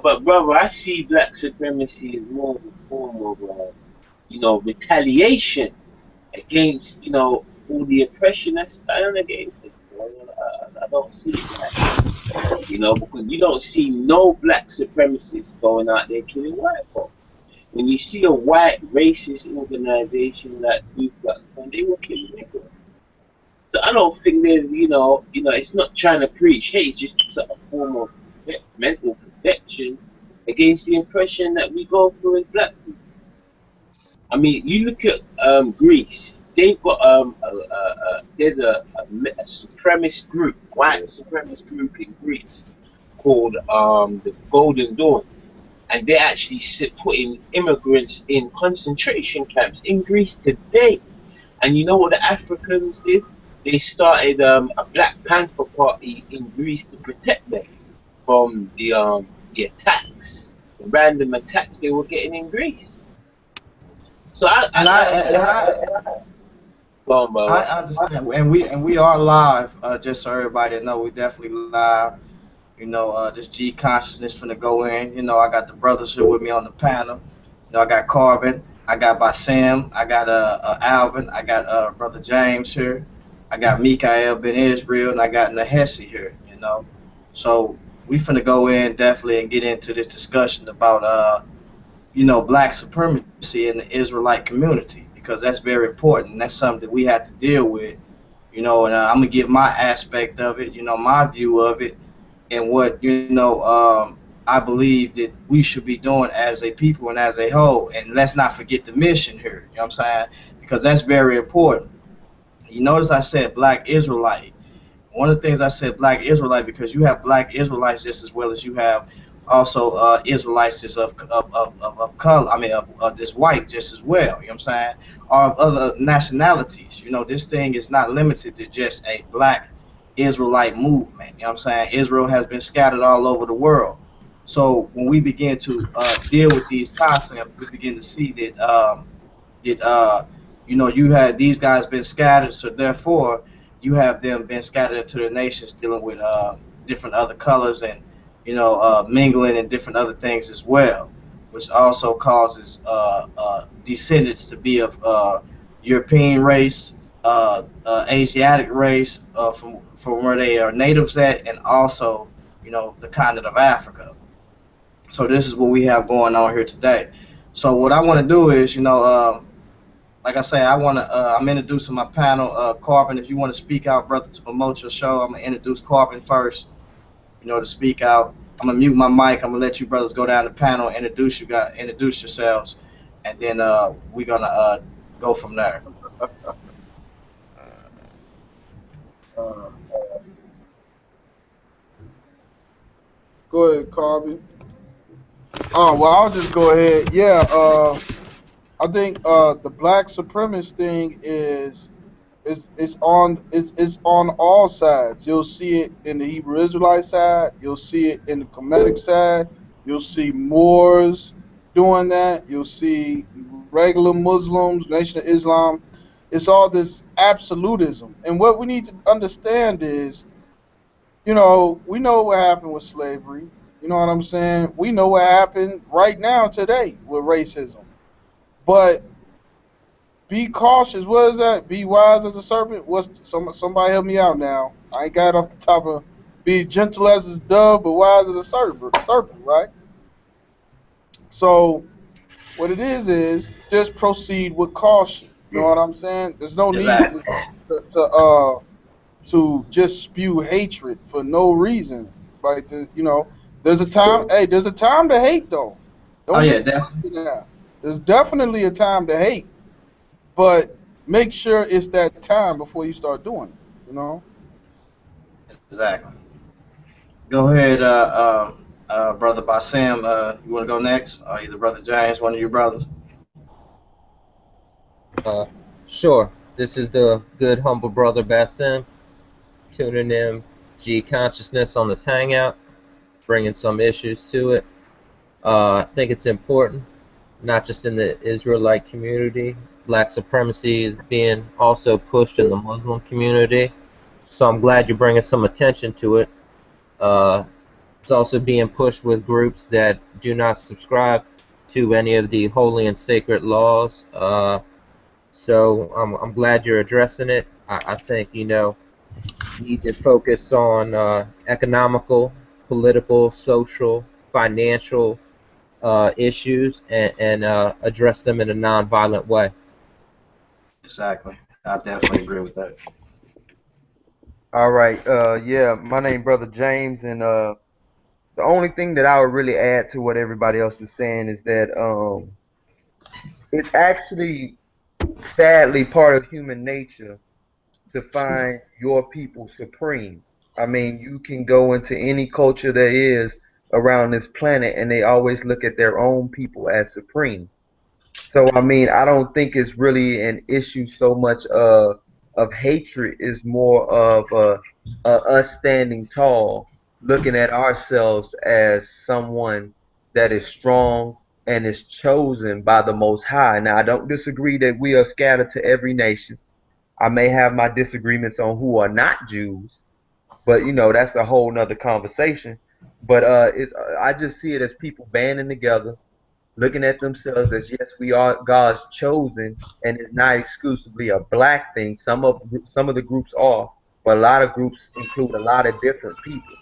but brother, I see black supremacy as more of a form of, retaliation against, all the oppression that's done against us. I don't see it like that, because you don't see no black supremacists going out there killing white folks. When you see a white racist organization like Ku Klux Klan, they will kill niggas. So I don't think there's, it's not trying to preach hate. It's just a form of mental protection against the oppression that we go through as black people. I mean, you look at Greece. They've got there's a supremacist group, white supremacist group in Greece called the Golden Dawn, and they're actually putting immigrants in concentration camps in Greece today. And you know what the Africans did? They started a Black Panther party in Greece to protect them from the attacks, the random attacks they were getting in Greece. So And go on, I brother. understand, and we are live. Just so everybody know, we definitely live. This G consciousness finna go in. I got the brothers here with me on the panel. I got Carbon, I got Basim, I got Alvin, I got brother James here, I got Mikael Ben Israel, and I got Nahesi here. So we finna go in definitely and get into this discussion about black supremacy in the Israelite community, because that's very important. And that's something that we have to deal with. And I'm gonna give my aspect of it, my view of it, and what I believe that we should be doing as a people and as a whole. And let's not forget the mission here. You know what I'm saying? Because that's very important. You notice I said black Israelite. One of the things I said black Israelite because you have black Israelites just as well as you have also Israelites is of color. I mean, of this white just as well. You know what I'm saying? Or of other nationalities. This thing is not limited to just a black Israelite movement. You know what I'm saying? Israel has been scattered all over the world. So when we begin to deal with these concepts, we begin to see that you had these guys been scattered, so therefore you have them been scattered into the nations, dealing with different other colors and mingling and different other things as well, which also causes descendants to be of European race, Asiatic race, from where they are natives at, and also the continent of Africa. So this is what we have going on here today. So what I want to do is, like I say, I'm introducing my panel. Carbon, if you want to speak out, brother, to promote your show, I'm gonna introduce Carbon first. To speak out. I'm gonna mute my mic. I'm gonna let you brothers go down the panel, introduce yourselves, and then we're gonna go from there. Uh, Go ahead, Carby. Well, I'll just go ahead. Yeah, I think the black supremacist thing is on all sides. You'll see it in the Hebrew Israelite side. You'll see it in the Kemetic side. You'll see Moors doing that. You'll see regular Muslims, Nation of Islam. It's all this absolutism. And what we need to understand is, we know what happened with slavery. You know what I'm saying? We know what happened right now today with racism. But be cautious. What is that? Be wise as a serpent. Somebody help me out now? I ain't got it off the top of. Be gentle as a dove, but wise as a serpent. Serpent, right? So what it is just proceed with caution. You know what I'm saying? There's no need Exactly. to just spew hatred for no reason. Like there's a time. Hey, there's a time to hate though. Oh Don't yeah, get definitely. twisted now. There's definitely a time to hate, but make sure it's that time before you start doing it. You know. Exactly. Go ahead, brother Basim. You want to go next, or either brother James, one of your brothers? Uh, sure. This is the good, humble brother Basim, tuning in G consciousness on this hangout, bringing some issues to it. I think it's important, not just in the Israelite community. Black supremacy is being also pushed in the Muslim community. So I'm glad you're bringing some attention to it. Uh, It's also being pushed with groups that do not subscribe to any of the holy and sacred laws. So I'm glad you're addressing it. I think, you know, you need to focus on economical, political, social, financial issues, and address them in a nonviolent way. Exactly. I definitely agree with that. All right. Yeah, my name Brother James, and the only thing that I would really add to what everybody else is saying is that it's actually sadly part of human nature to find your people supreme. I mean, you can go into any culture there is around this planet, and they always look at their own people as supreme. So I mean, I don't think it's really an issue so much of hatred. It's more of us standing tall, looking at ourselves as someone that is strong and is chosen by the Most High. Now, I don't disagree that we are scattered to every nation. I may have my disagreements on who are not Jews, but you know that's a whole nother conversation. But it's I just see it as people banding together, looking at themselves as yes, we are God's chosen, and it's not exclusively a black thing. Some of the groups are, but a lot of groups include a lot of different people.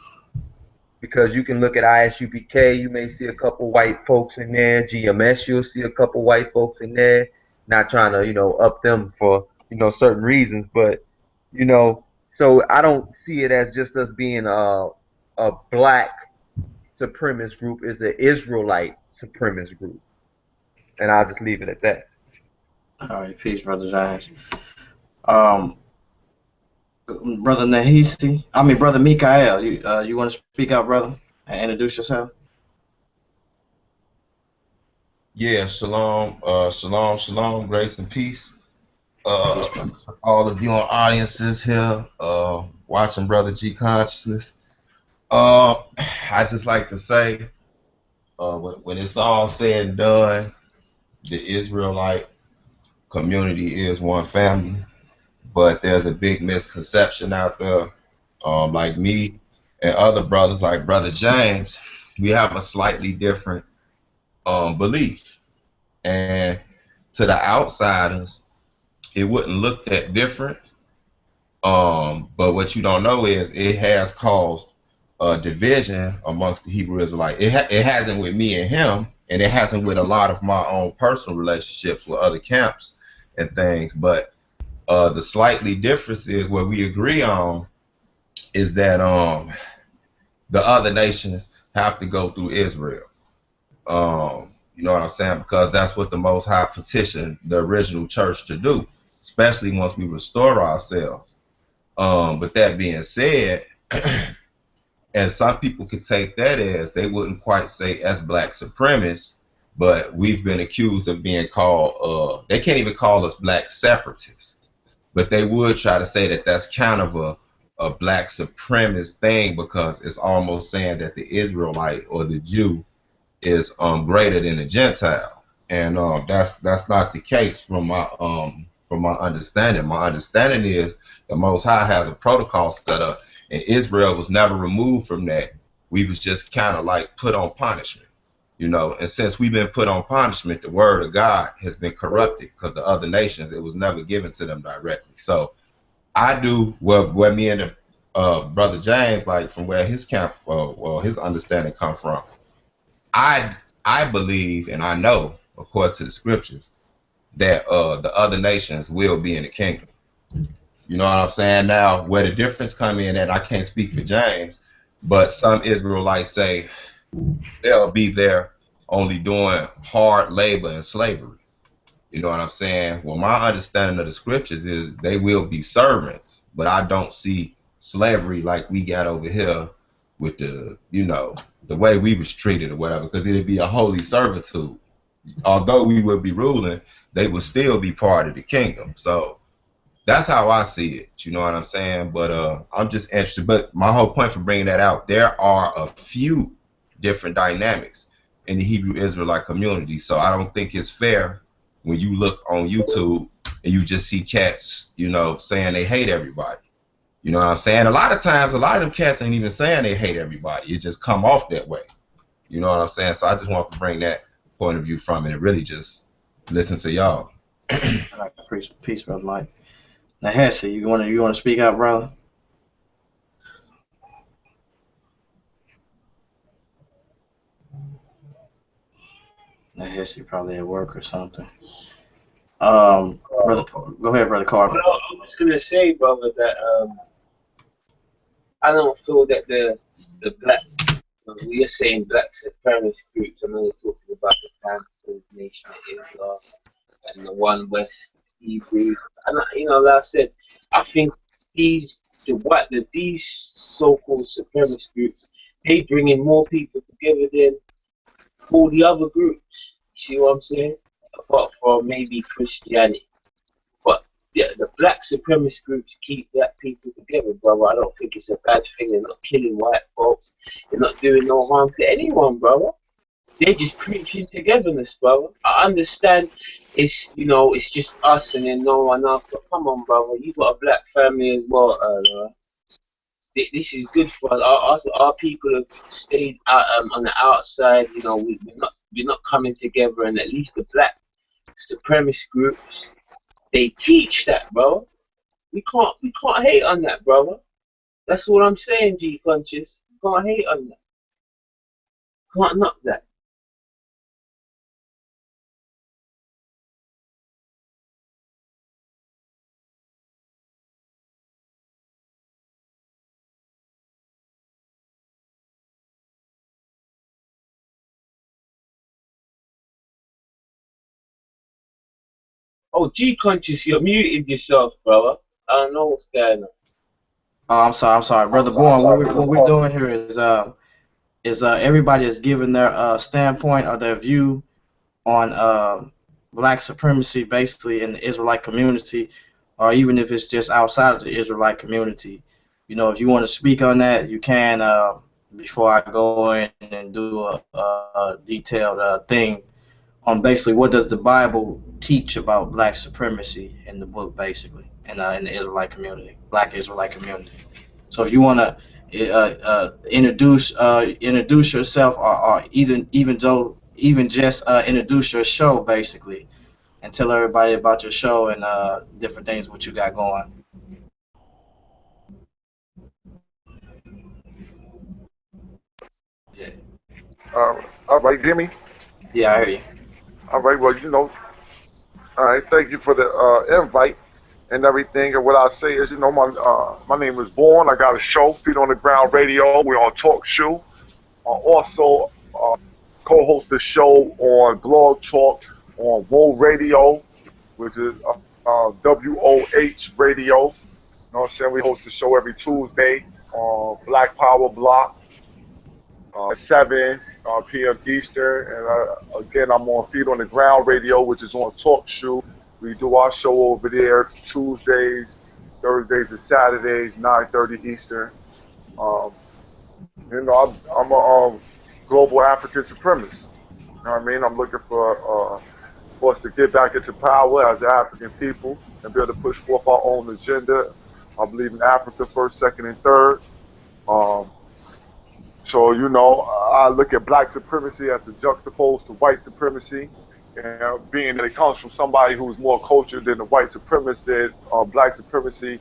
Because you can look at ISUPK, you may see a couple white folks in there. GMS, you'll see a couple white folks in there. Not trying to, up them for, certain reasons, but, so I don't see it as just us being a black supremacist group. It's an Israelite supremacist group. And I'll just leave it at that. All right, peace, brother James. Um, brother Nahisi, I mean, brother Mikael, you want to speak out, brother, and introduce yourself? Yeah, shalom, shalom, grace and peace. Peace, brother. All of you on audiences here, watching Brother G Consciousness. I just like to say, when it's all said and done, the Israelite community is one family, but there's a big misconception out there. Like me and other brothers, like Brother James, we have a slightly different belief, and to the outsiders, it wouldn't look that different. But what you don't know is it has caused a division amongst the Hebrew Israelite. It hasn't with me and him, and it hasn't with a lot of my own personal relationships with other camps and things. But the slightly difference is what we agree on is that the other nations have to go through Israel. You know what I'm saying? Because that's what the Most High petitioned the original church to do, especially once we restore ourselves. But that being said, and some people could take that as they wouldn't quite say as black supremacists, but we've been accused of being called, they can't even call us black separatists, but they would try to say that that's kind of a black supremacist thing because it's almost saying that the Israelite or the Jew is greater than the Gentile, and that's not the case from my understanding. My understanding is the Most High has a protocol set up, and Israel was never removed from that. We was just kind of like put on punishment, and since we've been put on punishment, the word of God has been corrupted because the other nations, it was never given to them directly. So I do where me and the brother James, like from where his camp, well, his understanding come from. I believe and I know, according to the scriptures, that the other nations will be in the kingdom. You know what I'm saying? Now, where the difference come in, and I can't speak for James, but some Israelites say they'll be there only doing hard labor and slavery. You know what I'm saying? Well, my understanding of the scriptures is they will be servants, but I don't see slavery like we got over here with the way we was treated or whatever, because it'd be a holy servitude. Although we would be ruling, they would still be part of the kingdom. So that's how I see it. You know what I'm saying? But I'm just interested. But my whole point for bringing that out, there are a few different dynamics in the Hebrew Israelite community. So I don't think it's fair when you look on YouTube and you just see cats, saying they hate everybody. You know what I'm saying? A lot of times, a lot of them cats ain't even saying they hate everybody. It just come off that way. You know what I'm saying? So I just want to bring that point of view from it and really just listen to y'all. All right, peace, brother Mike. Now, Hesse, you wanna speak out, brother? Now, Hesse probably at work or something. Brother, go ahead, brother Carter. Well, I was gonna say, brother, that I don't feel that the black we are saying black supremacist groups. I know you're talking about the Panthers, Nation of Islam, and the One West Hebrews. And like I said, I think these so-called supremacist groups, they bring in more people together than all the other groups. See what I'm saying? Apart from maybe Christianity. But yeah, the black supremacist groups keep black people together, brother. I don't think it's a bad thing. They're not killing white folks. They're not doing no harm to anyone, brother. They're just preaching togetherness, brother. I understand it's just us and then no one else. But come on, brother. You got a black family as well, this is good for us. Our people have stayed out, on the outside. We're not coming together, and at least the black supremacist groups, they teach that, bro. We can't hate on that, brother. That's what I'm saying, G Conscious. Can't hate on that. Can't knock that. Oh, G Conscious, you muted yourself, brother. I don't know what's going on. Oh, I'm sorry, brother Bourne. What we're doing here is everybody is giving their standpoint or their view on black supremacy, basically in the Israelite community, or even if it's just outside of the Israelite community. If you want to speak on that, you can. Before I go in and do a detailed thing on basically what does the Bible teach about black supremacy in the book, basically, in the Israelite community, black Israelite community. So if you want to introduce yourself, or even just introduce your show, basically, and tell everybody about your show and different things what you got going. Yeah, All right, Jimmy. yeah, I hear you. All right, well, all right, thank you for the invite and everything. And what I say is, my name is Born. I got a show, Feet on the Ground Radio. We're on Talk Show. Also, co-host the show on Blog Talk on Woe Radio, which is WOH Radio. You know what I'm saying? We host the show every Tuesday on Black Power Block. 7 p.m. Eastern. And again, I'm on Feet on the Ground Radio, which is on Talk Show. We do our show over there Tuesdays, Thursdays, and Saturdays, 9:30 Eastern. Um, I'm a global African supremacist. You know what I mean? I'm looking for us to get back into power as African people and be able to push forth our own agenda. I believe in Africa first, second, and third. Um, So, I look at black supremacy as the juxtaposed to white supremacy, and being that it comes from somebody who's more cultured than the white supremacist, black supremacy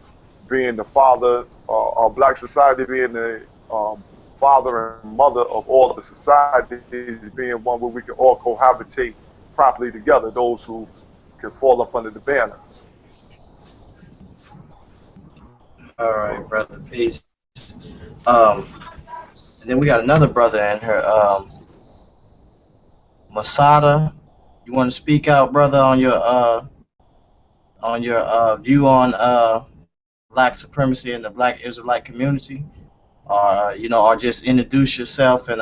being the father, black society being the father and mother of all the societies, being one where we can all cohabitate properly together, those who can fall up under the banner. All right, brother. Peace. Um, and then we got another brother in here, Masada. You want to speak out, brother, on your view on black supremacy in the black Israelite community, or or just introduce yourself and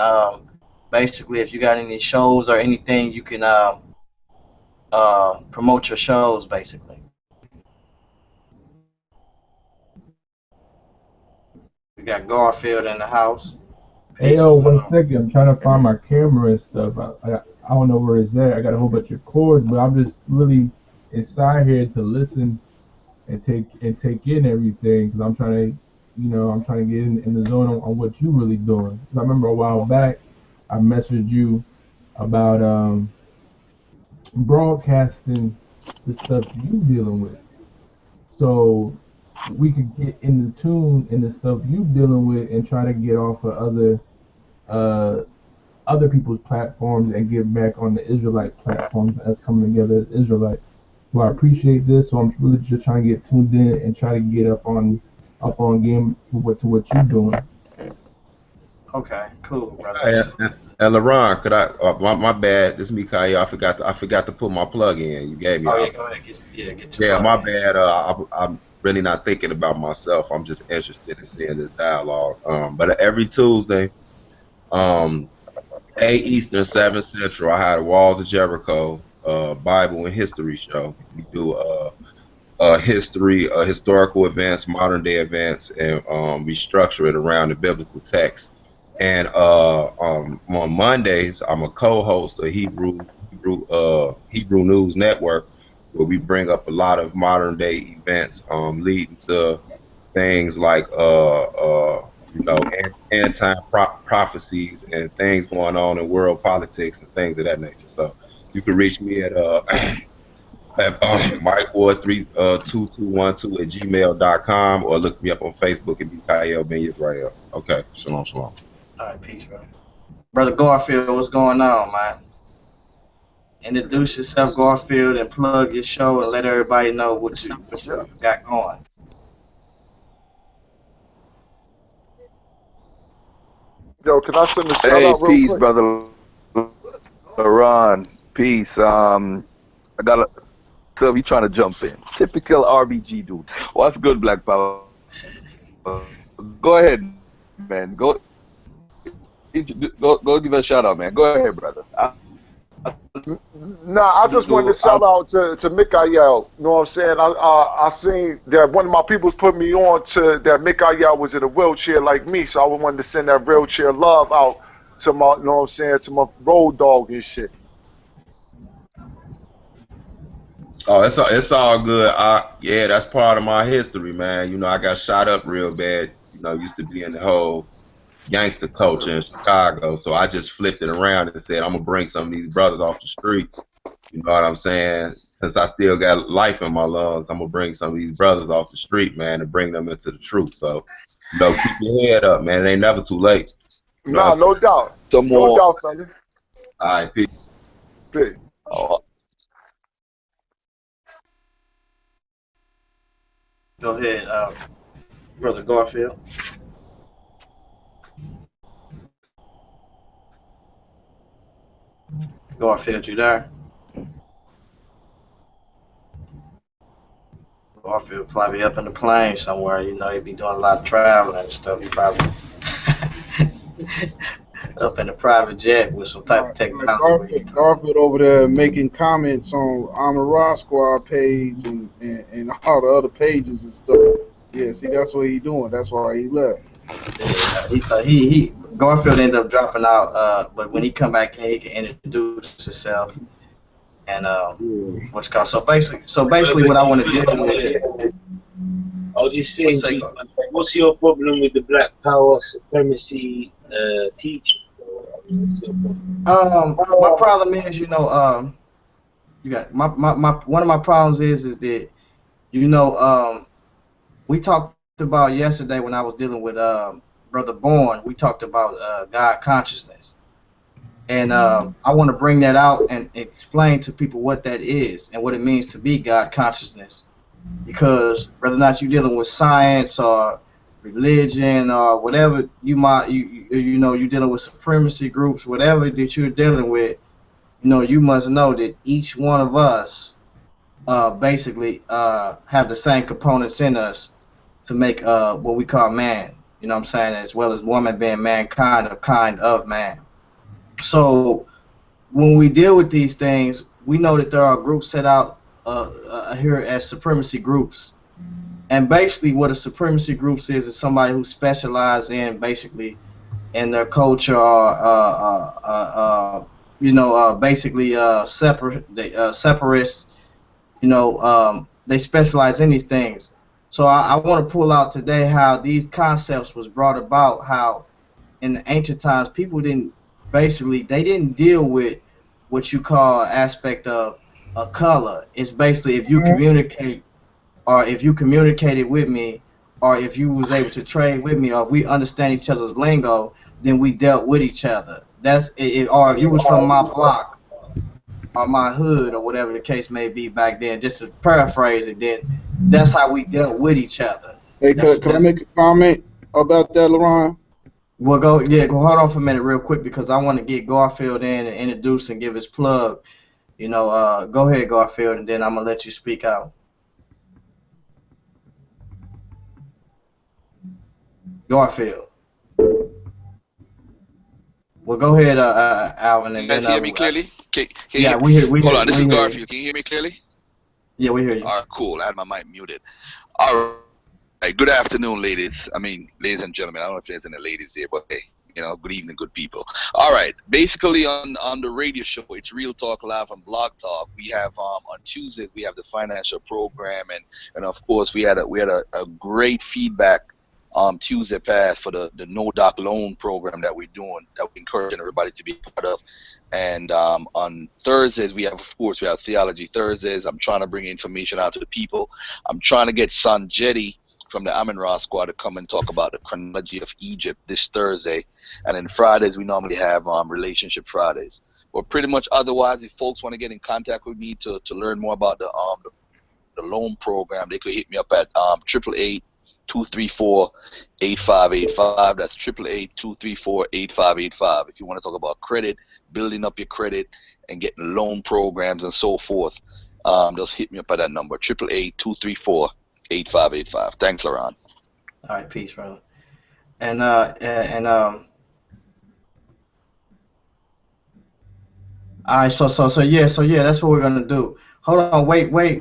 basically if you got any shows or anything, you can promote your shows, basically. We got Garfield in the house. Hey Peace. yo, What's going one on? second. I'm trying to find my camera and stuff. I don't know where it's at. I got a whole bunch of cords, but I'm just really inside here to listen and take in everything because I'm trying to I'm trying to get in the zone on what you really doing. 'Cause I remember a while back, I messaged you about broadcasting the stuff you dealing with, so we could get in the tune in the stuff you dealing with and try to get off of uh other people's platforms and get back on the Israelite platforms as coming together as Israelites. So I appreciate this. So I'm really just trying to get tuned in and try to get up on game to what you're doing. Okay, cool, brother. Hey, and LeBron, could I? My bad. This is Mikael. I forgot to put my plug in. You gave me. Oh yeah, go ahead. Get your Yeah, plug my in. bad. I'm really not thinking about myself. I'm just interested in seeing this dialogue. But every Tuesday, um, 8 Eastern, 7 Central, I had Walls of Jericho, Bible and History show. We do history, historical events, modern day events, and we structure it around the biblical text. And on Mondays, I'm a co-host of Hebrew News Network, where we bring up a lot of modern day events, leading to things like end time prophecies and things going on in world politics and things of that nature. So you can reach me at MikeWard2212 at gmail.com, or look me up on Facebook at Mikael Ben Israel. Okay, shalom, shalom. All right, peace, brother. Brother Garfield, what's going on, man? Introduce yourself, Garfield, and plug your show and let everybody know what you got going. Yo, can I send a shout Hey, out real peace, quick? brother Ron. Peace. I got a. So you trying to jump in? Typical RBG dude. What's good, Black Power? Go ahead, man. Go give a shout out, man. Go ahead, brother. Nah, I just wanted to shout out to Mikael. You know what I'm saying? I seen that one of my peoples put me on to that Mikael was in a wheelchair like me, so I wanted to send that wheelchair love out to my, you know what I'm saying, to my road dog and shit. Oh, it's all good. Yeah, that's part of my history, man. I got shot up real bad. Used to be in the whole gangster culture in Chicago, so I just flipped it around and said I'm gonna bring some of these brothers off the street. You know what I'm saying? Since I still got life in my lungs, I'm gonna bring some of these brothers off the street, man, and bring them into the truth. So, keep your head up, man. It ain't never too late. You know what I'm Nah, saying? no doubt. Some No more. doubt, fella. All right, peace. Big. Oh, Go ahead, brother Garfield. Garfield, you there? Garfield probably up in the plane somewhere. He be doing a lot of traveling and stuff. He probably up in a private jet with some type of technology where he can come. Garfield over there making comments on Amara Squad page and all the other pages and stuff. Yeah, see, that's what he doing. That's why he left. Yeah, he Garfield ended up dropping out. But when he come back in, he can introduce himself and Yeah. what's called. So basically, what I want to deal with. I was just What's saying, that G, called? what's your problem with the Black Power Supremacy teaching? What's your problem? My problem is, you got my one of my problems is that we talked about yesterday when I was dealing with brother Bourne. We talked about God consciousness, and I want to bring that out and explain to people what that is and what it means to be God consciousness. Because whether or not you're dealing with science or religion or whatever you're dealing with supremacy groups, whatever that you're dealing with, you must know that each one of us basically have the same components in us to make what we call man. You know what I'm saying? As well as woman being mankind, a kind of man. So when we deal with these things, we know that there are groups set out here as supremacy groups. And basically, what a supremacy groups is somebody who specializes in basically in their culture or basically separate separatists. They specialize in these things. So I want to pull out today how these concepts was brought about, how in the ancient times people didn't basically they didn't deal with what you call aspect of a color. It's basically if you communicate or if you communicated with me or if you was able to trade with me or if we understand each other's lingo, then we dealt with each other. That's it, or if you was from my block or my hood or whatever the case may be back then, just to paraphrase it, then that's how we dealt with each other. Hey, That's could I that's make a comment about that, LeBron? we'll go, yeah, go hold on for a minute real quick because I want to get Garfield in and introduce and give his plug. Go ahead, Garfield, and then I'm gonna let you speak out. Garfield. Well, go ahead, Alvin, Can you and guys then hear me clearly? Can you yeah, hear? Hold on, this is we hear you. Garfield. Can you hear me clearly? Yeah, we hear you. All right, cool. I had my mic muted. All right, good afternoon, ladies. I mean, ladies and gentlemen. I don't know if there's any ladies here, but hey, good evening, good people. All right, basically on the radio show, it's Real Talk Live and Blog Talk. We have on Tuesdays we have the financial program, and of course we had a great feedback Tuesday past for the no doc loan program that we're doing, that we're encouraging everybody to be part of. And on Thursdays we have theology Thursdays. I'm trying to bring information out to the people. I'm trying to get Son Jetty from the Amin Ra squad to come and talk about the chronology of Egypt this Thursday. And then Fridays we normally have relationship Fridays. But pretty much otherwise, if folks want to get in contact with me to learn more about the loan program, they could hit me up at 888-234-8585. That's 888-234-8585. If you want to talk about credit, building up your credit, and getting loan programs and so forth, just hit me up at that number, 888-234-8585. Thanks, Laron. All right, peace, brother. And all right, so yeah, that's what we're gonna do. Hold on, wait right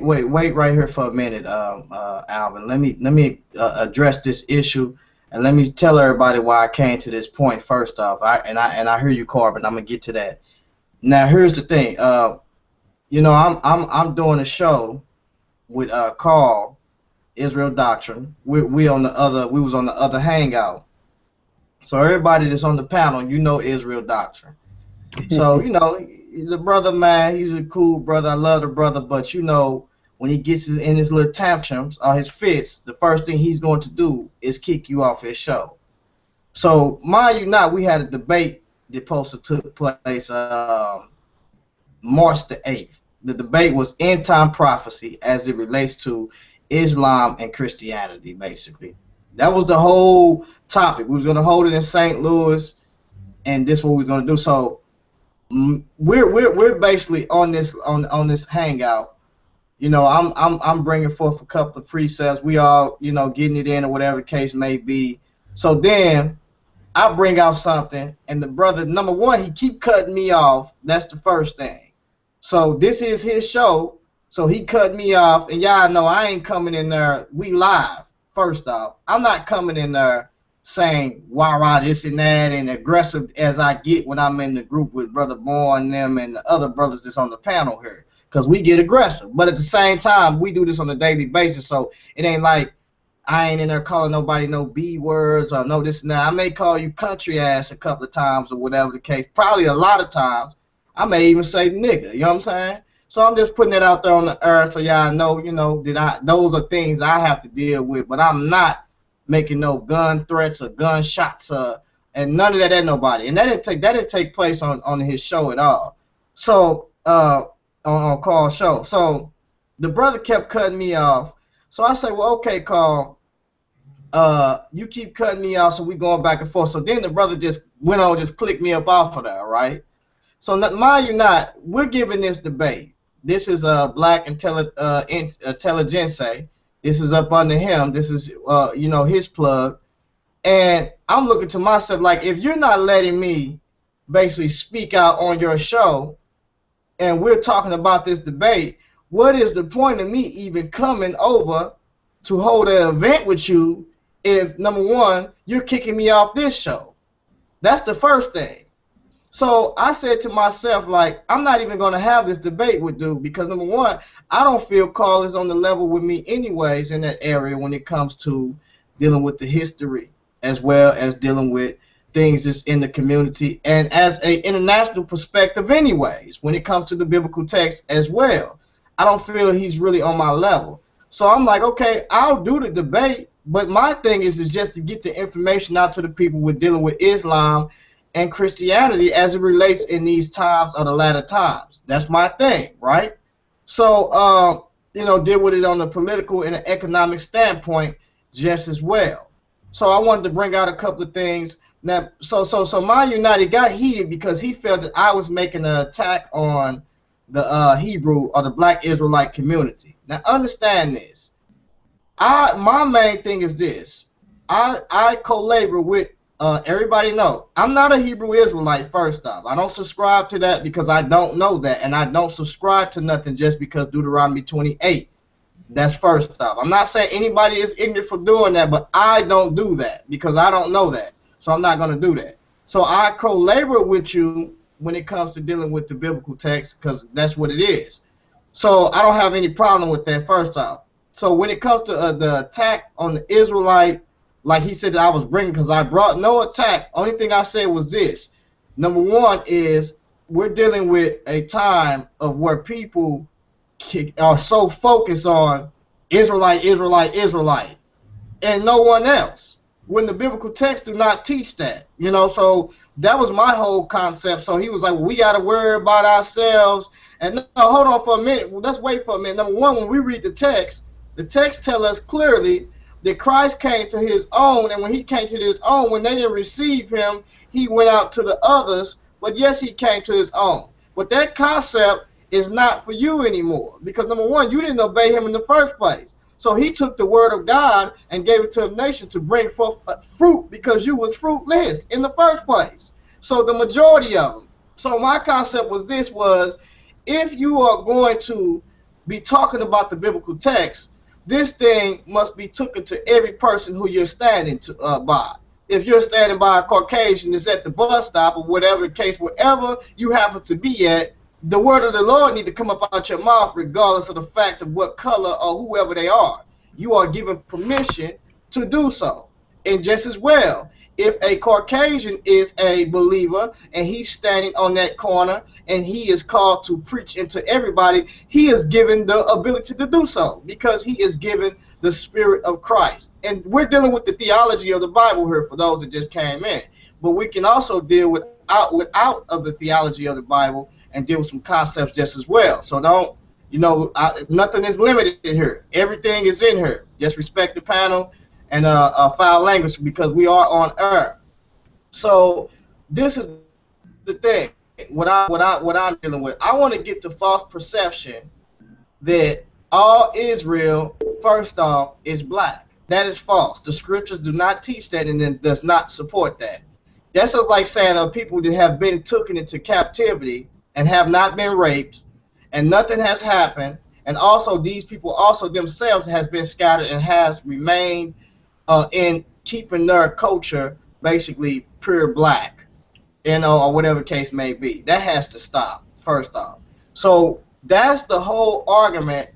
here for a minute, Alvin. Let me address this issue, and let me tell everybody why I came to this point. First off, I hear you, Corbin. I'm gonna get to that. Now, here's the thing. I'm doing a show with Carl Israel Doctrine. We was on the other hangout. So everybody that's on the panel, Israel Doctrine. So, the brother, man, he's a cool brother. I love the brother, but when he gets in his little tantrums or his fits, the first thing he's going to do is kick you off his show. So, mind you not, we had a debate that supposed to took place March the 8th. The debate was end time prophecy as it relates to Islam and Christianity, basically. That was the whole topic. We was going to hold it in St. Louis, and this is what we was going to do. So, we're basically on this hangout. I'm bringing forth a couple of precepts. We all getting it in or whatever the case may be. So then I bring out something, and the brother, number one, he keep cutting me off. That's the first thing. So this is his show, so he cut me off, and y'all know I ain't coming in there. We live. First off, I'm not coming in there saying wah this and that and aggressive as I get when I'm in the group with Brother Bourne and them and the other brothers that's on the panel here, because we get aggressive. But at the same time, we do this on a daily basis, so it ain't like I ain't in there calling nobody no B words or no this and that. I may call you country ass a couple of times or whatever the case. Probably a lot of times. I may even say nigga. You know what I'm saying? So I'm just putting it out there on the earth so y'all know, those are things I have to deal with. But I'm not making no gun threats or gunshots and none of that at nobody. And that didn't take place on his show at all. So on Carl's show. So the brother kept cutting me off. So I say, well, okay, Carl, you keep cutting me off, so we going back and forth. So then the brother just went on, just clicked me up off of that, right? So mind you not, we're giving this debate. This is Black Intelligence. This is up under him. This is his plug. And I'm looking to myself like, if you're not letting me basically speak out on your show, and we're talking about this debate, what is the point of me even coming over to hold an event with you if, number one, you're kicking me off this show? That's the first thing. So I said to myself, like, I'm not even going to have this debate with dude because number one, I don't feel Carl is on the level with me anyways in that area when it comes to dealing with the history as well as dealing with things that's in the community and as a international perspective anyways when it comes to the biblical text as well. I don't feel he's really on my level. So I'm like, okay, I'll do the debate, but my thing is just to get the information out to the people we're dealing with Islam and Christianity as it relates in these times or the latter times. That's my thing, right? So, deal with it on the political and the economic standpoint just as well. So I wanted to bring out a couple of things. Now, so my United got heated because he felt that I was making an attack on the Hebrew or the Black Israelite community. Now, understand this. My main thing is this. I co-labor with everybody know I'm not a Hebrew Israelite first off. I don't subscribe to that because I don't know that, and I don't subscribe to nothing just because Deuteronomy 28. That's first off. I'm not saying anybody is ignorant for doing that, but I don't do that because I don't know that. So I'm not going to do that. So I co-labor with you when it comes to dealing with the biblical text because that's what it is. So I don't have any problem with that first off. So when it comes to the attack on the Israelite, like he said that I was bringing, because I brought no attack. Only thing I said was this. Number one is we're dealing with a time of where people are so focused on Israelite, Israelite, Israelite, and no one else. When the biblical texts do not teach that, so that was my whole concept. So he was like, well, we got to worry about ourselves. And no, hold on for a minute. Well, let's wait for a minute. Number one, when we read the text tell us clearly that Christ came to his own, and when he came to his own, when they didn't receive him, he went out to the others. But yes, he came to his own. But that concept is not for you anymore because number one, you didn't obey him in the first place. So he took the word of God and gave it to a nation to bring forth fruit because you was fruitless in the first place. So the majority of them. So my concept was this was if you are going to be talking about the biblical text, this thing must be taken to every person who you're standing by. If you're standing by a Caucasian that's at the bus stop or whatever the case, wherever you happen to be at, the word of the Lord need to come up out your mouth regardless of the fact of what color or whoever they are. You are given permission to do so. And just as well, if a Caucasian is a believer and he's standing on that corner and he is called to preach into everybody, he is given the ability to do so because he is given the Spirit of Christ. And we're dealing with the theology of the Bible here for those that just came in. But we can also deal without of the theology of the Bible and deal with some concepts just as well. So don't, nothing is limited here. Everything is in here. Just respect the panel and foul language because we are on air. So this is the thing. What I'm dealing with. I want to get the false perception that all Israel, first off, is black. That is false. The scriptures do not teach that and it does not support that. That's just like saying people that have been taken into captivity and have not been raped and nothing has happened, and also these people also themselves has been scattered and has remained in keeping their culture basically pure black, or whatever the case may be. That has to stop, first off. So that's the whole argument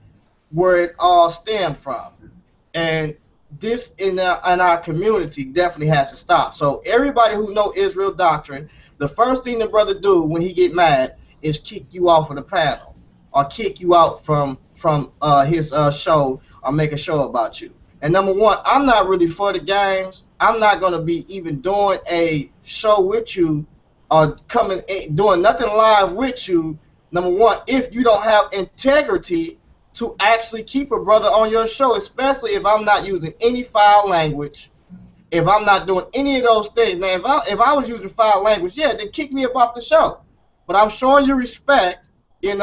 where it all stemmed from. And this in our community definitely has to stop. So everybody who know Israel doctrine, the first thing the brother do when he get mad is kick you off of the panel or kick you out from his show or make a show about you. And number one, I'm not really for the games. I'm not going to be even doing a show with you or doing nothing live with you. Number one, if you don't have integrity to actually keep a brother on your show, especially if I'm not using any foul language, if I'm not doing any of those things. Now, if I was using foul language, yeah, then kick me up off the show. But I'm showing you respect. I'm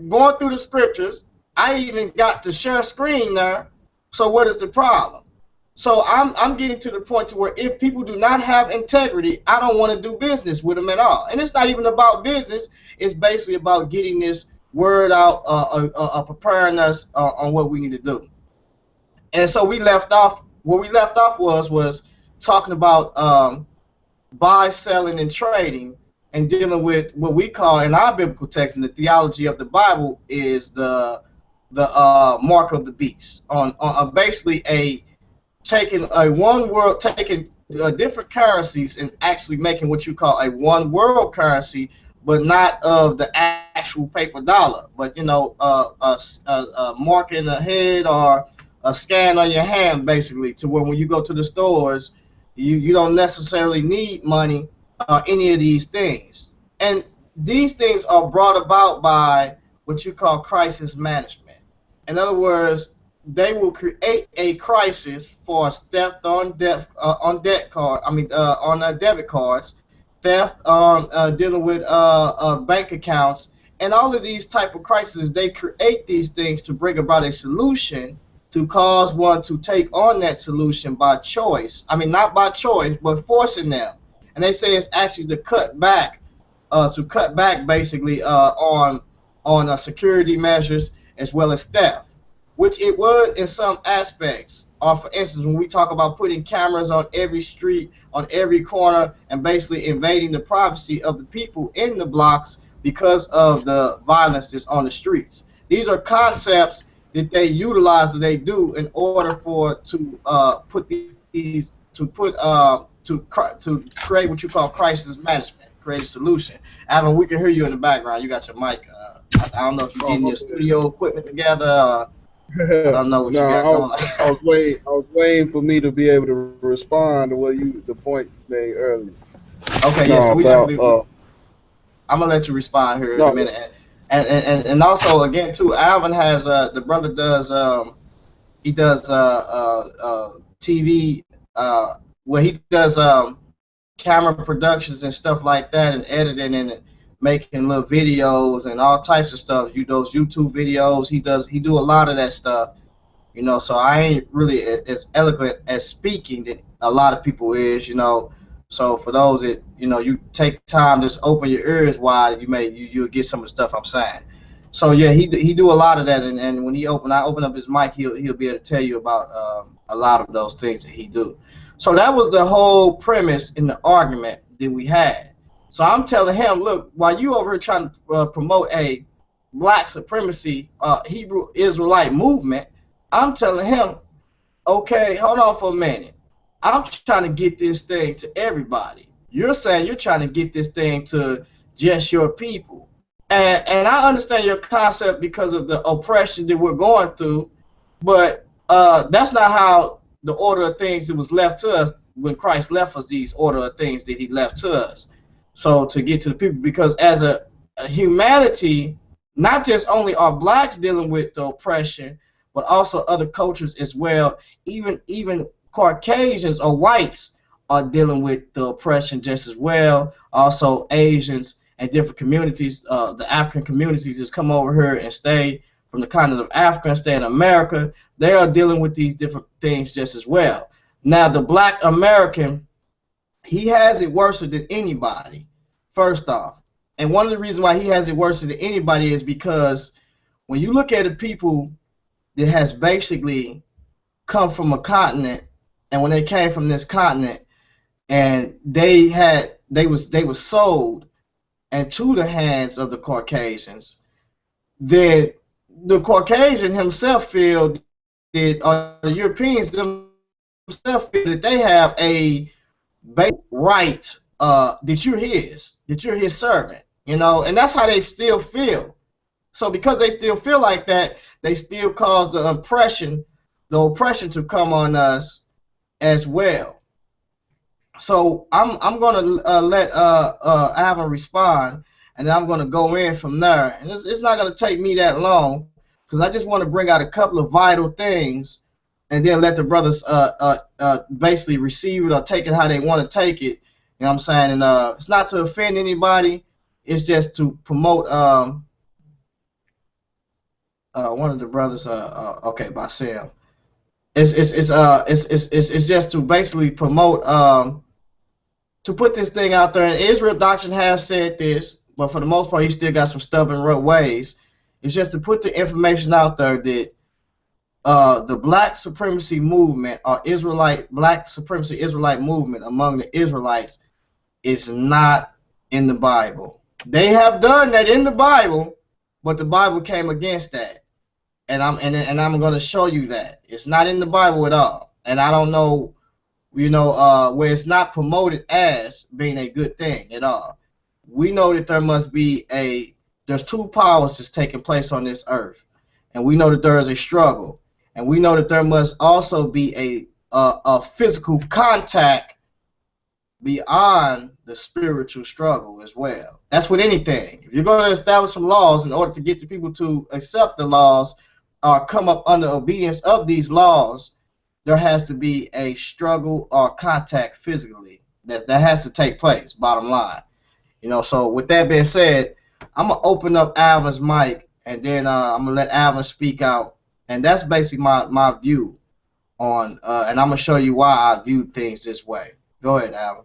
going through the scriptures. I even got to share screen there. So what is the problem? So I'm getting to the point to where if people do not have integrity, I don't want to do business with them at all. And it's not even about business. It's basically about getting this word out, preparing us on what we need to do. And so where we left off was talking about buy, selling, and trading, and dealing with what we call in our biblical text and the theology of the Bible is the mark of the beast on basically a taking a one world taking different currencies and actually making what you call a one world currency, but not of the actual paper dollar, but a mark in the head or a scan on your hand, basically, to where when you go to the stores, you don't necessarily need money or any of these things. And these things are brought about by what you call crisis management. In other words, they will create a crisis for theft on debt card. I mean, on debit cards, theft on dealing with bank accounts, and all of these type of crises. They create these things to bring about a solution to cause one to take on that solution by choice. I mean, not by choice, but forcing them. And they say it's actually to cut back basically on security measures as well as theft, which it would in some aspects. For instance, when we talk about putting cameras on every street, on every corner, and basically invading the privacy of the people in the blocks because of the violence that's on the streets. These are concepts that they utilize, that they do in order for to put these to create what you call crisis management, create a solution. Alvin, we can hear you in the background. You got your mic. I don't know if you're getting your studio equipment together. I don't know what No, you got going. I was waiting. I was waiting for me to be able to respond to the point you made earlier. Okay, yeah. No, So we about definitely. I'm gonna let you respond here in a no. minute. And also again too, Alvin has the brother does he does TV where he does camera productions and stuff like that, and editing and making little videos and all types of stuff. Those YouTube videos, he do a lot of that stuff. So I ain't really as eloquent as speaking that a lot of people is. So for those that you take time, just open your ears wide, you'll get some of the stuff I'm saying. So yeah, he do a lot of that, and when I open up his mic, he'll be able to tell you about a lot of those things that he do. So that was the whole premise in the argument that we had. So I'm telling him, look, while you over here trying to promote a black supremacy Hebrew Israelite movement, I'm telling him, okay, hold on for a minute. I'm trying to get this thing to everybody. You're saying you're trying to get this thing to just your people. And I understand your concept because of the oppression that we're going through, but that's not how the order of things that was left to us when Christ left us, these order of things that he left to us. So to get to the people, because as a humanity, not just only are blacks dealing with the oppression, but also other cultures as well. Even Caucasians or whites are dealing with the oppression just as well. Also Asians and different communities, the African communities just come over here and stay from the continent of Africa and stay in America. They are dealing with these different things just as well. Now the black American, he has it worse than anybody, first off. And one of the reasons why he has it worse than anybody is because when you look at the people that has basically come from a continent, and when they came from this continent, and they was sold into the hands of the Caucasians, that the Caucasian himself feel that, or the Europeans themselves feel that they have a basic right that you're his servant, and that's how they still feel. So because they still feel like that, they still cause the oppression to come on us as well. So I'm gonna let Alvin respond, and then I'm gonna go in from there. And it's not gonna take me that long, because I just want to bring out a couple of vital things, and then let the brothers basically receive it or take it how they want to take it. You know what I'm saying? And it's not to offend anybody. It's just to promote. One of the brothers. Okay, Basim. It's just to basically promote. To put this thing out there, and Israel Doctrine has said this, but for the most part, he still got some stubborn ways. It's just to put the information out there that the Black Supremacy movement, or Black Supremacy Israelite movement among the Israelites, is not in the Bible. They have done that in the Bible, but the Bible came against that. And I'm going to show you that. It's not in the Bible at all. And I don't know, where it's not promoted as being a good thing at all. We know that there's two powers that's taking place on this earth. And we know that there is a struggle. And we know that there must also be a physical contact beyond the spiritual struggle as well. That's with anything. If you're going to establish some laws in order to get the people to accept the laws or come up under obedience of these laws, there has to be a struggle or contact physically. That has to take place, bottom line. So with that being said, I'm going to open up Alvin's mic, and then I'm going to let Alvin speak out. And that's basically my view on, and I'm going to show you why I view things this way. Go ahead, Alvin.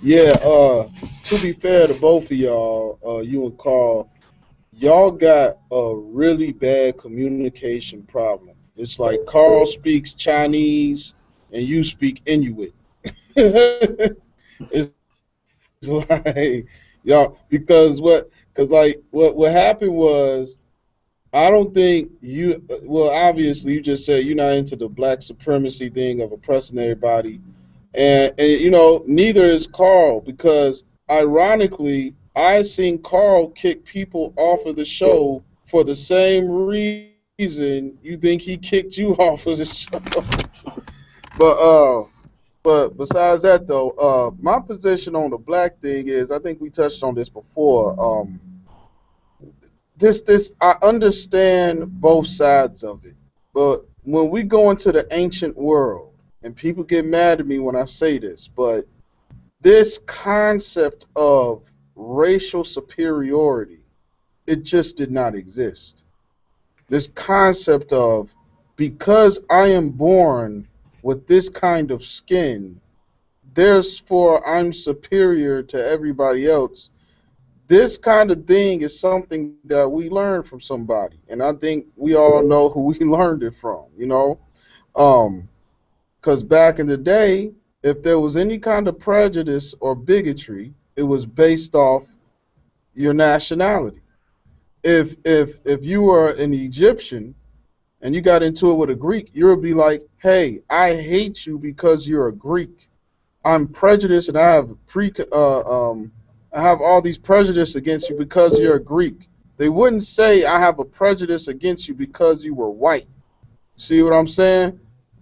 Yeah, to be fair to both of y'all, you and Carl, y'all got a really bad communication problem. It's like Carl speaks Chinese and you speak Inuit. It's like y'all, what happened was, I don't think you, well, obviously you just said you're not into the black supremacy thing of oppressing everybody. And neither is Carl, because ironically, I seen Carl kick people off of the show for the same reason you think he kicked you off of the show. But besides that though, my position on the black thing is, I think we touched on this before. This I understand both sides of it, but when we go into the ancient world, and people get mad at me when I say this, but this concept of racial superiority, it just did not exist. This concept of, because I am born with this kind of skin, therefore I'm superior to everybody else. This kind of thing is something that we learned from somebody, and I think we all know who we learned it from, because back in the day, if there was any kind of prejudice or bigotry, it was based off your nationality. If you were an Egyptian and you got into it with a Greek, you would be like, "Hey, I hate you because you're a Greek. I'm prejudiced, and I have all these prejudice against you because you're a Greek." They wouldn't say, "I have a prejudice against you because you were white." See what I'm saying?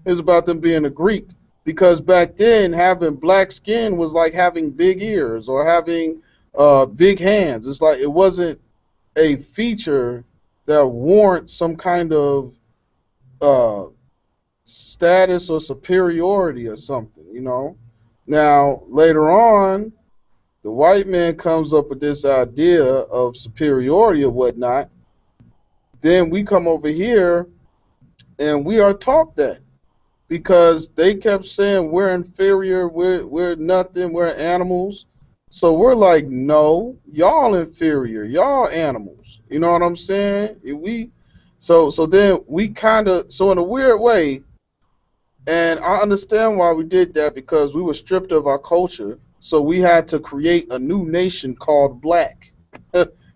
It's about them being a Greek. Because back then, having black skin was like having big ears or having big hands. It's like it wasn't a feature that warrants some kind of uh, status or superiority or something. Now, later on, the white man comes up with this idea of superiority or whatnot. Then we come over here and we are taught that, because they kept saying we're inferior, we're nothing, we're animals. So we're like, no, y'all inferior, y'all animals. You know what I'm saying? So then we kind of, so in a weird way, and I understand why we did that, because we were stripped of our culture, so we had to create a new nation called black.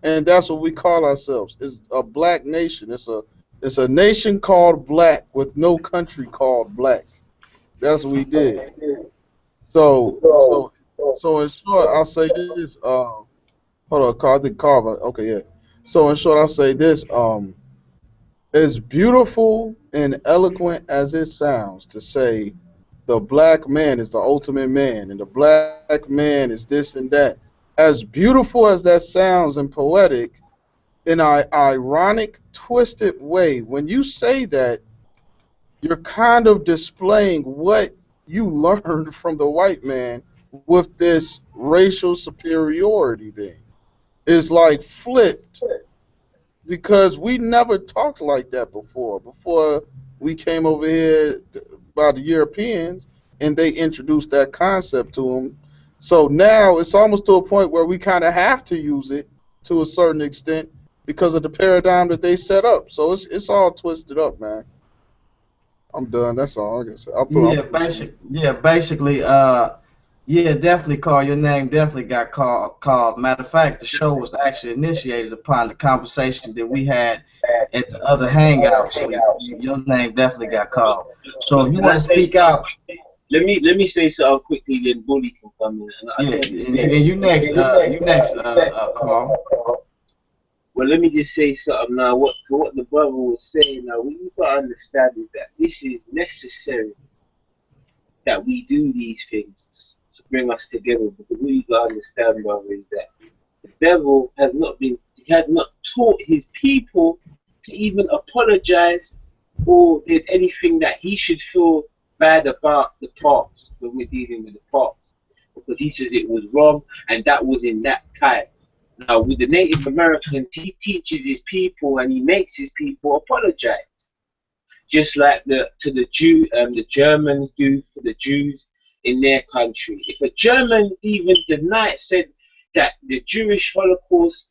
And that's what we call ourselves. It's a black nation. It's a nation called black with no country called black. That's what we did. So in short, I'll say this. Hold on, Carl. I think Carl. Okay, yeah. So in short, I'll say this. As beautiful and eloquent as it sounds to say the black man is the ultimate man and the black man is this and that, as beautiful as that sounds and poetic, in an ironic, twisted way, when you say that, you're kind of displaying what you learned from the white man with this racial superiority thing. It's like flipped, because we never talked like that before we came over here by the Europeans and they introduced that concept to them. So now it's almost to a point where we kind of have to use it to a certain extent because of the paradigm that they set up. So it's all twisted up, man. I'm done. That's all I can say. I'm Yeah, pretty done. basically, yeah, definitely, Carl. Your name definitely got called. Matter of fact, the show was actually initiated upon the conversation that we had at the other hangout. So your name definitely got called. So But if you can want I to say speak out, let me say something quickly, then Bully can come in. And I yeah, just and say, you next, Carl. well, let me just say something now. What the brother was saying now, what you gotta understand is that this is necessary that we do these things to bring us together. Because what you gotta understand, brother, is that the devil he has not taught his people to even apologize, or there's anything that he should feel bad about the past when we're dealing with the past, because he says it was wrong and that was in that time. Now with the Native Americans, he teaches his people and he makes his people apologize, just like the Germans do for the Jews in their country. If a German even said that the Jewish Holocaust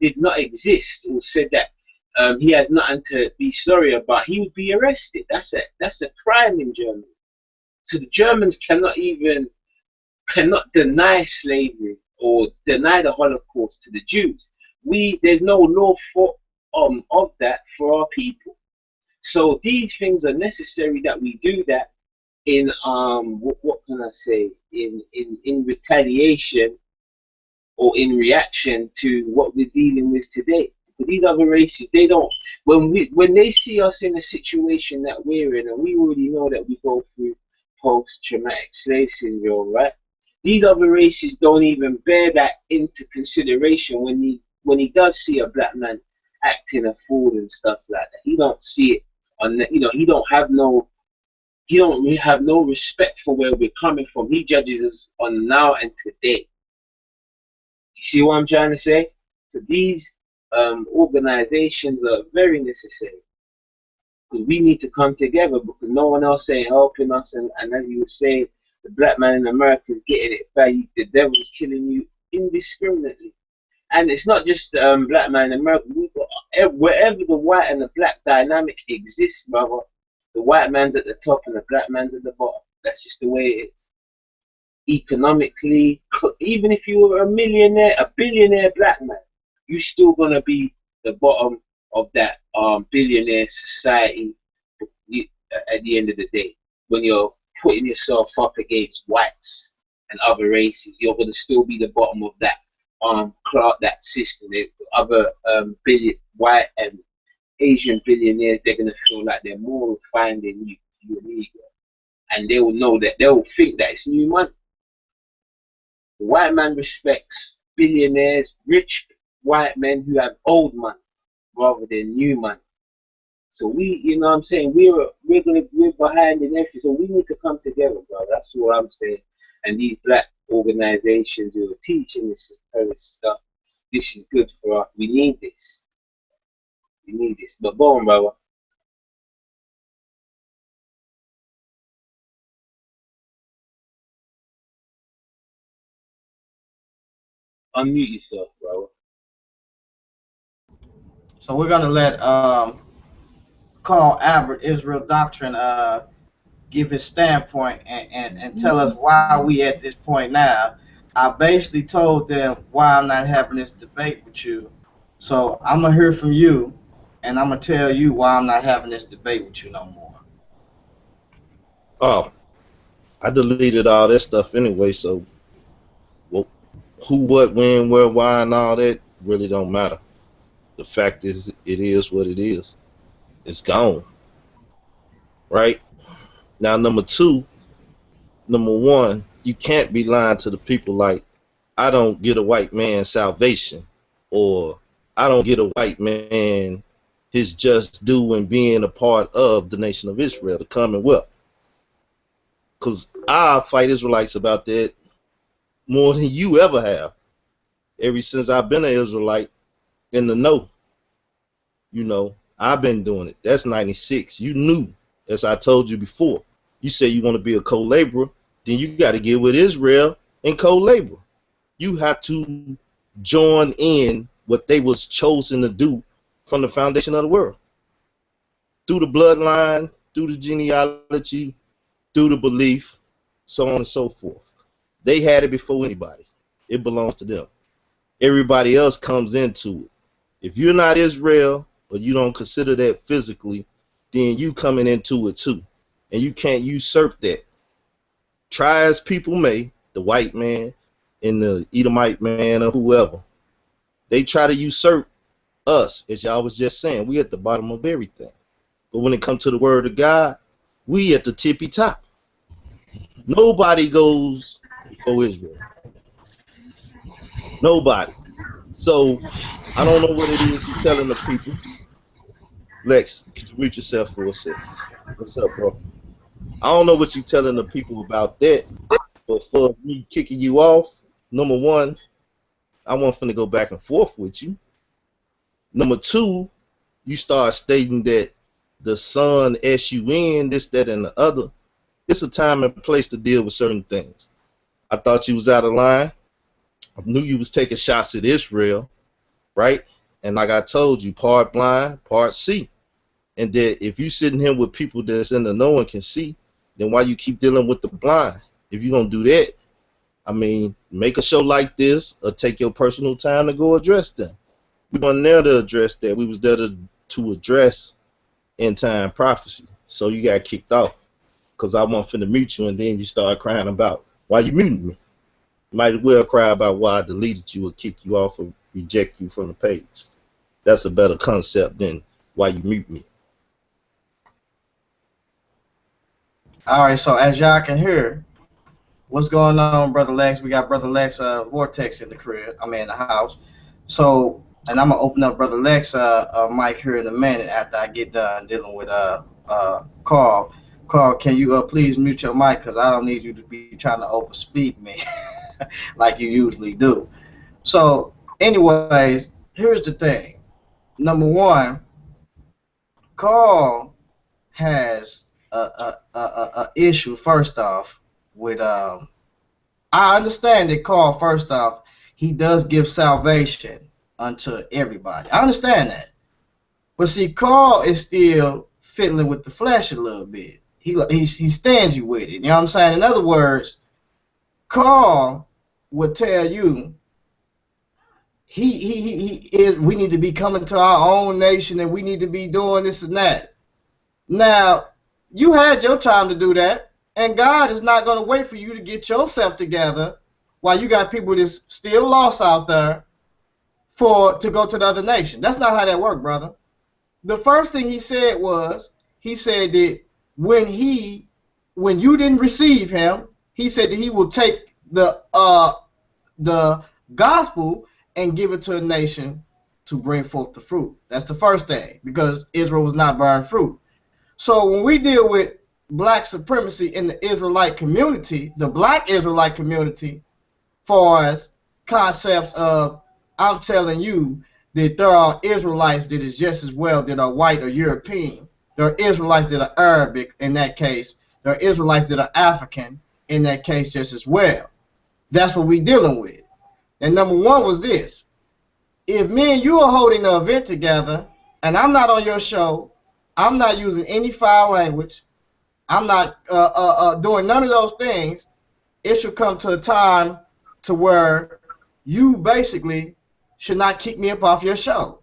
did not exist, or said that he had nothing to be sorry about, he would be arrested. That's a crime in Germany. So the Germans cannot deny slavery or deny the Holocaust to the Jews. There's no law for of that for our people. So these things are necessary that we do that in what can I say, in retaliation or in reaction to what we're dealing with today. But these other races, they don't, when they see us in a situation that we're in, and we already know that we go through post traumatic slave syndrome, right? These other races don't even bear that into consideration when he does see a black man acting a fool and stuff like that. He don't see it on the, he don't really have no respect for where we're coming from. He judges us on now and today. You see what I'm trying to say? So these organizations are very necessary, because we need to come together, because no one else ain't helping us. And as you were saying, the black man in America is getting it bad. The devil is killing you indiscriminately. And it's not just black man in America. Wherever the white and the black dynamic exists, brother, the white man's at the top and the black man's at the bottom. That's just the way it is. Economically, even if you were a billionaire black man, you still gonna be the bottom of that billionaire society at the end of the day. When you're putting yourself up against whites and other races, you're gonna still be the bottom of that system. The other billion white and Asian billionaires, they're gonna feel like they're more refined than you and me, and they will know that, they will think that it's new money. The white man respects billionaires, rich white men who have old money rather than new money. So you know what I'm saying, we're behind in everything. So we need to come together, bro. That's what I'm saying. And these black organizations who are teaching this kind of stuff, this is good for us. We need this. We need this. But go on, brother. Unmute yourself, brother. So we're gonna let Carl Albert Israel Doctrine give his standpoint and tell us why we at this point now. I basically told them why I'm not having this debate with you. So I'm gonna hear from you, and I'm gonna tell you why I'm not having this debate with you no more. Oh, I deleted all that stuff anyway, so well, who, what, when, where, why, and all that really don't matter. The fact is, it is what it is. It's gone, right? Now, number one, you can't be lying to the people like, I don't get a white man salvation, or I don't get a white man his just due in being a part of the nation of Israel, the Commonwealth. Because I fight Israelites about that more than you ever have. Ever since I've been an Israelite in the know, I've been doing it. That's 96. You knew, as I told you before. You say you want to be a co-laborer, then you got to get with Israel and co-labor. You have to join in what they was chosen to do from the foundation of the world. Through the bloodline, through the genealogy, through the belief, so on and so forth. They had it before anybody. It belongs to them. Everybody else comes into it. If you're not Israel, or you don't consider that physically, then you coming into it too. And you can't usurp that. Try as people may, the white man and the Edomite man or whoever, they try to usurp us, as y'all was just saying. We at the bottom of everything. But when it comes to the word of God, we at the tippy top. Nobody goes before Israel. Nobody. So I don't know what it is you're telling the people. Lex, could you mute yourself for a second? What's up, bro? I don't know what you're telling the people about that. But for me kicking you off, number one, I wasn't finna go back and forth with you. Number two, you start stating that the sun, S-U-N, this, that, and the other. It's a time and place to deal with certain things. I thought you was out of line. I knew you was taking shots at Israel, right? And like I told you, part blind, part see. And that if you sitting here with people that's in the know and can see, then why you keep dealing with the blind? If you're going to do that, I mean, make a show like this or take your personal time to go address them. We weren't there to address that. We was there to address end time prophecy. So you got kicked off because I wasn't finna mute you, and then you start crying about why you muting me. You might as well cry about why I deleted you or kick you off or reject you from the page. That's a better concept than why you mute me. All right, so as y'all can hear, what's going on, Brother Lex? We got Brother Lex Vortex in the crib. I mean, in the house. So, and I'm gonna open up Brother Lex mic here in a minute after I get done dealing with Carl. Carl, can you please mute your mic, because I don't need you to be trying to overspeak me like you usually do. So, anyways, here's the thing. Number one, Carl has a issue first off with I understand that Carl, first off, he does give salvation unto everybody. I understand that. But see, Carl is still fiddling with the flesh a little bit. He's stingy with it. You know what I'm saying? In other words, Carl would tell you he is, we need to be coming to our own nation and we need to be doing this and that. Now, you had your time to do that, and God is not going to wait for you to get yourself together while you got people that's still lost out there to go to the other nation. That's not how that works, brother. The first thing he said was, he said that when you didn't receive him, he said that he will take the gospel and give it to a nation to bring forth the fruit. That's the first thing, because Israel was not bearing fruit. So when we deal with black supremacy in the Israelite community, the black Israelite community, far as concepts of, I'm telling you that there are Israelites that is just as well that are white or European. There are Israelites that are Arabic in that case. There are Israelites that are African in that case just as well. That's what we're dealing with. And number one was this. If me and you are holding an event together and I'm not on your show, I'm not using any foul language, I'm not doing none of those things, it should come to a time to where you basically should not kick me up off your show.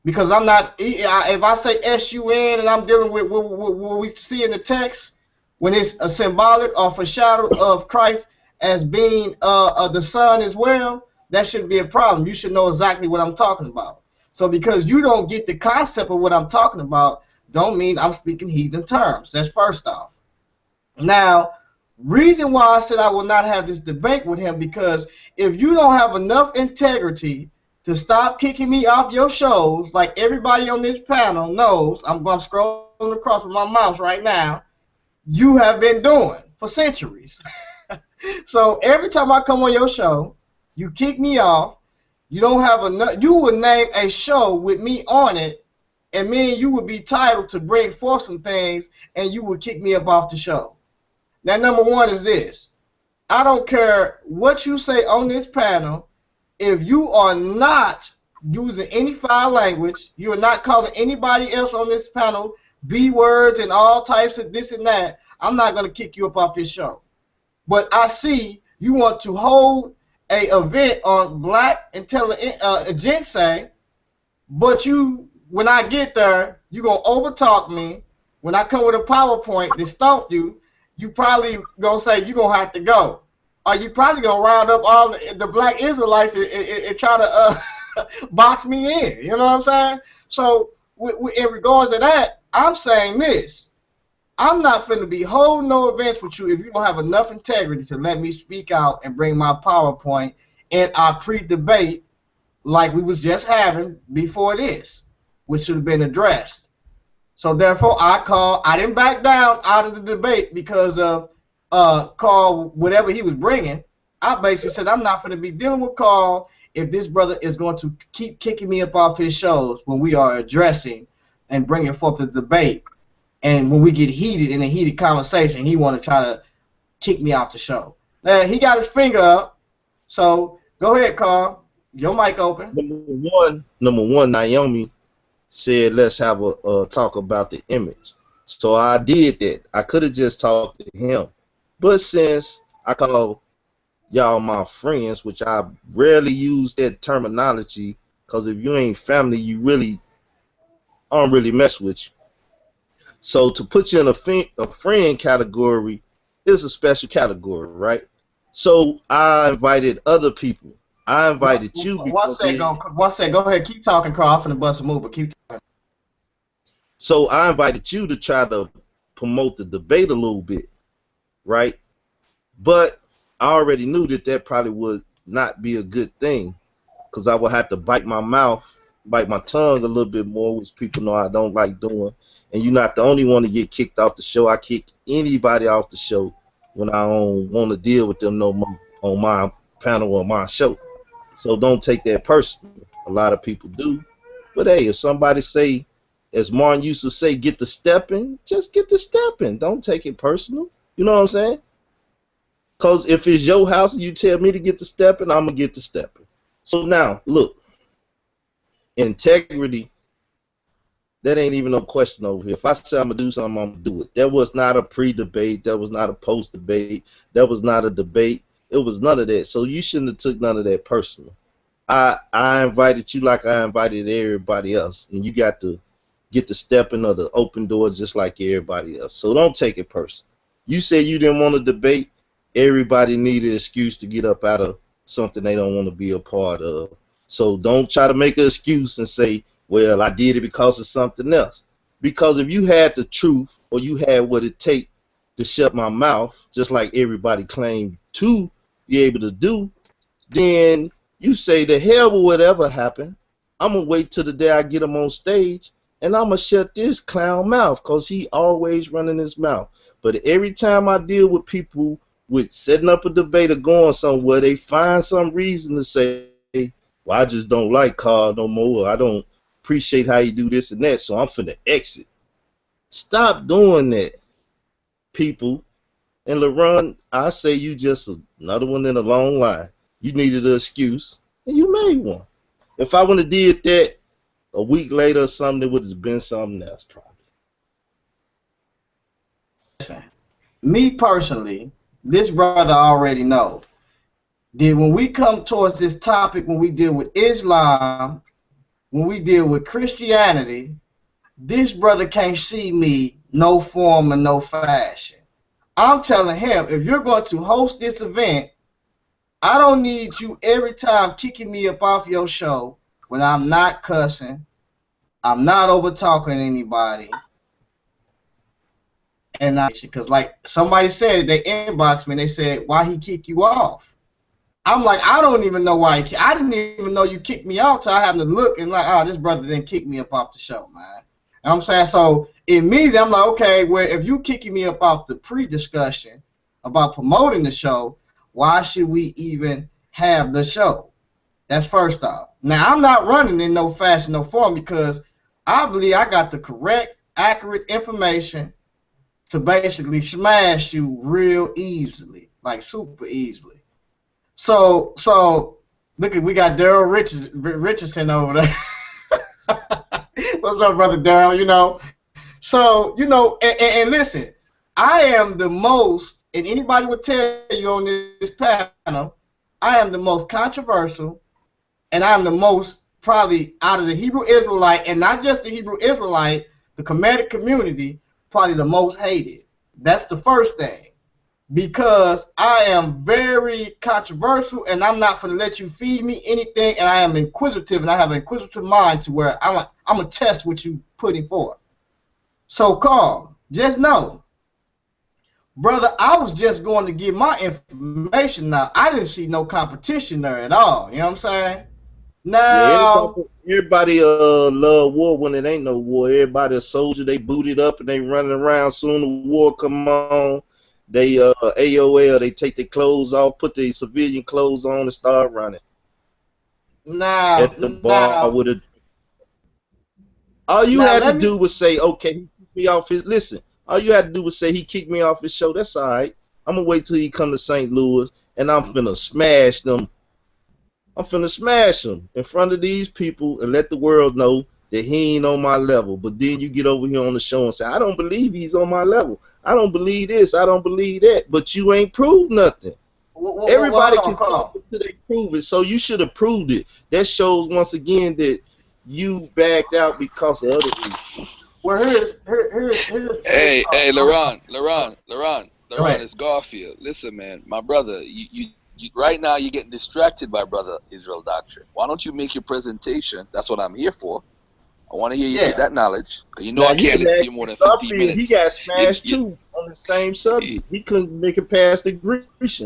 Because I'm not, if I say S-U-N and I'm dealing with what we see in the text, when it's a symbolic or foreshadow of Christ as being the Son as well, that shouldn't be a problem. You should know exactly what I'm talking about. So because you don't get the concept of what I'm talking about, don't mean I'm speaking heathen terms. That's first off. Now, reason why I said I will not have this debate with him, because if you don't have enough integrity to stop kicking me off your shows, like everybody on this panel knows, I'm scrolling across with my mouse right now, you have been doing for centuries. So every time I come on your show, you kick me off, you don't have enough, you would name a show with me on it, and me and you would be titled to bring forth some things, and you would kick me up off the show. Now, number one is this. I don't care what you say on this panel. If you are not using any foul language, you are not calling anybody else on this panel B words and all types of this and that, I'm not going to kick you up off this show. But I see you want to hold a event on black intelligent ginseng, but you, when I get there, you going to overtalk me. When I come with a PowerPoint to stomp you, you probably going to say you're going to have to go. Or you probably going to round up all the black Israelites and try to box me in. You know what I'm saying? So in regards to that, I'm saying this. I'm not finna be holding no events with you if you don't have enough integrity to let me speak out and bring my PowerPoint in our pre-debate like we was just having before this, which should have been addressed. So therefore, I didn't back down out of the debate because of Carl, whatever he was bringing. I basically said I'm not finna be dealing with Carl if this brother is going to keep kicking me up off his shows when we are addressing and bringing forth the debate. And when we get heated in a heated conversation, he want to try to kick me off the show. He got his finger up. So go ahead, Carl. Your mic open. Number one, Naomi said, let's have a talk about the image. So I did that. I could have just talked to him. But since I call y'all my friends, which I rarely use that terminology, because if you ain't family, I don't really mess with you. So to put you in a friend category is a special category, right? So I invited other people. I invited you because one second. Go ahead. Keep talking, Carl. I'm finna bust a move, but keep talking. So I invited you to try to promote the debate a little bit, right? But I already knew that probably would not be a good thing because I would have to bite my tongue a little bit more, which people know I don't like doing. And you're not the only one to get kicked off the show. I kick anybody off the show when I don't want to deal with them no more on my panel or my show. So don't take that personal. A lot of people do. But hey, if somebody say, as Martin used to say, get the stepping, just get the stepping. Don't take it personal. You know what I'm saying? Because if it's your house and you tell me to get the stepping, I'm going to get the stepping. So now, look, integrity, that ain't even no question over here. If I say I'm going to do something, I'm going to do it. That was not a pre-debate. That was not a post-debate. That was not a debate. It was none of that. So you shouldn't have took none of that personal. I invited you like I invited everybody else, and you got to get the stepping or the open doors just like everybody else. So don't take it personal. You said you didn't want to debate. Everybody needed an excuse to get up out of something they don't want to be a part of. So don't try to make an excuse and say, well, I did it because of something else. Because if you had the truth or you had what it takes to shut my mouth, just like everybody claimed to be able to do, then you say the hell with whatever happened. I'm going to wait till the day I get him on stage and I'm going to shut this clown mouth because he always running his mouth. But every time I deal with people with setting up a debate or going somewhere, they find some reason to say, well, I just don't like Carl no more. I don't appreciate how you do this and that, so I'm finna exit. Stop doing that, people. And LaRon, I say you just another one in a long line. You needed an excuse, and you made one. If I would have did that a week later or something, it would have been something else probably. Me personally, this brother already know that when we come towards this topic, when we deal with Islam, when we deal with Christianity, this brother can't see me no form and no fashion. I'm telling him, if you're going to host this event, I don't need you every time kicking me up off your show when I'm not cussing, I'm not over talking anybody. And because like somebody said, they inboxed me and they said, why he kick you off? I'm like, I don't even know why I didn't even know you kicked me off till I happened to look and like, oh, this brother didn't kick me up off the show, man. And I'm saying, so immediately I'm like, okay, well, if you kicking me up off the pre-discussion about promoting the show, why should we even have the show? That's first off. Now, I'm not running in no fashion, no form, because I believe I got the correct, accurate information to basically smash you real easily, like super easily. So look at, we got Daryl Richardson over there. What's up, brother Daryl? You know, So, you know, and listen, I am the most, and anybody would tell you on this panel, I am the most controversial, and I am the most probably out of the Hebrew Israelite, and not just the Hebrew Israelite, the Kemetic community, probably the most hated. That's the first thing. Because I am very controversial and I'm not going to let you feed me anything, and I am inquisitive and I have an inquisitive mind to where I'm going to test what you putting forth. So, Carl, just know, brother, I was just going to give my information now. I didn't see no competition there at all. You know what I'm saying? Yeah, Now, everybody love war when it ain't no war. Everybody a soldier, they booted up and they running around. Soon the war come on, they AOL, they take their clothes off, put their civilian clothes on and start running. now, At the bar now, with a all you now, had to let me. do was say, okay, he kicked me off his listen. All you had to do was say he kicked me off his show. That's all right. I'm gonna wait till he come to St. Louis and I'm finna smash them. I'm finna smash him in front of these people and let the world know that he ain't on my level. But then you get over here on the show and say, I don't believe he's on my level. I don't believe this. I don't believe that. But you ain't proved nothing. Hold Everybody on, can talk Carl. until they prove it. So you should have proved it. That shows once again that you backed out because of other reasons. Well, here's Hey, go ahead, Carl. Go Laurent, ahead. it's Garfield. Listen, man, my brother, you right now you're getting distracted by brother Israel doctrine. Why don't you make your presentation? That's what I'm here for. I want to hear you take Yeah. that knowledge. You know Now I yeah, can't listen man, to you more than 15 Garfield, he minutes. got smashed too on the same subject. He couldn't make it past the Grecians.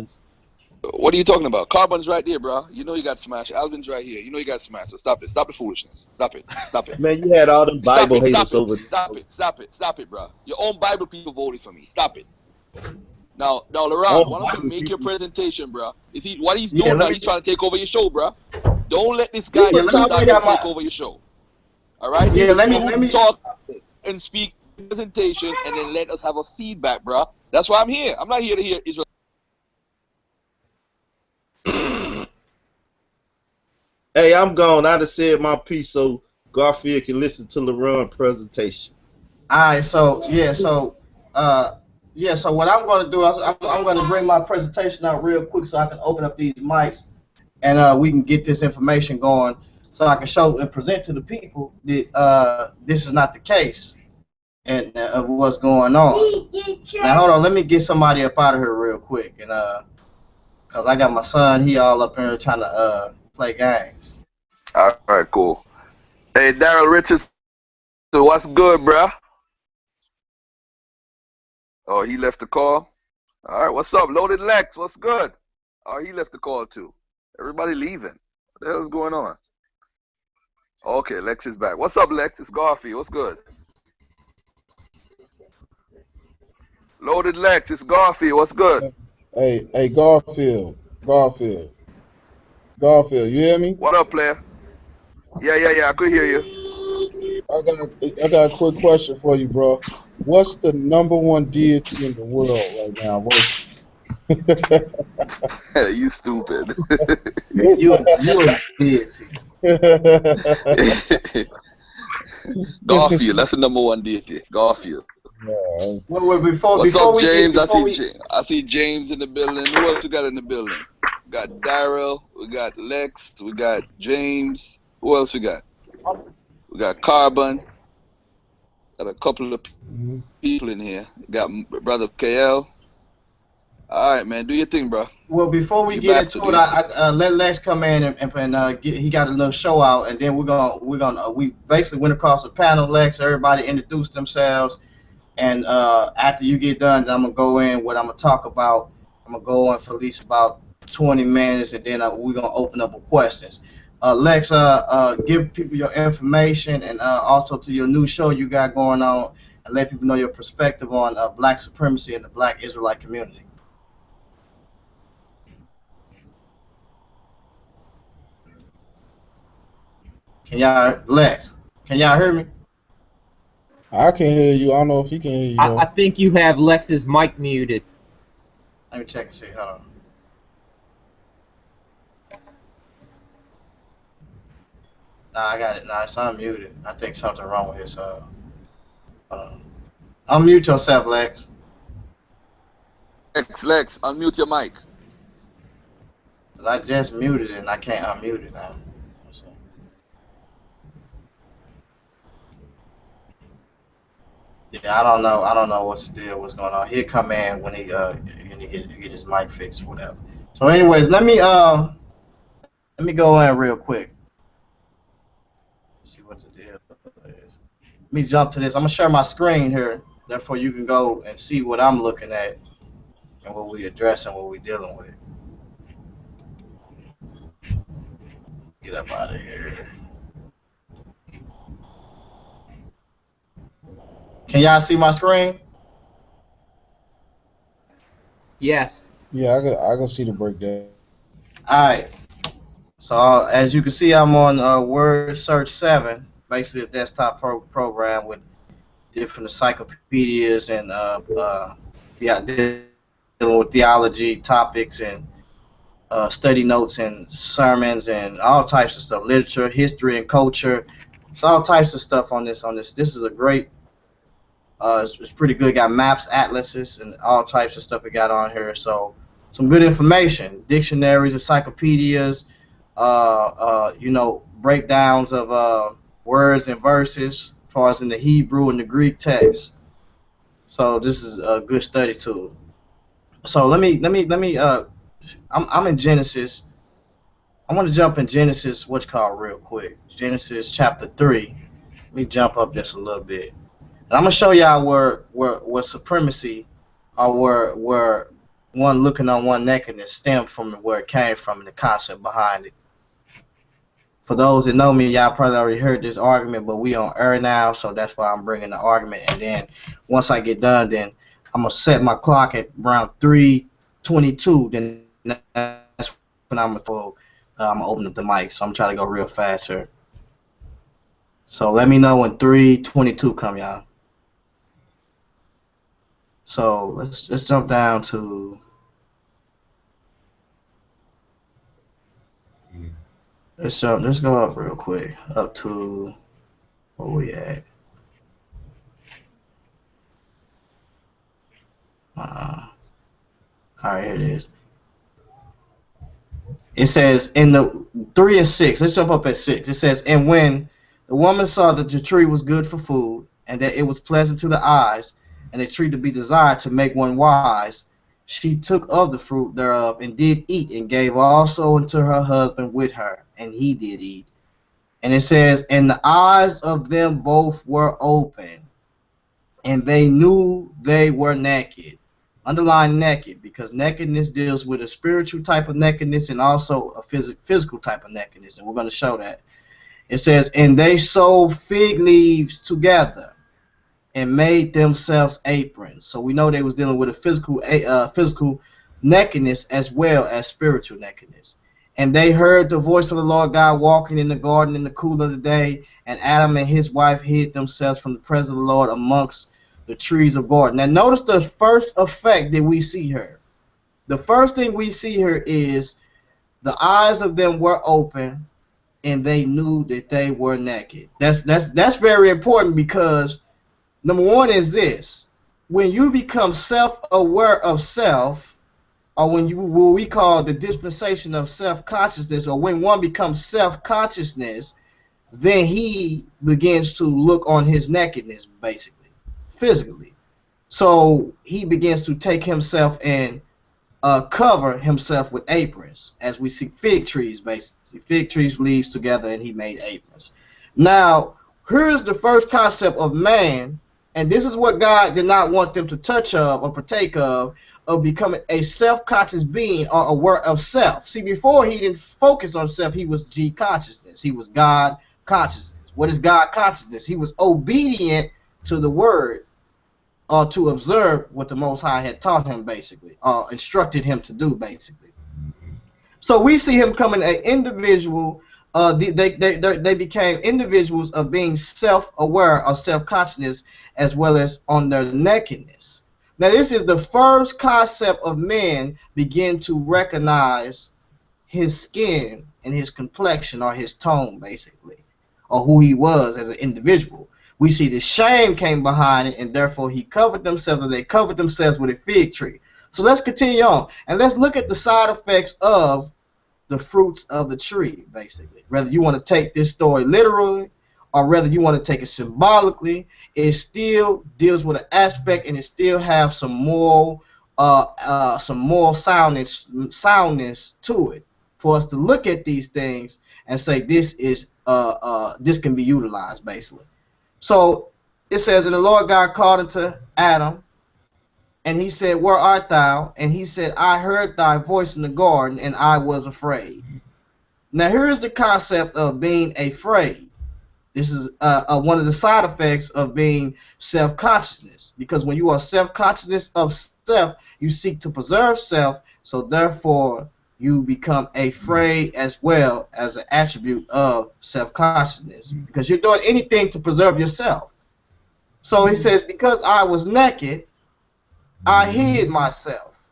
What are you talking about? Carbon's right there, bro. You know you got smashed. Alvin's right here. You know you got smashed. So stop it. Stop the foolishness. Stop it. Stop it. Man, you had all them Stop Bible it. Stop haters it. over there. Stop it. Stop it. Stop it, bro. Your own Bible people voted for me. Stop it. Now, All Laurent, why don't you Bible make your people. presentation, bro? Is he what he's Yeah, doing let now? me He's trying to take over your show, bro. Don't let this He guy yeah, was let me talking bring decide to out about take my over your show. All right, he yeah, was let you talking me talk and speak presentation, and then let us have a feedback, bro. That's why I'm here. I'm not here to hear Israel. Hey, I'm gone. I just said my piece so Garfield can listen to LaRon presentation. all right, uh so what I'm going to do is I'm going to bring my presentation out real quick so I can open up these mics and we can get this information going so I can show and present to the people that this is not the case and of what's going on. Now hold on, let me get somebody up out of here real quick and cuz I got my son, he all up here trying to play games. All right, cool. Hey, Daryl Richardson, what's good, bro? Oh, he left the call. All right, what's up, Loaded Lex? What's good? Oh, he left the call too. Everybody leaving. What the hell is going on? Okay, Lex is back. What's up, Lex? It's Garfield. What's good? Loaded Lex, it's Garfield. What's good? Hey, Garfield. You hear me? What up, player? Yeah. I could hear you. I got a quick question for you, bro. What's the number one deity in the world right now? Worship. You stupid. You a deity. Garfield, that's the number one deity. Garfield. Yeah, Well, What's up, James? before we I see James in the building. Who else we got in the building? We got Daryl. We got Lex. We got James. Who else we got? We got Carbon. Got a couple of mhm. people in here. Got brother KL. All right, man. Do your thing, bro. before we You get back, so into do it, your thing. I let Lex come in he got a little show out, and then we basically went across the panel. Lex, everybody introduced themselves, and after you get done, then I'm gonna go in what I'm gonna talk about. I'm gonna go on for at least about 20 minutes, and then we're gonna open up with questions. Lex, give people your information and also to your new show you got going on, and let people know your perspective on Black supremacy in the Black Israelite community. Lex? Can y'all hear me? I can hear you. I don't know if he can hear you I though. think you have Lex's mic muted. Let me check and see. Hold on. Nah, I got it. Nah, it's unmuted. I think something wrong with his. Hold on. Unmute yourself, Lex. Lex, unmute your mic. 'Cause I just muted it and I can't unmute it now. Yeah, I don't know. I don't know what's the deal. What's going on? He'll come in when he get his mic fixed or whatever. So, anyways, let me go in real quick. See what the deal is. Let me jump to this. I'm gonna share my screen here. Therefore, you can go and see what I'm looking at and what we addressing, what we dealing with. Get up out of here. Can y'all see my screen? Yes. Yeah, I can see the breakdown. All right. So as you can see, I'm on Word Search 7, basically a desktop program with different encyclopedias and dealing with theology topics and study notes and sermons and all types of stuff, literature, history, and culture. It's all types of stuff on this. This is a great. It's pretty good. Got maps, atlases, and all types of stuff we got on here. So some good information, dictionaries, encyclopedias, breakdowns of words and verses, as far as in the Hebrew and the Greek text. So this is a good study tool. So let me. I'm in Genesis. I want to jump in Genesis, what's called real quick. Genesis chapter 3. Let me jump up just a little bit. And I'm gonna show y'all where supremacy, or where one looking on one nakedness stemmed from, where it came from, and the concept behind it. For those that know me, y'all probably already heard this argument, but we on air now, so that's why I'm bringing the argument. And then once I get done, then I'm gonna set my clock at around 3:22. Then that's when I'm gonna open up the mic. So I'm trying to go real fast here. So let me know when 3:22 come, y'all. So let's jump down to. Let's go up real quick, up to where we at. All right, here it is. It says in the 3 and 6. Let's jump up at 6. It says, and when the woman saw that the tree was good for food, and that it was pleasant to the eyes, and a tree to be desired to make one wise, she took of the fruit thereof, and did eat, and gave also unto her husband with her, and he did eat. And it says, and the eyes of them both were open, and they knew they were naked. Underline naked, because nakedness deals with a spiritual type of nakedness and also a physical type of nakedness, and we're going to show that. It says, and they sewed fig leaves together and made themselves aprons. So we know they was dealing with a physical nakedness as well as spiritual nakedness. And they heard the voice of the Lord God walking in the garden in the cool of the day, and Adam and his wife hid themselves from the presence of the Lord amongst the trees of garden. Now notice the first effect that we see here. The first thing we see here is the eyes of them were open, and they knew that they were naked. That's very important, because number one is this: when you become self-aware of self, or what we call the dispensation of self-consciousness, or when one becomes self-consciousness, then he begins to look on his nakedness, basically, physically. So he begins to take himself and cover himself with aprons, as we see fig trees, basically. Fig trees, leaves together, and he made aprons. Now, here's the first concept of man, and this is what God did not want them to touch of or partake of becoming a self-conscious being or aware of self. See, before he didn't focus on self, he was G consciousness. He was God consciousness. What is God consciousness? He was obedient to the word, or to observe what the Most High had taught him, basically, or instructed him to do, basically. So we see him coming an individual. They became individuals of being self-aware or self-consciousness, as well as on their nakedness. Now, this is the first concept of men begin to recognize his skin and his complexion, or his tone, basically, or who he was as an individual. we see the shame came behind it, and therefore he covered themselves, or they covered themselves with a fig tree. So let's continue on, and let's look at the side effects of the fruits of the tree, basically. Whether you want to take this story literally or whether you want to take it symbolically, it still deals with an aspect, and it still have some moral soundness to it for us to look at these things and say this is this can be utilized, basically. So it says, and the Lord God called unto Adam, and he said, where art thou? And he said, I heard thy voice in the garden, and I was afraid. Now here's the concept of being afraid. This is one of the side effects of being self-consciousness, because when you are self-consciousness of self, you seek to preserve self, so therefore you become afraid as well as an attribute of self-consciousness, because you're doing anything to preserve yourself. So he says, because I was naked, I hid myself.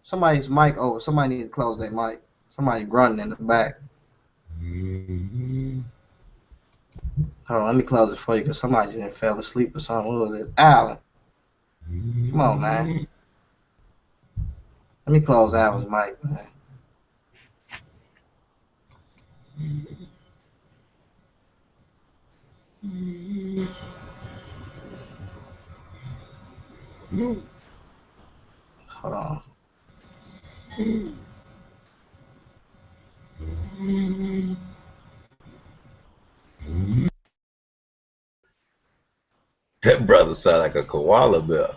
Somebody's mic over. Somebody need to close their mic. Somebody grunting in the back. Hold on, let me close it for you because somebody didn't fell asleep or something. What was it? Alan. Come on, man. Let me close Alan's mic, man. Hold on. That brother sound like a koala bear.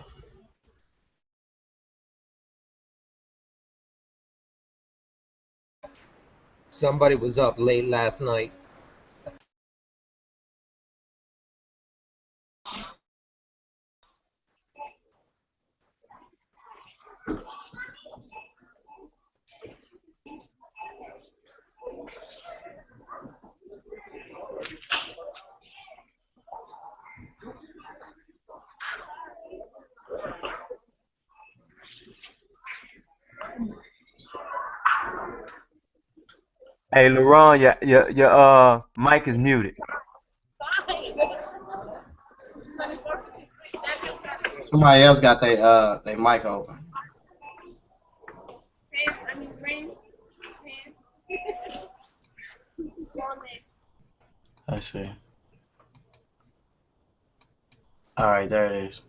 Somebody was up late last night. Hey, LaRon, your mic is muted. Somebody else got their mic open. Let's see. All right, there it is.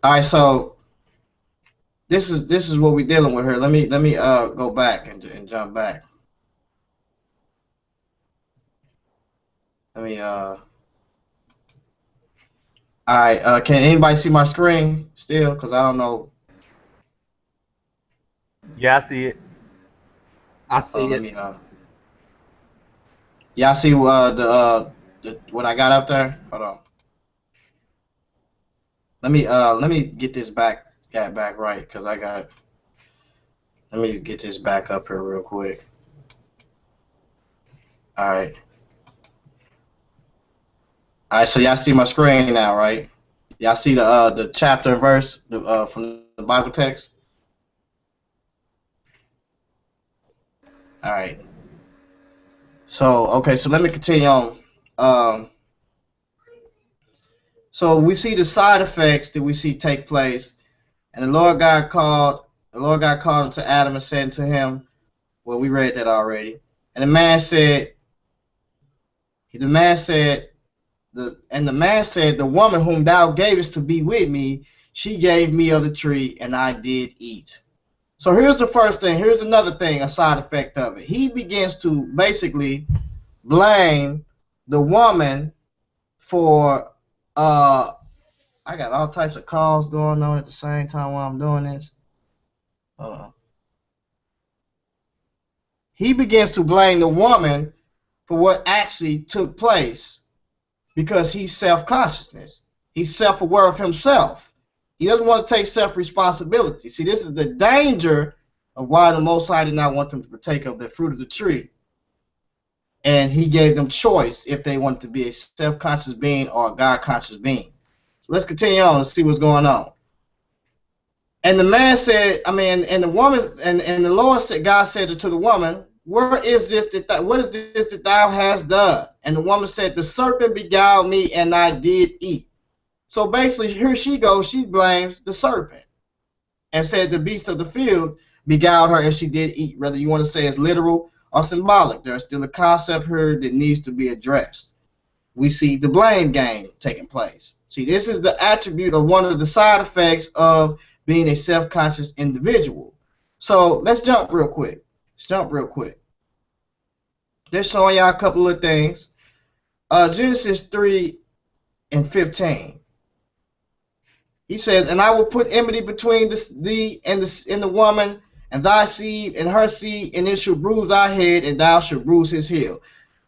All right, so this is what we're dealing with here. Let me go back and jump back. Let me all right, can anybody see my screen still? Because I don't know. Yeah, I see it. I see Let it. me y'all see the what I got up there? Hold on. Let me get this back right, because I got. Let me get this back up here real quick. All right. All right, so y'all see my screen now, right? Y'all see the chapter and verse from the Bible text? All right. So, okay, so let me continue on. So we see the side effects that we see take place, and the Lord God called unto Adam and said to him, well, we read that already. And the man said, the man said, the woman whom thou gavest to be with me, she gave me of the tree, and I did eat. So here's the first thing. Here's another thing, a side effect of it. He begins to basically blame the woman for I got all types of calls going on at the same time while I'm doing this. Hold on. He begins to blame the woman for what actually took place because he's self-consciousness. He's self-aware of himself. He doesn't want to take self-responsibility. See, this is the danger of why the Most High did not want them to partake of the fruit of the tree. And he gave them choice if they wanted to be a self-conscious being or a God-conscious being. So let's continue on and see what's going on. And the man said, and the woman, and the Lord said, God said to the woman, What is this that thou hast done? And the woman said, the serpent beguiled me, and I did eat. So basically, here she goes. She blames the serpent and said the beast of the field beguiled her, and she did eat. Whether you want to say it's literal or symbolic, there's still a concept here that needs to be addressed. We see the blame game taking place. See, this is the attribute of one of the side effects of being a self-conscious individual. So let's jump real quick. Just showing y'all a couple of things. Genesis 3:15. He says, and I will put enmity between thee and the woman, and thy seed and her seed, and it shall bruise thy head, and thou shalt bruise his heel.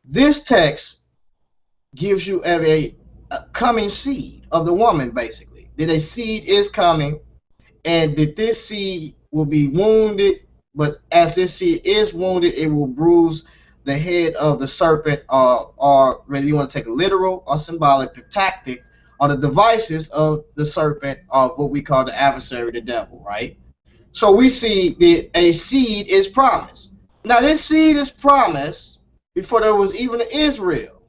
This text gives you a coming seed of the woman, basically. That a seed is coming, and that this seed will be wounded, but as this seed is wounded, it will bruise the head of the serpent, or whether you want to take a literal or symbolic, the tactic or the devices of the serpent, of what we call the adversary, the devil, right? So we see that a seed is promised. Now this seed is promised before there was even an Israel.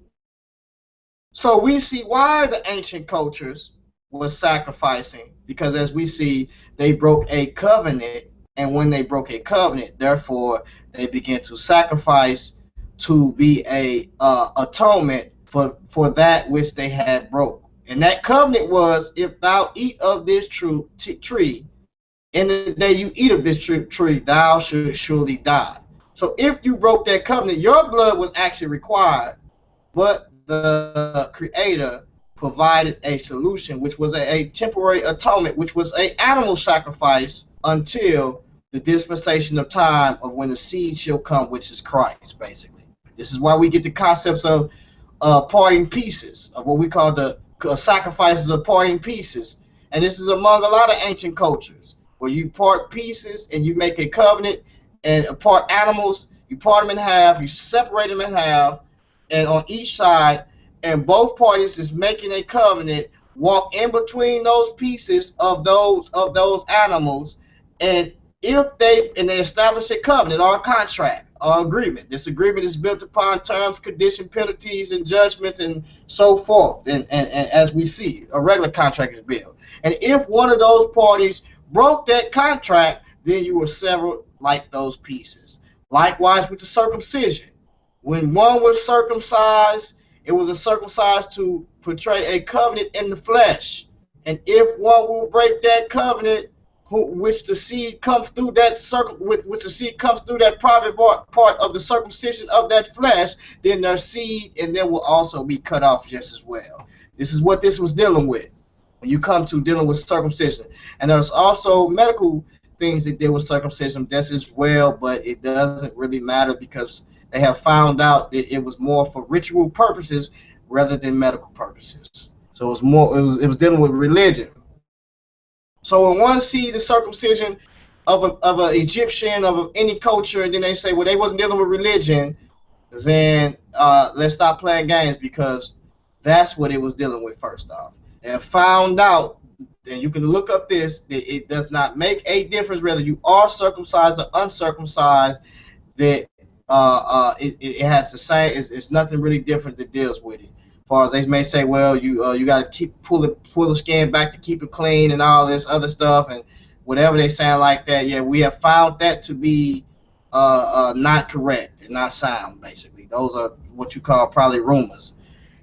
So we see why the ancient cultures was sacrificing, because as we see, they broke a covenant, and when they broke a covenant, therefore they began to sacrifice to be a atonement for that which they had broke. And that covenant was, if thou eat of this tree, in the day you eat of this tree, thou should surely die. So if you broke that covenant, your blood was actually required, but the Creator provided a solution, which was a temporary atonement, which was an animal sacrifice until the dispensation of time of when the seed shall come, which is Christ, basically. This is why we get the concepts of parting pieces, of what we call the sacrifices of parting pieces. And this is among a lot of ancient cultures, where you part pieces and you make a covenant, and part animals, you part them in half, you separate them in half, and on each side, and both parties is making a covenant, walk in between those pieces of those animals, and if they establish a covenant or a contract or agreement. This agreement is built upon terms, conditions, penalties, and judgments, and so forth. And as we see, a regular contract is built. And if one of those parties broke that contract, then you were severed like those pieces. Likewise with the circumcision. When one was circumcised, it was a circumcised to portray a covenant in the flesh. And if one will break that covenant, which the seed comes through that which the seed comes through that private part of the circumcision of that flesh, then their seed and them will also be cut off just as well. This is what this was dealing with when you come to dealing with circumcision. And there's also medical things that deal with circumcision just as well, but it doesn't really matter because they have found out that it was more for ritual purposes rather than medical purposes. So it was dealing with religion. So when one see the circumcision of an Egyptian, of any culture, and then they say, well, they wasn't dealing with religion, then let's stop playing games, because that's what it was dealing with first off. And found out, and you can look up this, that it does not make a difference whether you are circumcised or uncircumcised, that it has the same, it's nothing really different that deals with it. As far as they may say, well, you got to pull the skin back to keep it clean and all this other stuff and whatever they sound like that. Yeah, we have found that to be not correct and not sound. Basically, those are what you call probably rumors.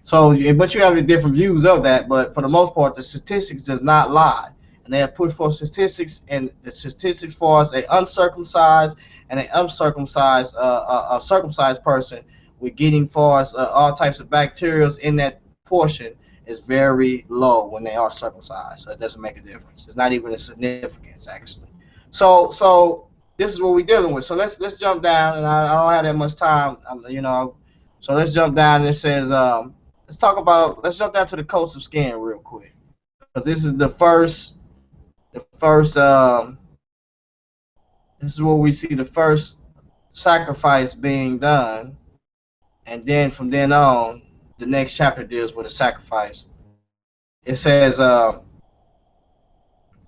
So, but you have the different views of that. But for the most part, the statistics does not lie, and they have put forth statistics, and the statistics for us, a uncircumcised and an uncircumcised, a circumcised person, with getting for us all types of bacteria in that portion is very low when they are circumcised. So it doesn't make a difference. It's not even a significance actually. So this is what we're dealing with. So let's jump down, and I don't have that much time, So let's jump down, and it says let's jump down to the coats of skin real quick, because this is the first. This is where we see the first sacrifice being done. And then from then on, the next chapter deals with a sacrifice. It says,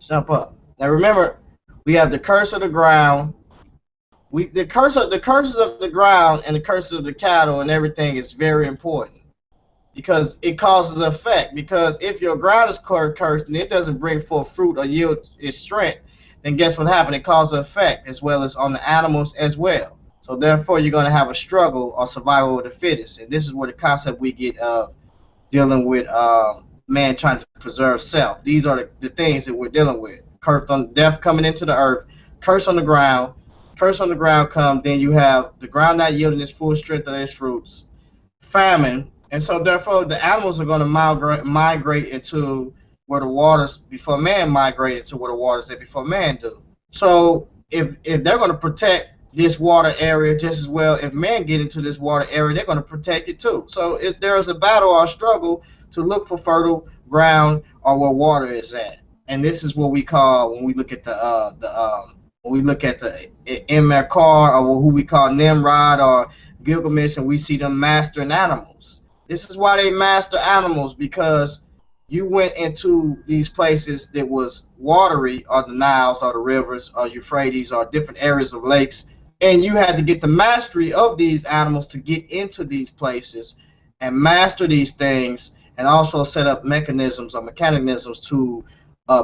jump up. Now remember, we have the curse of the ground, the curses of the ground and the curses of the cattle and everything is very important because it causes an effect. Because if your ground is cursed and it doesn't bring forth fruit or yield its strength, then guess what happened? It causes an effect as well as on the animals as well. So therefore, you're going to have a struggle or survival of the fittest, and this is where the concept we get dealing with man trying to preserve self. These are the things that we're dealing with. Curse on death coming into the earth, curse on the ground, curse on the ground come. Then you have the ground not yielding its full strength of its fruits, famine, and so therefore the animals are going to migrate into where the waters before man migrated to where the waters that before man do. So if they're going to protect this water area just as well, if men get into this water area, they're going to protect it too. So if there is a battle or a struggle to look for fertile ground or where water is at, and this is what we call when we look at when we look at the Emekar or who we call Nimrod or Gilgamesh, and we see them mastering animals. This is why they master animals, because you went into these places that was watery, or the Niles, or the rivers, or Euphrates, or different areas of lakes, and you had to get the mastery of these animals to get into these places and master these things, and also set up mechanisms or mechanisms to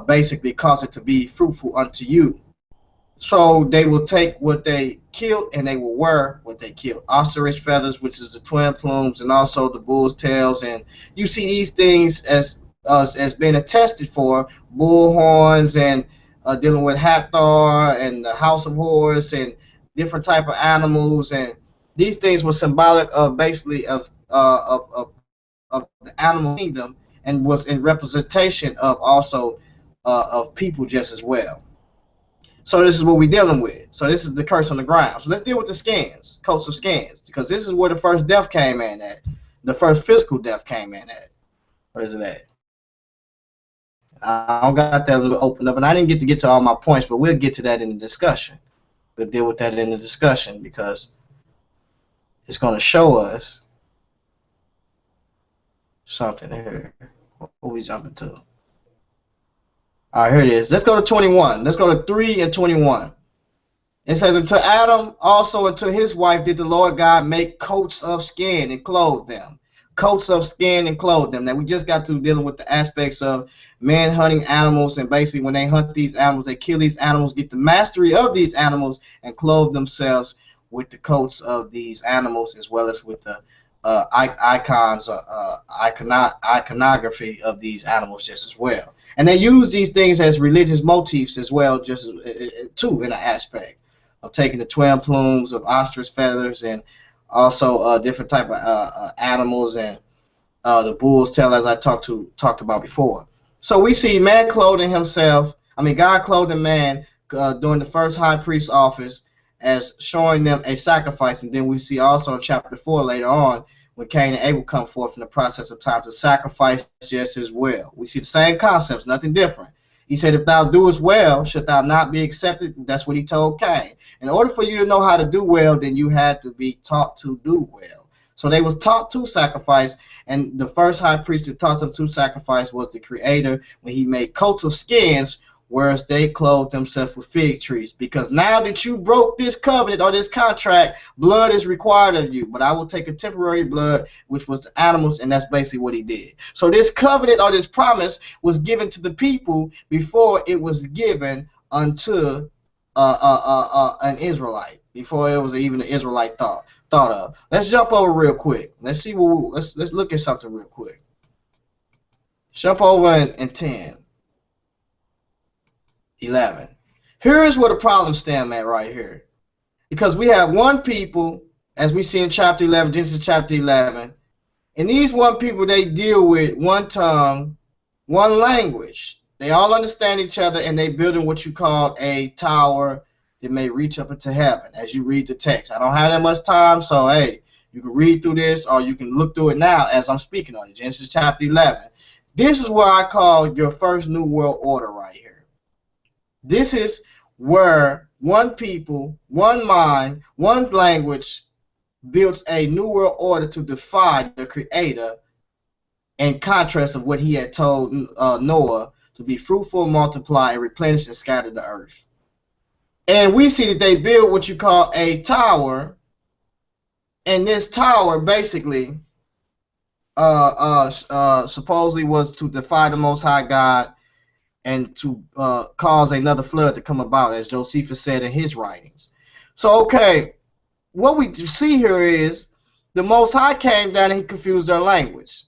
basically cause it to be fruitful unto you. So they will take what they killed and they will wear what they killed. Ostrich feathers, which is the twin plumes, and also the bull's tails. And you see these things as being attested for bull horns and dealing with Hathor and the House of Horus and different type of animals. And these things were symbolic of basically of the animal kingdom, and was in representation of also of people just as well. So this is what we're dealing with. So this is the curse on the ground. So let's deal with the skins, coats of skins, because this is where the first death came in at. The first physical death came in at. Where is it at? I don't got that open up, and I didn't get to all my points, but we'll get to that in the discussion. We'll deal with that in the discussion because it's going to show us something here. What are we jumping to? All right, here it is. Let's go to 21. Let's go to 3 and 21. It says, unto Adam also and to his wife did the Lord God make coats of skin and clothe them. Coats of skin and clothe them. Now, we just got to dealing with the aspects of men hunting animals, and basically when they hunt these animals, they kill these animals, get the mastery of these animals, and clothe themselves with the coats of these animals, as well as with the icons, iconography of these animals just as well. And they use these things as religious motifs as well, just too, in an aspect of taking the twin plumes of ostrich feathers, and also different type of animals, and the bull's tail, as I talked about before. So we see man clothing himself. I mean, God clothing man during the first high priest office as showing them a sacrifice, and then we see also in chapter 4 later on when Cain and Abel come forth in the process of time to sacrifice just as well. We see the same concepts, nothing different. He said, if thou doest well, shalt thou not be accepted? That's what he told Cain. In order for you to know how to do well, then you had to be taught to do well. So they was taught to sacrifice, and the first high priest that taught them to sacrifice was the Creator when he made coats of skins, whereas they clothed themselves with fig trees. Because now that you broke this covenant or this contract, blood is required of you. But I will take a temporary blood, which was the animals, and that's basically what he did. So this covenant or this promise was given to the people before it was given unto an Israelite, before it was even an Israelite thought of. Let's jump over real quick. Let's see what let's look at something real quick. Jump over in 10. 11. Here's where the problem stem at right here. Because we have one people, as we see in chapter 11, Genesis chapter 11, and these one people, they deal with one tongue, one language. They all understand each other, and they building what you call a tower that may reach up into heaven as you read the text. I don't have that much time, so hey, you can read through this, or you can look through it now as I'm speaking on it. Genesis chapter 11. This is where I call your first New World Order right here. This is where one people, one mind, one language builds a new world order to defy the Creator, in contrast of what he had told Noah to be fruitful, multiply, and replenish and scatter the earth. And we see that they build what you call a tower, and this tower basically supposedly was to defy the Most High God and to cause another flood to come about, as Josephus said in his writings. So, okay, what we see here is the Most High came down and he confused their language.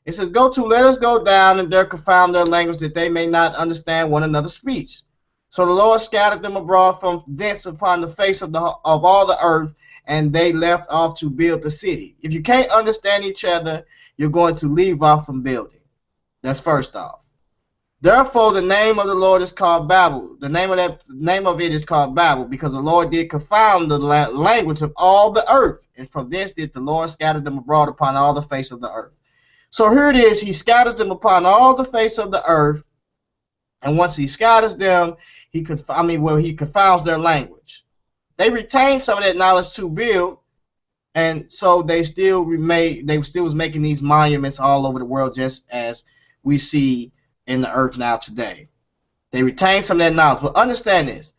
It says, let us go down and there confound their language that they may not understand one another's speech. So the Lord scattered them abroad from thence upon the face of all the earth, and they left off to build the city. If you can't understand each other, you're going to leave off from building. That's first off. Therefore, the name of the Lord is called Babel. The name of it is called Babel, because the Lord did confound the language of all the earth, and from thence did the Lord scatter them abroad upon all the face of the earth. So here it is, he scatters them upon all the face of the earth, and once he scatters them, he confounds their language. They retain some of that knowledge to build, and so they still was making these monuments all over the world, just as we see in the earth now today. They retain some of that knowledge. But understand this.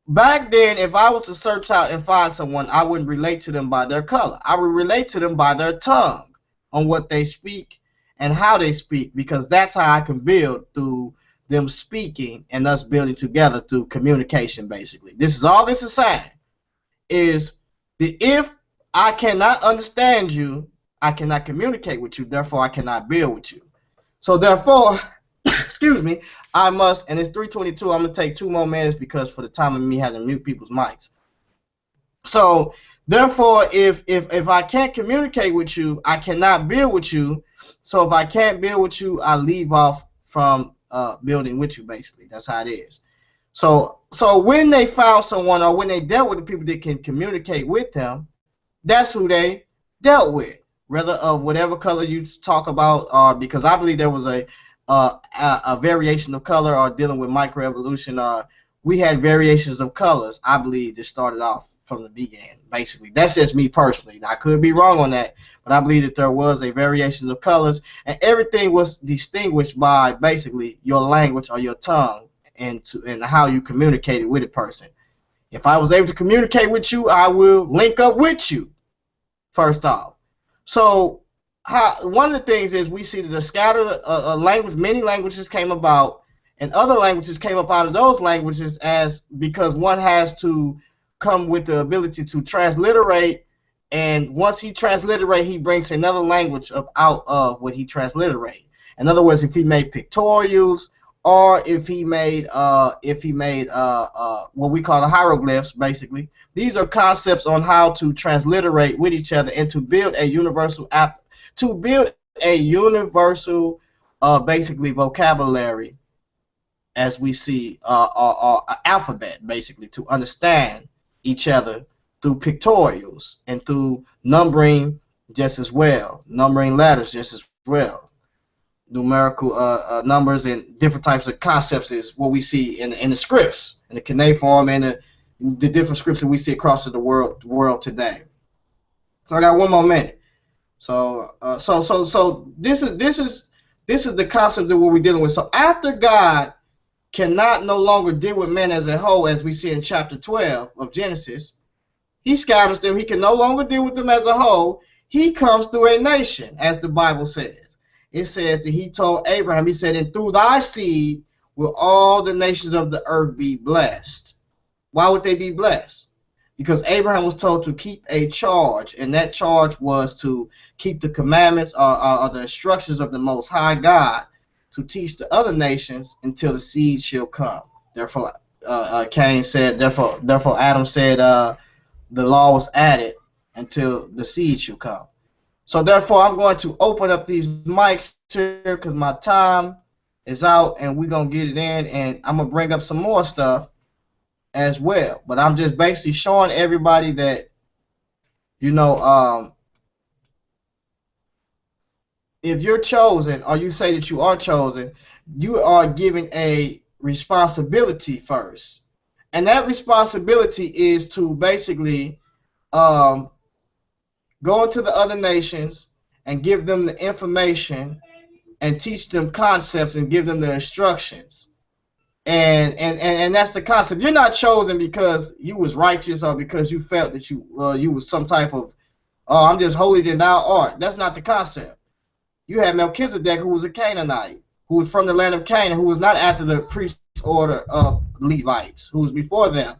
Back then, if I was to search out and find someone, I wouldn't relate to them by their color. I would relate to them by their tongue, on what they speak and how they speak, because that's how I can build, through them speaking and us building together through communication, basically. This is saying, is that if I cannot understand you, I cannot communicate with you, therefore I cannot build with you. So therefore, excuse me, I must, and it's 3:22, I'm going to take 2 more minutes because for the time of me having to mute people's mics. So therefore, if I can't communicate with you, I cannot build with you. So if I can't build with you, I leave off from building with you, basically. That's how it is. So when they found someone, or when they dealt with the people that can communicate with them, that's who they dealt with, whether of whatever color you talk about, because I believe there was a variation of color, or dealing with microevolution, we had variations of colors, I believe, that started off from the beginning, basically. That's just me personally. I could be wrong on that, but I believe that there was a variation of colors, and everything was distinguished by basically your language or your tongue, and how you communicated with a person. If I was able to communicate with you, I will link up with you, first off. So one of the things is we see that the scattered language, many languages came about, and other languages came up out of those languages, because one has to come with the ability to transliterate, and once he transliterate, he brings another language out of what he transliterate. In other words, if he made pictorials, or if he made what we call the hieroglyphs, basically. These are concepts on how to transliterate with each other and to build a universal basically vocabulary, as we see, alphabet, basically, to understand each other through pictorials and through numbering just as well, numbering letters just as well. Numerical numbers and different types of concepts is what we see in the scripts, in the cuneiform, and the different scripts that we see across the world today. So I got 1 more minute. So this is the concept of what we're dealing with. So after God cannot no longer deal with men as a whole, as we see in chapter 12 of Genesis, he scatters them. He can no longer deal with them as a whole. He comes through a nation, as the Bible says. It says that he told Abraham, he said, and through thy seed will all the nations of the earth be blessed. Why would they be blessed? Because Abraham was told to keep a charge, and that charge was to keep the commandments or the instructions of the Most High God, to teach the other nations until the seed shall come. Therefore, Cain said, therefore Adam said, the law was added until the seed shall come. So therefore, I'm going to open up these mics here because my time is out, and we're going to get it in, and I'm going to bring up some more stuff as well. But I'm just basically showing everybody that, if you're chosen, or you say that you are chosen, you are given a responsibility first. And that responsibility is to basically go into the other nations and give them the information and teach them concepts and give them the instructions. And that's the concept. You're not chosen because you was righteous or because you felt that you was some type of I'm just holier than thou art. That's not the concept. You had Melchizedek, who was a Canaanite, who was from the land of Canaan, who was not after the priest order of Levites, who was before them.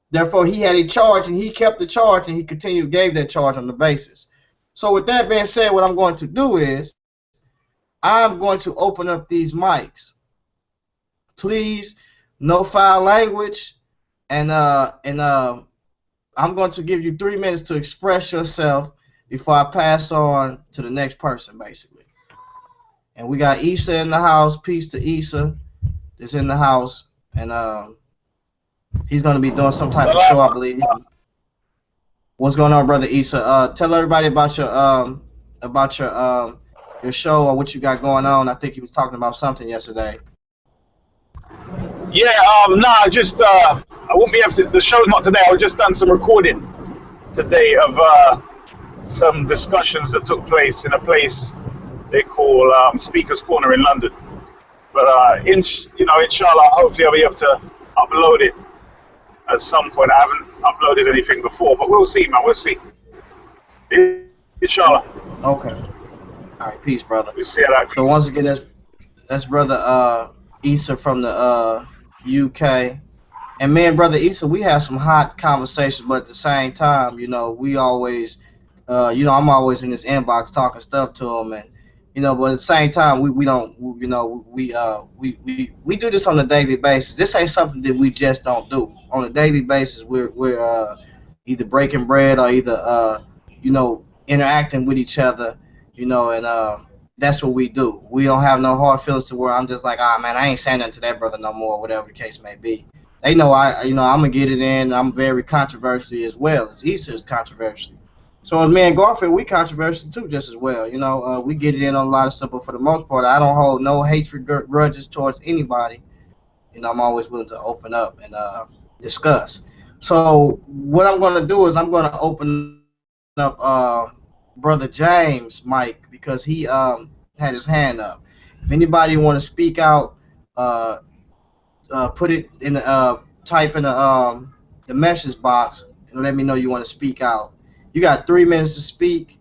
Therefore, he had a charge, and he kept the charge, and he continued gave that charge on the basis. So with that being said, what I'm going to do is I'm going to open up these mics. Please, no foul language, and I'm going to give you 3 minutes to express yourself before I pass on to the next person, basically. And we got Issa in the house. Peace to Issa that's in the house, and he's going to be doing some type of show, I believe. What's going on, brother Issa? Tell everybody about your show or what you got going on. I think he was talking about something yesterday. Yeah, just I won't be able to. The show's not today. I've just done some recording today of some discussions that took place in a place they call Speaker's Corner in London. But inshallah, hopefully I'll be able to upload it at some point. I haven't uploaded anything before, but we'll see, man. We'll see. Inshallah. Okay. All right, peace, brother. We'll see how that goes. So once again, that's brother Issa from the UK. And me and brother Issa, we have some hot conversations, but at the same time, we always, I'm always in this inbox talking stuff to him, and but at the same time, we don't, we do this on a daily basis. This ain't something that we just don't do on a daily basis. We're either breaking bread or either interacting with each other, and that's what we do. We don't have no hard feelings to where I'm just like, man, I ain't saying nothing to that brother no more, whatever the case may be. They know I'm gonna get it in. I'm very controversial as well as Issa is controversial. So as me and Garfield, we controversial too, just as well. We get it in on a lot of stuff, but for the most part, I don't hold no hatred grudges towards anybody. I'm always willing to open up and discuss. So what I'm gonna do is I'm gonna open up brother James' mic because he had his hand up. If anybody want to speak out, put it in the type in the message box and let me know you want to speak out. You got 3 minutes to speak,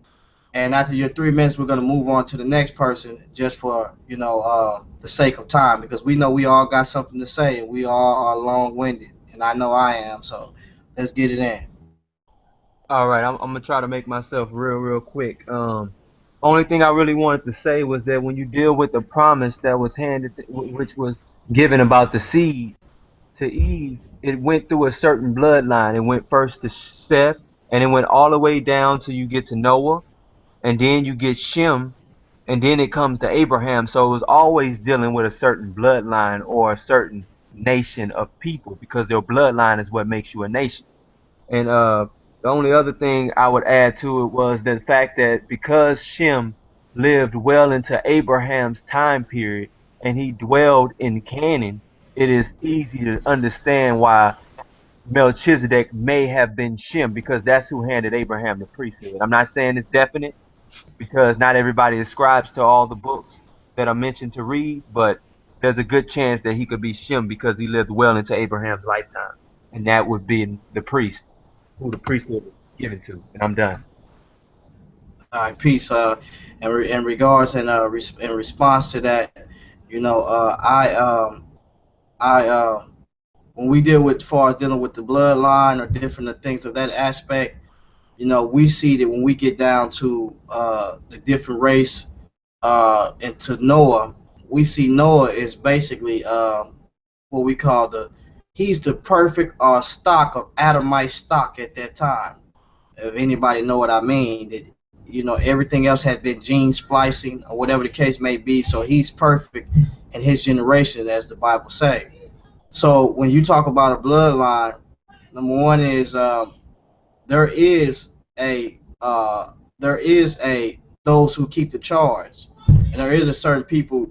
and after your 3 minutes, we're gonna move on to the next person, just for the sake of time, because we know we all got something to say, and we all are long-winded, and I know I am. So let's get it in. All right, I'm gonna try to make myself real quick. Only thing I really wanted to say was that when you deal with the promise that was which was given about the seed to Eve, it went through a certain bloodline. It went first to Seth, and it went all the way down till you get to Noah, and then you get Shem, and then it comes to Abraham. So it was always dealing with a certain bloodline or a certain nation of people, because their bloodline is what makes you a nation. And the only other thing I would add to it was the fact that because Shem lived well into Abraham's time period and he dwelled in Canaan, it is easy to understand why Melchizedek may have been Shem, because that's who handed Abraham the priesthood. I'm not saying it's definite, because not everybody ascribes to all the books that are mentioned to read, but there's a good chance that he could be Shem because he lived well into Abraham's lifetime, and that would be the priest who the priesthood was given to. And I'm done. All right, peace. In regards and in response to that, when we deal with, as far as dealing with the bloodline or different things of that aspect, we see that when we get down to the different race and to Noah, we see Noah is basically what we call he's the perfect stock of Adamite stock at that time. If anybody know what I mean, that everything else had been gene splicing or whatever the case may be. So he's perfect in his generation, as the Bible say. So when you talk about a bloodline, number one is there is a those who keep the charge, and there is a certain people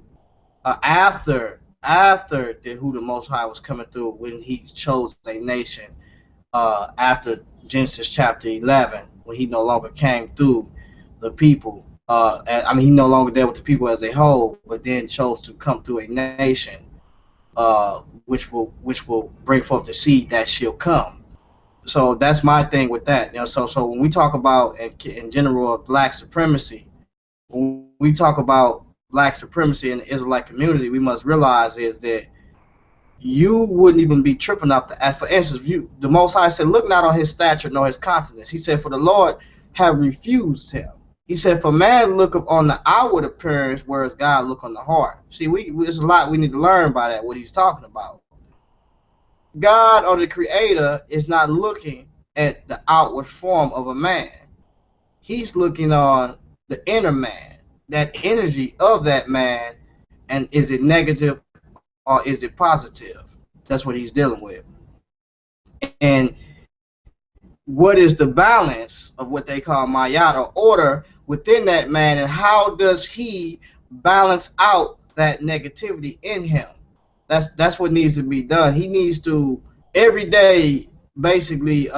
after who the Most High was coming through when He chose a nation after Genesis chapter 11, when He no longer came through the people. He no longer dealt with the people as a whole, but then chose to come through a nation. which will bring forth the seed that shall come. So that's my thing with that. So when we talk about in general black supremacy, when we talk about black supremacy in the Israelite community, we must realize is that you wouldn't even be tripping off the act. For instance, the Most High said, "Look not on his stature nor his countenance." He said, "For the Lord have refused him." He said, "For man looketh on the outward appearance, whereas God look on the heart." See, there's a lot we need to learn by that. What he's talking about, God or the Creator is not looking at the outward form of a man. He's looking on the inner man, that energy of that man, and is it negative or is it positive? That's what he's dealing with. And what is the balance of what they call mayat or order within that man, and how does he balance out that negativity in him? That's what needs to be done. He needs to every day, basically,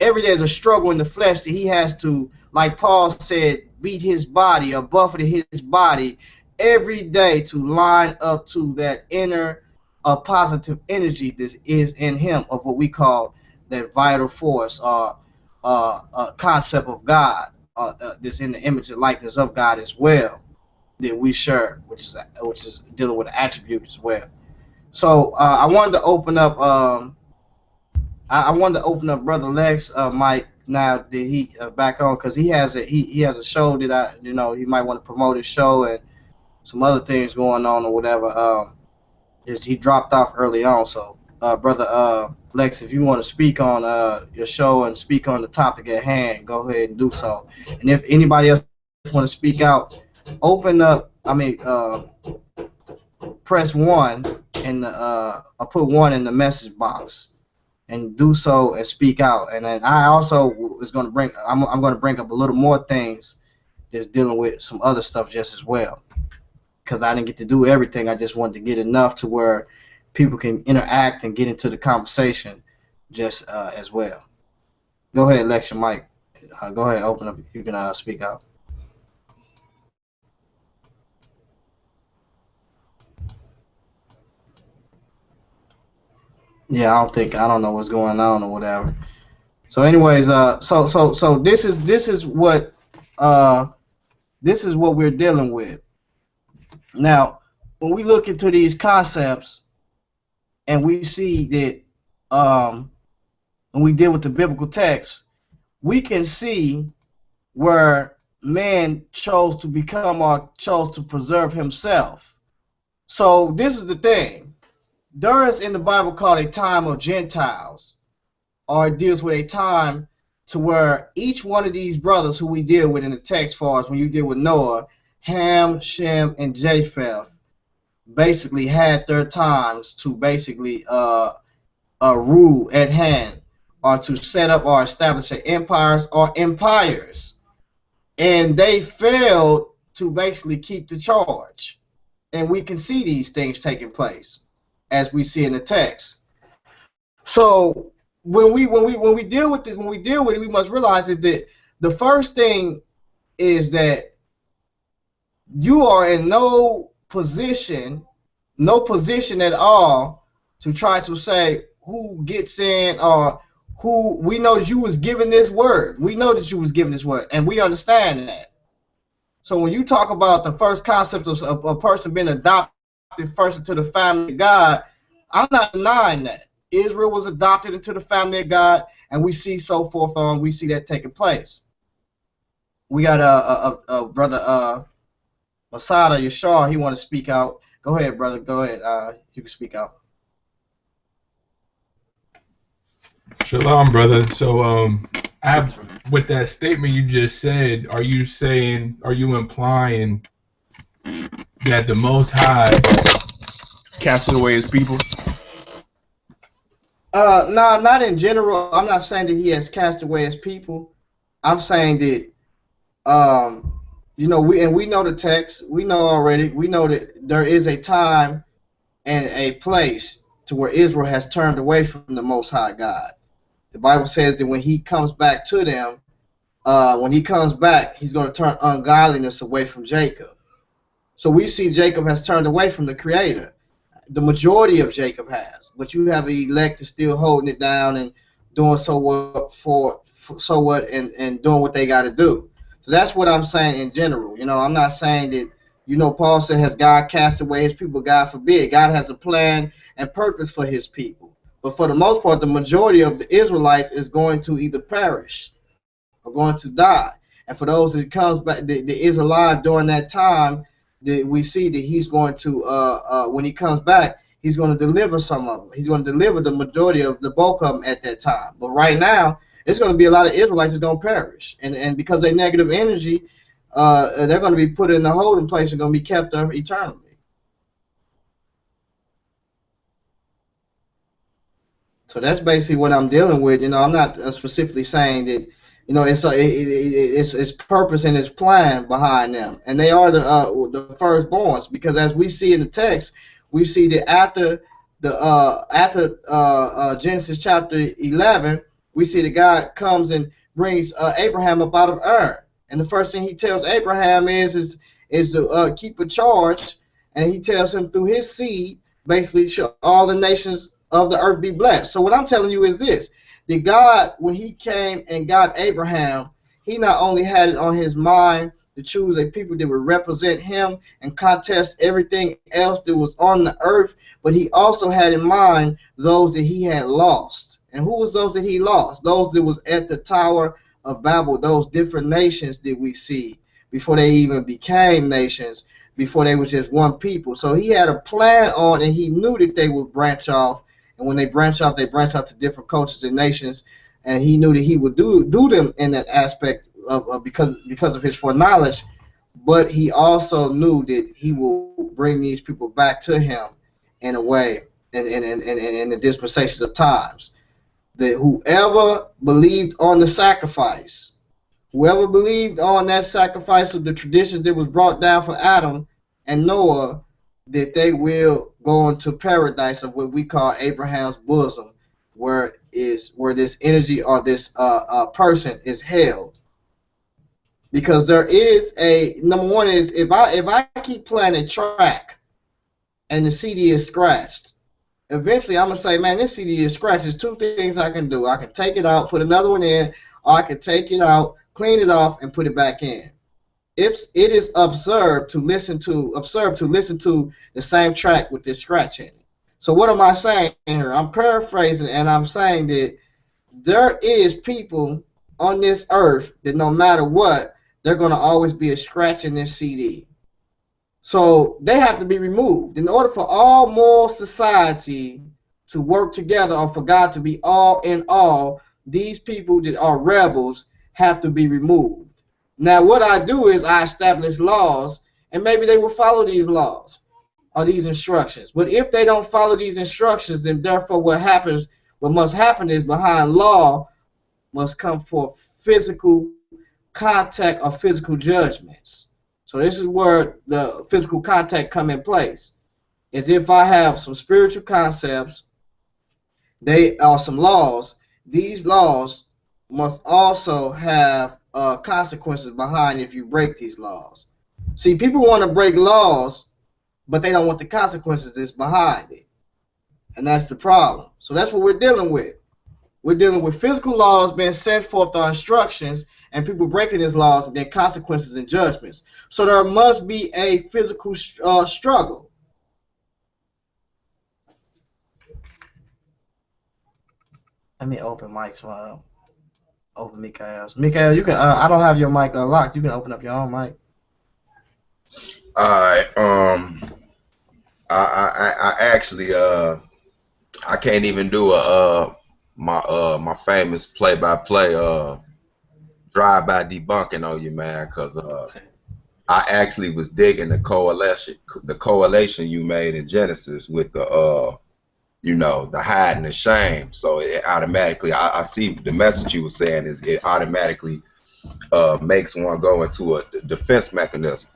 every day is a struggle in the flesh that he has to, like Paul said, beat his body or buffet his body every day to line up to that inner positive energy that is in him of what we call that vital force or concept of God that's in the image and likeness of God as well that we share, which is dealing with attributes as well. So I wanted to open up. I wanted to open up Brother Lex, Mike. Now that he back on, because he has a show that he might want to promote his show and some other things going on or whatever. He dropped off early on. So Brother Lex, if you want to speak on your show and speak on the topic at hand, go ahead and do so. And if anybody else want to speak out, open up. Press 1 in the I put 1 in the message box and do so and speak out. And then I also is going to bring I'm going to bring up a little more things that's dealing with some other stuff just as well, because I didn't get to do everything. I just wanted to get enough to where people can interact and get into the conversation just as well. Go ahead, Lecture Mike. Go ahead, open up. You can speak out. Yeah, I don't know what's going on or whatever. So, anyways, so this is what we're dealing with now. When we look into these concepts and we see that when we deal with the biblical text, we can see where man chose to become or chose to preserve himself. So this is the thing. There is in the Bible called a time of Gentiles, or it deals with a time to where each one of these brothers who we deal with in the text, far as when you deal with Noah, Ham, Shem, and Japheth, basically had their times to basically rule at hand, or to set up or establish empires or empires, and they failed to basically keep the charge. And we can see these things taking place as we see in the text. So when we deal with this, we must realize is that the first thing is that you are in no position at all to try to say who gets in or who. We know you was given this word. We know that you was given this word, and we understand that. So when you talk about the first concept of a person being adopted first into the family of God, I'm not denying that. Israel was adopted into the family of God, and we see so forth on. We see that taking place. We got a brother Masada Yashar. He want to speak out. Go ahead, brother. Go ahead. You can speak out. Shalom, brother. So, with that statement you just said, are you implying that the Most High casted away his people? No, not in general. I'm not saying that he has cast away his people. I'm saying that, we know the text. We know already. We know that there is a time and a place to where Israel has turned away from the Most High God. The Bible says that when he comes back to them, he's going to turn ungodliness away from Jacob. So we see Jacob has turned away from the Creator. the majority of Jacob has, but you have an elect that's still holding it down and doing so what and doing what they got to do. So that's what I'm saying in general. I'm not saying that. Paul said, "Has God cast away His people?" God forbid. God has a plan and purpose for His people, but for the most part, the majority of the Israelites is going to either perish or going to die. And for those that comes back, that is alive during that time, that we see that He's going to, when He comes back, He's going to deliver some of them. He's going to deliver the majority of the bulk of them at that time. But right now, it's going to be a lot of Israelites that's going to perish, and because they negative energy, they're going to be put in the holding place and going to be kept there eternally. So that's basically what I'm dealing with. I'm not specifically saying that. It's purpose and its plan behind them, and they are the firstborns, because as we see in the text, we see that after Genesis chapter 11, we see that God comes and brings Abraham up out of Ur, and the first thing He tells Abraham is to keep a charge, and He tells him through his seed, basically, shall all the nations of the earth be blessed. So what I'm telling you is this: that God, when He came and got Abraham, He not only had it on His mind to choose a people that would represent Him and contest everything else that was on the earth, but He also had in mind those that He had lost. And who was those that He lost? Those that was at the Tower of Babel, those different nations that we see before they even became nations, before they was just one people. So He had a plan on, and He knew that they would branch off. And when they branch off to different cultures and nations. And He knew that He would do them in that aspect of because of His foreknowledge. But He also knew that He will bring these people back to Him in a way, in the dispensations of times. That whoever believed on the sacrifice, whoever believed on that sacrifice of the traditions that was brought down for Adam and Noah, that they will go into paradise of what we call Abraham's bosom, where this energy or this person is held. Because there is number one is, if I keep playing a track and the CD is scratched, eventually I'm gonna say, man, this CD is scratched. There's two things I can do. I can take it out, put another one in, or I can take it out, clean it off, and put it back in. It is absurd to listen to the same track with this scratch in it. So what am I saying here? I'm paraphrasing, and I'm saying that there is people on this earth that no matter what, they're going to always be a scratch in this CD. So they have to be removed. In order for all moral society to work together, or for God to be all in all, these people that are rebels have to be removed. Now, what I do is I establish laws, and maybe they will follow these laws or these instructions. But if they don't follow these instructions, then therefore what must happen is, behind law must come forth physical contact or physical judgments. So this is where the physical contact come in place. Is if I have some spiritual concepts, they are some laws. These laws must also have consequences behind if you break these laws. See, people want to break laws, but they don't want the consequences that's behind it. And that's the problem. So that's what we're dealing with. We're dealing with physical laws being sent forth on instructions, and people breaking these laws, and then consequences and judgments. So there must be a physical struggle. Let me open mics. Open Mikael's. Mikael, you can. I don't have your mic unlocked. You can open up your own mic. All right. I actually I can't even do my famous play-by-play drive-by debunking on you, man, because I actually was digging the correlation you made in Genesis with the the hide and the shame. So it automatically, I see the message you were saying is it automatically makes one go into a defense mechanism,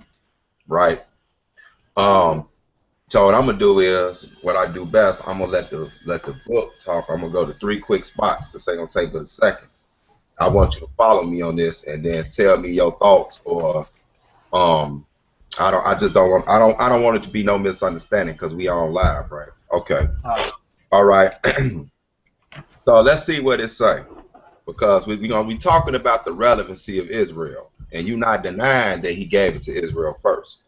right? So what I'm gonna do is what I do best. I'm gonna let the book talk. I'm gonna go to 3 quick spots. This ain't gonna take but a second. I want you to follow me on this and then tell me your thoughts or I just don't want. I don't want it to be no misunderstanding because we all live, right? Okay. All right. So let's see what it say, because we gonna be talking about the relevancy of Israel, and you're not denying that he gave it to Israel first.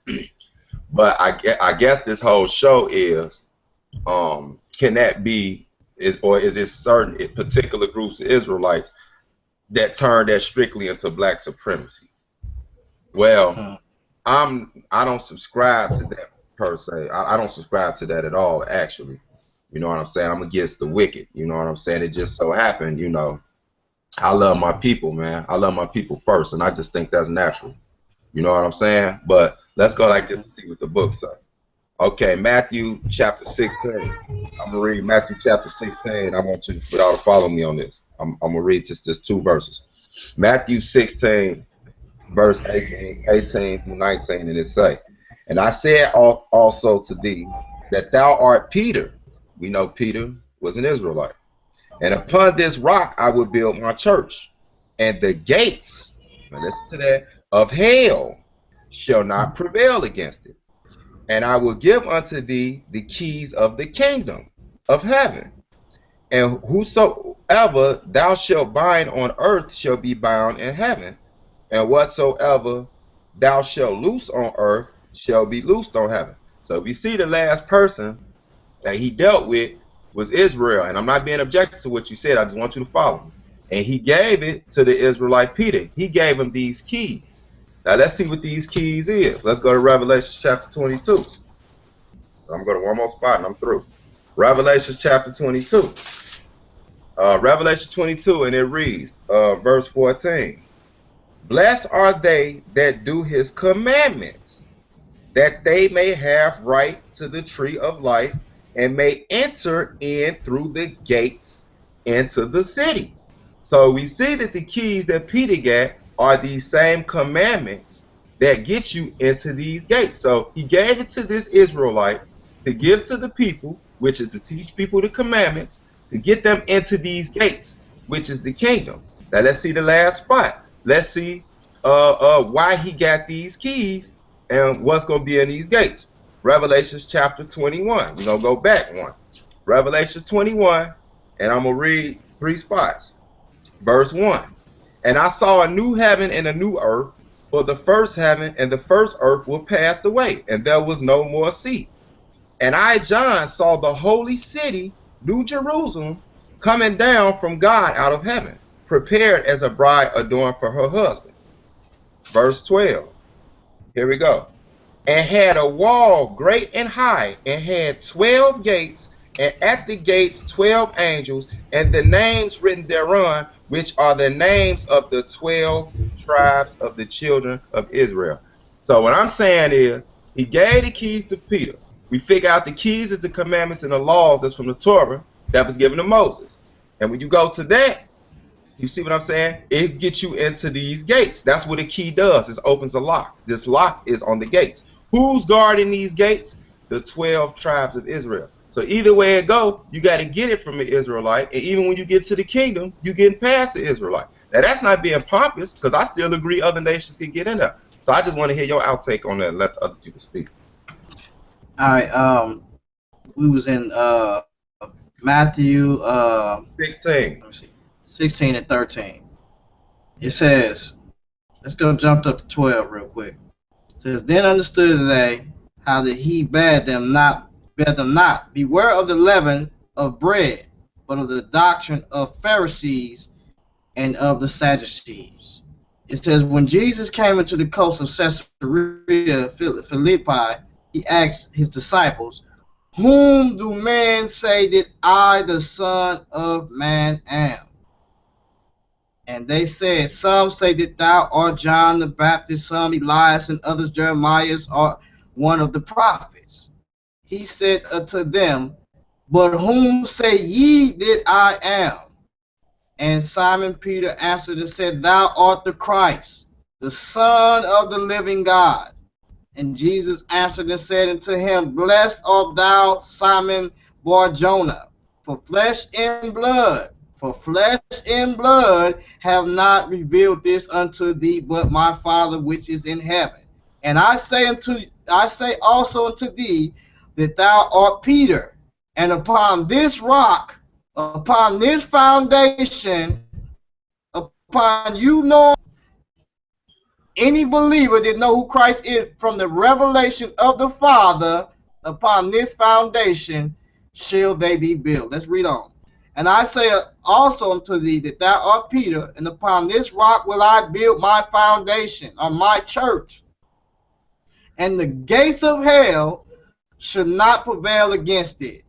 But I guess this whole show is, can that be, is it certain particular groups of Israelites that turn that strictly into black supremacy? Well, I don't subscribe to that per se. I don't subscribe to that at all, actually. You know what I'm saying? I'm against the wicked. You know what I'm saying? It just so happened, I love my people, man. I love my people first, and I just think that's natural. You know what I'm saying? But let's go like this and see what the book says. Okay, Matthew chapter 16. I'm gonna read Matthew chapter 16. I want you y'all to follow me on this. I'm gonna read just two verses. Matthew 16, verse 18 through 19, and it say, "And I said also to thee that thou art Peter." We know Peter was an Israelite. "And upon this rock I will build my church, and the gates," now listen to that, "of hell shall not prevail against it. And I will give unto thee the keys of the kingdom of heaven. And whosoever thou shalt bind on earth shall be bound in heaven, and whatsoever thou shalt loose on earth shall be loosed on heaven." So we see the last person that he dealt with was Israel. And I'm not being objective to what you said. I just want you to follow. And he gave it to the Israelite Peter. He gave him these keys. Now let's see what these keys is. Let's go to Revelation chapter 22. I'm going to one more spot and I'm through. Revelation chapter 22. Revelation 22, and it reads, verse 14. "Blessed are they that do his commandments, that they may have right to the tree of life, and may enter in through the gates into the city." So we see that the keys that Peter got are these same commandments that get you into these gates. So he gave it to this Israelite to give to the people, which is to teach people the commandments, to get them into these gates, which is the kingdom. Now let's see the last spot. Let's see why he got these keys and what's going to be in these gates. Revelation chapter 21. We're going to go back one. Revelation 21, and I'm going to read three spots. Verse 1. "And I saw a new heaven and a new earth, for the first heaven and the first earth were passed away, and there was no more sea. And I, John, saw the holy city, New Jerusalem, coming down from God out of heaven, prepared as a bride adorned for her husband." Verse 12. Here we go. "And had a wall great and high, and had 12 gates, and at the gates 12 angels, and the names written thereon, which are the names of the 12 tribes of the children of Israel." So what I'm saying is, he gave the keys to Peter. We figure out the keys is the commandments and the laws that's from the Torah that was given to Moses. And when you go to that, you see what I'm saying? It gets you into these gates. That's what a key does. It opens a lock. This lock is on the gates. Who's guarding these gates? The 12 tribes of Israel. So either way it go, you got to get it from the Israelite. And even when you get to the kingdom, you're getting past the Israelite. Now that's not being pompous, because I still agree other nations can get in there. So I just want to hear your outtake on that and let the other people speak. All right. We was in Matthew 16. let me see, 16 and 13. It says, let's go jump up to 12 real quick. It says, "Then understood they how that he bade them not, beware of the leaven of bread, but of the doctrine of Pharisees and of the Sadducees." It says, "When Jesus came into the coast of Caesarea Philippi, he asked his disciples, Whom do men say that I, the Son of Man, am? And they said, Some say that thou art John the Baptist, some Elias, and others Jeremiah, or one of the prophets. He said unto them, But whom say ye that I am? And Simon Peter answered and said, Thou art the Christ, the Son of the living God. And Jesus answered and said unto him, Blessed art thou, Simon Bar-Jonah, for flesh and blood have not revealed this unto thee, but my Father which is in heaven. And I say also unto thee that thou art Peter, and upon this rock, upon this foundation, upon you knowing any believer that know who Christ is from the revelation of the Father, upon this foundation shall they be built. Let's read on. And I say also unto thee that thou art Peter, and upon this rock will I build my foundation, or my church, and the gates of hell should not prevail against it.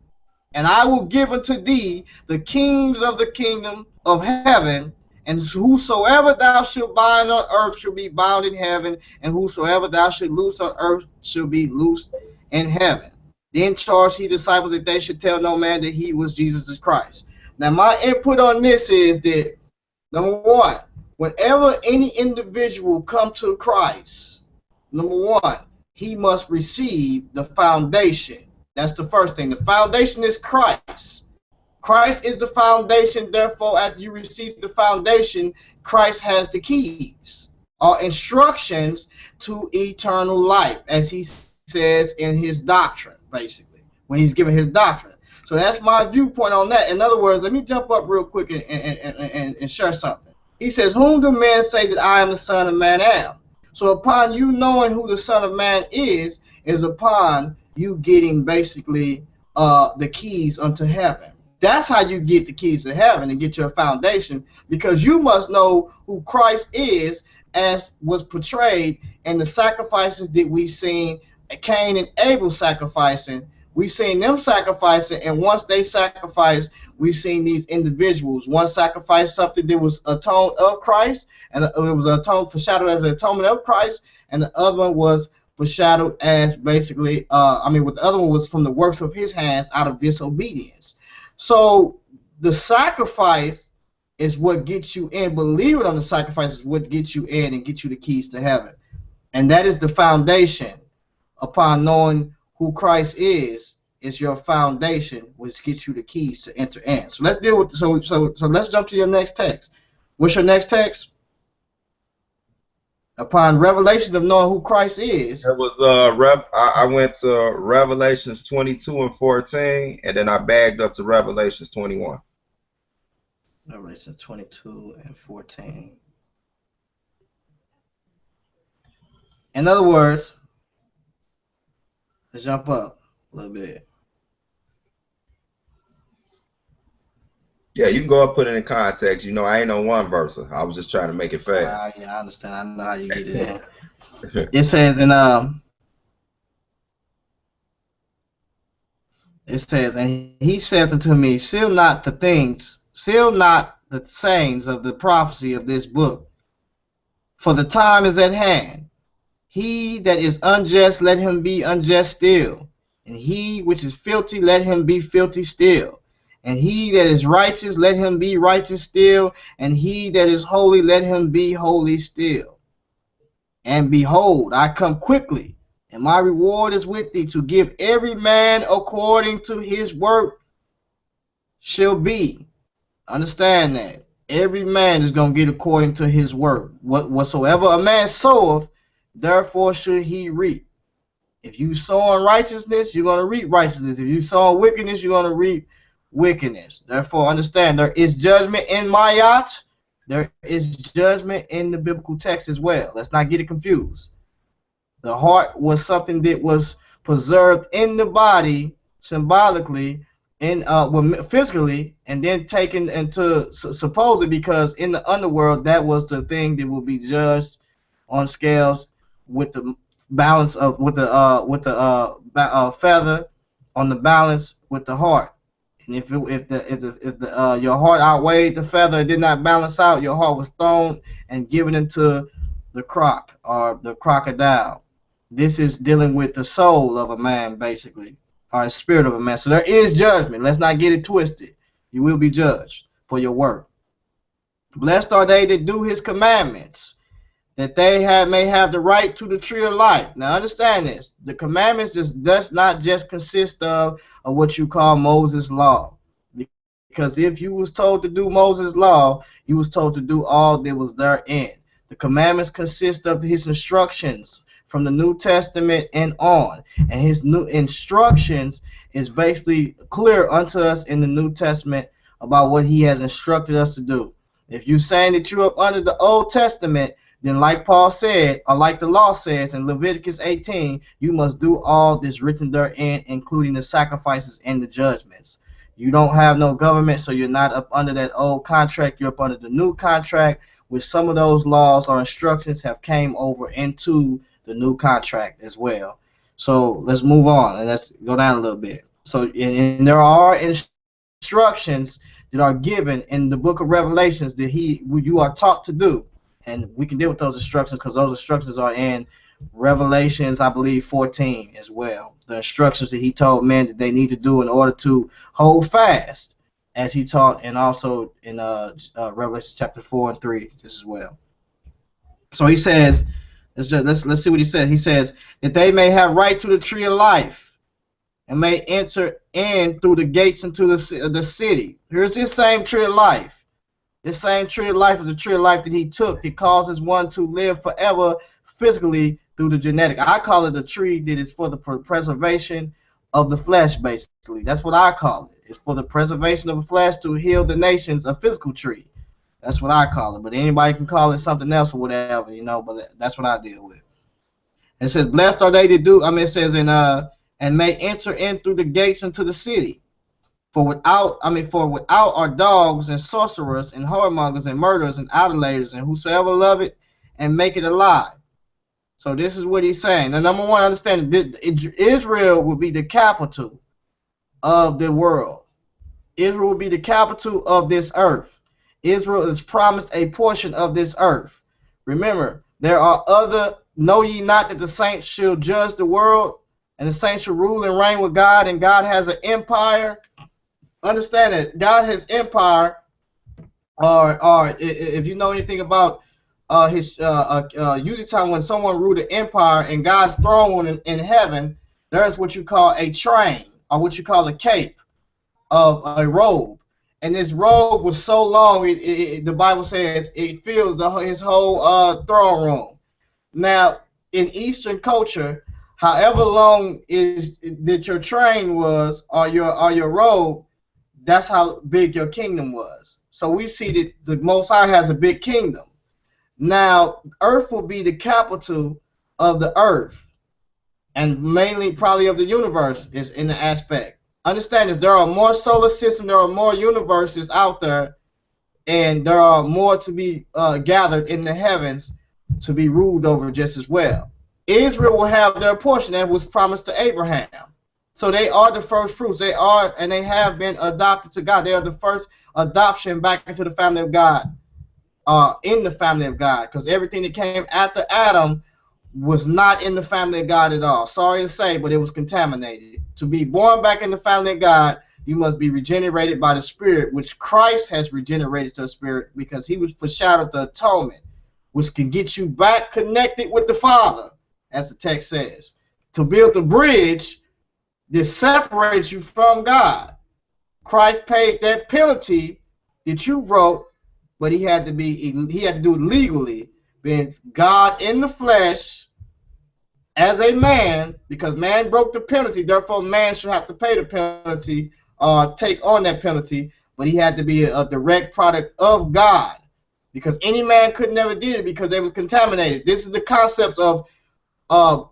And I will give unto thee the kings of the kingdom of heaven, and whosoever thou shalt bind on earth shall be bound in heaven, and whosoever thou shalt loose on earth shall be loosed in heaven. Then charged he disciples that they should tell no man that he was Jesus Christ. Now my input on this is that, number one, whenever any individual come to Christ, number one, he must receive the foundation. That's the first thing. The foundation is Christ. Christ is the foundation. Therefore, after you receive the foundation, Christ has the keys or instructions to eternal life, as he says in his doctrine, basically, when he's giving his doctrine. So that's my viewpoint on that. In other words, let me jump up real quick and share something. He says, whom do men say that I am the Son of Man am? So upon you knowing who the Son of Man is upon you getting basically the keys unto heaven. That's how you get the keys to heaven and get your foundation, because you must know who Christ is, as was portrayed in the sacrifices that we've seen Cain and Abel sacrificing. We've seen them sacrificing, and once they sacrificed, we've seen these individuals. One sacrificed something that was atoned of Christ, and it was atoned, foreshadowed as an atonement of Christ, and the other one was foreshadowed as basically, the other one was from the works of his hands out of disobedience. So the sacrifice is what gets you in. Believing on the sacrifice is what gets you in and gets you the keys to heaven. And that is the foundation. Upon knowing who Christ is your foundation, which gets you the keys to enter in. So let's deal with so let's jump to your next text. What's your next text? Upon revelation of knowing who Christ is. It was I went to Revelations 22 and 14, and then I bagged up to Revelations 21. Revelations 22 and 14. In other words, let's jump up a little bit. Yeah, you can go up, put it in context. You know, I ain't on one verse. I was just trying to make it fast. Yeah, I understand. I know how you get it in. It says in it says, and he said unto me, seal not the sayings of the prophecy of this book, for the time is at hand. He that is unjust, let him be unjust still, and he which is filthy, let him be filthy still. And he that is righteous, let him be righteous still, and he that is holy, let him be holy still. And behold, I come quickly, and my reward is with thee, to give every man according to his work shall be. Understand that. Every man is going to get according to his work. Whatsoever a man soweth, therefore should he reap. If you sow in righteousness, you're going to reap righteousness. If you sow in wickedness, you're going to reap wickedness. Therefore, understand, there is judgment in Mayat. There is judgment in the biblical text as well. Let's not get it confused. The heart was something that was preserved in the body symbolically, physically, and then taken into supposedly, because in the underworld that was the thing that will be judged on scales with the balance of feather on the balance with the heart. And if your heart outweighed the feather, it did not balance out, your heart was thrown and given into the croc or the crocodile. This is dealing with the soul of a man, basically, or the spirit of a man. So there is judgment. Let's not get it twisted. You will be judged for your work. Blessed are they that do his commandments, that they may have the right to the tree of life. Now understand this. The commandments does not just consist of what you call Moses' law. Because if you was told to do Moses' law, you was told to do all that was therein. The commandments consist of his instructions from the New Testament and on. And his new instructions is basically clear unto us in the New Testament about what he has instructed us to do. If you're saying that you're up under the Old Testament, then like Paul said, or like the law says in Leviticus 18, you must do all this written therein, including the sacrifices and the judgments. You don't have no government, so you're not up under that old contract. You're up under the new contract, which some of those laws or instructions have came over into the new contract as well. So let's move on and let's go down a little bit. So and there are instructions that are given in the book of Revelations that you are taught to do. And we can deal with those instructions because those instructions are in Revelations, I believe, 14 as well. The instructions that he told men that they need to do in order to hold fast, as he taught, and also in Revelation chapter 4 and 3 just as well. So he says, let's see what he says. He says that they may have right to the tree of life and may enter in through the gates into the city. Here's this same tree of life. This same tree of life is the tree of life that he took. It causes one to live forever physically through the genetic. I call it a tree that is for the preservation of the flesh, basically. That's what I call it. It's for the preservation of the flesh to heal the nations, a physical tree. That's what I call it. But anybody can call it something else or whatever, but that's what I deal with. And it says, blessed are they that do, it says, and may enter in through the gates into the city. For without are dogs and sorcerers and whoremongers and murderers and idolaters and whosoever love it and make it alive. So this is what he's saying. Now, number one, understand Israel will be the capital of the world. Israel will be the capital of this earth. Israel is promised a portion of this earth. Remember, there are know ye not that the saints shall judge the world, and the saints shall rule and reign with God, and God has an empire. Understand that God has empire, or if you know anything about usually time when someone ruled an empire and God's throne in heaven, there's what you call a train, or what you call a cape of a robe. And this robe was so long, the Bible says it fills his whole throne room. Now, in Eastern culture, however long is that your train was, or your robe, that's how big your kingdom was. So we see that the Most High has a big kingdom. Now, earth will be the capital of the earth, and mainly probably of the universe is in the aspect. Understand this, there are more solar systems, there are more universes out there, and there are more to be gathered in the heavens to be ruled over just as well. Israel will have their portion that was promised to Abraham. So they are the first fruits. They are, and they have been adopted to God. They are the first adoption back into the family of God, in the family of God, because everything that came after Adam was not in the family of God at all. Sorry to say, but it was contaminated. To be born back in the family of God, you must be regenerated by the Spirit, which Christ has regenerated to the Spirit, because he was foreshadowed the atonement, which can get you back connected with the Father, as the text says, to build the bridge that separates you from God. Christ paid that penalty that you wrote, but he had to do it legally, being God in the flesh as a man, because man broke the penalty. Therefore, man should have to pay the penalty, take on that penalty. But he had to be a direct product of God, because any man could never did it because they were contaminated. This is the concept of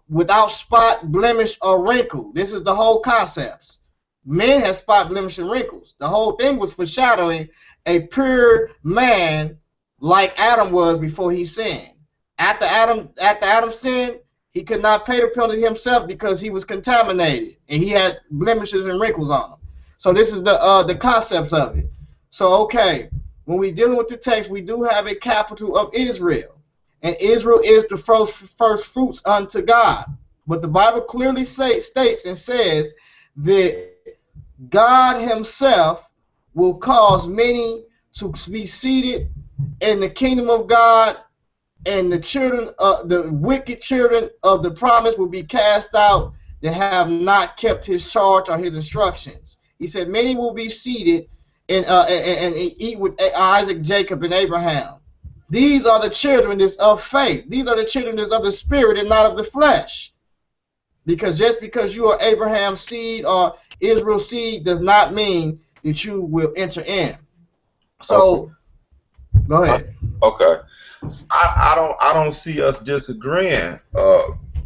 without spot, blemish, or wrinkle. This is the whole concept. Men have spot, blemish, and wrinkles. The whole thing was foreshadowing a pure man like Adam was before he sinned. After Adam sinned, he could not pay the penalty himself because he was contaminated and he had blemishes and wrinkles on him. So this is the concepts of it. So okay, when we're dealing with the text, we do have a capital of Israel. And Israel is the first fruits unto God. But the Bible clearly states and says that God himself will cause many to be seated in the kingdom of God, and the wicked children of the promise will be cast out that have not kept his charge or his instructions. He said many will be seated and eat with Isaac, Jacob, and Abraham. These are the children that's of faith. These are the children that's of the spirit and not of the flesh. Because just because you are Abraham's seed or Israel's seed does not mean that you will enter in. Okay. So go ahead. Okay. I don't see us disagreeing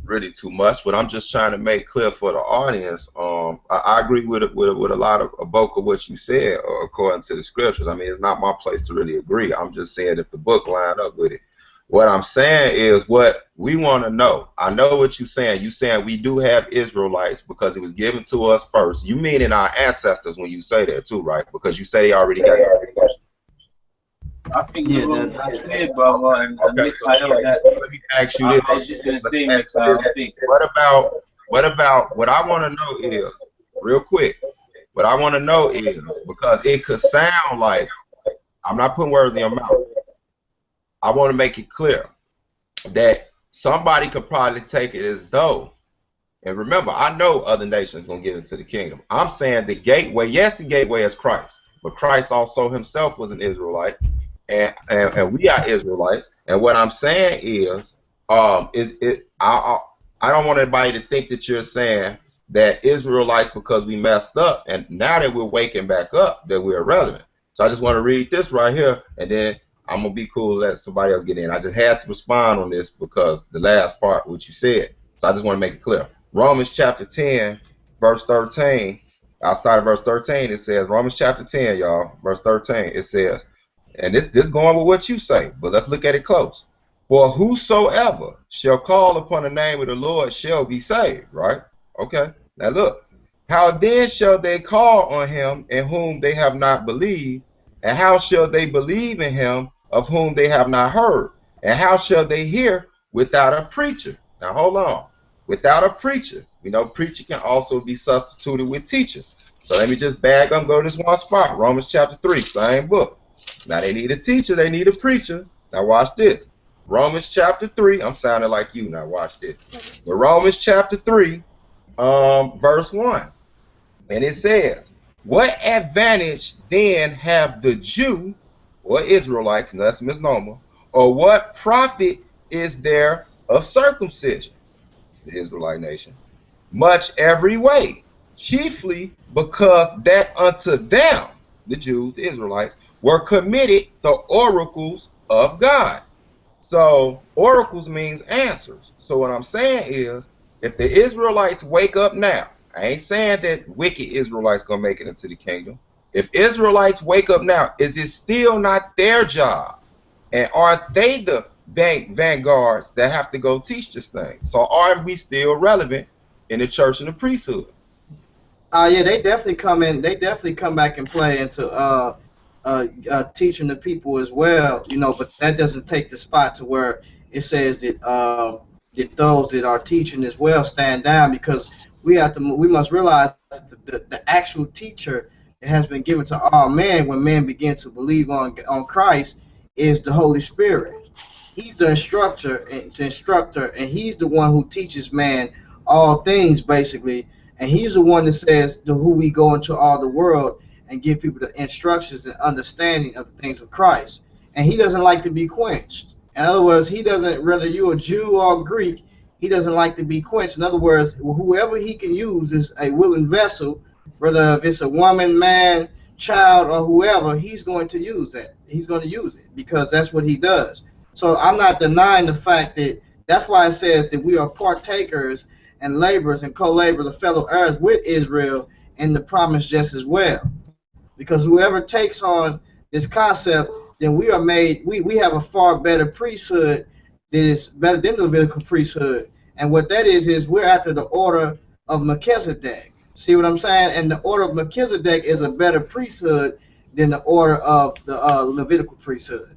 really too much, but I'm just trying to make clear for the audience. I agree with a lot of bulk of what you said according to the scriptures. I mean, it's not my place to really agree. I'm just saying if the book line up with it. What I'm saying is what we want to know. I know what you're saying. You're saying we do have Israelites because it was given to us first. You mean in our ancestors when you say that too, right? Because you say they already got it. I think the Yeah, room is that, clear, brother, and Okay, so Mikhail, that let me ask you this. I was just gonna Let me say, ask you Mikhail, this. I think. What I want to know is, real quick, what I want to know is, because it could sound like, I'm not putting words in your mouth. I want to make it clear that somebody could probably take it as though, and remember, I know other nations going to get into the kingdom. I'm saying the gateway, yes, the gateway is Christ, but Christ also himself was an Israelite, and we are Israelites. And what I'm saying is it I don't want anybody to think that you're saying that Israelites, because we messed up and now that we're waking back up, that we're irrelevant. So I just want to read this right here, and then I'm gonna be cool, let somebody else get in. I just had to respond on this because the last part what you said. So I just want to make it clear. Romans chapter 10, verse 13. I'll start at verse 13. It says, Romans chapter 10, y'all, verse 13. It says, and this going with what you say, but let's look at it close. For whosoever shall call upon the name of the Lord shall be saved, right? Okay. Now look. How then shall they call on him in whom they have not believed? And how shall they believe in him of whom they have not heard? And how shall they hear without a preacher? Now hold on. Without a preacher. We know preacher can also be substituted with teacher. So let me just bag up, go to this one spot. Romans chapter 3, same book. Now they need a teacher, they need a preacher. Now watch this. Romans chapter 3. I'm sounding like you now. Watch this. But Romans chapter 3, verse 1. And it says, what advantage then have the Jew or Israelite, that's misnomer, or what profit is there of circumcision, the Israelite nation? Much every way, chiefly because that unto them, the Jews, the Israelites, were committed the oracles of God. So oracles means answers. So what I'm saying is, if the Israelites wake up now, I ain't saying that wicked Israelites gonna make it into the kingdom. If Israelites wake up now, is it still not their job? And aren't they the vanguards that have to go teach this thing? So aren't we still relevant in the church and the priesthood? Yeah, they definitely come in. They definitely come back and play into teaching the people as well. You know, but that doesn't take the spot to where it says that those that are teaching as well stand down, because we must realize that the actual teacher that has been given to all men when men begin to believe on Christ is the Holy Spirit. He's the instructor, and he's the one who teaches man all things basically, and he's the one that says to who we go into all the world and give people the instructions and understanding of the things of Christ. And he doesn't like to be quenched. In other words, he doesn't, whether you're a Jew or Greek, he doesn't like to be quenched. In other words, whoever he can use is a willing vessel, whether if it's a woman, man, child, or whoever, he's going to use that. He's going to use it because that's what he does. So I'm not denying the fact that that's why it says that we are partakers and laborers and co-laborers and fellow heirs with Israel in the promise just as well. Because whoever takes on this concept, then we are made, we have a far better priesthood that is better than the Levitical priesthood. And what that is we're after the order of Melchizedek. See what I'm saying? And the order of Melchizedek is a better priesthood than the order of the Levitical priesthood.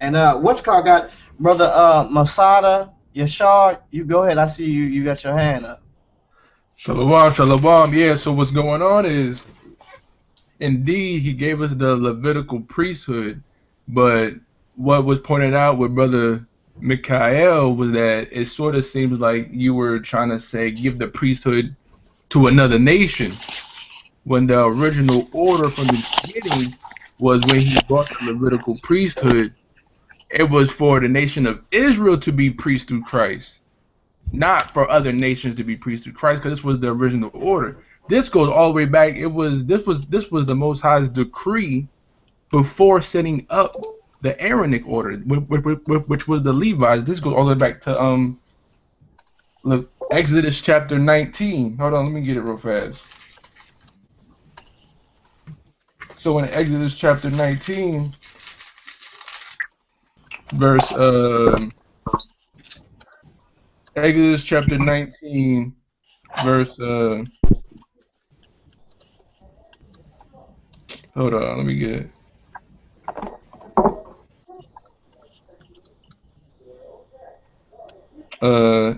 And what's called got brother Masada Yashar. You go ahead. I see you. You got your hand up. Shalom, shalom. Yeah, so what's going on is, indeed, he gave us the Levitical priesthood, but what was pointed out with Brother Mikhael was that it sort of seems like you were trying to say give the priesthood to another nation, when the original order from the beginning was when he brought the Levitical priesthood, it was for the nation of Israel to be priests through Christ, not for other nations to be priests through Christ, because this was the original order. This goes all the way back. This was the Most High's decree before setting up the Aaronic order, which was the Levites. This goes all the way back to Exodus chapter 19. Hold on, let me get it real fast. So in Exodus chapter 19, verse Exodus chapter 19, verse hold on, let me get it.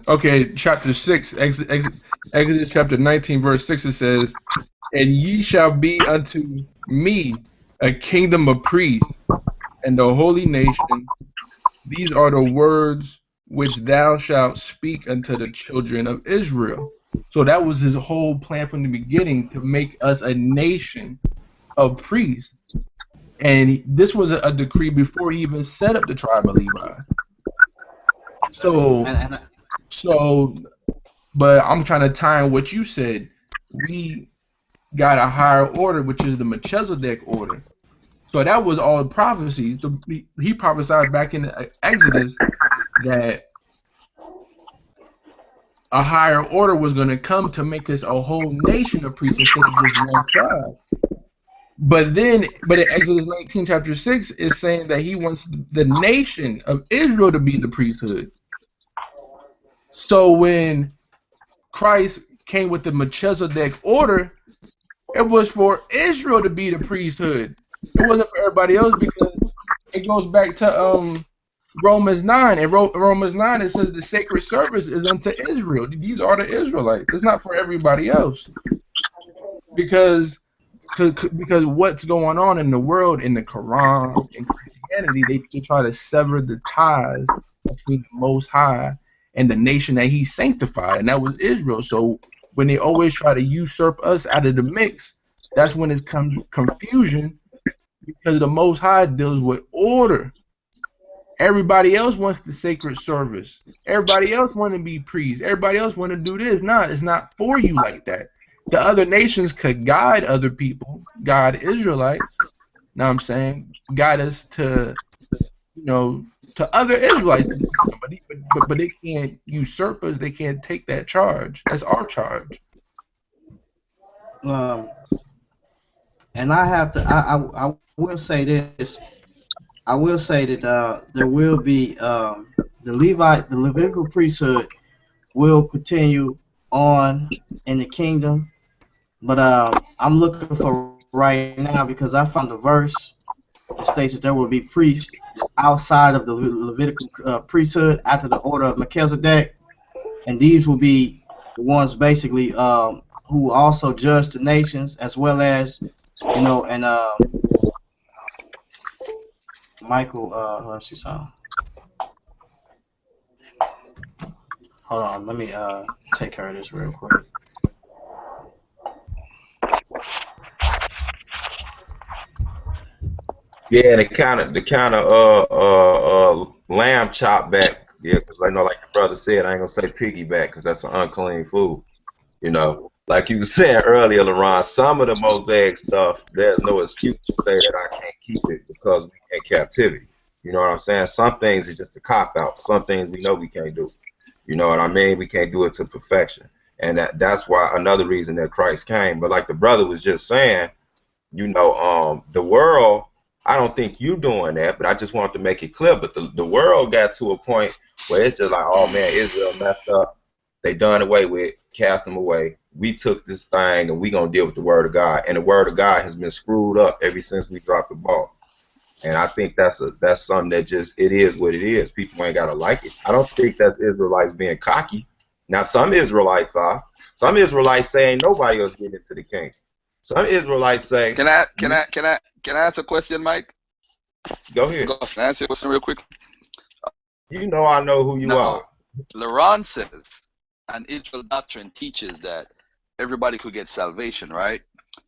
Okay, chapter 6, Exodus chapter 19, verse 6, it says, "And ye shall be unto me a kingdom of priests and a holy nation. These are the words which thou shalt speak unto the children of Israel." So that was his whole plan from the beginning, to make us a nation of priests. And this was a decree before he even set up the tribe of Levi. So, And so, but I'm trying to tie in what you said. We got a higher order, which is the Melchizedek order. So that was all prophecies. He prophesied back in Exodus that a higher order was going to come to make us a whole nation of priests instead of just one tribe. But in Exodus 19, chapter 6, is saying that he wants the nation of Israel to be the priesthood. So when Christ came with the Melchizedek order, it was for Israel to be the priesthood. It wasn't for everybody else, because it goes back to Romans 9. In Romans 9, it says the sacred service is unto Israel. These are the Israelites. It's not for everybody else. Because what's going on in the world, in the Quran, in Christianity, they try to sever the ties between the Most High and the nation that he sanctified, and that was Israel. So when they always try to usurp us out of the mix, that's when it comes confusion, because the Most High deals with order. Everybody else wants the sacred service. Everybody else want to be priests. Everybody else want to do this. No, it's not for you like that. The other nations could guide other people, guide Israelites. Know what I'm saying? Guide us to, to other Israelites to the kingdom, but they can't usurp us. They can't take that charge. That's our charge. um, and I have to. I will say this. I will say that there will be the Levitical priesthood will continue on in the kingdom, but I'm looking for right now, because I found a verse that states that there will be priests outside of the Levitical priesthood after the order of Melchizedek, and these will be the ones basically who also judge the nations, as well as and Michael. Let's see something. Hold on, let me take care of this real quick. Yeah, and the kind of lamb chop back. Yeah, because I know, like your brother said, I ain't gonna say piggyback because that's an unclean food. Like you were saying earlier, Laron, some of the Mosaic stuff, there's no excuse to say that I can't keep it because we in captivity. You know what I'm saying? Some things is just a cop out. Some things we know we can't do. You know what I mean? We can't do it to perfection. And that's why another reason that Christ came. But like the brother was just saying, the world, I don't think you doing that, but I just want to make it clear. But the world got to a point where it's just like, oh man, Israel messed up. They done away with, cast them away. We took this thing and we gonna deal with the word of God. And the word of God has been screwed up ever since we dropped the ball. And I think that's something that just, it is what it is. People ain't gotta like it. I don't think that's Israelites being cocky. Now some Israelites are. Some Israelites say ain't nobody else getting into the kingdom. Some Israelites say, Can I ask a question, Mike? go ahead. Go ahead, answer your question real quick. You know I know who you are. Laron says, and Israel doctrine teaches that everybody could get salvation, right?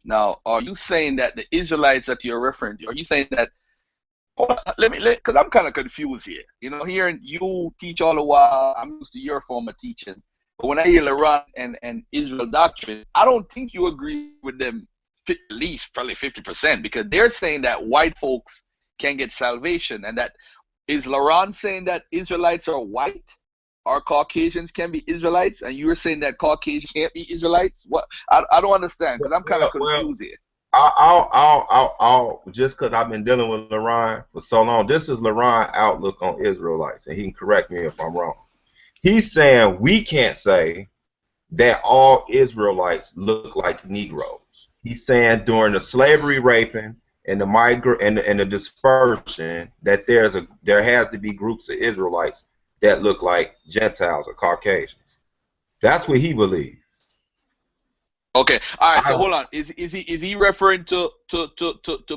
Now, are you saying that the Israelites that you're referring to, are you saying that, hold on, because I'm kind of confused here. Hearing you teach all the while, I'm used to your form of teaching. But when I hear Laurent and Israel doctrine, I don't think you agree with them at least probably 50%, because they're saying that white folks can get salvation. And that is Laurent saying that Israelites are white, or Caucasians can be Israelites, and you're saying that Caucasians can't be Israelites? What? I don't understand, because I'm kind of Well, confused here. I'll just because I've been dealing with LaRon for so long. This is LaRon outlook on Israelites, and he can correct me if I'm wrong. He's saying we can't say that all Israelites look like Negroes. He's saying during the slavery raping and the and the dispersion that there has to be groups of Israelites that look like Gentiles or Caucasians. That's what he believes. Okay, all right. I So hold on. Is he referring to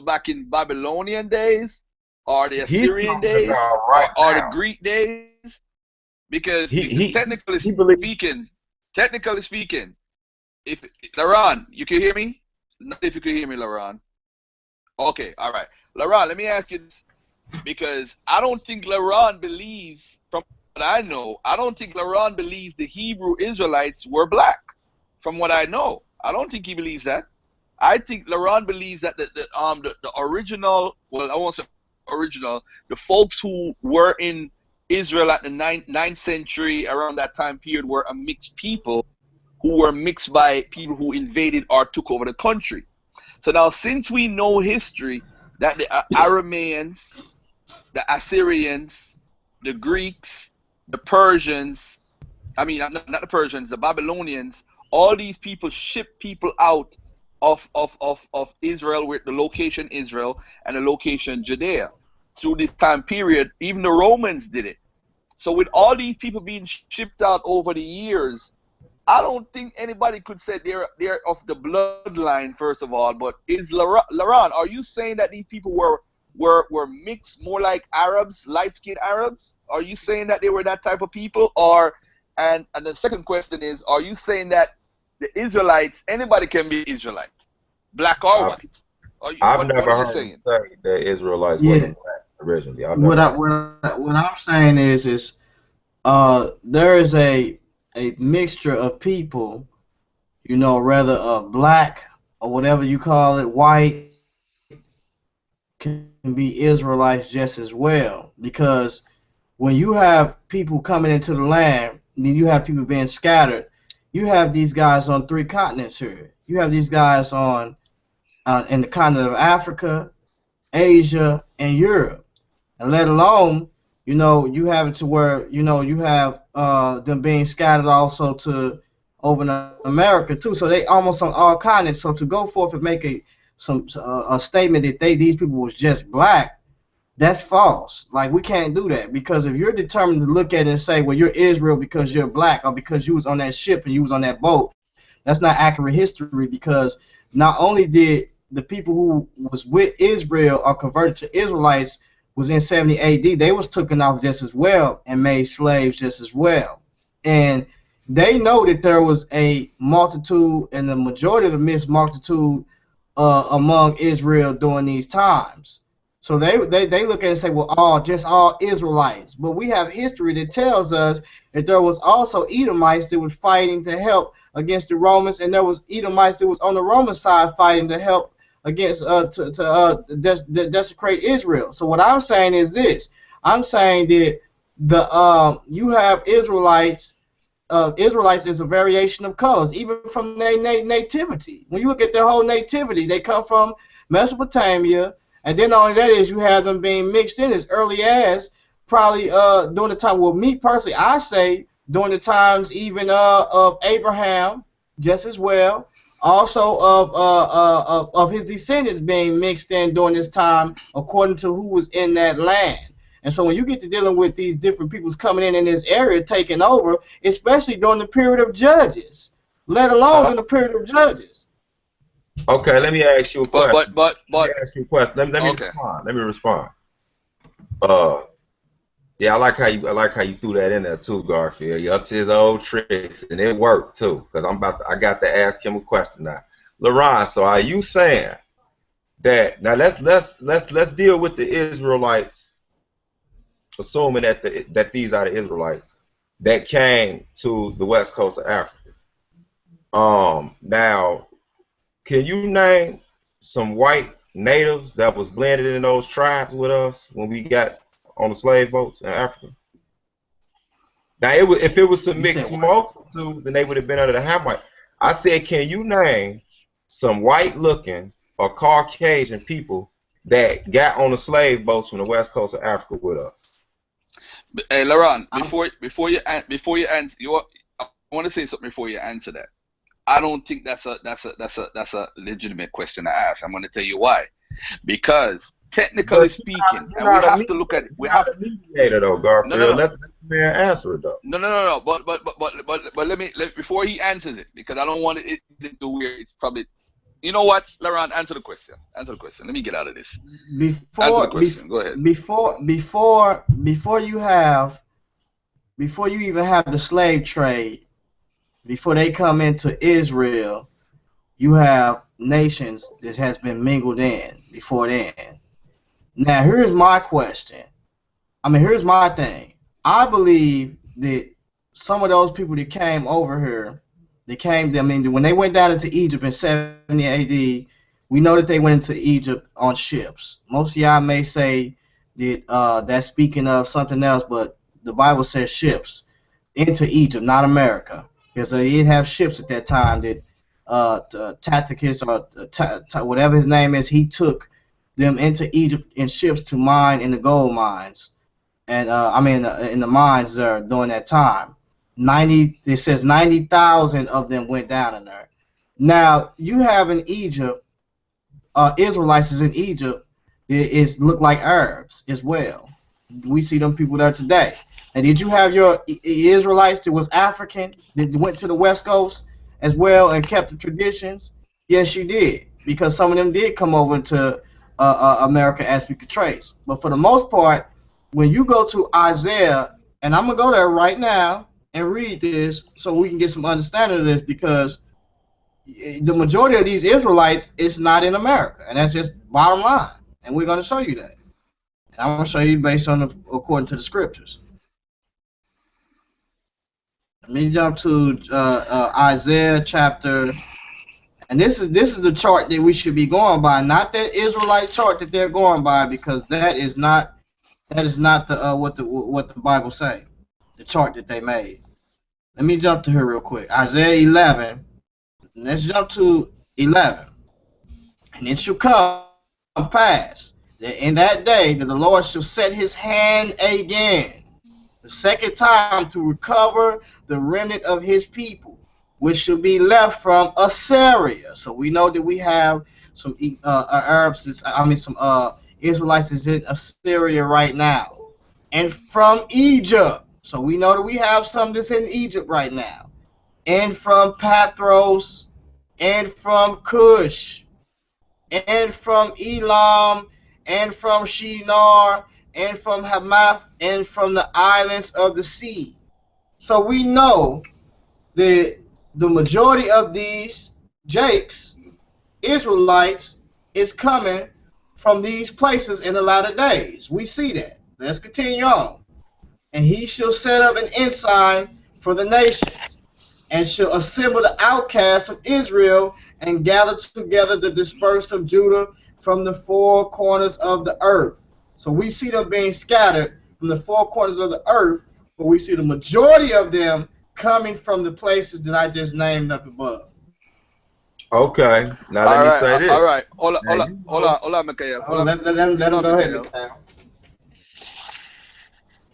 back in Babylonian days, or the He's Assyrian talking days, about right or the now. Greek days? Because He technically he believes. speaking, if Laron, you can hear me? Not if you can hear me, Laron. Okay, all right. Laron, let me ask you this, because I don't think Laron believes, from what I know, I don't think Laron believes the Hebrew Israelites were black. From what I know, I don't think he believes that. I think Laron believes that the original, well, I won't say original, the folks who were in Israel at the ninth century, around that time period, were a mixed people who were mixed by people who invaded or took over the country. So now, since we know history, that the Arameans, the Assyrians, the Greeks, the Persians, I mean, not the Persians, the Babylonians, all these people shipped people out of Israel, with the location Israel and the location Judea. Through this time period, even the Romans did it. So with all these people being shipped out over the years, I don't think anybody could say they're of the bloodline, first of all. But is Laron, are you saying that these people were mixed, more like Arabs, light-skinned Arabs? Are you saying that they were that type of people? Or and the second question is, are you saying that the Israelites, anybody can be Israelite, black or I've, white? I've What are never you heard him saying? say that Israelites Yeah. wasn't black originally. I've What never I heard. what I'm saying is there is a mixture of people, whether black or whatever you call it, white, can be Israelites just as well. Because when you have people coming into the land, then you have people being scattered. You have these guys on 3 continents here. You have these guys on in the continent of Africa, Asia, and Europe. And let alone, you have it to where, you have them being scattered also to over in America too. So they almost on all continents. So to go forth and make a statement that these people was just black, that's false. Like, we can't do that, because if you're determined to look at it and say, well, you're Israel because you're black or because you was on that ship and you was on that boat, that's not accurate history. Because not only did the people who was with Israel or converted to Israelites was in 70 AD, they was taken off just as well and made slaves just as well. And they know that there was a multitude, and the majority of the mixed multitude among Israel during these times. So they look at it and say, well, just all Israelites. But we have history that tells us that there was also Edomites that was fighting to help against the Romans, and there was Edomites that was on the Roman side fighting to help against to desecrate Israel. So what I'm saying is this: I'm saying that you have Israelites. Israelites is a variation of colors, even from their nativity. When you look at their whole nativity, they come from Mesopotamia, and then not only that is you have them being mixed in as early as probably during the time. Well, me personally, I say during the times even of Abraham, just as well. Also of his descendants being mixed in during this time, according to who was in that land. And so when you get to dealing with these different peoples coming in this area, taking over, especially during the period of Judges, let alone during the period of Judges. Okay, let me ask you a But question. but but Let me but ask you a question. Let me okay. respond. Let me respond. Uh, yeah, I like how you threw that in there too, Garfield. You're up to his old tricks, and it worked too. Cause I got to ask him a question now. LaRon, so are you saying that now let's deal with the Israelites, assuming that these are the Israelites that came to the west coast of Africa. Now, can you name some white natives that was blended in those tribes with us when we got on the slave boats in Africa? Now, if it was a You said mixed what? multitude, then they would have been under the Hamite. I said, can you name some white-looking or Caucasian people that got on the slave boats from the west coast of Africa with us? Hey, Laurent, I'm, before you answer, I want to say something before you answer that. I don't think that's a legitimate question to ask. I'm going to tell you why. Because technically But speaking, you're and we not a have to mediator. look at You're not a mediator though, no no Garfield. no Let the man answer it though. no. But let before he answers it, because I don't want it to where it's probably. You know what, Laurent, answer the question. Answer the question. Let me get out of this. Answer the before question. Go ahead. before you even have the slave trade, before they come into Israel, you have nations that has been mingled in before then. Now here's my question. Here's my thing. I believe that some of those people that came over here, when they went down into Egypt in 70 AD, we know that they went into Egypt on ships. Most of y'all may say that that's speaking of something else, but the Bible says ships into Egypt, not America, because they did have ships at that time that Tacitus or whatever his name is, he took them into Egypt in ships to mine in the gold mines, and in the mines there during that time. It says 90,000 of them went down in there. Now you have in Egypt, Israelites is in Egypt, it look like Arabs as well. We see them people there today. And did you have your Israelites that was African that went to the West Coast as well and kept the traditions? Yes, you did, because some of them did come over to America as we could trace. But for the most part, when you go to Isaiah, and I'm gonna go there right now and read this so we can get some understanding of this, because the majority of these Israelites is not in America, and that's just bottom line. And we're gonna show you that. And I'm gonna show you based on according to the scriptures. Let me jump to Isaiah chapter, and this is the chart that we should be going by, not that Israelite chart that they're going by, because that is not the what the Bible say, the chart that they made. Let me jump to here real quick. Isaiah 11. Let's jump to 11. And it shall come pass that in that day that the Lord shall set his hand again, the second time, to recover the remnant of his people, which shall be left from Assyria. So we know that we have some Arabs, some Israelites is in Assyria right now, and from Egypt. So we know that we have some that's in Egypt right now, and from Pathros, and from Cush, and from Elam, and from Shinar, and from Hamath, and from the islands of the sea. So we know that the majority of these Jakes, Israelites, is coming from these places in the latter days. We see that. Let's continue on. And he shall set up an ensign for the nations, and shall assemble the outcasts of Israel, and gather together the dispersed of Judah from the four corners of the earth. So we see them being scattered from the four corners of the earth, but we see the majority of them coming from the places that I just named up above. Okay, now let All me right, say this. all right. Now you know, Hold on, Mikhail. Oh, let Hold them on, go ahead, Mikhail. Mikhail.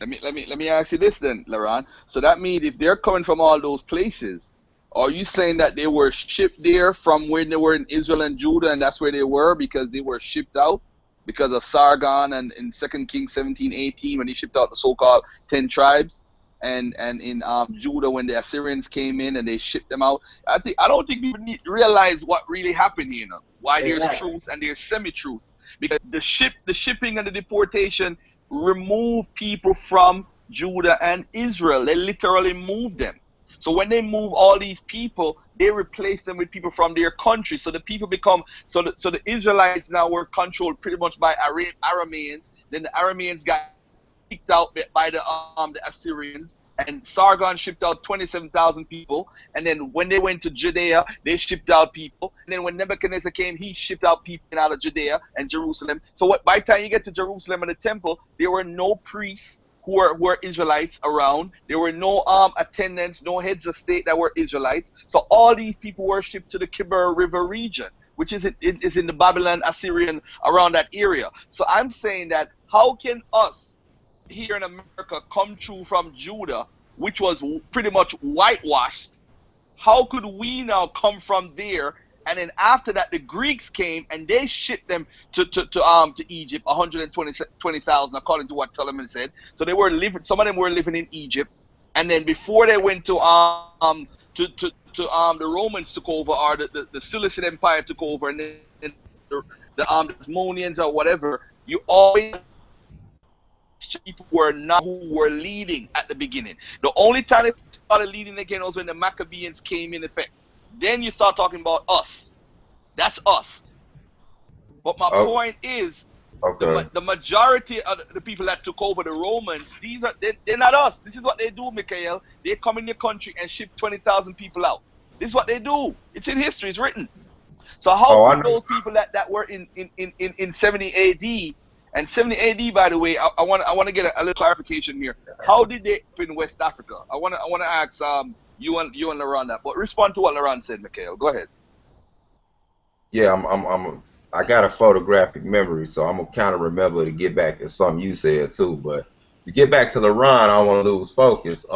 Let me ask you this then, Laurent. So that means if they're coming from all those places, are you saying that they were shipped there from when they were in Israel and Judah, and that's where they were because they were shipped out because of Sargon and in 2 Kings 17:18 when he shipped out the so-called 10 tribes, and in Judah when the Assyrians came in and they shipped them out. I don't think people need to realize what really happened here. Why there's Exactly. truth and there's semi-truth, because the shipping and the deportation remove people from Judah and Israel. They literally moved them. So when they move all these people, they replace them with people from their country. So the people become so the Israelites now were controlled pretty much by Arameans. Then the Arameans got kicked out by the Assyrians, and Sargon shipped out 27,000 people. And then when they went to Judea, they shipped out people. And then when Nebuchadnezzar came, he shipped out people out of Judea and Jerusalem. So by the time you get to Jerusalem and the temple, there were no priests who were Israelites around. There were no attendants, no heads of state that were Israelites. So all these people were shipped to the Kibber River region, which is in the Babylon, Assyrian, around that area. So I'm saying that how can us here in America come through from Judah, which was pretty much whitewashed? How could we now come from there? And then after that, the Greeks came and they shipped them to Egypt, 120,000 according to what Ptolemy said. So they were living. Some of them were living in Egypt, and then before they went to the Romans took over, or the Seleucid Empire took over, and then the Hasmoneans or whatever. You always people were not who were leading at the beginning. The only time they started leading again was when the Maccabees came in effect. Then you start talking about us. That's us. But my point is, the majority of the people that took over the Romans, they're not us. This is what they do, Mikhail. They come in your country and ship 20,000 people out. This is what they do. It's in history. It's written. So how could those people that were in 70 AD, and 70 AD, by the way, I want to get a little clarification here. How did they up in West Africa? I want to ask you and Laurent that, but respond to what Laurent said, Mikhail. Go ahead. Yeah, I got a photographic memory, so I'm gonna kind of remember to get back to something you said too. But to get back to Laurent, I don't want to lose focus.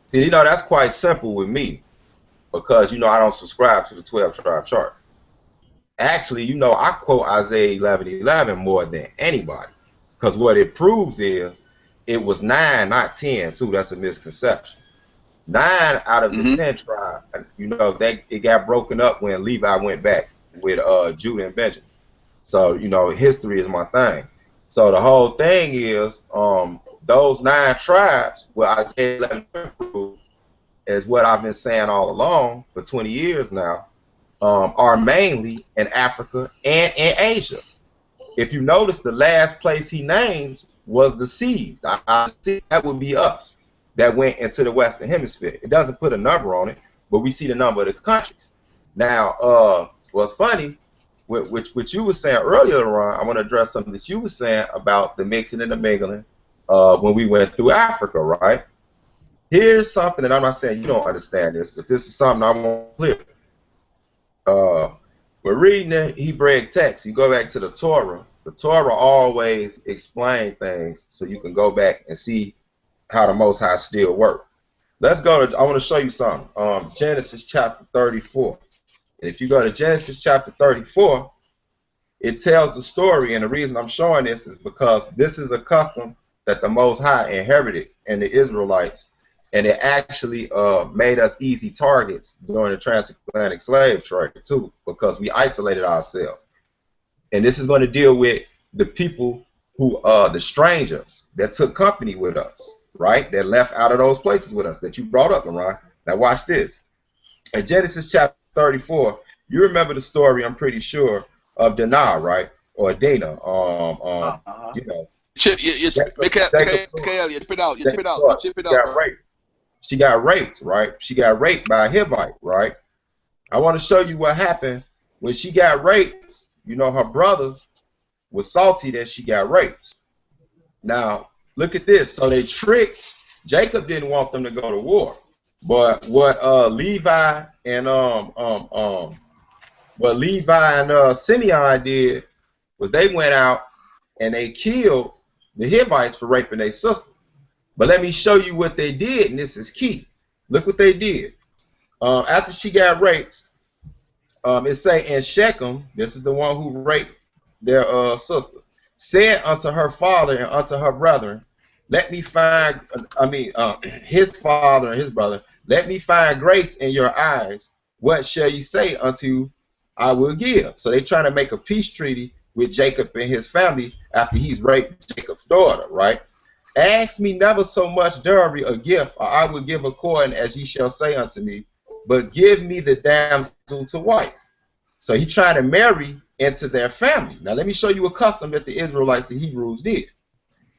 See, that's quite simple with me, because I don't subscribe to the 12 tribe chart. Actually, I quote Isaiah 11:11 more than anybody, because what it proves is it was 9, not 10. Too, that's a misconception. 9 out of the 10 tribes, it got broken up when Levi went back with Judah and Benjamin. So history is my thing. So the whole thing is those 9 tribes, what Isaiah 11 proves, is what I've been saying all along for 20 years now. Are mainly in Africa and in Asia. If you notice, the last place he names was the seas. That would be us that went into the Western Hemisphere. It doesn't put a number on it, but we see the number of the countries. Now, what's funny, which you were saying earlier, Ron, I want to address something that you were saying about the mixing and the mingling when we went through Africa, right? Here's something, and I'm not saying you don't understand this, but this is something I want to clear. We're reading the Hebraic text. You go back to the Torah. The Torah always explains things so you can go back and see how the Most High still work. Let's go to, I want to show you something. Genesis chapter 34. And if you go to Genesis chapter 34, it tells the story. And the reason I'm showing this is because this is a custom that the Most High inherited in the Israelites. And it actually made us easy targets during the transatlantic slave trade, too, because we isolated ourselves. And this is going to deal with the people who, the strangers that took company with us, right? That left out of those places with us that you brought up, Ron. Now watch this. In Genesis chapter 34, you remember the story, I'm pretty sure, of Dinah, right? Or Dina. Chip it out. She got raped, right? She got raped by a Hivite, right? I want to show you what happened when she got raped. Her brothers were salty that she got raped. Now, look at this. So they tricked. Jacob didn't want them to go to war, but what Levi and Simeon did was they went out and they killed the Hivites for raping their sister. But let me show you what they did, and this is key. Look what they did. After she got raped, it say, and Shechem, this is the one who raped their sister, said unto her father and unto her brethren, let me find, his father and his brother, let me find grace in your eyes. What shall you say unto I will give? So they trying to make a peace treaty with Jacob and his family after he's raped Jacob's daughter, right? Ask me never so much dowry or gift, or I will give according as ye shall say unto me, but give me the damsel to wife. So he tried to marry into their family. Now let me show you a custom that the Israelites, the Hebrews, did.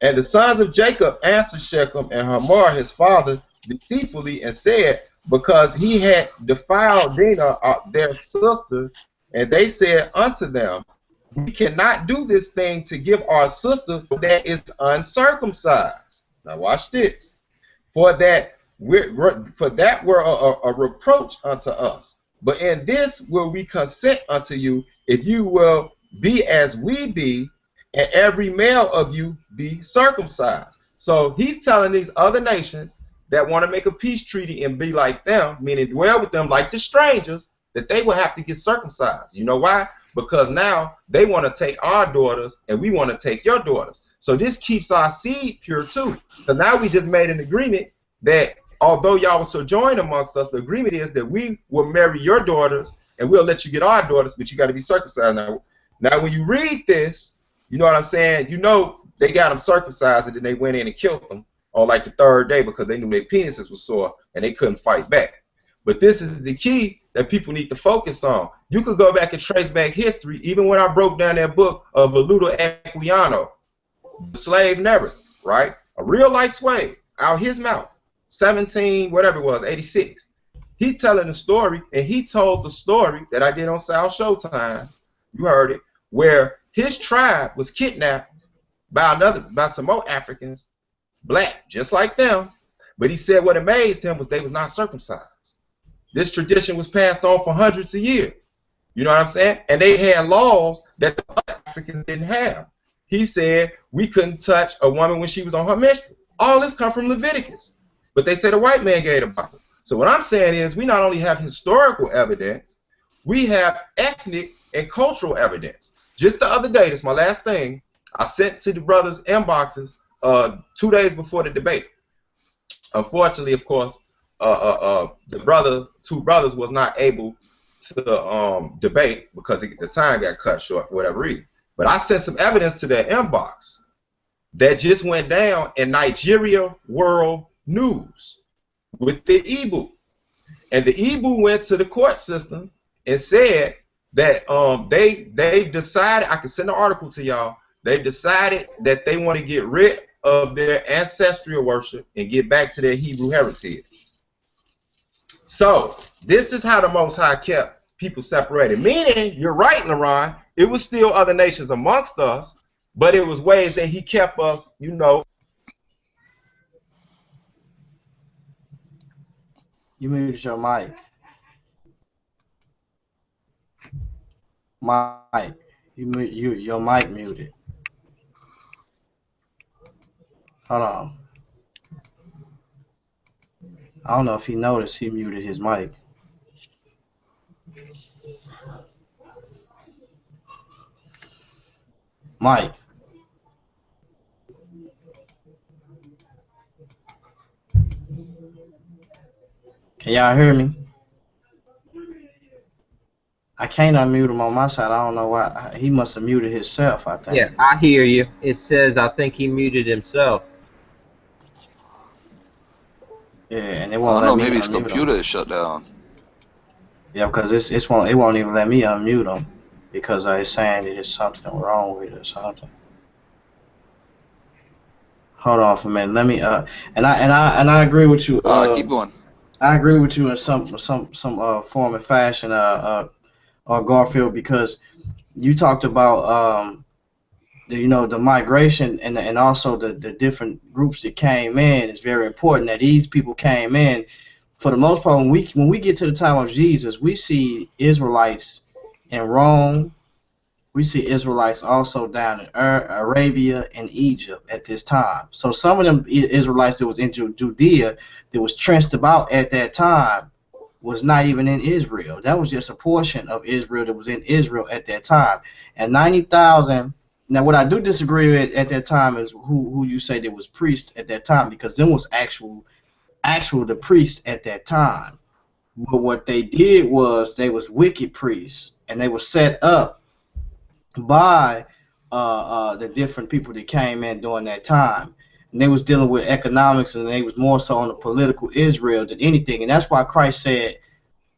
And the sons of Jacob answered Shechem and Hamor his father deceitfully and said, because he had defiled Dinah their sister, and they said unto them, we cannot do this thing to give our sister that is uncircumcised. Now watch this. For that were a reproach unto us. But in this will we consent unto you, if you will be as we be, and every male of you be circumcised. So he's telling these other nations that want to make a peace treaty and be like them, meaning dwell with them like the strangers, that they will have to get circumcised. You know why? Because now they want to take our daughters and we want to take your daughters. So this keeps our seed pure too. Because now we just made an agreement that although y'all will sojourn amongst us, the agreement is that we will marry your daughters and we'll let you get our daughters, but you got to be circumcised. Now when you read this, you know what I'm saying? You know they got them circumcised and then they went in and killed them on like the third day because they knew their penises were sore and they couldn't fight back. But this is the key that people need to focus on. You could go back and trace back history, even when I broke down that book of Veludo Equiano, the slave narrative, right? A real life slave, out his mouth, 17, whatever it was, 86. He telling the story, and he told the story that I did on South Showtime, you heard it, where his tribe was kidnapped by some more Africans, black, just like them, but he said what amazed him was they was not circumcised. This tradition was passed on for hundreds of years. You know what I'm saying? And they had laws that the other Africans didn't have. He said we couldn't touch a woman when she was on her menstrual. All this come from Leviticus. But they said a white man gave the Bible. So what I'm saying is we not only have historical evidence, we have ethnic and cultural evidence. Just the other day, this is my last thing, I sent to the brothers' inboxes 2 days before the debate. Unfortunately, of course, the two brothers was not able to debate because the time got cut short for whatever reason. But I sent some evidence to their inbox that just went down in Nigeria World News with the Igbo. And the Igbo went to the court system and said that they decided, I can send an article to y'all, they decided that they want to get rid of their ancestral worship and get back to their Hebrew heritage. So this is how the Most High kept people separated. Meaning, you're right, Laron, it was still other nations amongst us, but it was ways that he kept us, you know. You muted your mic. Mike, your mic muted. Hold on. I don't know if he noticed he muted his mic. Mike. Can y'all hear me? I can't unmute him on my side. I don't know why. He must have muted himself, I think. Yeah, I hear you. It says I think he muted himself. Yeah, and it I won't don't know. let me Maybe his unmute computer him. is shut down. Yeah, because it won't even let me unmute him because it's saying that there's something wrong with it or something. Hold on for a minute. Let me and I agree with you. Keep going. I agree with you in some form and fashion, Garfield, because you talked about the migration and also the different groups that came in. It's very important that these people came in. For the most part, when we get to the time of Jesus, we see Israelites in Rome. We see Israelites also down in Arabia and Egypt at this time. So some of them Israelites that was in Judea that was trenched about at that time was not even in Israel. That was just a portion of Israel that was in Israel at that time. And 90,000. Now, what I do disagree with at that time is who you say there was priests at that time, because them was actual the priests at that time. But what they did was they was wicked priests, and they were set up by the different people that came in during that time. and they was dealing with economics, and they was more so on the political Israel than anything. And that's why Christ said,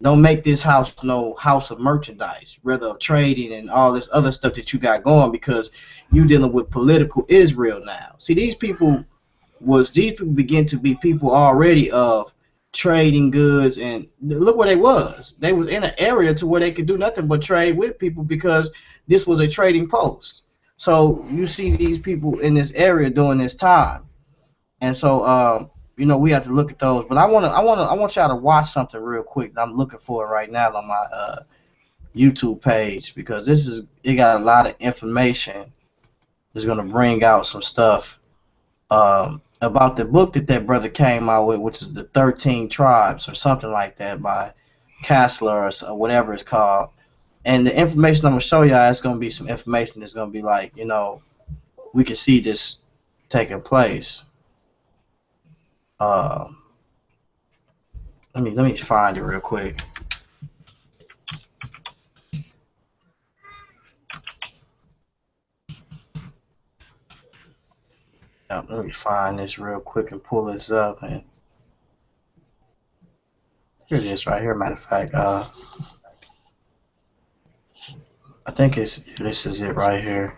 don't make this house no house of merchandise, rather of trading and all this other stuff that you got going, because you dealing with political Israel now. See, these people begin to be people already of trading goods, and look where they was. They was in an area to where they could do nothing but trade with people, because this was a trading post. So you see these people in this area during this time, and so we have to look at those. But I want y'all to watch something real quick. I'm looking for it right now on my YouTube page, because it got a lot of information. It's gonna bring out some stuff about the book that brother came out with, which is the 13 Tribes or something like that by Kassler or whatever it's called. And the information I'm gonna show y'all is gonna be some information that's gonna be like, we can see this taking place. Let me find it real quick. Let me find this real quick and pull this up. And here it is right here. Matter of fact, I think this is it right here.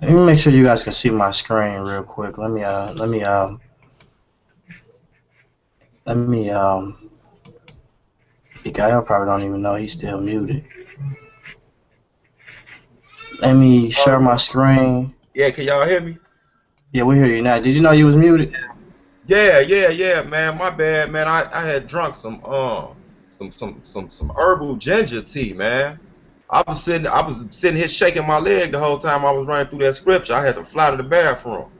Let me make sure you guys can see my screen real quick. Mikael probably don't even know he's still muted. Let me share my screen. Yeah, can y'all hear me? Yeah, we hear you now. Did you know you was muted? Yeah, man. My bad, man. I had drunk some herbal ginger tea, man. I was sitting here shaking my leg the whole time I was running through that scripture. I had to fly to the bathroom.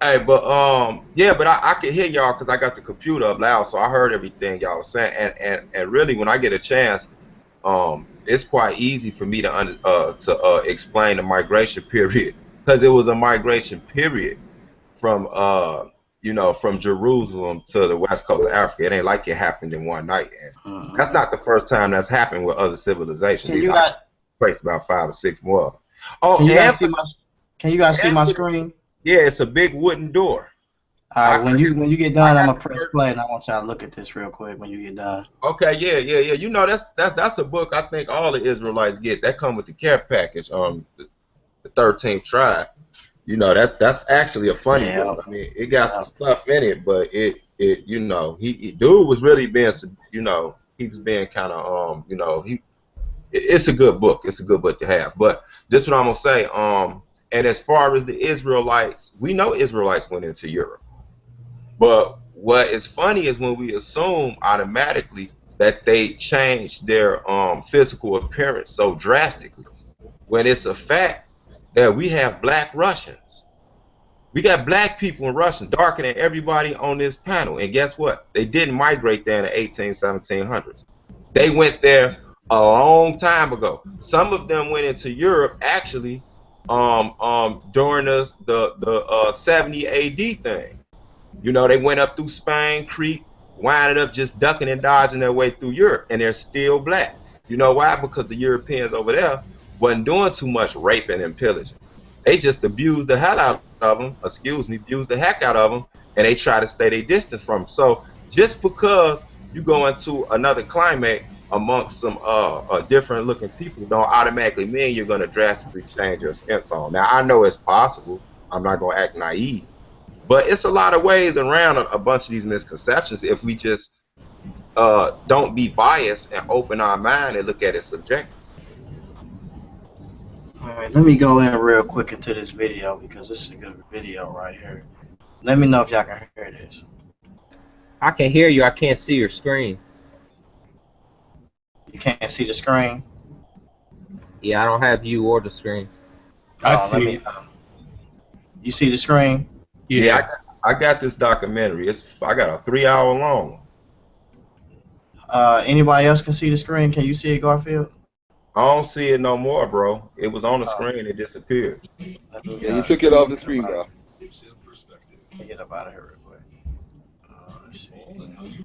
Hey, but I could hear y'all because I got the computer up loud, so I heard everything y'all was saying. And really, when I get a chance, it's quite easy for me to explain the migration period, because it was a migration period from from Jerusalem to the west coast of Africa. It ain't like it happened in one night, and that's not the first time that's happened with other civilizations. Can you guys placed about 5 or 6 more. Oh, can you guys see my screen? Yeah, it's a big wooden door. All right, when you get done, I'm gonna press play, and I want y'all to look at this real quick when you get done. Okay, yeah. You know, that's a book I think all the Israelites get. That come with the care package. The 13th Tribe. You know, that's actually a funny book. I mean, it got some stuff in it, but it dude was really being, he was being kind of it's a good book. It's a good book to have. But this is what I'm gonna say. And as far as the Israelites, we know Israelites went into Europe. But what is funny is when we assume automatically that they changed their physical appearance so drastically, when it's a fact that we have black Russians. We got black people in Russia darker than everybody on this panel. And guess what? They didn't migrate there in the 1700s. They went there a long time ago. Some of them went into Europe actually during the 70 AD thing. You know, they went up through Spain, Crete, winded up just ducking and dodging their way through Europe, and they're still black. You know why? Because the Europeans over there wasn't doing too much raping and pillaging. They just abused the hell out of them, abused the heck out of them, and they try to stay their distance from them. So just because you go into another climate amongst some different looking people don't automatically mean you're going to drastically change your skin tone. Now, I know it's possible. I'm not going to act naive. But it's a lot of ways around a bunch of these misconceptions if we just don't be biased and open our mind and look at it subjectively. All right, let me go in real quick into this video, because this is a good video right here. Let me know if y'all can hear this. I can hear you. I can't see your screen. You can't see the screen? Yeah, I don't have you or the screen. You see the screen? Yeah, I got this documentary. I got a 3-hour long one. Anybody else can see the screen? Can you see it, Garfield? I don't see it no more, bro. It was on the screen. It disappeared. Yeah, you took it off the screen now. Let me get up out of here real quick. Let's see.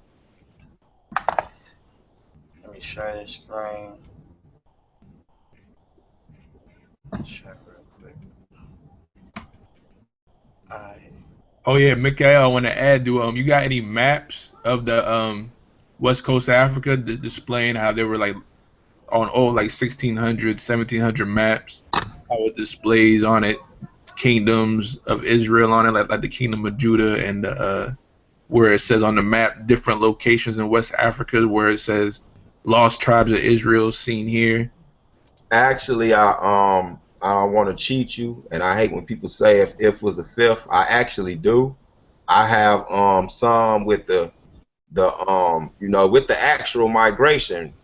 Let me share this screen. Share real quick. Alright. Oh yeah, Mikael, I want to add to you got any maps of the west coast of Africa displaying how they were like on old like 1600, 1700 maps, how it displays on it kingdoms of Israel on it, like the kingdom of Judah and where it says on the map different locations in West Africa where it says lost tribes of Israel seen here. Actually, I don't want to cheat you, and I hate when people say if was a fifth. I actually do. I have some with the with the actual migration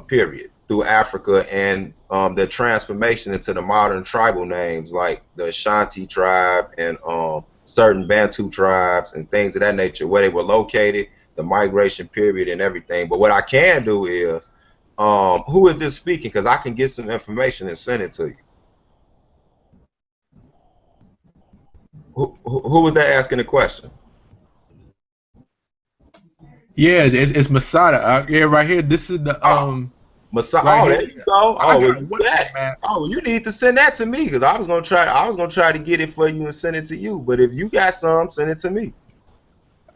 period through Africa and the transformation into the modern tribal names like the Ashanti tribe and certain Bantu tribes and things of that nature, where they were located, the migration period and everything. But what I can do is who is this speaking? Because I can get some information and send it to you. Who was that asking the question? Yeah, it's Masada. Yeah, right here. This is the Oh, Messiah. right Oh, there here. you go. I Oh, well, got you one of got the it. maps. Oh, you need to send that to me because I was gonna try. I was gonna try to get it for you and send it to you. But if you got some, send it to me.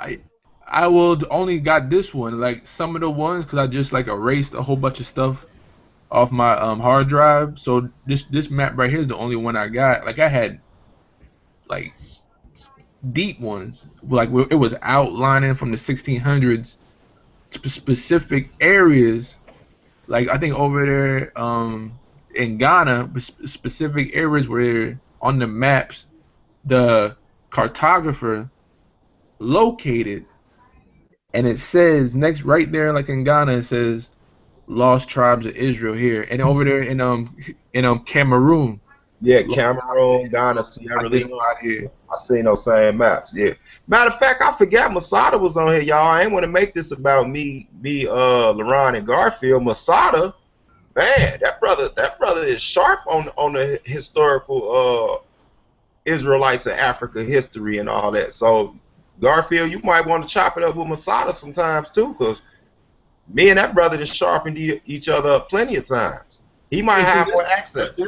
I I will only got this one. Like some of the ones because I just like erased a whole bunch of stuff off my hard drive. So this map right here is the only one I got. Like I had like deep ones. Like it was outlining from the 1600s specific areas. Like I think over there in Ghana, specific areas where on the maps the cartographer located, and it says next right there, like in Ghana, it says lost tribes of Israel here, and over there in Cameroon, Yeah, lost tribes of Cameroon, Ghana, Israel, Sierra like this Leone. spot here. I seen those same maps. Yeah. Matter of fact, I forgot Masada was on here, y'all. I ain't want to make this about LaRon and Garfield. Masada, man, that brother is sharp on the historical Israelites of Africa history and all that. So Garfield, you might want to chop it up with Masada sometimes too, because me and that brother just sharpened each other up plenty of times. He might You see, have more access.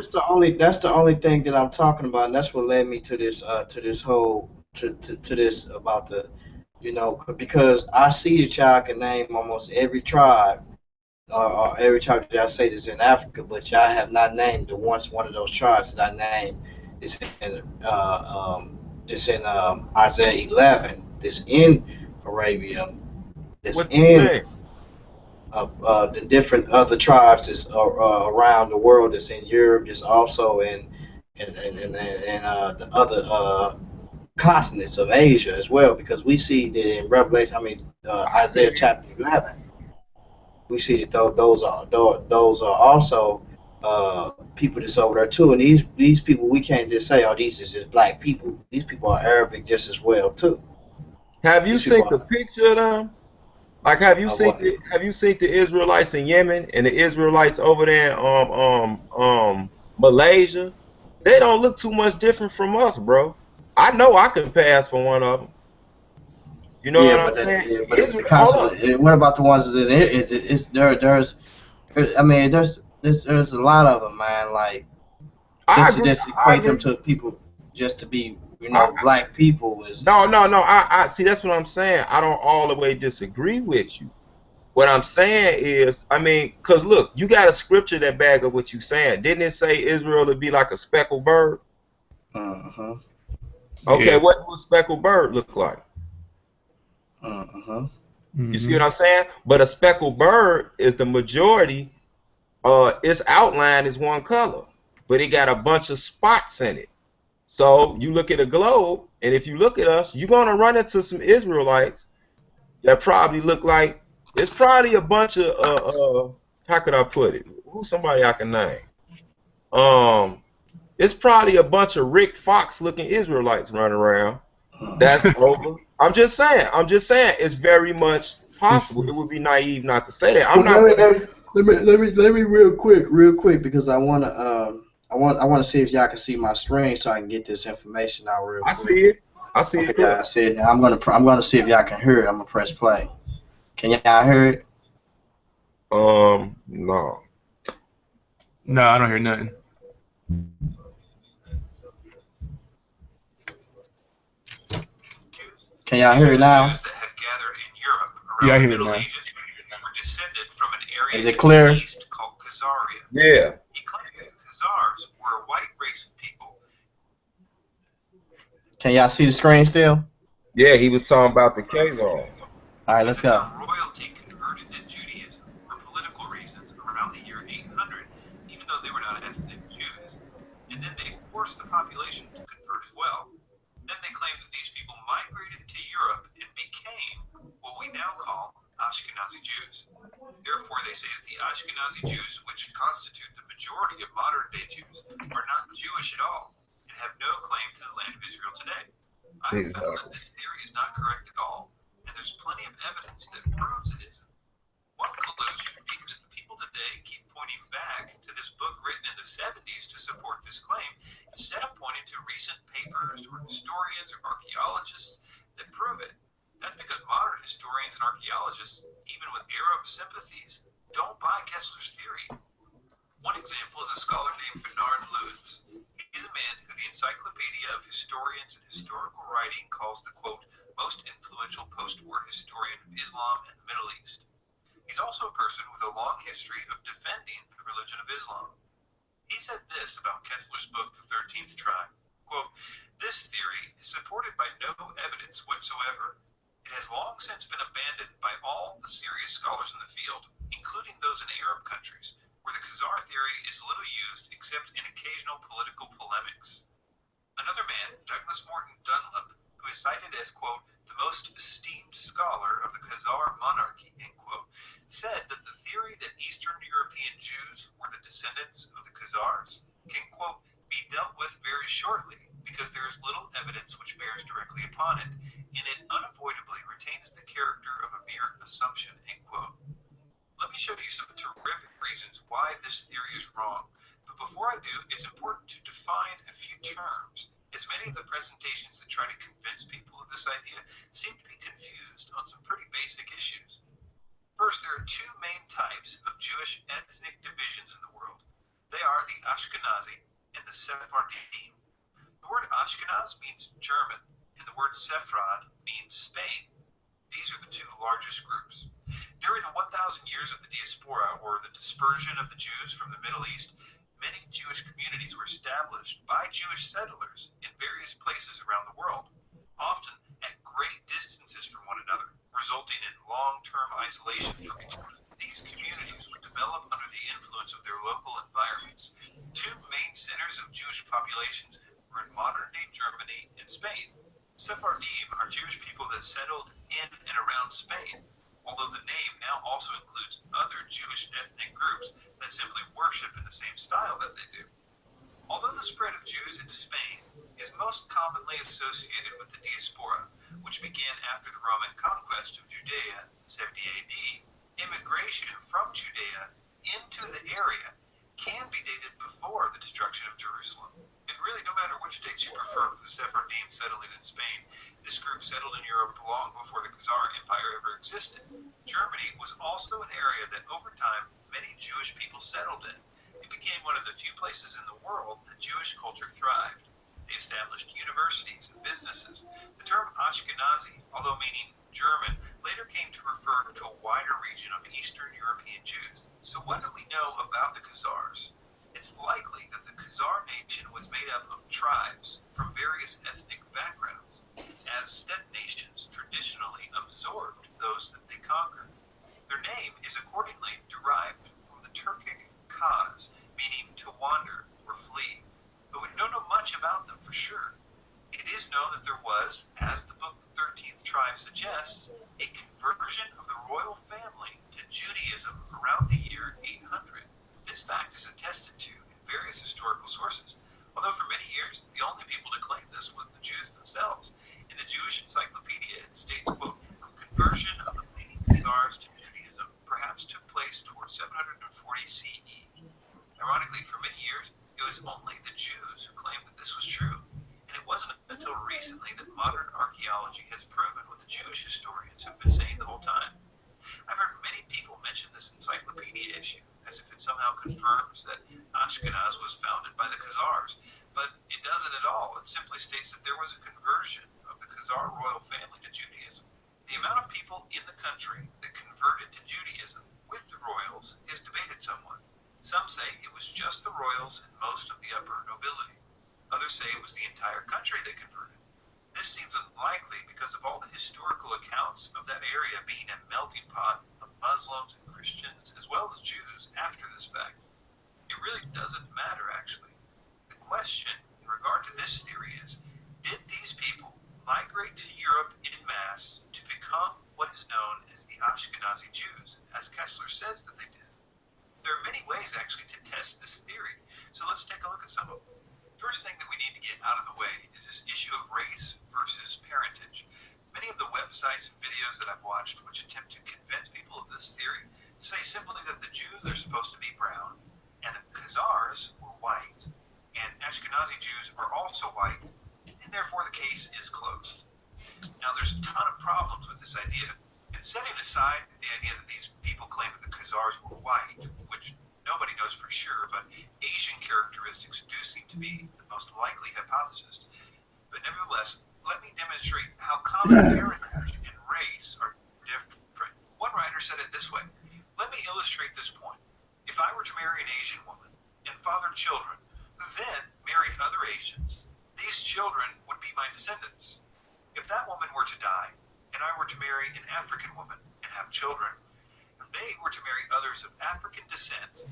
that's the only thing that I'm talking about, and that's what led me to this whole to this about the, because I see that y'all can name almost every tribe or every tribe that I say that's in Africa, but y'all have not named the one of those tribes that I named. It's in Isaiah 11. That's in Arabia. That's What you in think? the different other tribes that's around the world. That's in Europe. That's also in the other continents of Asia as well. Because we see that in Revelation. I feel Isaiah you. chapter 11. We see that those are also people that's over there too. And these people, we can't just say, oh, these is just black people. These people are Arabic just as well too. Have you These seen people the are picture of them? Like, what? have you seen the Israelites in Yemen and the Israelites over there in Malaysia? They don't look too much different from us, bro. I know I can pass for one of them. You know Yeah, what I'm saying? but the Israel, hold concept. up. What about the ones that is there? There's a lot of them, man. Like I just to agree. just I equate them agree. to people just to be I, black people no, no, is no. I see. That's what I'm saying. I don't all the way disagree with you. What I'm saying is, I mean, cause look, you got a scripture that back up what you saying. Didn't it say Israel would be like a speckled bird? uh-huh, Okay, Yeah. what do a speckled bird look like? uh-huh. You see Hmm. what I'm saying? But a speckled bird is the majority. Its outline is one color, but it got a bunch of spots in it. So you look at a globe, and if you look at us, you're gonna run into some Israelites that probably look like it's probably a bunch of how could I put it? Who's somebody I can name? Um, it's probably a bunch of Rick Fox looking Israelites running around. That's over. I'm just saying. I'm just saying. It's very much possible. It would be naive not to say that. I'm Well, not gonna. let me real quick, because I want to see if y'all can see my screen so I can get this information out real I quick. see it. I see it Okay, clear. I see it. Now I'm gonna see if y'all can hear it. I'm gonna press play. Can y'all hear it? No. No, I don't hear nothing. Can y'all These hear are it the now? Jews that had gathered in Europe Yeah, around I the hear it Middle now. Ages and were descended from an area Is it in the clear? east called Khazaria. Yeah. He claimed that the Khazars were a white race of people. Can y'all see the screen still? Yeah, he was talking about the Khazars. All right, let's That the go. royalty converted to Judaism for political reasons around the year 800, even though they were not ethnic Jews. And then they forced the population to convert as well. Then they claimed that these people migrated to Europe and became what we now call Ashkenazi Jews. Therefore, they say that the Ashkenazi Jews, which constitute the majority of modern-day Jews, are not Jewish at all and have no claim to the land of Israel today. I have found that Exactly. this theory is not correct at all, and there's plenty of evidence that proves it isn't. One conclusion would be that the people today keep pointing back to this book written in the 70s to support this claim, instead of pointing to recent papers or historians or archaeologists that prove it. That's because modern historians and archaeologists, even with Arab sympathies, don't buy Kessler's theory. One example is a scholar named Bernard Lutz. He's a man who the Encyclopedia of Historians and Historical Writing calls the, quote, most influential post-war historian of Islam and the Middle East. He's also a person with a long history of defending the religion of Islam. He said this about Kessler's book, The 13th Tribe, quote, this theory is supported by no evidence whatsoever. It has long since been abandoned by all the serious scholars in the field, including those in Arab countries, where the Khazar theory is little used except in occasional political polemics. Another man, Douglas Morton Dunlop, who is cited as, quote, the most esteemed scholar of the Khazar monarchy, end quote, said that the theory that Eastern European Jews were the descendants of the Khazars can, quote, be dealt with very shortly because there is little evidence which bears directly upon it, and it unavoidably retains the character of a mere assumption, end quote. Let me show you some terrific reasons why this theory is wrong. But before I do, it's important to define a few terms, as many of the presentations that try to convince people of this idea seem to be confused on some pretty basic issues. First, there are two main types of Jewish ethnic divisions in the world. They are the Ashkenazi and the Sephardim. The word Ashkenaz means German, and the word Sephrad means Spain. These are the two largest groups. During the 1,000 years of the diaspora, or the dispersion of the Jews from the Middle East, many Jewish communities were established by Jewish settlers in various places around the world, often at great distances from one another, resulting in long-term isolation from each other. These communities would develop under the influence of their local environments. Two main centers of Jewish populations were in modern-day Germany and Spain. Sephardim are Jewish people that settled in and around Spain, although the name now also includes other Jewish ethnic groups that simply worship in the same style that they do. Although the spread of Jews into Spain is most commonly associated with the diaspora, which began after the Roman conquest of Judea in 70 AD, immigration from Judea into the area can be dated before the destruction of Jerusalem. And really, no matter which dates you prefer for the Sephardim settling in Spain, this group settled in Europe long before the Khazar Empire ever existed. Germany was also an area that over time many Jewish people settled in. It became one of the few places in the world that Jewish culture thrived. They established universities and businesses. The term Ashkenazi, although meaning German, later came to refer to a wider region of Eastern European Jews. So what do we know about the Khazars? It's likely that the Khazar nation was made up of tribes from various ethnic backgrounds, as steppe nations traditionally absorbed those that they conquered. Their name is accordingly derived from the Turkic Kaz, meaning to wander or flee, but we don't know much about them for sure. It is known that there was, as the book The 13th Tribe suggests, a conversion of the royal family to Judaism around the year 800. This fact is attested to in various historical sources, although for many years the only people to claim this was the Jews themselves. In the Jewish Encyclopedia it states, quote, conversion of the leading Khazars to Judaism perhaps took place towards 740 CE. Ironically, for many years, it was only the Jews who claimed that this was true, and it wasn't until recently that modern archaeology has proven what the Jewish historians have been saying the whole time. I've heard many people mention this encyclopedia issue as if it somehow confirms that Ashkenaz was founded by the Khazars, but it doesn't at all. It simply states that there was a conversion of the Khazar royal family to Judaism. The amount of people in the country that converted to Judaism with the royals is debated somewhat. Some say it was just the royals and most of the upper nobility. Others say it was the entire country that converted. This seems unlikely because of all the historical accounts of that area being a melting pot of Muslims and Christians as well as Jews after this fact. It really doesn't matter, actually. The question in regard to this theory is, did these people migrate to Europe in mass to become what is known as the Ashkenazi Jews, as Kessler says that they did? There are many ways, actually, to test this theory, so let's take a look at some of them. First thing that we need to get out of the way is this issue of race versus parentage. Many of the websites and videos that I've watched which attempt to convince people of this theory say simply that the Jews are supposed to be brown, and the Khazars were white, and Ashkenazi Jews are also white, and therefore the case is closed. Now, there's a ton of problems with this idea, and setting aside the idea that these people claim that the Khazars were white, which nobody knows for sure, but Asian characteristics do seem to be the most likely hypothesis. But nevertheless, let me demonstrate how common parentage and race are different. One writer said it this way: let me illustrate this point. If I were to marry an Asian woman and father children, who then married other Asians, these children would be my descendants. If that woman were to die, and I were to marry an African woman and have children, and they were to marry others of African descent,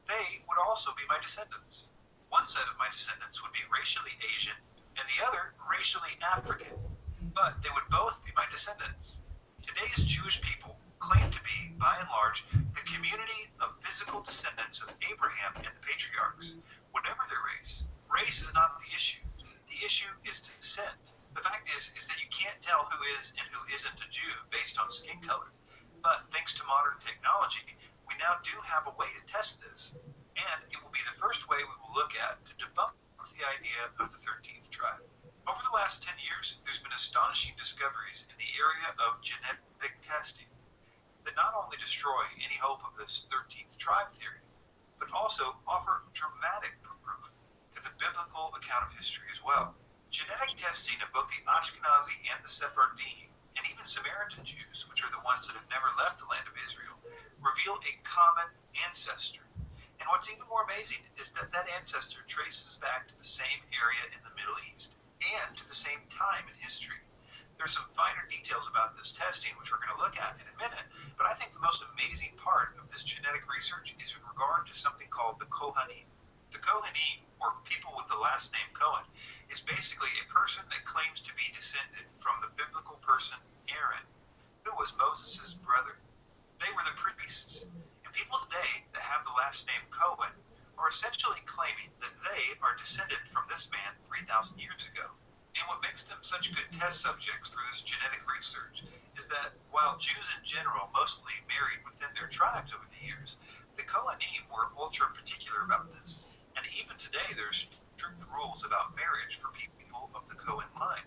they would also be my descendants. One set of my descendants would be racially Asian, and the other racially African, but they would both be my descendants. Today's Jewish people claim to be, by and large, the community of physical descendants of Abraham and the patriarchs. Whatever their race, race is not the issue. The issue is descent. The fact is that you can't tell who is and who isn't a Jew based on skin color. But thanks to modern technology, we now do have a way to test this, and it will be the first way we will look at to debunk the idea of the 13th tribe. Over the last 10 years, there's been astonishing discoveries in the area of genetic testing that not only destroy any hope of this 13th tribe theory, but also offer dramatic proof to the biblical account of history as well. Genetic testing of both the Ashkenazi and the Sephardim, and even Samaritan Jews, which are the ones that have never left the land of Israel, reveal a common ancestor. And what's even more amazing is that that ancestor traces back to the same area in the Middle East and to the same time in history. There's some finer details about this testing, which we're going to look at in a minute, but I think the most amazing part of this genetic research is in regard to something called the Kohanim. The Kohanim, or people with the last name Cohen, is basically a person that claims to be descended from the biblical person Aaron, who was Moses' brother. They were the priests, and people today that have the last name Cohen are essentially claiming that they are descended from this man 3,000 years ago. And what makes them such good test subjects for this genetic research is that while Jews in general mostly married within their tribes over the years, the Kohanim were ultra particular about this. And even today there's strict rules about marriage for people of the Cohen line.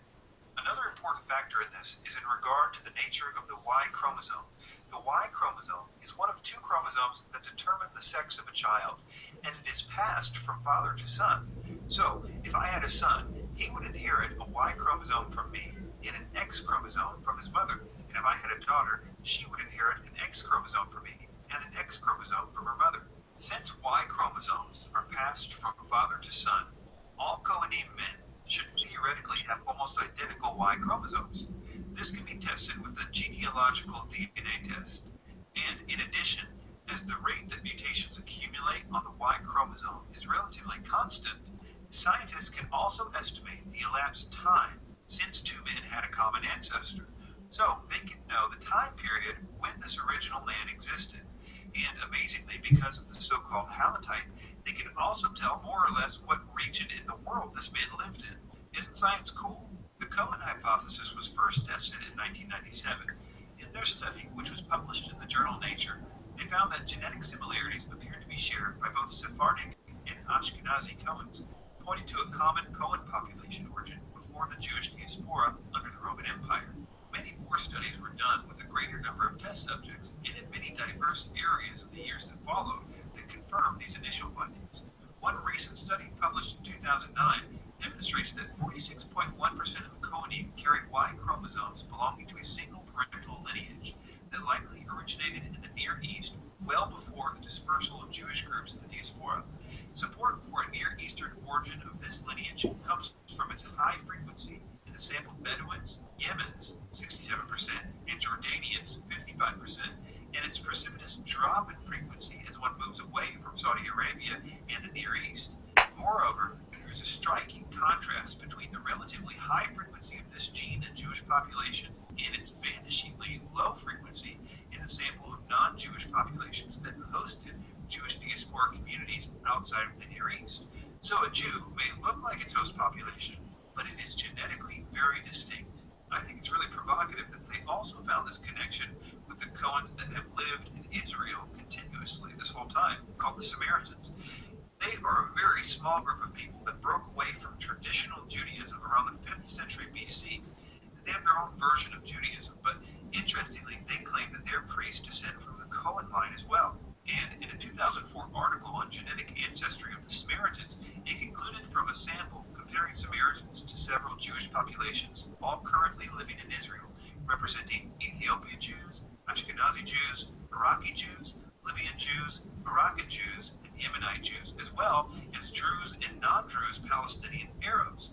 Another important factor in this is in regard to the nature of the Y chromosome. The Y chromosome is one of two chromosomes that determine the sex of a child, and it is passed from father to son. So, if I had a son, he would inherit a Y chromosome from me and an X chromosome from his mother. And if I had a daughter, she would inherit an X chromosome from me and an X chromosome from her mother. Since Y chromosomes are passed from father to son, all Kohanim men should theoretically have almost identical Y chromosomes. This can be tested with a genealogical DNA test. And in addition, as the rate that mutations accumulate on the Y chromosome is relatively constant, scientists can also estimate the elapsed time since two men had a common ancestor. So they can know the time period when this original man existed. And amazingly, because of the so-called halotype, they can also tell more or less what region in the world this man lived in. Isn't science cool? The Cohen hypothesis was first tested in 1997. In their study, which was published in the journal Nature, they found that genetic similarities appeared to be shared by both Sephardic and Ashkenazi Cohens, pointing to a common Cohen population origin before the Jewish diaspora under the Roman Empire. Many more studies were done with a greater number of test subjects and in many diverse areas in the years that followed that confirmed these initial findings. One recent study published in 2009 demonstrates that 46.1% of the Kohanim carry Y chromosomes belonging to a single parental lineage that likely originated in the Near East well before the dispersal of Jewish groups in the diaspora. Support for a Near Eastern origin of this lineage comes from its high frequency in the sampled Bedouins, Yemens, 67%, and Jordanians, 55%, and its precipitous drop in frequency as one moves away from Saudi Arabia and the Near East. Moreover, there is a striking contrast between the relatively high frequency of this gene in Jewish populations and its vanishingly low frequency in the sample of non-Jewish populations that hosted Jewish diaspora communities outside of the Near East. So a Jew may look like its host population, but it is genetically very distinct. I think it's really provocative that they also found this connection with the Cohens that have lived in Israel continuously this whole time, called the Samaritans. They are a very small group of people that broke away from traditional Judaism around the 5th century BC. They have their own version of Judaism, but interestingly, they claim that their priests descend from the Cohen line as well. And in a 2004 article on genetic ancestry of the Samaritans, it concluded from a sample comparing Samaritans to several Jewish populations, all currently living in Israel, representing Ethiopian Jews, Ashkenazi Jews, Iraqi Jews, Libyan Jews, Moroccan Jews, and Yemenite Jews, as well as Druze and non-Druze Palestinian Arabs,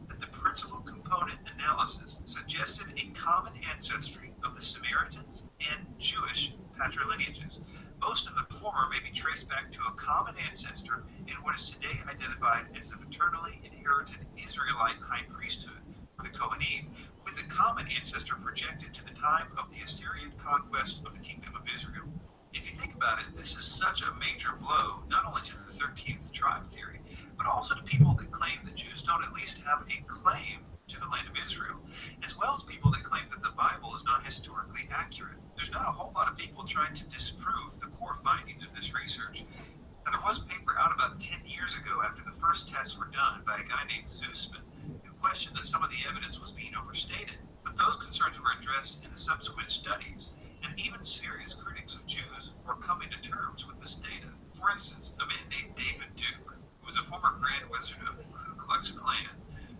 that the principal component analysis suggested a common ancestry of the Samaritans and Jewish patrilineages. Most of the former may be traced back to a common ancestor in what is today identified as the paternally inherited Israelite high priesthood, or the Kohanim, with the common ancestor projected to the time of the Assyrian conquest of the Kingdom of Israel. If you think about it, this is such a major blow, not only to the 13th tribe theory, but also to people that claim the Jews don't at least have a claim to the land of Israel, as well as people that claim that the Bible is not historically accurate. There's not a whole lot of people trying to disprove the core findings of this research. Now, there was a paper out about 10 years ago after the first tests were done by a guy named Zusman, who questioned that some of the evidence was being overstated, but those concerns were addressed in the subsequent studies, and even serious critics of Jews were coming to terms with this data. For instance, a man named David Duke, who was a former Grand Wizard of the Ku Klux Klan,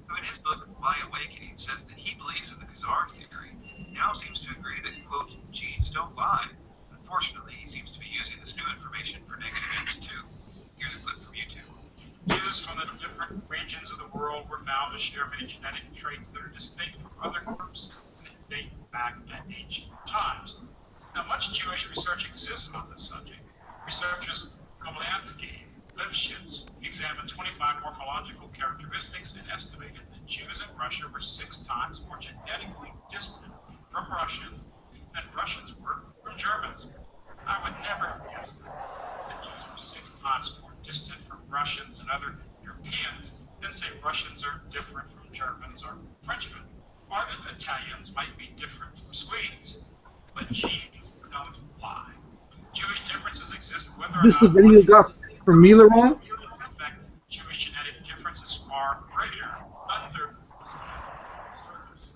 who in his book My Awakening says that he believes in the Khazar theory, now seems to agree that, quote, genes don't lie. Unfortunately, he seems to be using this new information for negative ends too. Here's a clip from YouTube. Jews from the different regions of the world were found to share many genetic traits that are distinct from other groups that date back to ancient times. Now, much Jewish research exists on this subject. Researchers Komlansky, Lipschitz examined 25 morphological characteristics and estimated that Jews in Russia were 6 times more genetically distant from Russians than Russians were from Germans. I would never have guessed that Jews were 6 times more distant from Russians and other Europeans than say Russians are different from Germans or Frenchmen, or that Italians might be different from Swedes. But genes don't lie. Jewish differences exist whether Is or this the not one video is got from me, LeBron? in fact, Jewish genetic difference is far greater under the surface.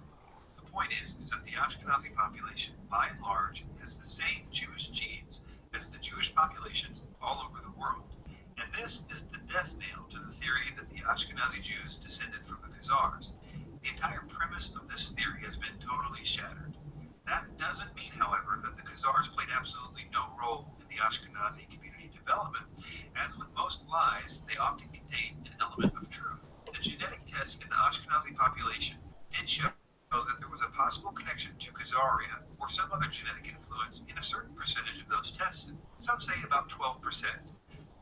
The point is that the Ashkenazi population, by and large, has the same Jewish genes as the Jewish populations all over the world. And this is the death nail to the theory that the Ashkenazi Jews descended from the Khazars. The entire premise of this theory has been totally shattered. That doesn't mean, however, that the Khazars played absolutely no role in the Ashkenazi community development. As with most lies, they often contain an element of truth. The genetic tests in the Ashkenazi population did show that there was a possible connection to Khazaria or some other genetic influence in a certain percentage of those tested. Some say about 12%.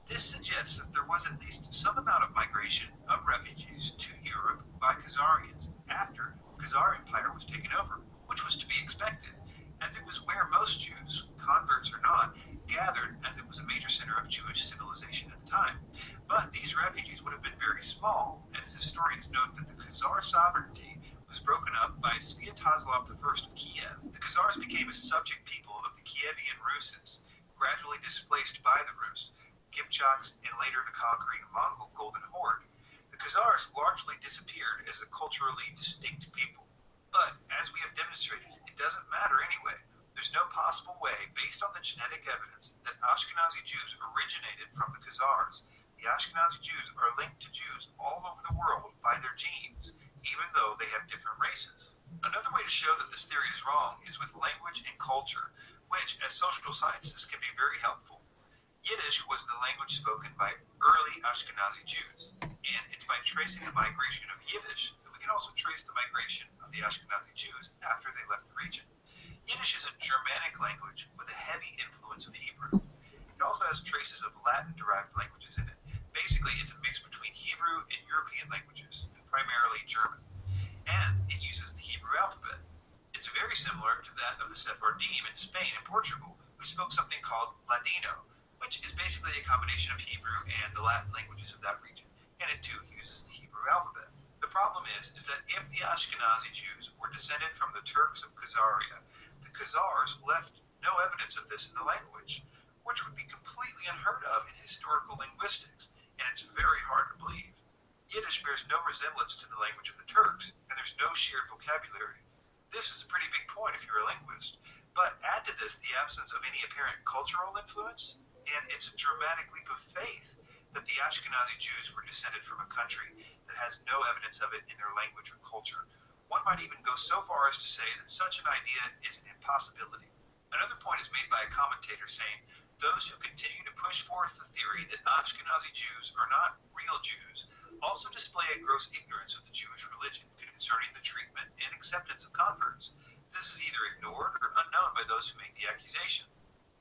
This suggests that there was at least some amount of migration of refugees to Europe by Khazarians after the Khazar Empire was taken over, which was to be expected, as it was where most Jews, converts or not, gathered, as it was a major center of Jewish civilization at the time. But these refugees would have been very small, as historians note that the Khazar sovereignty was broken up by Sviatoslav I of Kiev. The Khazars became a subject people of the Kievian Ruses, gradually displaced by the Rus, Kipchaks, and later the conquering Mongol Golden Horde. The Khazars largely disappeared as a culturally distinct people. But, as we have demonstrated, it doesn't matter anyway. There's no possible way, based on the genetic evidence, that Ashkenazi Jews originated from the Khazars. The the Ashkenazi Jews are linked to Jews all over the world by their genes, even though they have different races. Another way to show that this theory is wrong is with language and culture, which, as social scientists, can be very helpful. Yiddish was the language spoken by early Ashkenazi Jews, and it's by tracing the migration of Yiddish that we can also trace the migration of the Ashkenazi Jews after they left the region. Yiddish is a Germanic language with a heavy influence of Hebrew. It also has traces of Latin-derived languages in it. Basically, it's a mix between Hebrew and European languages, and primarily German. And it uses the Hebrew alphabet. It's very similar to that of the Sephardim in Spain and Portugal, who spoke something called Ladino, which is basically a combination of Hebrew and the Latin languages of that region, and it too uses the Hebrew alphabet. The problem is that if the Ashkenazi Jews were descended from the Turks of Khazaria, the Khazars left no evidence of this in the language, which would be completely unheard of in historical linguistics, and it's very hard to believe. Yiddish bears no resemblance to the language of the Turks, and there's no shared vocabulary. This is a pretty big point if you're a linguist, but add to this the absence of any apparent cultural influence, and it's a dramatic leap of faith that the Ashkenazi Jews were descended from a country that has no evidence of it in their language or culture. One might even go so far as to say that such an idea is an impossibility. Another point is made by a commentator saying, those who continue to push forth the theory that Ashkenazi Jews are not real Jews also display a gross ignorance of the Jewish religion concerning the treatment and acceptance of converts. This is either ignored or unknown by those who make the accusation.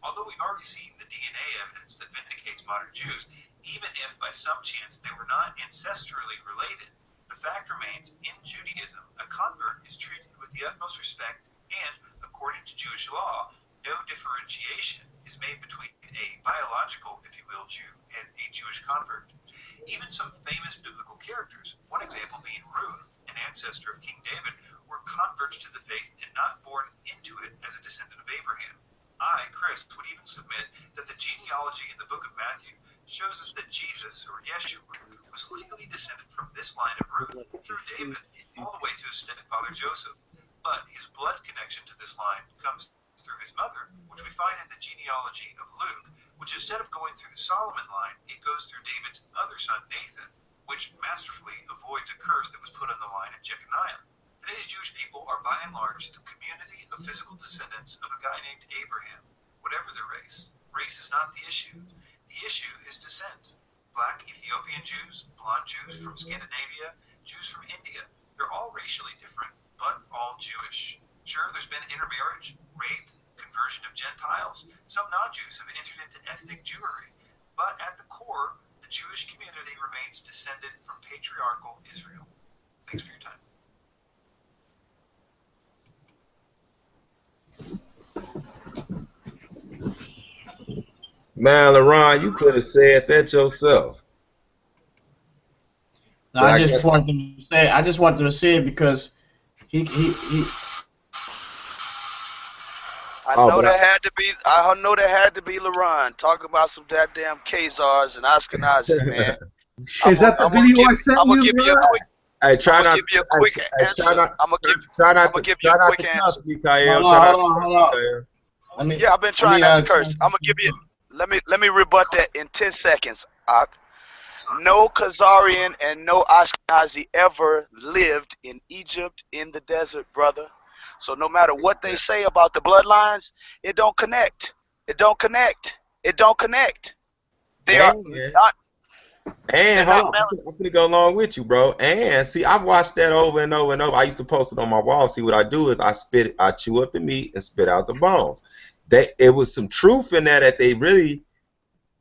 Although we've already seen the DNA evidence that vindicates modern Jews, even if by some chance they were not ancestrally related, the fact remains, in Judaism, a convert is treated with the utmost respect and, according to Jewish law, no differentiation is made between a biological, if you will, Jew and a Jewish convert. Even some famous biblical characters, one example being Ruth, an ancestor of King David, were converts to the faith and not born into it as a descendant of Abraham. I, Chris, would even submit that the genealogy in the book of Matthew shows us that Jesus, or Yeshua, was legally descended from this line of Ruth through David all the way to his stepfather Joseph. But his blood connection to this line comes through his mother, which we find in the genealogy of Luke, which instead of going through the Solomon line, it goes through David's other son Nathan, which masterfully avoids a curse that was put on the line of Jeconiah. Today's Jewish people are by and large the community of physical descendants of a guy named Abraham. Whatever their race, race is not the issue. The issue is descent. Black Ethiopian Jews, blonde Jews from Scandinavia, Jews from India, they're all racially different, but all Jewish. Sure, there's been intermarriage, rape, conversion of Gentiles. Some non-Jews have entered into ethnic Jewry. But at the core, the Jewish community remains descended from patriarchal Israel. Thanks for your time. Man, LaRon, you could have said that yourself. No, I just want them to say. I just want them to say it because he. I know there had to be LaRon talking about some goddamn Khazars and Ashkenazis, man. Is that the video I sent you? I'm gonna give you a quick. Hey, try not. Give you a quick answer. I'm gonna give you a quick answer. Hold on. Yeah, I've been trying not to curse. I'm gonna give you. Let me rebut that in 10 seconds. No Khazarian and no Ashkenazi ever lived in Egypt in the desert, brother. So no matter what they say about the bloodlines, it don't connect. It don't connect. It don't connect. They are not. And hold on, I'm gonna go along with you, bro. And see, I've watched that over and over and over. I used to post it on my wall. See, what I do is I chew up the meat and spit out the bones. It was some truth in that they really,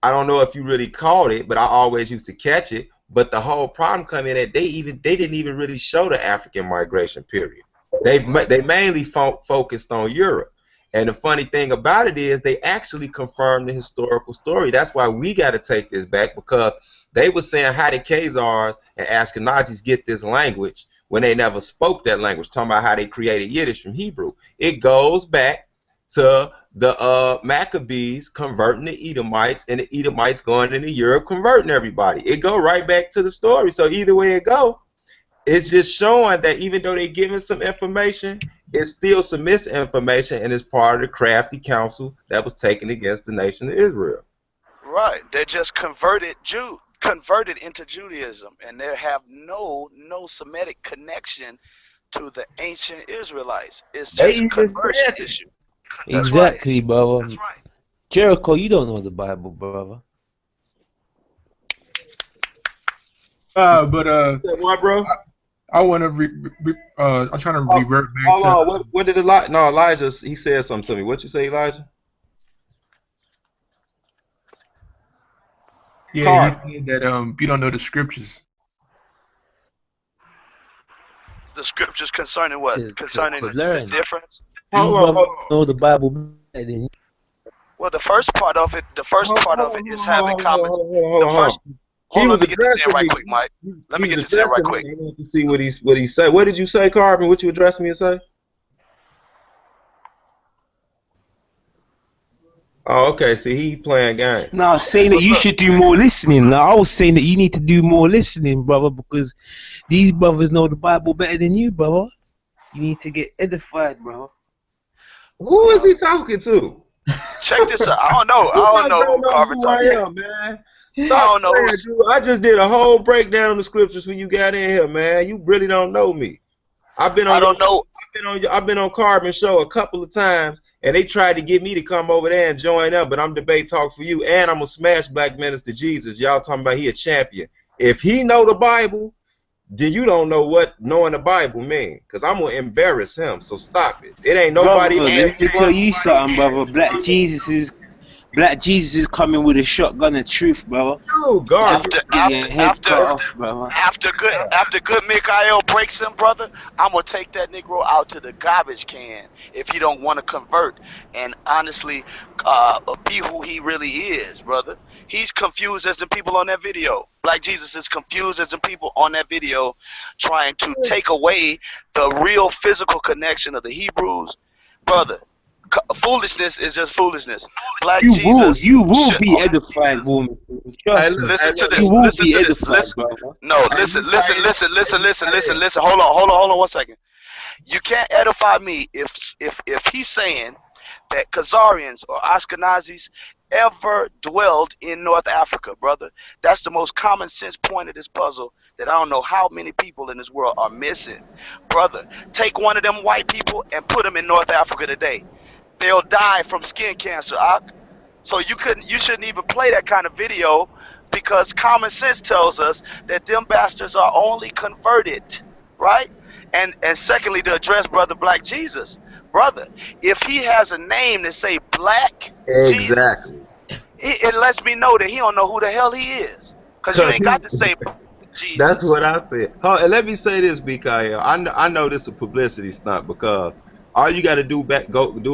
I don't know if you really caught it, but I always used to catch it. But the whole problem come in that they didn't even really show the African migration period. They mainly focused on Europe. And the funny thing about it is they actually confirmed the historical story. That's why we got to take this back, because they were saying how did Khazars and Ashkenazis get this language when they never spoke that language, talking about how they created Yiddish from Hebrew. It goes back to the Maccabees converting the Edomites, and the Edomites going into Europe converting everybody. It go right back to the story. So either way it go, it's just showing that even though they're giving some information, it's still some misinformation, and it's part of the crafty counsel that was taken against the nation of Israel. Right. They're just converted Jews. converted into Judaism, and they have no Semitic connection to the ancient Israelites. It's They just a even conversion said that. issue. That's right. Exactly, brother. Jericho, you don't know the Bible, brother. But What, bro? I want to I'm trying to revert back Hold to. on. What did Elijah? No, Elijah. He said something to me. What you say, Elijah? Yeah, he Card. said that you don't know the scriptures. The scriptures concerning what? Concerning To the learn. difference? These brothers know the Bible better than you. Well, the first part of it is having common. The Hold on. first, He hold on, let was me get this in addressing right me. quick, Mike. Let He me was get this in right addressing quick. me. I want to see what he said. What did you say, Carbon? What you addressing me to say? Oh, okay. See, he playing games. No, saying So that you look, should do more listening. Now, I was saying that you need to do more listening, brother, because these brothers know the Bible better than you, brother. You need to get edified, brother. Who is he talking to? check this out. I don't know. You I don't guys know don't who know Carver who I talking to. am, man. I Stop don't know playing, who's. dude. I just did a whole breakdown of the scriptures when you got in here, man. You really don't know me. I've been on I don't know. I've been on Carbon show a couple of times, and they tried to get me to come over there and join up, but I'm debate talk for you, and I'm gonna smash Black Minister Jesus. Y'all talking about he a champion. If he know the Bible, then you don't know what knowing the Bible mean, because I'm gonna embarrass him. So stop it. It ain't Brother, nobody else. let me tell you something, brother. Black Jesus is coming with a shotgun of truth, brother. Dude, garbage. Get your head cut off, brother. After good Mikael breaks him, brother, I'm gonna take that Negro out to the garbage can if he don't want to convert and honestly be who he really is, brother. He's confused as the people on that video. Black Jesus is confused as the people on that video, trying to take away the real physical connection of the Hebrews, brother. Foolishness is just foolishness. Black Jesus. You will be edified, woman. Trust me. Listen to You this. will Listen be to this. edified, Listen. brother. No, listen. Hold on 1 second. You can't edify me if he's saying that Khazarians or Ashkenazis ever dwelled in North Africa, brother. That's the most common sense point of this puzzle that I don't know how many people in this world are missing. Brother, take one of them white people and put them in North Africa today. They'll die from skin cancer, Ak. So you shouldn't even play that kind of video because common sense tells us that them bastards are only converted, right? And secondly, to address brother Black Jesus, brother, if he has a name that say Black Jesus, Exactly. it lets me know that he don't know who the hell he is, cause you Cause ain't got to say that's Jesus. what I said. Oh, and let me say this, BKL. I know this is a publicity stunt because all you got to do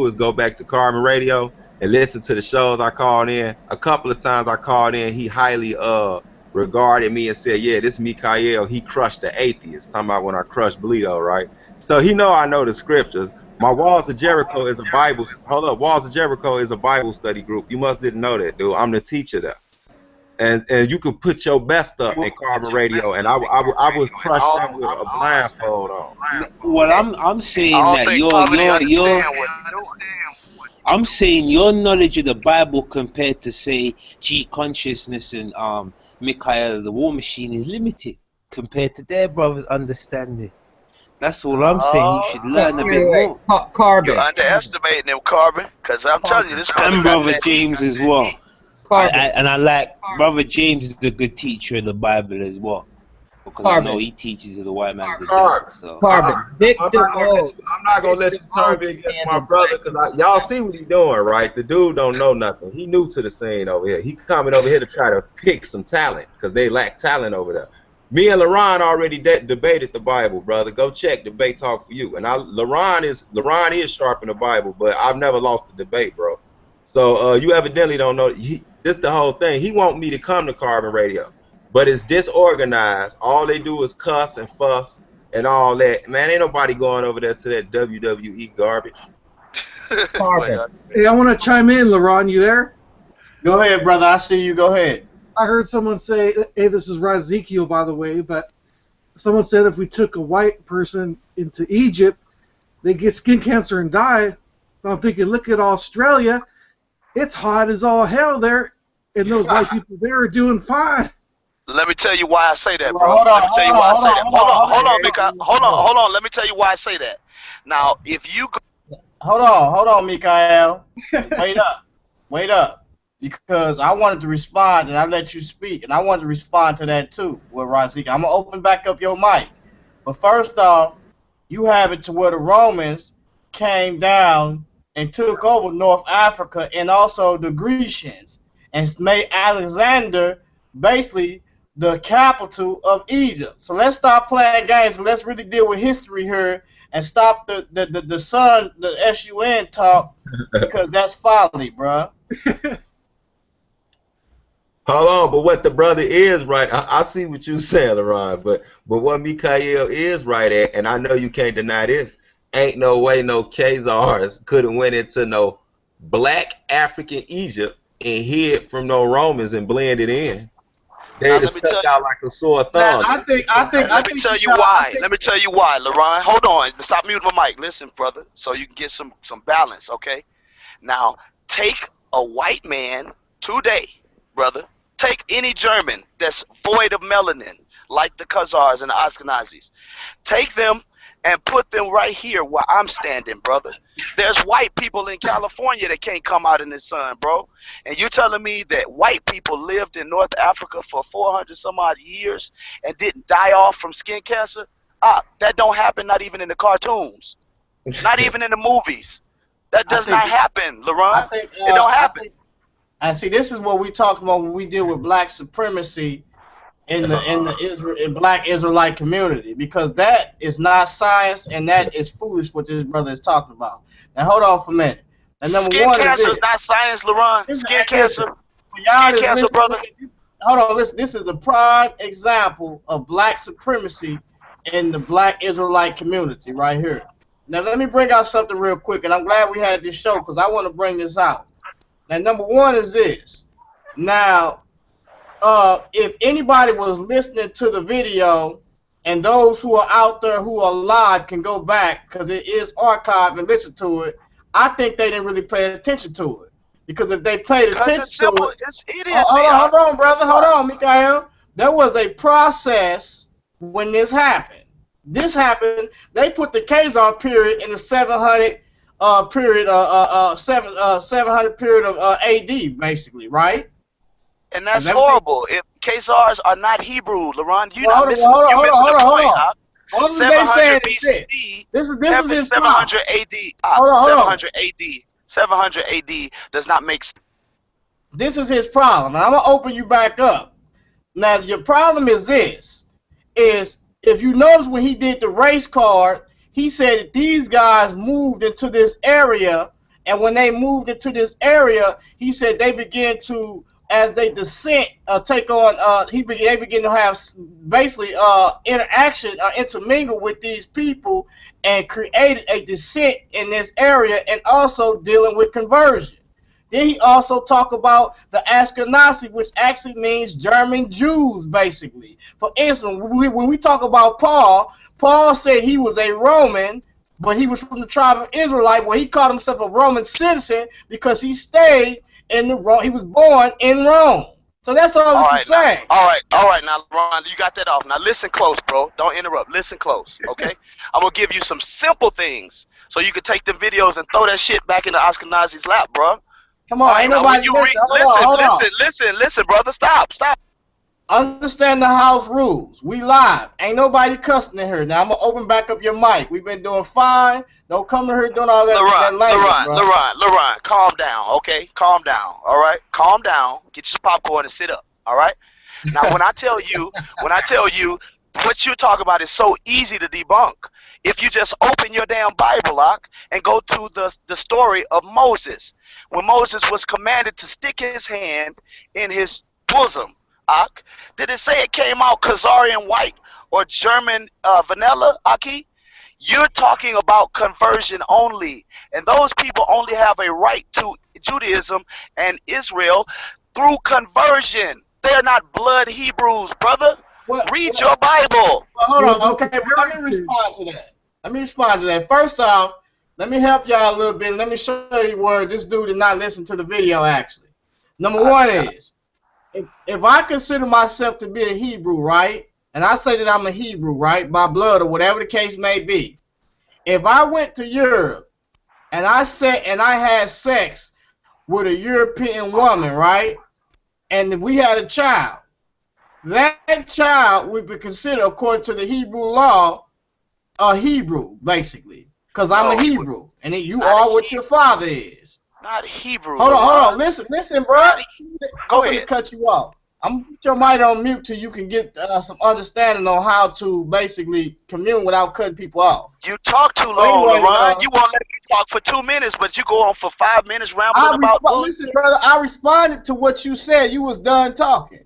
is go back to Carmen Radio and listen to the shows I called in. A couple of times I called in, he highly regarded me and said, "Yeah, this Mikael, he crushed the atheists." Talking about when I crushed Bleedo, right? So he know I know the scriptures. My Walls of Jericho is a Bible. Hold up, Walls of Jericho is a Bible study group. You must didn't know that, dude. I'm the teacher there. And you can put your best up in Carbon Radio, and I would crush them with a blindfold on. Well, I'm saying I don't that think Poverty understand what you're doing. I'm saying your knowledge of the Bible compared to say G consciousness and Michael the War Machine is limited compared to their brothers' understanding. That's all I'm saying. You should learn a bit more. You're underestimating them, Carbon, because I'm telling you, this brother And got brother that James heat. as well. I like brother James is a good teacher of the Bible as well, because I know he teaches the white man's a devil. So I'm not gonna let you turn me against my brother, because y'all see what he doing, right? The dude don't know nothing. He new to the scene over here. He coming over here to try to pick some talent because they lack talent over there. Me and LaRon already debated the Bible, brother. Go check Debate Talk for You. And LaRon is sharp in the Bible, but I've never lost a debate, bro. So you evidently don't know. This the whole thing. He want me to come to Carbon Radio, but it's disorganized. All they do is cuss and fuss and all that. Man, ain't nobody going over there to that WWE garbage. Hey, I want to chime in, LaRon. You there? Go ahead, brother. I see you. Go ahead. I heard someone say, hey, this is Ezekiel, by the way, but someone said if we took a white person into Egypt, they get skin cancer and die. I'm thinking, look at Australia. It's hot as all hell there, and those white people there are doing fine. Let me tell you why I say that, Well, bro. hold on, Let me tell you why I say that. Hold on, hold on, Yeah, Mika. Hold on. Let me tell you why I say that. Now, if you go hold on, Mikael. Wait up, wait up, because I wanted to respond and I let you speak, and I wanted to respond to that too. With Razika, I'm gonna open back up your mic, but first off, you have it to where the Romans came down and took over North Africa and also the Grecians and made Alexander basically the capital of Egypt. So let's stop playing games and let's really deal with history here and stop the sun talk because that's folly, bruh. Hold on, but what the brother is right, I see what you're saying, Leron, but what Mikael is right at, and I know you can't deny this, ain't no way no Khazars could have went into no black African Egypt and hid from no Romans and blended in. now, They'd have let me tell stuck you. out like a sore Now thumb. Let me tell you why. Let me tell you why, LaRon. Hold on. Stop muting my mic. Listen, brother, so you can get some balance, okay? Now, take a white man today, brother. Take any German that's void of melanin, like the Khazars and the Ashkenazis. Take them and put them right here where I'm standing, brother. There's white people in California that can't come out in the sun, bro. And you're telling me that white people lived in North Africa for 400 some odd years and didn't die off from skin cancer? That don't happen not even in the cartoons, not even in the movies. That does not happen, LaRon. It don't happen. And see, this is what we talk about when we deal with black supremacy in the black Israelite community, because that is not science and that is foolish what this brother is talking about. Now hold on for a minute. And number Skin one cancer is is not science, LaRon. Skin cancer. for y'all Skin that's cancer, listening, brother. hold on, listen. This is a prime example of black supremacy in the black Israelite community right here. Now let me bring out something real quick, and I'm glad we had this show because I want to bring this out. Now number one is this. Now if anybody was listening to the video, and those who are out there who are live can go back because it is archived and listen to it, I think they didn't really pay attention to it. Because if they paid Because attention it's to simple. it, It's idiocy. hold on, brother, hold on, Mikael. There was a process when this happened. This happened. They put the Khazar period in the 700 period, 700 period of AD, basically, right? And that's horrible. If Khazars are not Hebrew, LaRon, you not missing. Hold You missing the point. All they 700 saying BC. this is his 700 AD. Hold on. 700 AD. 700 AD does not make sense. This is his problem. And I'm gonna open you back up. Now your problem is this: is if you notice when he did the race card, he said that these guys moved into this area, and when they moved into this area, he said they began to, as they descent, take on. They begin to have basically interaction, intermingle with these people, and created a descent in this area, and also dealing with conversion. Then he also talked about the Ashkenazi, which actually means German Jews, basically. For instance, when we talk about Paul, Paul said he was a Roman, but he was from the tribe of Israelite, where he called himself a Roman citizen because he stayed in he was born in Rome. So that's all this is saying. All right. Now, Ron, you got that off. Now, listen close, bro. Don't interrupt. Listen close, okay? I'm going to give you some simple things so you can take the videos and throw that shit back into Ashkenazi's lap, bro. Come on, ain't nobody listen, brother. Stop. Understand the house rules. We live. Ain't nobody cussing in here. Now I'm gonna open back up your mic. We've been doing fine. Don't come in here doing all that language, LaRon, calm down, okay? Calm down, all right? Calm down. Get you some popcorn and sit up, all right? Now, when I tell you what you talk about is so easy to debunk. If you just open your damn Bible, and go to the story of Moses, when Moses was commanded to stick his hand in his bosom, did it say it came out Khazarian white or German vanilla, Aki? You're talking about conversion only, and those people only have a right to Judaism and Israel through conversion. They are not blood Hebrews, brother. Read your Bible. Hold on, okay, let me respond to that. First off, let me help y'all a little bit. Let me show you where this dude did not listen to the video, actually. Number one if I consider myself to be a Hebrew, right, and I say that I'm a Hebrew, right, by blood or whatever the case may be, if I went to Europe and I had sex with a European woman, right, and we had a child, that child would be considered, according to the Hebrew law, a Hebrew, basically, because I'm a No, he would Hebrew, and you not a are what your Hebrew. father is. Not Hebrew, Hold on. LaRon. Listen, bro. Not I'm Go finna ahead. cut you off. I'm gonna put your mic on mute till you can get some understanding on how to basically commune without cutting people off. You talk too So long, anyway, LaRon. You won't let me talk for 2 minutes, but you go on for 5 minutes rambling about listen, bullshit. brother. I responded to what you said. You was done talking.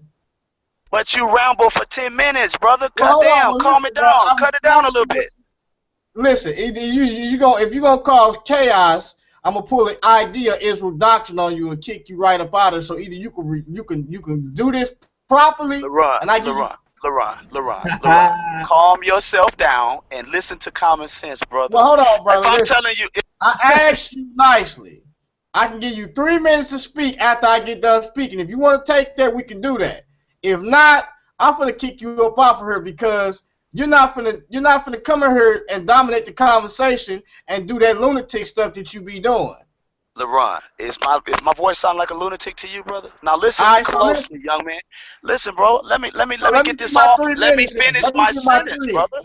But you ramble for 10 minutes, brother. Well, Cut hold on. down. Well, Calm listen, it bro. down. I Cut it down a responded little to what. bit. Listen, either if you gonna cause chaos, I'm gonna pull an idea Israel doctrine on you and kick you right up out of it. So either you can do this properly, LaRon, and I give you. LaRon, LaRon. Calm yourself down and listen to common sense, brother. Well, hold on, If brother. I'm Listen, telling you, I asked you nicely. I can give you 3 minutes to speak after I get done speaking. If you want to take that, we can do that. If not, I'm gonna kick you up off of here because you're not finna come in here and dominate the conversation and do that lunatic stuff that you be doing. LaRon, is my voice sound like a lunatic to you, brother? Now All listen right, so listen. closely, young man. Listen, bro. Let me So let me get get this my off. 3 Let me minutes in. finish Let me my get my sentence, three in. brother.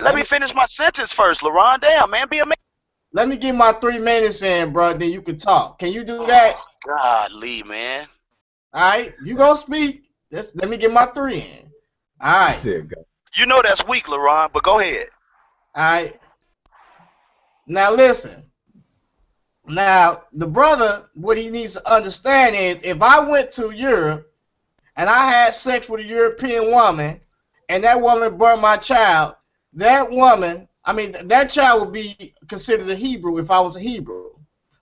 Let me finish my sentence first, LaRon. Damn, man, be a man. Let me get my 3 minutes in, bro. Then you can talk. Can you do that? Oh, golly, man. All right, you gonna speak. Let me get my 3 in. All He right, said, "Go." You know that's weak, LaRon, but go ahead. all right. Now listen. Now the brother, what he needs to understand is, if I went to Europe and I had sex with a European woman, and that woman burned my child, that child would be considered a Hebrew if I was a Hebrew.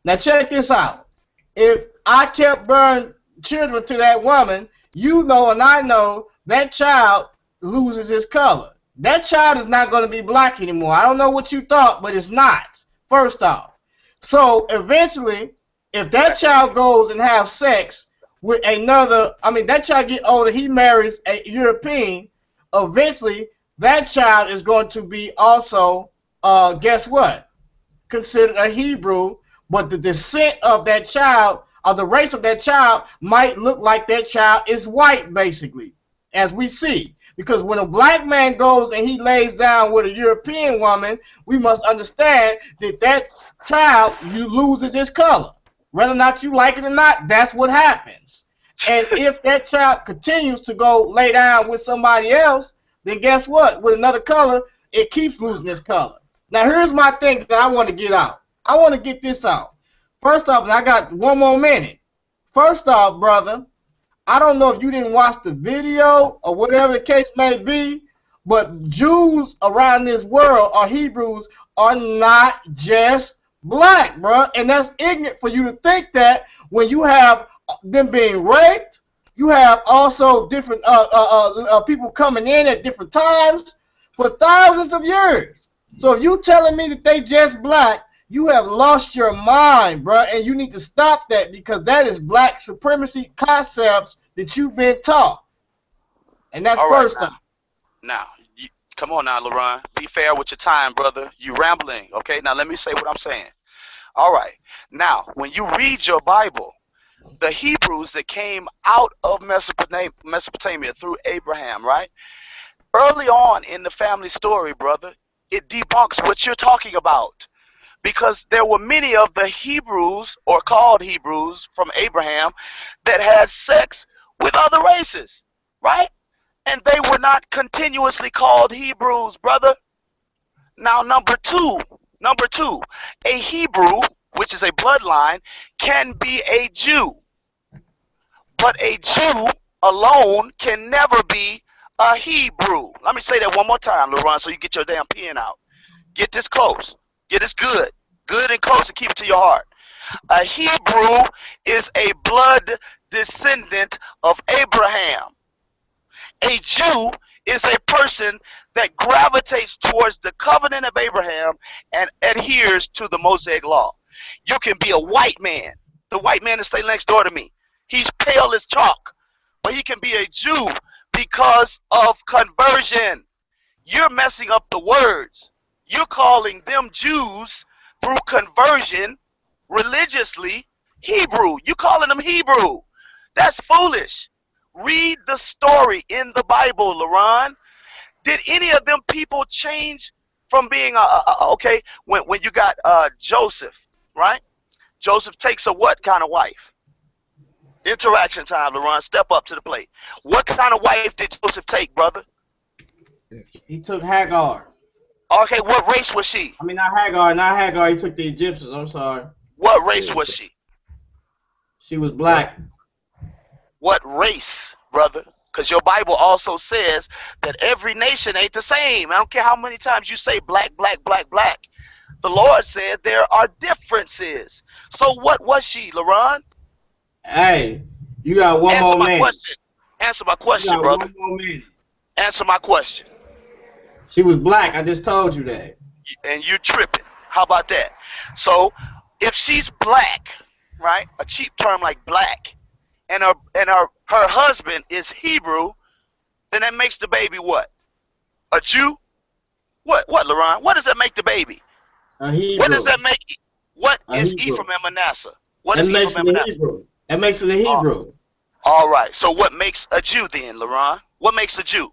Now check this out. If I kept burning children to that woman, you know and I know that child loses his color. That child is not going to be black anymore. I don't know what you thought, but it's not. First off. So eventually, if that child goes and have sex with that child get older, he marries a European, eventually that child is going to be also, guess what? Considered a Hebrew, but the descent of that child, or the race of that child, might look like that child is white, basically, as we see. Because when a black man goes and he lays down with a European woman, we must understand that that child loses his color. Whether or not you like it or not, that's what happens. And if that child continues to go lay down with somebody else, then guess what? With another color, it keeps losing its color. Now, here's my thing that I want to get out. I want to get this out. First off, and I got 1 more minute. First off, brother, I don't know if you didn't watch the video or whatever the case may be, but Jews around this world, or Hebrews, are not just black, bro. And that's ignorant for you to think that when you have them being raped, you have also different people coming in at different times for thousands of years. So if you telling me that they just black, you have lost your mind, bro, and you need to stop that, because that is black supremacy concepts that you've been taught. And that's All right, first time. now, come on now, LaRon. Be fair with your time, brother. You rambling, okay? Now, let me say what I'm saying. All right. Now, when you read your Bible, the Hebrews that came out of Mesopotamia through Abraham, right? Early on in the family story, brother, it debunks what you're talking about. Because there were many of the Hebrews, or called Hebrews, from Abraham that had sex with other races, right? And they were not continuously called Hebrews, brother. Now, number two, a Hebrew, which is a bloodline, can be a Jew. But a Jew alone can never be a Hebrew. Let me say that one more time, LaRon, so you get your damn pen out. Get this close. Get this good. Good and close, and keep it to your heart. A Hebrew is a blood descendant of Abraham. A Jew is a person that gravitates towards the covenant of Abraham and adheres to the Mosaic law. You can be a white man. The white man that stay next door to me, he's pale as chalk, or he can be a Jew because of conversion. You're messing up the words. You're calling them Jews through conversion religiously Hebrew. You're calling them Hebrew. That's foolish. Read the story in the Bible, LaRon. Did any of them people change from being okay? When you got Joseph, right? Joseph takes a what kind of wife? Interaction time, LaRon. Step up to the plate. What kind of wife did Joseph take, brother? He took Hagar. Okay, what race was she? I mean, not Hagar, not Hagar. He took the Egyptians. I'm sorry. What race was she? She was black. What race, brother? Because your Bible also says that every nation ain't the same. I don't care how many times you say black, black, black, black. The Lord said there are differences. So what was she, LaRon? Hey, you got one Answer more my minute. question. Answer my You question, got brother. one more minute. Answer my question. She was black. I just told you that. And you tripping. How about that? So if she's black, right? A cheap term like black, and her husband is Hebrew, then that makes the baby what? A Jew? What, LaRon? What does that make the baby? A Hebrew. What does that make? What A is Hebrew. Ephraim and Manasseh? What That is makes Ephraim it and a Manasseh? Hebrew. That makes it a Hebrew. All right. So what makes a Jew then, LaRon? What makes a Jew?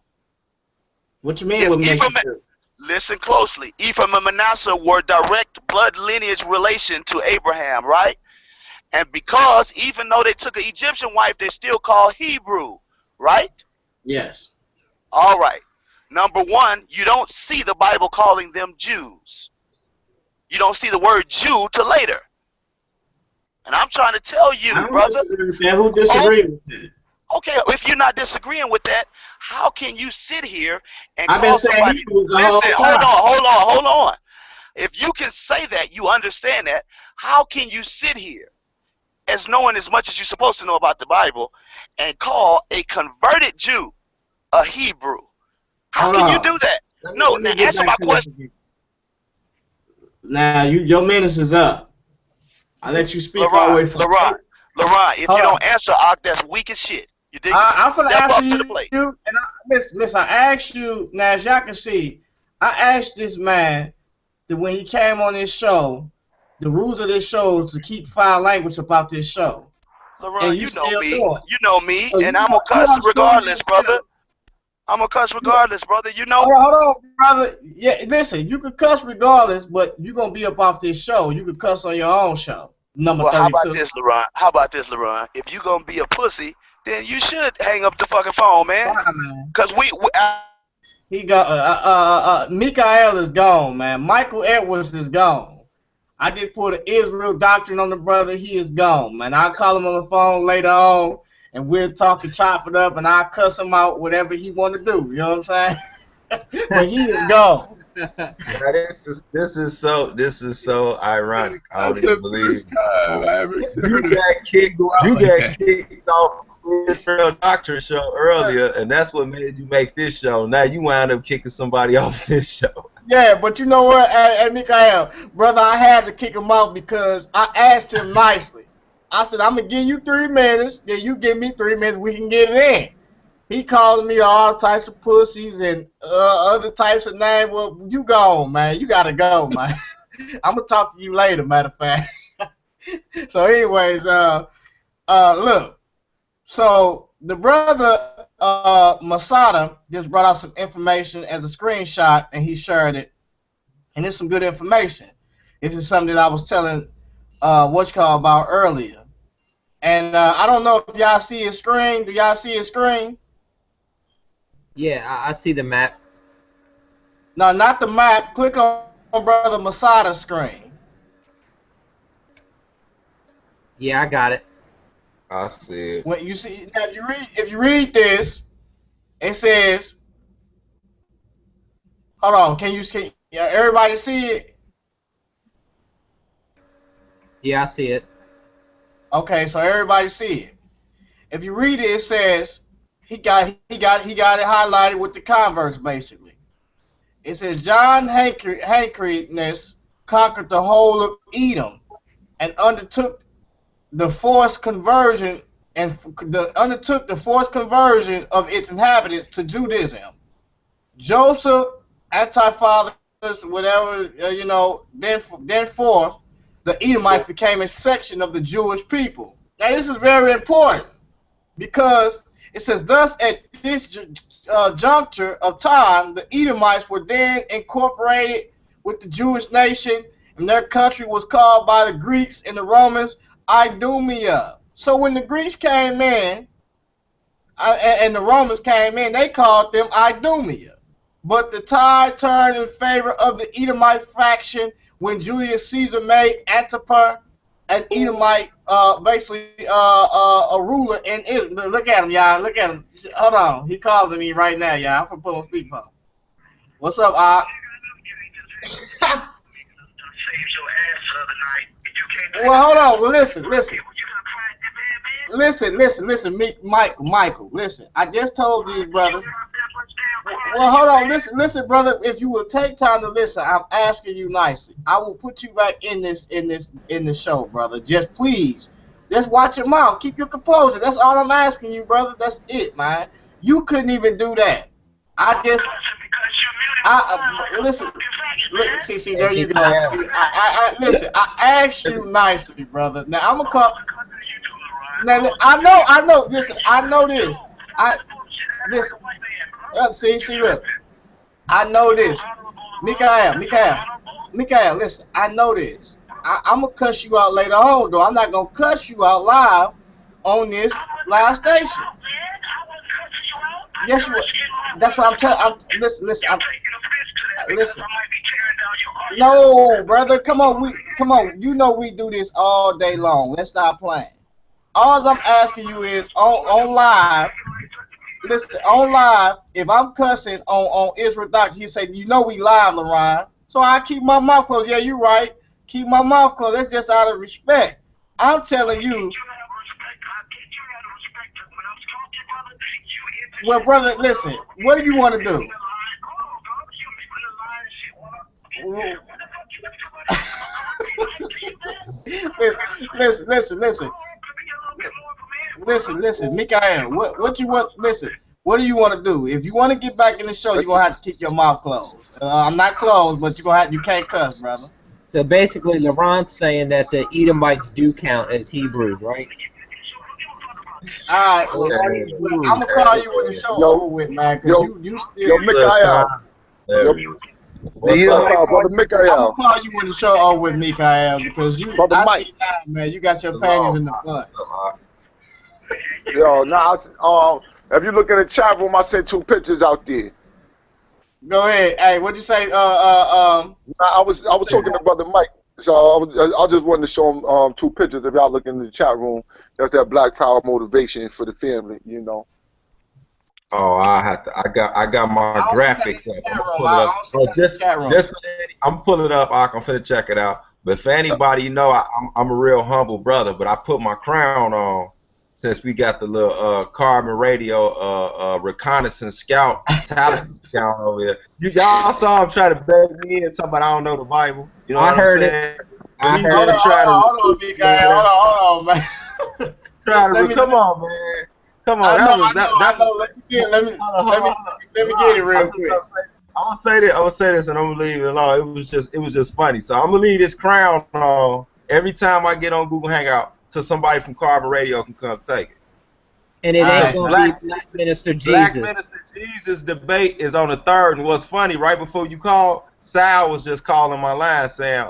What you mean? If What makes Ephraim, a Jew? listen closely. Ephraim and Manasseh were direct blood lineage relation to Abraham, right? And because even though they took an Egyptian wife, they still called Hebrew, right? Yes. All right. Number one, you don't see the Bible calling them Jews. You don't see the word Jew till later. And I'm trying to tell you, I don't brother. disagree with that. Who disagrees with that? Okay, if you're not disagreeing with that, how can you sit here and I've been call saying somebody? Hebrew the Listen, whole time. hold on. If you can say that, you understand that, how can you sit here as knowing as much as you're supposed to know about the Bible and call a converted Jew a Hebrew? How Hold can you on. do that? Let Now me get answer back my to question. this. Now, your minutes is up. I let you speak all the way from LaRon, if Hold you on. don't answer, that's weak as shit. You dig? I'm gonna Step answer up to the plate. you. And listen, I asked you. Now, as y'all can see, I asked this man that when he came on this show, the rules of this show is to keep foul language about this show. LaRon, And you still do it. you know me, So and you I'm gonna you cuss unscrewing regardless, brother. yourself. I'm gonna cuss regardless, brother. You know. Hold on, brother. Yeah, listen, you could cuss regardless, but you're gonna be up off this show. You could cuss on your own show. Number Well, how about 32. this, LaRon? If you gonna be a pussy, then you should hang up the fucking phone, man. Why, man? Cause He got Mikael is gone, man. Michael Edwards is gone. I just put an Israel doctrine on the brother. He is gone, man. I'll call him on the phone later on, and we'll talk and chop it up, and I'll cuss him out, whatever he want to do. You know what I'm saying? But he is gone. Now, this is so ironic. I don't even believe you got kicked off the Israel Doctrine show earlier, and that's what made you make this show. Now you wind up kicking somebody off this show. Yeah, but you know what, hey, Mikael, brother, I had to kick him out because I asked him nicely. I said, I'm going to give you 3 minutes, then you give me 3 minutes, we can get it in. He calls me all types of pussies and other types of names. Well, you gone, man. You got to go, man. I'm going to talk to you later, matter of fact. So anyways, look. So the brother Masada just brought out some information as a screenshot, and he shared it. And it's some good information. This is something that I was telling about earlier. And I don't know if y'all see his screen. Do y'all see his screen? Yeah, I see the map. No, not the map. Click on brother Masada's screen. Yeah, I got it. I see it. When you see, now if you read this, it says, hold on, can everybody see it? Yeah, I see it. Okay, so everybody see it. If you read it, it says he got it highlighted with the converse basically. It says John Hankriness conquered the whole of Edom and undertook the forced conversion and undertook the forced conversion of its inhabitants to Judaism. Joseph, anti-fathers, whatever, then forth, the Edomites became a section of the Jewish people. Now, this is very important because it says, thus at this juncture of time, the Edomites were then incorporated with the Jewish nation, and their country was called by the Greeks and the Romans Idumea. So when the Greeks came in and the Romans came in, they called them Idumea. But the tide turned in favor of the Edomite faction when Julius Caesar made Antipater an Edomite, basically a ruler in Israel. Look at him, y'all. Look at him. Hold on. He calling me right now, y'all. I'm going to put on speakerphone. What's up, Ock? Well, hold on. Well, listen. Listen, Michael, listen. I just told these brothers. Well, hold on. Listen, brother. If you will take time to listen, I'm asking you nicely. I will put you back in the show, brother. Just please, just watch your mouth. Keep your composure. That's all I'm asking you, brother. That's it, man. You couldn't even do that. Listen. See, there you go. Listen. I asked you nicely, brother. Now I'm gonna call. Now I know. Listen, I know this. Listen. See, look. I know this. Mikael, listen. I know this. I'm going to cuss you out later on, though. I'm not going to cuss you out live on this live station. Yes, you will. That's what I'm telling. Listen. Listen. No, brother. Come on. You know we do this all day long. Let's stop playing. All I'm asking you is on live. Listen, on live, if I'm cussing on Israel Doctor, he said, you know we live, LaRon. So I keep my mouth closed. Yeah, you're right. Keep my mouth closed. That's just out of respect. I'm telling you. Well, brother, listen. What do you want to do? Listen, Mikael, what you want? Listen, what do you want to do? If you want to get back in the show, you're gonna have to keep your mouth closed. I'm not closed, but you can't cuss, brother. So basically, LaRon's saying that the Edomites do count as Hebrews, right? All right, well, I'm gonna call you when the show over with, man, because you still. Yo, Mikael. What's up, brother Mikael? I'm gonna call you when the show over with, Mikael, because Brother I Mike. see now, man, you got your panties in the butt. Yo, now, if you look in the chat room, I sent 2 pictures out there. Go ahead. Hey, what'd you say? I was talking to Brother Mike, so I just wanted to show him 2 pictures. If y'all look in the chat room, that's that Black Power motivation for the family, you know. Oh, I got my graphics up. I'm gonna pull it up. I'm pulling it up. I'm finna check it out. But for anybody, I'm a real humble brother. But I put my crown on since we got the little Carbon Radio reconnaissance scout talent scout over here. Y'all saw him try to beg me in talking about I don't know the Bible. You know what I'm saying? Hold on, Mikael. Hold on, man. Come on, man. Come on, I know. Let me get it real quick. I'm gonna say this, and I'm gonna leave it alone. It was just funny. So I'm gonna leave this crown on every time I get on Google Hangout, so somebody from Carbon Radio can come take it. And it ain't gonna be Black Minister Jesus. Black Minister Jesus debate is on the 3rd, and what's funny, right before you called, Sal was just calling my line saying,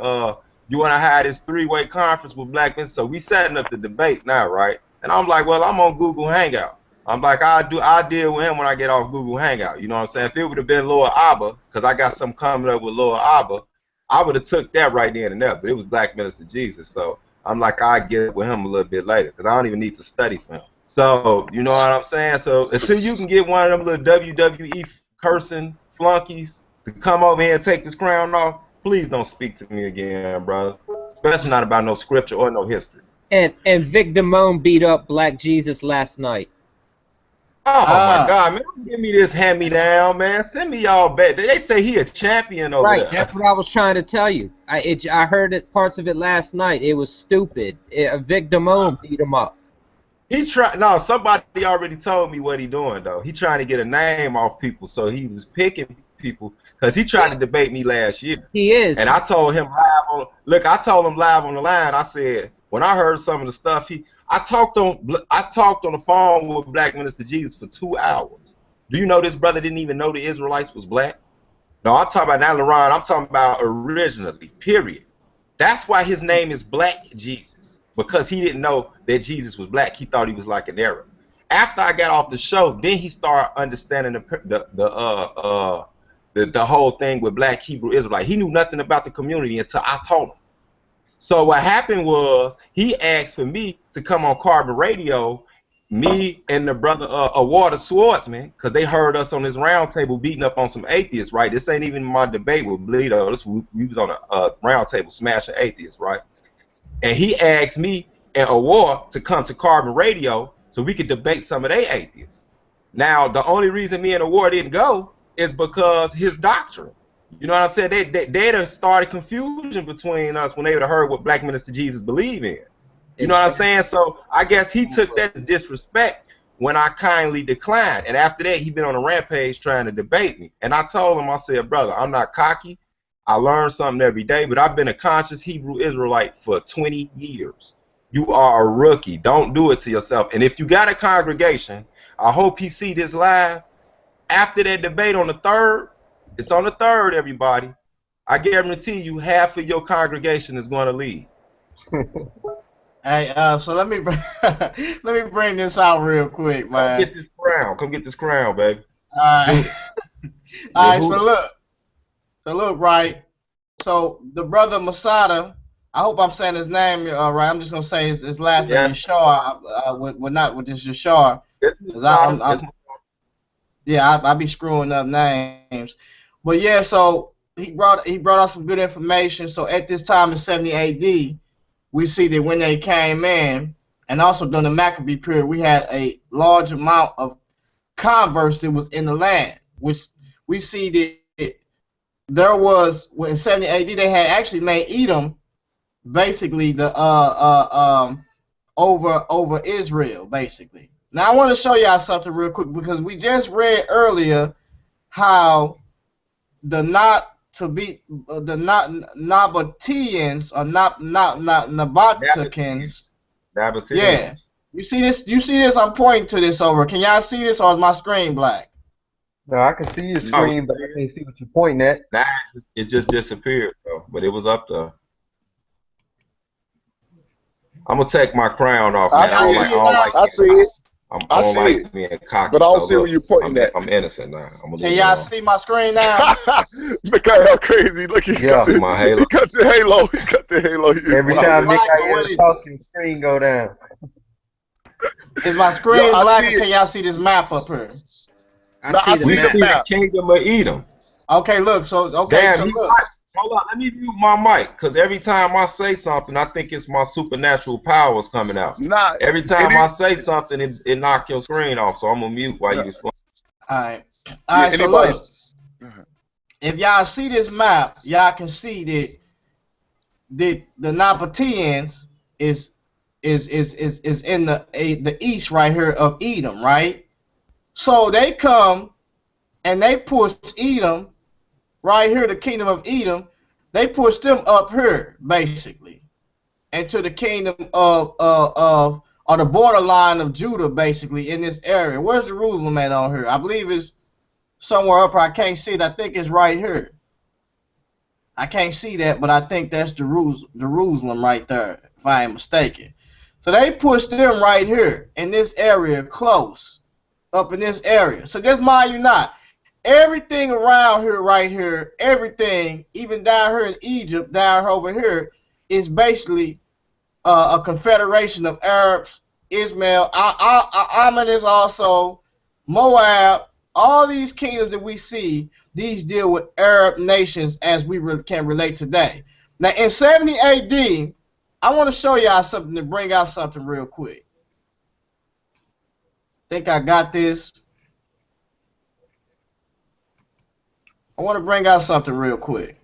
you wanna have this 3-way conference with Black Minister? So we setting up the debate now, right? And I'm like, well, I'm on Google Hangout. I'm like, I'll deal with him when I get off Google Hangout. You know what I'm saying? If it would have been Lord Abba, because I got something coming up with Lord Abba, I would have took that right then and there. But it was Black Minister Jesus. So I'm like, I'll get it with him a little bit later, because I don't even need to study for him. So, you know what I'm saying? So until you can get one of them little WWE cursing flunkies to come over here and take this crown off, please don't speak to me again, brother. Especially not about no scripture or no history. And Vic Damone beat up Black Jesus last night. Oh my God, man! Don't give me this hand-me-down, man. Send me y'all back. They say he a champion over there. Right, that's what I was trying to tell you. I heard parts of it last night. It was stupid. Vic Damone beat him up. He tried. No, somebody already told me what he doing though. He trying to get a name off people, so he was picking people because he tried to debate me last year. He is. And I told him live on. Look, I told him live on the line. I said when I heard some of the stuff I talked on the phone with Black Minister Jesus for 2 hours. Do you know this brother didn't even know the Israelites was black? No, I'm talking about not LaRon. I'm talking about originally. Period. That's why his name is Black Jesus, because he didn't know that Jesus was black. He thought he was like an Arab. After I got off the show, then he started understanding the whole thing with Black Hebrew Israelite. He knew nothing about the community until I told him. So what happened was he asked for me to come on Carbon Radio, me and the brother Water Swordsman, because they heard us on this round table beating up on some atheists, right? This ain't even my debate with Bleedo. We was on a round table smashing atheists, right? And he asked me and Awar to come to Carbon Radio so we could debate some of their atheists. Now, the only reason me and Awar didn't go is because his doctrine. You know what I'm saying? They'd have started confusion between us when they would have heard what Black Minister Jesus believe in. You know what I'm saying? So I guess he took that as disrespect when I kindly declined. And after that, he been on a rampage trying to debate me. And I told him, I said, brother, I'm not cocky. I learn something every day, but I've been a conscious Hebrew Israelite for 20 years. You are a rookie. Don't do it to yourself. And if you got a congregation, I hope he see this live. After that debate on the 3rd, it's on the 3rd, everybody. I guarantee you half of your congregation is going to leave. Hey, so let me let me bring this out real quick, man. Come get this crown. Come get this crown, baby. All right. All right. So look, right. So the brother Masada, I hope I'm saying his name right. I'm just gonna say his last name, Yashar. With this Yashar. I be screwing up names. But yeah, so he brought out some good information. So at this time in 70 AD, we see that when they came in, and also during the Maccabee period, we had a large amount of converts that was in the land, which we see that there was in 70 AD they had actually made Edom basically the over Israel basically. Now I want to show y'all something real quick because we just read earlier how the Nabateans or Nabateans. Yeah. You see this? I'm pointing to this over. Can y'all see this, or is my screen black? No, I can see your screen, but I can't see what you're pointing at. Nah, it just disappeared, though. But it was up there. I'm gonna take my crown off, man. I see it. I don't like being cocky, but I don't see where you're pointing at. I'm innocent now. Can y'all see my screen now? Look at how crazy. Look, he cut the halo. He cut the halo. Every time Mikael talking, the screen go down. Is my screen black, or can y'all see this map up here? I see the map. Kingdom of Edom. Okay, look. So look. Hold on, let me mute my mic, because every time I say something, I think it's my supernatural powers coming out. Every time I say something, it knock your screen off, so I'm going to mute while you explain. All right, so look. If y'all see this map, y'all can see that the Nabateans is in the east right here of Edom, right? So they come and they push Edom right here, the kingdom of Edom. They push them up here basically into the kingdom of or the borderline of Judah basically in this area. Where's Jerusalem at on here? I believe it's somewhere up here. I can't see it. I think it's right here. I can't see that, but I think that's Jerusalem right there, if I ain't mistaken. So they pushed them right here in this area, close, up in this area. So just mind you not, everything around here, right here, everything, even down here in Egypt, down over here, is basically a confederation of Arabs, Ismail, Ammon is also, Moab, all these kingdoms that we see, these deal with Arab nations as we can relate today. Now in 70 AD, I want to show y'all something to bring out something real quick. Think I got this. I want to bring out something real quick.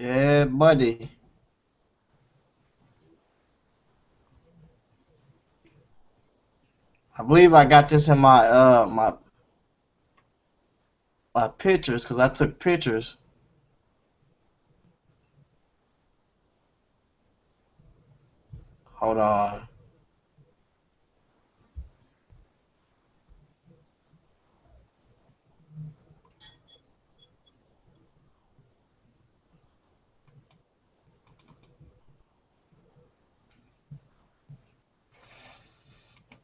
Yeah, buddy. I believe I got this in my pictures because I took pictures. Hold on.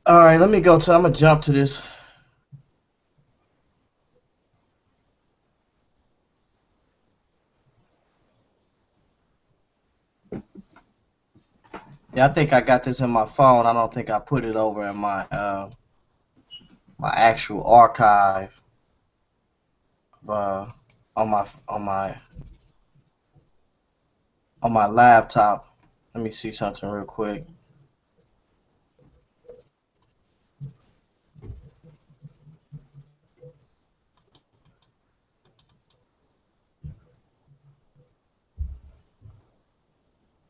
All right, let me go to. I'm gonna jump to this. Yeah, I think I got this in my phone. I don't think I put it over in my actual archive uh, on my laptop. Let me see something real quick.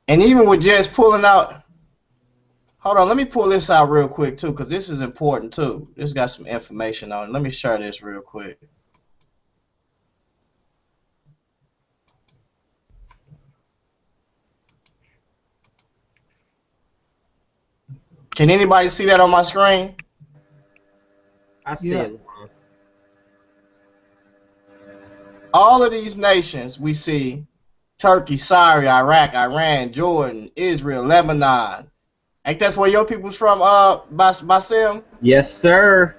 And even with just pulling out, hold on, let me pull this out real quick too, because this is important too. This got some information on it. Let me share this real quick. Can anybody see that on my screen? I see Yeah. it. All of these nations we see: Turkey, Syria, Iraq, Iran, Jordan, Israel, Lebanon. Ain't that's where your people's from, Basim? Yes, sir.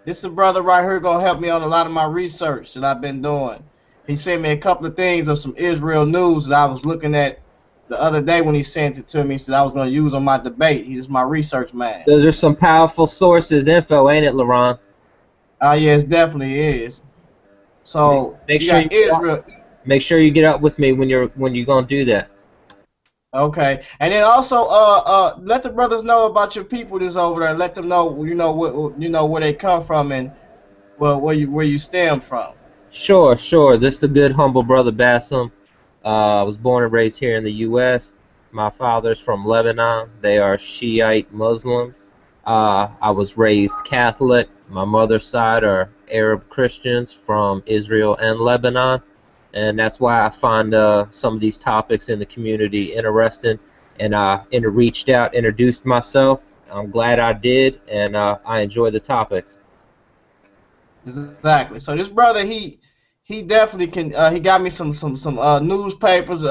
This is a brother right here gonna help me on a lot of my research that I've been doing. He sent me a couple of things of some Israel news that I was looking at the other day when he sent it to me, so that I was gonna use on my debate. He's my research man. Those are some powerful sources, info, ain't it, LaRon? Yes, definitely is. Make, So make you sure you got Israel. make sure you get up with me when you're gonna do that. Okay, and then also let the brothers know about your people that's over there. Let them know where they come from and well where you stem from. Sure, sure. This the good humble brother Bassem. I was born and raised here in the U.S. My father's from Lebanon. They are Shiite Muslims. I was raised Catholic. My mother's side are Arab Christians from Israel and Lebanon, and that's why I find some of these topics in the community interesting. And I reached out, introduced myself. I'm glad I did, and I enjoy the topics. Exactly. So this brother, he definitely can. He got me some newspapers,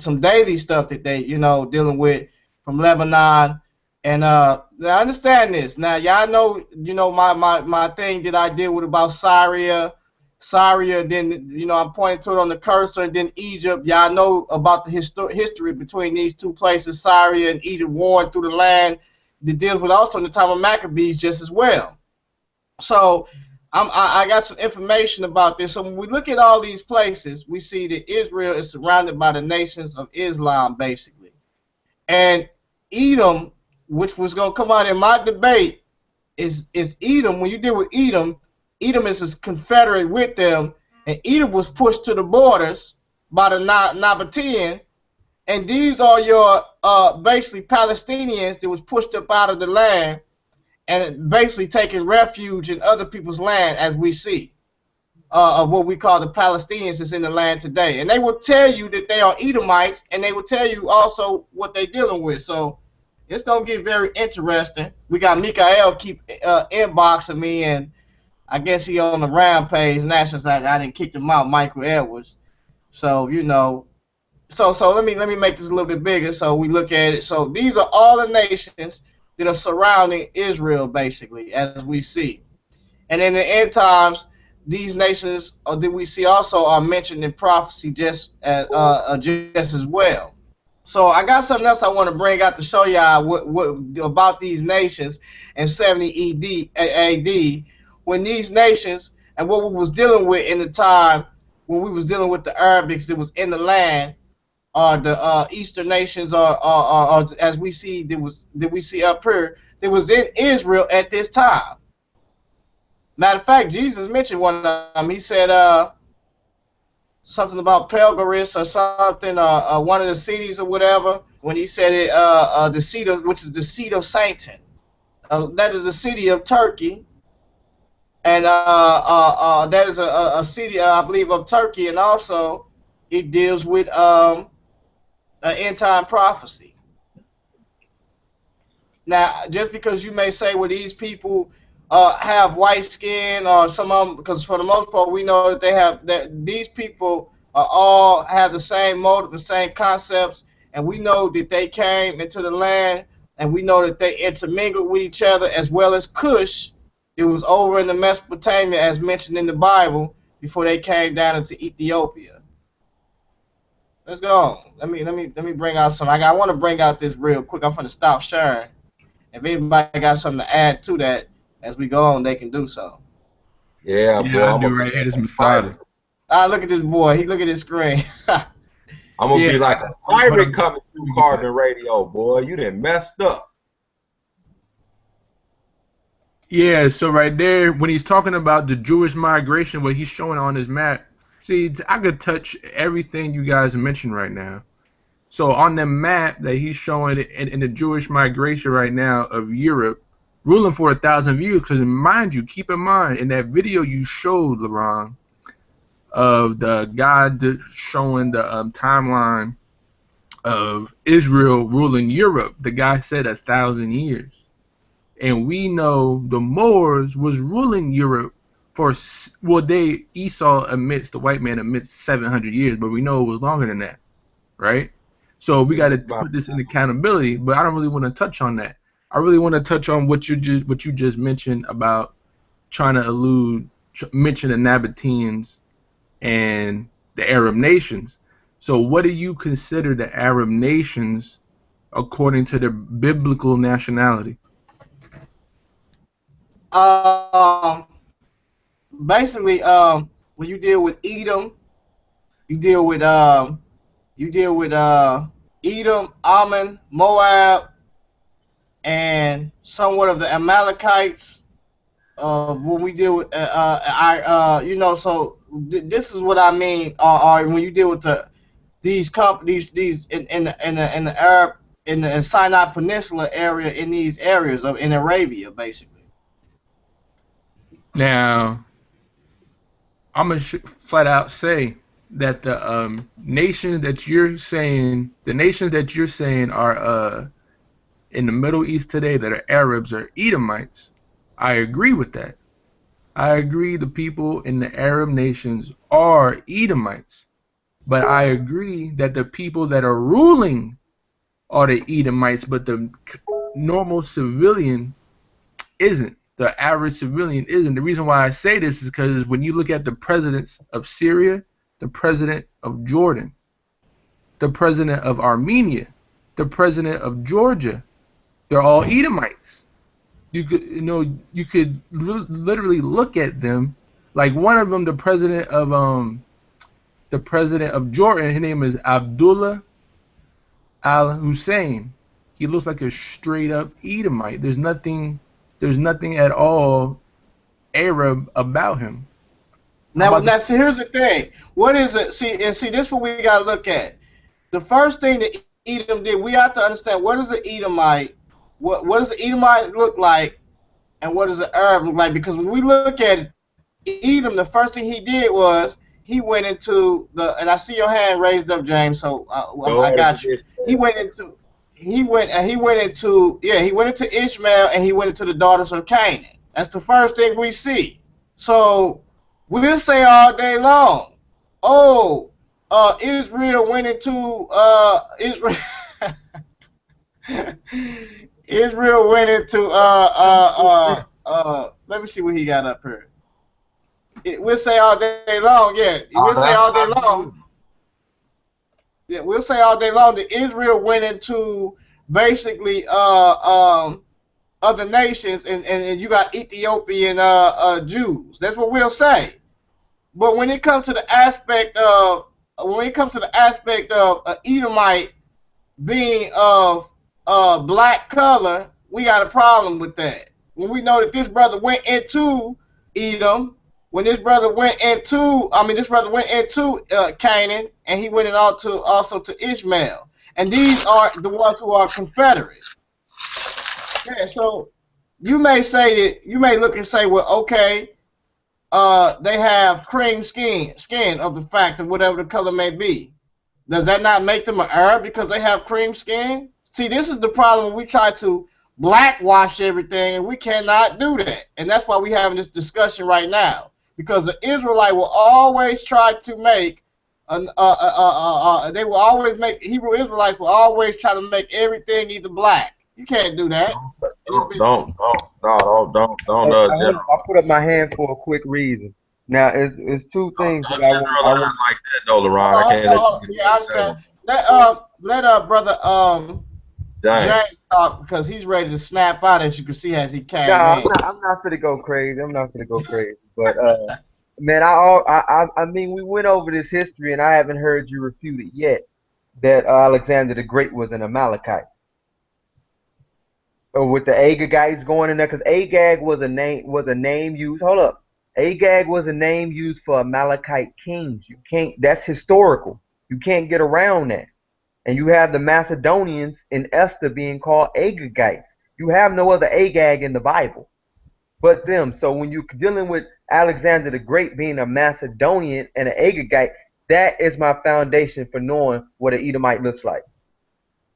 some daily stuff that they dealing with from Lebanon, and now I understand this. Now y'all know my thing that I deal with about Syria. Then I'm pointing to it on the cursor, and then Egypt. Y'all know about the history between these two places, Syria and Egypt, warring through the land. That deals with also in the time of Maccabees just as well. So I got some information about this. So when we look at all these places, we see that Israel is surrounded by the nations of Islam, basically. And Edom, which was going to come out in my debate, is Edom. When you deal with Edom, Edom is confederate with them, and Edom was pushed to the borders by the Nabatean. And these are your basically Palestinians that was pushed up out of the land and basically taking refuge in other people's land, as we see of what we call the Palestinians that's in the land today. And they will tell you that they are Edomites, and they will tell you also what they're dealing with. So it's gonna get very interesting. We got Mikael keep inboxing me, and I guess he on the rampage now since I didn't kick him out, Michael Edwards. So so let me make this a little bit bigger. So we look at it. So these are all the nations that are surrounding Israel, basically, as we see. And in the end times, these nations that we see also are mentioned in prophecy just as well. So I got something else I want to bring out to show y'all what about these nations in 70 AD, when these nations and what we was dealing with in the time when we was dealing with the Arabics that was in the land, or the Eastern nations, or as we see that we see up here, that was in Israel at this time. Matter of fact, Jesus mentioned one of them. He said, something about Pelgaris or something, one of the cities or whatever. When he said it, the seat of, which is the seat of Satan. That is the city of Turkey, and that is a city, I believe, of Turkey, and also it deals with end time prophecy. Now, just because you may say, well, these people have white skin, or some of them, because for the most part, we know that they have that these people all have the same motive, the same concepts, and we know that they came into the land, and we know that they intermingled with each other, as well as Cush. It was over in the Mesopotamia, as mentioned in the Bible, before they came down into Ethiopia. Let's go. Let me bring out some. I want to bring out this real quick. I'm gonna stop sharing. If anybody got something to add to that as we go on, they can do so. Yeah, Yeah, boy, I I'm do gonna be right here. like This a pirate. Masada. Ah, look at this boy. He look at his screen. I'm gonna Yeah, be like a hold pirate on. coming Let through me get that. Carbon Radio, boy. You done messed up. Yeah, so right there, when he's talking about the Jewish migration, what he's showing on his map, see, I could touch everything you guys mentioned right now. So on the map that he's showing in the Jewish migration right now of Europe, ruling for 1,000 views, because mind you, keep in mind, in that video you showed, LeBron, of the guy showing the timeline of Israel ruling Europe, the guy said 1,000 years. And we know the Moors was ruling Europe for, well, Esau admits, the white man admits 700 years, but we know it was longer than that, right? So we got to put this in accountability, but I don't really want to touch on that. I really want to touch on what you just mentioned about trying to mention the Nabateans and the Arab nations. So what do you consider the Arab nations according to their biblical nationality? um, Basically, when you deal with Edom, you deal with Edom, Ammon, Moab, and somewhat of the Amalekites. When we deal with so this is what I mean. When you deal with these in the Arab in the Sinai Peninsula area, in these areas of in Arabia, basically. Now, I'm gonna flat out say that the nations that you're saying are in the Middle East today that are Arabs or Edomites. I agree with that. I agree the people in the Arab nations are Edomites, but I agree that the people that are ruling are the Edomites, but the normal civilian isn't. The average civilian isn't. The reason why I say this is because when you look at the presidents of Syria, the president of Jordan, the president of Armenia, the president of Georgia, they're all Edomites. You could literally look at them. Like one of them, the president of Jordan, his name is Abdullah Al Hussein. He looks like a straight up Edomite. There's nothing at all Arab about him. I'm Now, about to. now, see, here's the thing. What is it? See, this is what we gotta look at. The first thing that Edom did, we have to understand what is an Edomite, what does an Edomite look like, and what does an Arab look like? Because when we look at it, Edom, the first thing he did was he went into the, and I see your hand raised up, James. So I Lord is got you. against He that. went into he went into Ishmael, and he went into the daughters of Canaan. That's the first thing we see. So we'll say all day long, oh, Israel went into Israel. Israel went into let me see what he got up here. We'll say all day long, yeah. Oh, We'll say that's all day not long. good. Yeah, we'll say all day long that Israel went into basically other nations, and you got Ethiopian Jews. That's what we'll say. But when it comes to the aspect of Edomite being of black color, we got a problem with that. When we know that this brother went into Edom, when this brother went into, Canaan, and he went also to Ishmael, and these are the ones who are Confederate. Yeah, so you may look and say, well, okay, they have cream skin of the fact of whatever the color may be. Does that not make them an Arab because they have cream skin? See, this is the problem when we try to blackwash everything, and we cannot do that. And that's why we're having this discussion right now. Because the Israelite will always try to make, Hebrew Israelites will always try to make everything either black. You can't do that. Don't Hold up, I put up my hand for a quick reason. Now, it's two things that I want. like that, though, LeRon. I can't let you get Yeah, I understand. Let brother James talk because he's ready to snap out, as you can see as he came in. I'm not gonna go crazy. I'm not gonna go crazy. But man, I mean, we went over this history, and I haven't heard you refute it yet. That Alexander the Great was an Amalekite, or with the Agagites going in there, because Agag was a name used. Hold up, Agag was a name used for Amalekite kings. You can't. That's historical. You can't get around that. And you have the Macedonians in Esther being called Agagites. You have no other Agag in the Bible but them. So when you're dealing with Alexander the Great being a Macedonian and an Agagite, that is my foundation for knowing what an Edomite looks like.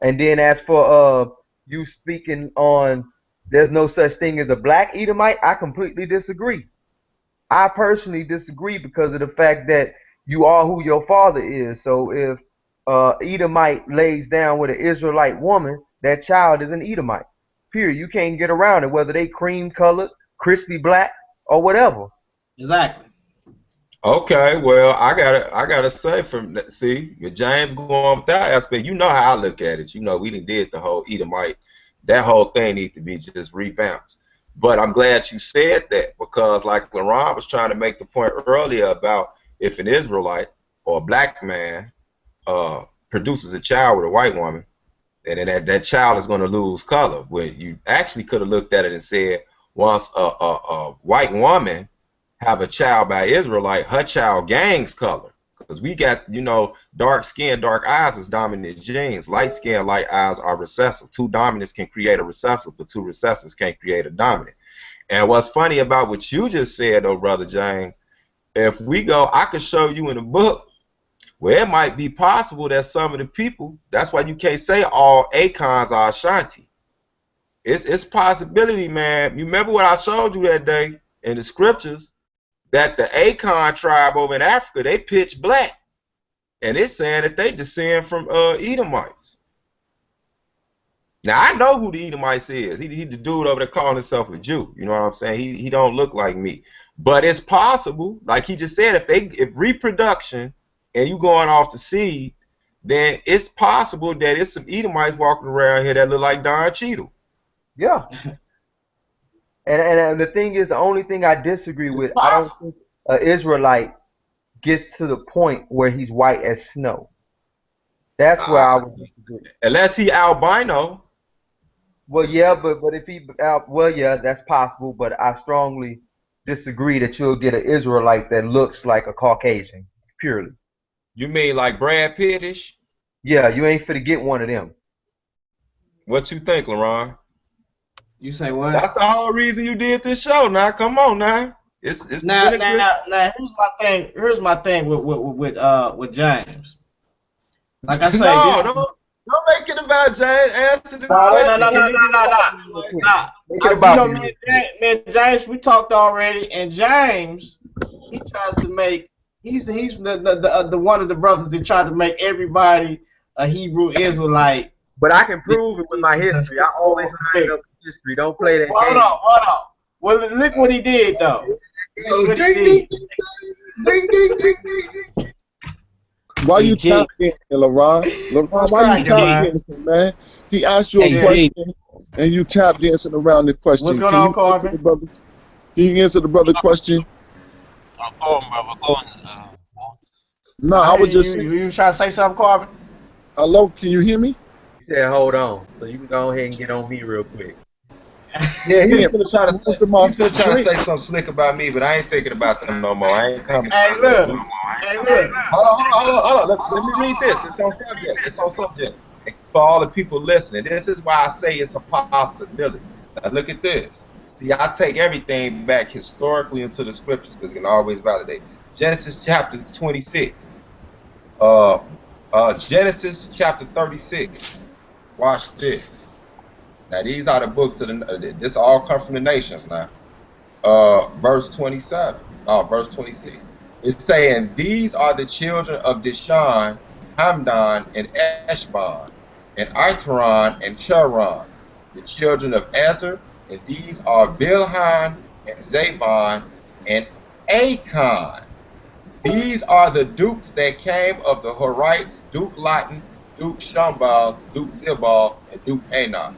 And then as for you speaking on there's no such thing as a black Edomite, I completely disagree. I personally disagree because of the fact that you are who your father is. So if Edomite lays down with an Israelite woman, that child is an Edomite. Period. You can't get around it, whether they cream colored, crispy black, or whatever. Exactly. Okay, well, I gotta say see, with James going with that aspect, you know how I look at it. You know, we did the whole Edomite. That whole thing needs to be just revamped. But I'm glad you said that because, like LeRon was trying to make the point earlier about if an Israelite or a black man produces a child with a white woman, and then that child is going to lose color. When you actually could have looked at it and said, once a white woman have a child by Israelite, her child gains color. Because we got, dark skin, dark eyes is dominant genes. Light skin, light eyes are recessive. Two dominants can create a recessive, but two recessives can't create a dominant. And what's funny about what you just said, though, Brother James, if we go, I could show you in a book where it might be possible that some of the people, that's why you can't say all Acons are Ashanti. It's possibility, man. You remember what I showed you that day in the scriptures, that the Acon tribe over in Africa, they pitch black. And it's saying that they descend from Edomites. Now, I know who the Edomites is. He the dude over there calling himself a Jew. You know what I'm saying? He don't look like me. But it's possible, like he just said, if reproduction and you going off the seed, then it's possible that it's some Edomites walking around here that look like Don Cheadle. Yeah. And the thing is, the only thing I disagree with, I don't think an Israelite gets to the point where he's white as snow. That's where I would disagree. Unless he albino. Well, yeah, but if he, well, yeah, that's possible. But I strongly disagree that you'll get an Israelite that looks like a Caucasian, purely. You mean like Brad Pittish? Yeah, you ain't finna get one of them. What you think, LeRon? You say what? That's the whole reason you did this show. Now, come on, now. It's now. Here's my thing with James. Like I say, don't make it about James. Answer the question. No. Me and James, we talked already, and James, he tries to make. He's the one of the brothers that tried to make everybody a Hebrew Israelite. But I can prove it with my history. I always line up history. Don't play that game. Hold on. Well, look what he did, though. Why you tapping in, LeRon? LeRon, why you tapping in, man? He asked you a question, and you tap dancing around the question. What's going on, Corbin? Can you answer the brother question? I'm going, brother. Going. No, I was just. You trying to say something, Corbin? Hello, can you hear me? He said, hold on. So you can go ahead and get on me real quick. Yeah, He finna move them off he's the finna try to drink. say something slick about me, but I ain't thinking about them no more. I ain't coming. Hey, look. Hey, look. Hold on. Let me read this. It's on subject. It's on subject. And for all the people listening, this is why I say it's a possibility. Now look at this. See, I take everything back historically into the scriptures because it can always validate. Genesis chapter 26. Genesis chapter 36. Watch this. Now these are the books of this all come from the nations now. Verse 27. Verse 26. It's saying these are the children of Dishon, Hamdan, and Eshban, and Iteron and Cheron, the children of Ezer, and these are Bilhan and Zavon and Acon. These are the dukes that came of the Horites, Duke Lotan, Duke Shambal, Duke Zibal, and Duke Enoch.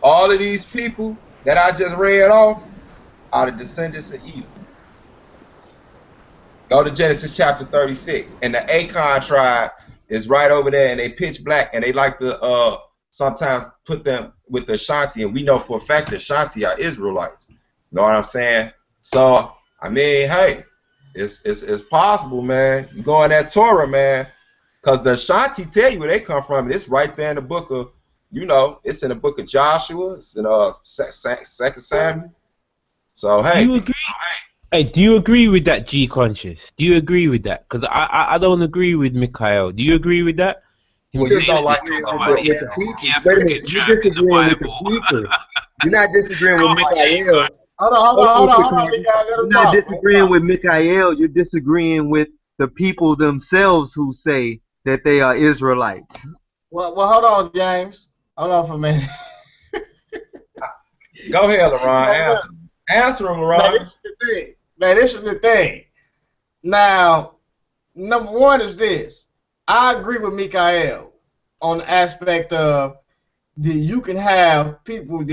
All of these people that I just read off are the descendants of Edom. Go to Genesis chapter 36. And the Acon tribe is right over there, and they pitch black, and they like to sometimes put them with the Ashanti, and we know for a fact that Ashanti are Israelites. You know what I'm saying? So, I mean, hey, it's possible, man. You go in that Torah, man, because the Ashanti tell you where they come from, and it's right there in the book of, it's in the book of Joshua, it's in 2 Samuel. So, hey. Do you agree? Hey, do you agree with that, G Conscious? Do you agree with that? Because I don't agree with Mikhail. Do you agree with that? Him Well, you're saying that disagreeing talk with about with the the people. Wait a minute, African you're tribes in the disagreeing with the Bible. people. You're not disagreeing Go with on, G Mikhail. Hold on, You're you guys. Let him not talk. disagreeing with Mikhail. You're disagreeing with the people themselves who say that they are Israelites. Well, hold on, James. Hold on for a minute. Go ahead, LaRon. Answer him, LaRon. This is the thing. Now, number one is this. I agree with Mikael on the aspect of that you can have people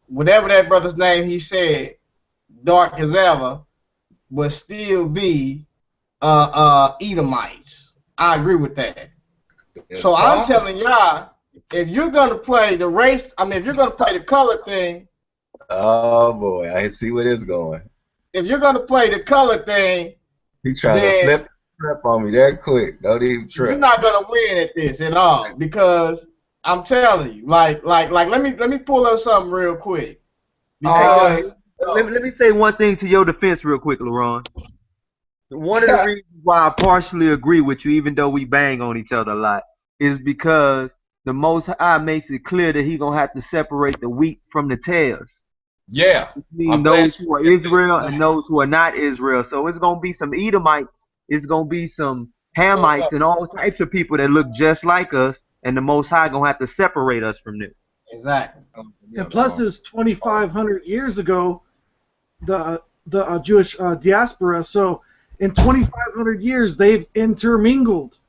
whatever that brother's name he said, dark as ever, but still be Edomites. I agree with that. So I'm telling y'all, if you're gonna play the race, if you're gonna play the color thing. Oh boy, I see where this going. If you're gonna play the color thing, he trying to flip on me that quick. Don't even trip. You're not gonna win at this at all because I'm telling you, like let me pull up something real quick. Because let me say one thing to your defense real quick, LaRon. One of the reasons why I partially agree with you, even though we bang on each other a lot, is because the Most High makes it clear that He's gonna have to separate the wheat from the tares. Yeah. Between those who are Israel and those who are not Israel. So it's gonna be some Edomites, it's gonna be some Hamites, and all types of people that look just like us, and the Most High gonna have to separate us from them. Exactly. And plus, it's 2,500 years ago, the Jewish diaspora. So in 2,500 years, they've intermingled.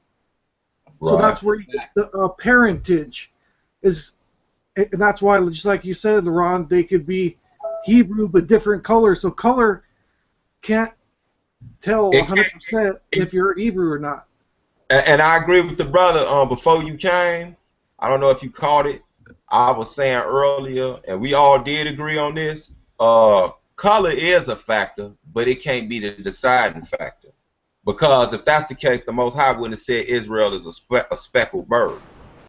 So that's where you get the parentage is, and that's why, just like you said, Ron, they could be Hebrew but different colors. So color can't tell 100% if you're Hebrew or not. And I agree with the brother. Before you came, I don't know if you caught it. I was saying earlier, and we all did agree on this. Color is a factor, but it can't be the deciding factor. Because if that's the case, the Most High wouldn't have said Israel is a speckled bird.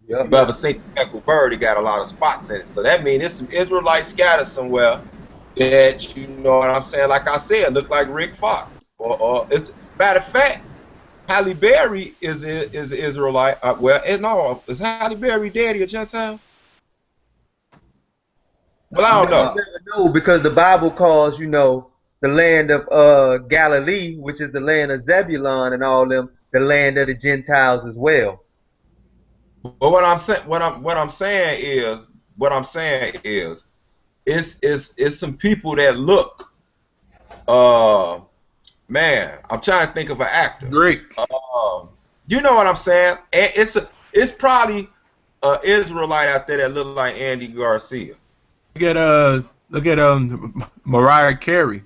Yep. If you ever seen a speckled bird, it got a lot of spots in it. So that means there's some Israelites scattered somewhere that, you know what I'm saying, like I said, look like Rick Fox. Or it's matter of fact, Halle Berry is an Israelite. Is Halle Berry daddy a Gentile? Well, I don't know. No, because the Bible calls, the land of Galilee, which is the land of Zebulun and all them, the land of the Gentiles as well. But what I'm saying is, it's some people that look. Man, I'm trying to think of an actor. Great. You know what I'm saying? And it's probably an Israelite out there that look like Andy Garcia. Look at Mariah Carey.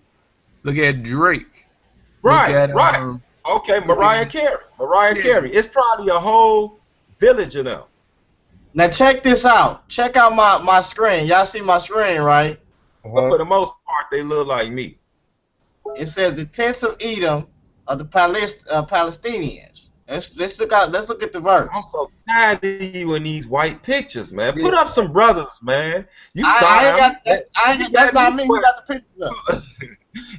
Look at Drake. Right. Okay, Mariah Carey. It's probably a whole village of them. Now check this out. Check out my screen. Y'all see my screen, right? but Uh-huh. for the most part, they look like me. It says the tents of Edom are the Palestinians. Let's look at the I'm verse. so tired of you in these white pictures, man. Yeah. Put up some brothers, man. You I start. ain't got You that's got me not me. Who got the pictures up?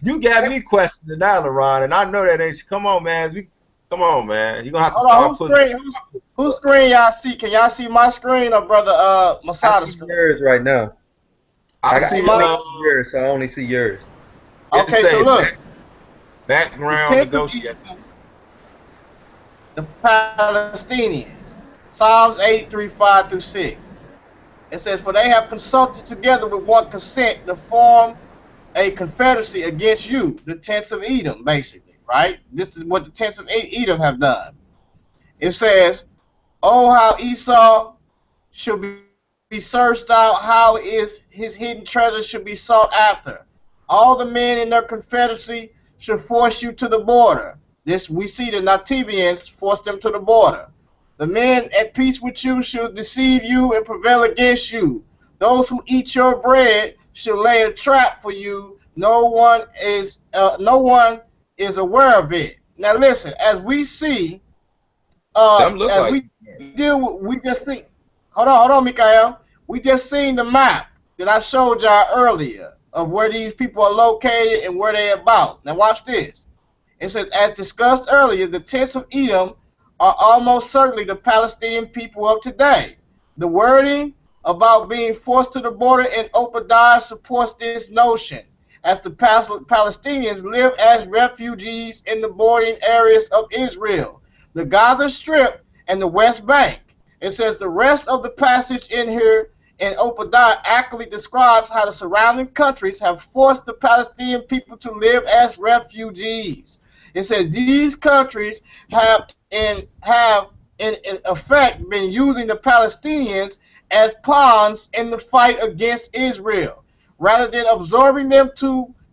You got me questioning now, LeRon, and I know that ain't. Come on, man. Come on, man. You're gonna have to Hold on, start putting. whose screen y'all see? Can y'all see my screen or brother I Masada's see screen? yours right now. I You I see see. can only mine? see yours, so I only see yours. It Okay, so say look, the background tents of negotiator. Edom, the Palestinians. Psalms 83, 5 through 6. It says, for they have consulted together with one consent to form a confederacy against you, the tents of Edom, basically, right? This is what the tents of Edom have done. It says, oh, how Esau should be searched out, how is his hidden treasure should be sought after. All the men in their confederacy should force you to the border. This we see the Natavians force them to the border. The men at peace with you should deceive you and prevail against you. Those who eat your bread should lay a trap for you. No one is aware of it. Now listen, as we see, Them look as like. we deal with, we just see. Hold on, Mikael. We just seen the map that I showed y'all earlier of where these people are located and where they about. Now watch this. It says, as discussed earlier, the tents of Edom are almost certainly the Palestinian people of today. The wording about being forced to the border in Obadiah supports this notion, as the Palestinians live as refugees in the bordering areas of Israel, the Gaza Strip, and the West Bank. It says the rest of the passage in here in Obadiah accurately describes how the surrounding countries have forced the Palestinian people to live as refugees. It says these countries have in effect been using the Palestinians as pawns in the fight against Israel, rather than absorbing them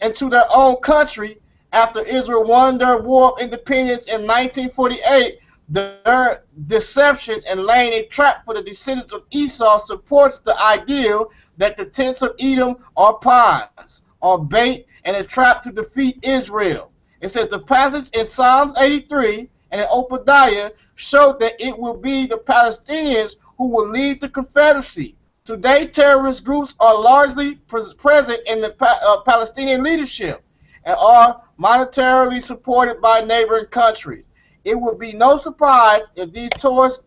into their own country. After Israel won their war of independence in 1948, their deception and laying a trap for the descendants of Esau supports the idea that the tents of Edom are pawns, or bait, and a trap to defeat Israel. It says the passage in Psalms 83 and in Obadiah showed that it will be the Palestinians who will lead the Confederacy. Today, terrorist groups are largely present in the Palestinian leadership and are monetarily supported by neighboring countries. It would be no surprise if these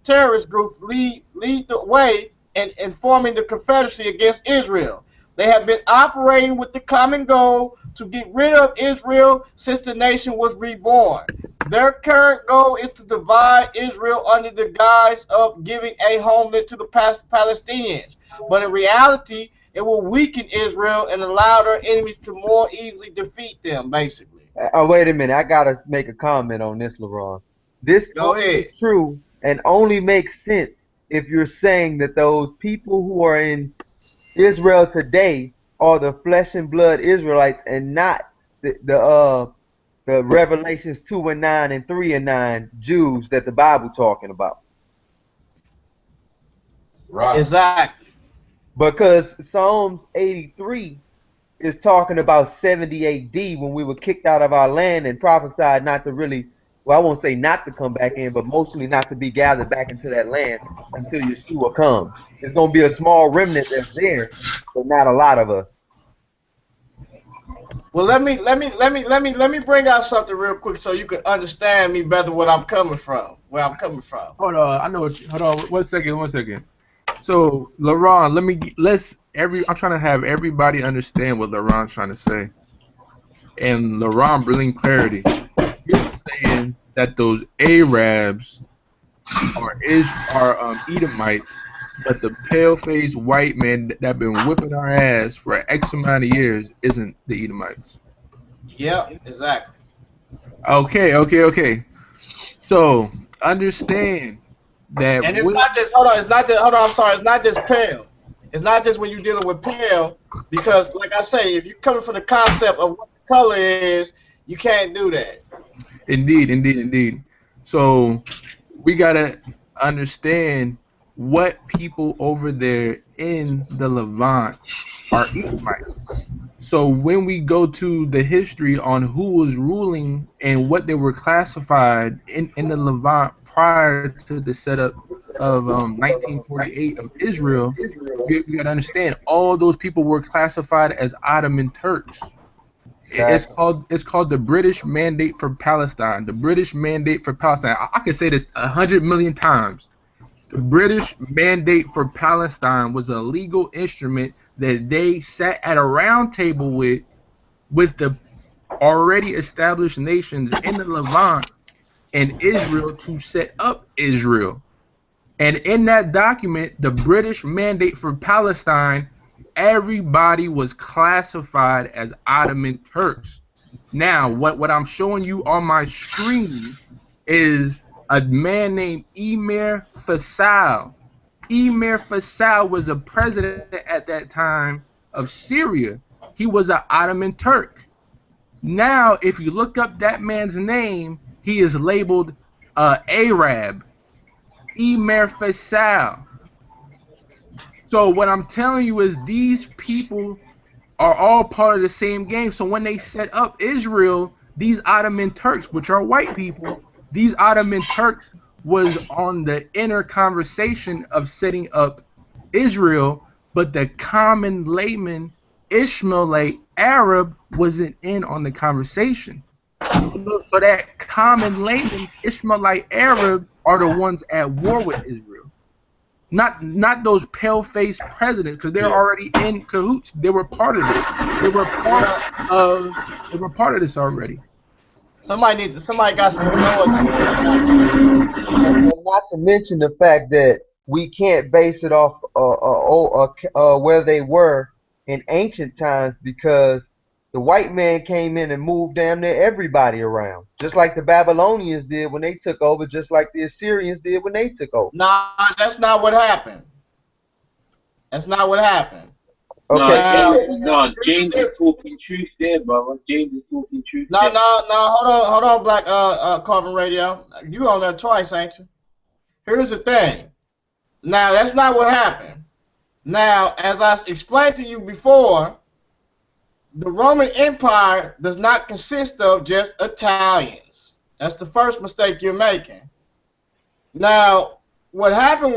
terrorist groups lead the way in forming the Confederacy against Israel. They have been operating with the common goal to get rid of Israel since the nation was reborn. Their current goal is to divide Israel under the guise of giving a homeland to the Palestinians. But in reality, it will weaken Israel and allow their enemies to more easily defeat them, basically. Oh, wait a minute. I gotta make a comment on this, LeBron. This Go only ahead. is true and only makes sense if you're saying that those people who are in Israel today are the flesh and blood Israelites and not the Revelations 2 and 9 and 3 and 9 Jews that the Bible talking about. Right. Exactly. Because Psalms 83 is talking about 70 AD when we were kicked out of our land and prophesied not to really, well, I won't say not to come back in, but mostly not to be gathered back into that land until Yeshua comes. There's going to be a small remnant that's there, but not a lot of us. Well, let me bring out something real quick so you can understand me better what I'm coming from, where I'm coming from. Hold on, I know. Hold on, 1 second, 1 second. So, LaRon, I'm trying to have everybody understand what LaRon's trying to say, and LaRon bringing clarity. You're saying that those Arabs are Edomites, but the pale-faced white men that been whipping our ass for X amount of years isn't the Edomites. Yep, exactly. Okay. So understand that And it's not just hold on. It's not just hold on. I'm sorry. It's not just pale. It's not just when you're dealing with pale, because like I say, if you're coming from the concept of what the color is, you can't do that. indeed. So we gotta understand what people over there in the Levant are Edomites. So when we go to the history on who was ruling and what they were classified in the Levant prior to the setup of 1948 of Israel, you got to understand all those people were classified as Ottoman Turks. Exactly. It's called the British Mandate for Palestine. The British Mandate for Palestine. I can say this 100 million times. The British Mandate for Palestine was a legal instrument that they sat at a round table with the already established nations in the Levant and Israel to set up Israel. And in that document, the British Mandate for Palestine, everybody was classified as Ottoman Turks. Now, what I'm showing you on my screen is a man named Emir Faisal. Emir Faisal was a president at that time of Syria. He was an Ottoman Turk. Now, if you look up that man's name, he is labeled Arab, Emir Faisal. So what I'm telling you is these people are all part of the same game. So when they set up Israel, these Ottoman Turks, which are white people, these Ottoman Turks was on the inner conversation of setting up Israel, but the common layman Ishmaelite Arab wasn't in on the conversation. So that common layman Ishmaelite Arab are the ones at war with Israel. Not those pale-faced presidents, because they're already in cahoots. They were part of this. They were part of this already. Somebody got some noise. And not to mention the fact that we can't base it off where they were in ancient times, because the white man came in and moved damn near everybody around, just like the Babylonians did when they took over, just like the Assyrians did when they took over. Nah, that's not what happened. That's not what happened. Okay. No, James is talking truth there, brother. James is talking truth. No, hold on, Black Carbon Radio. You on there twice, ain't you? Here's the thing. Now, that's not what happened. Now, as I explained to you before, the Roman Empire does not consist of just Italians. That's the first mistake you're making. Now, what happened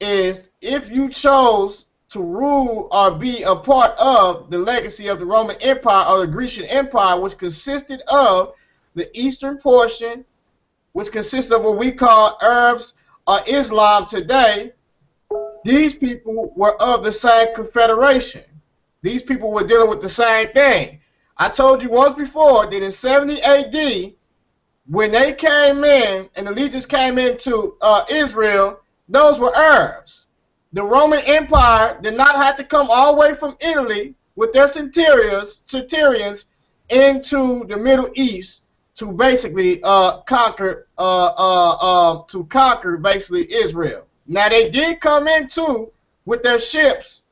is if you chose to rule or be a part of the legacy of the Roman Empire or the Grecian Empire, which consisted of the eastern portion, which consists of what we call Arabs or Islam today, these people were of the same confederation. These people were dealing with the same thing. I told you once before that in 70 AD, when they came in and the legions came into Israel, those were Arabs. The Roman Empire did not have to come all the way from Italy with their centurions into the Middle East to basically conquer basically Israel. Now they did come in too with their ships,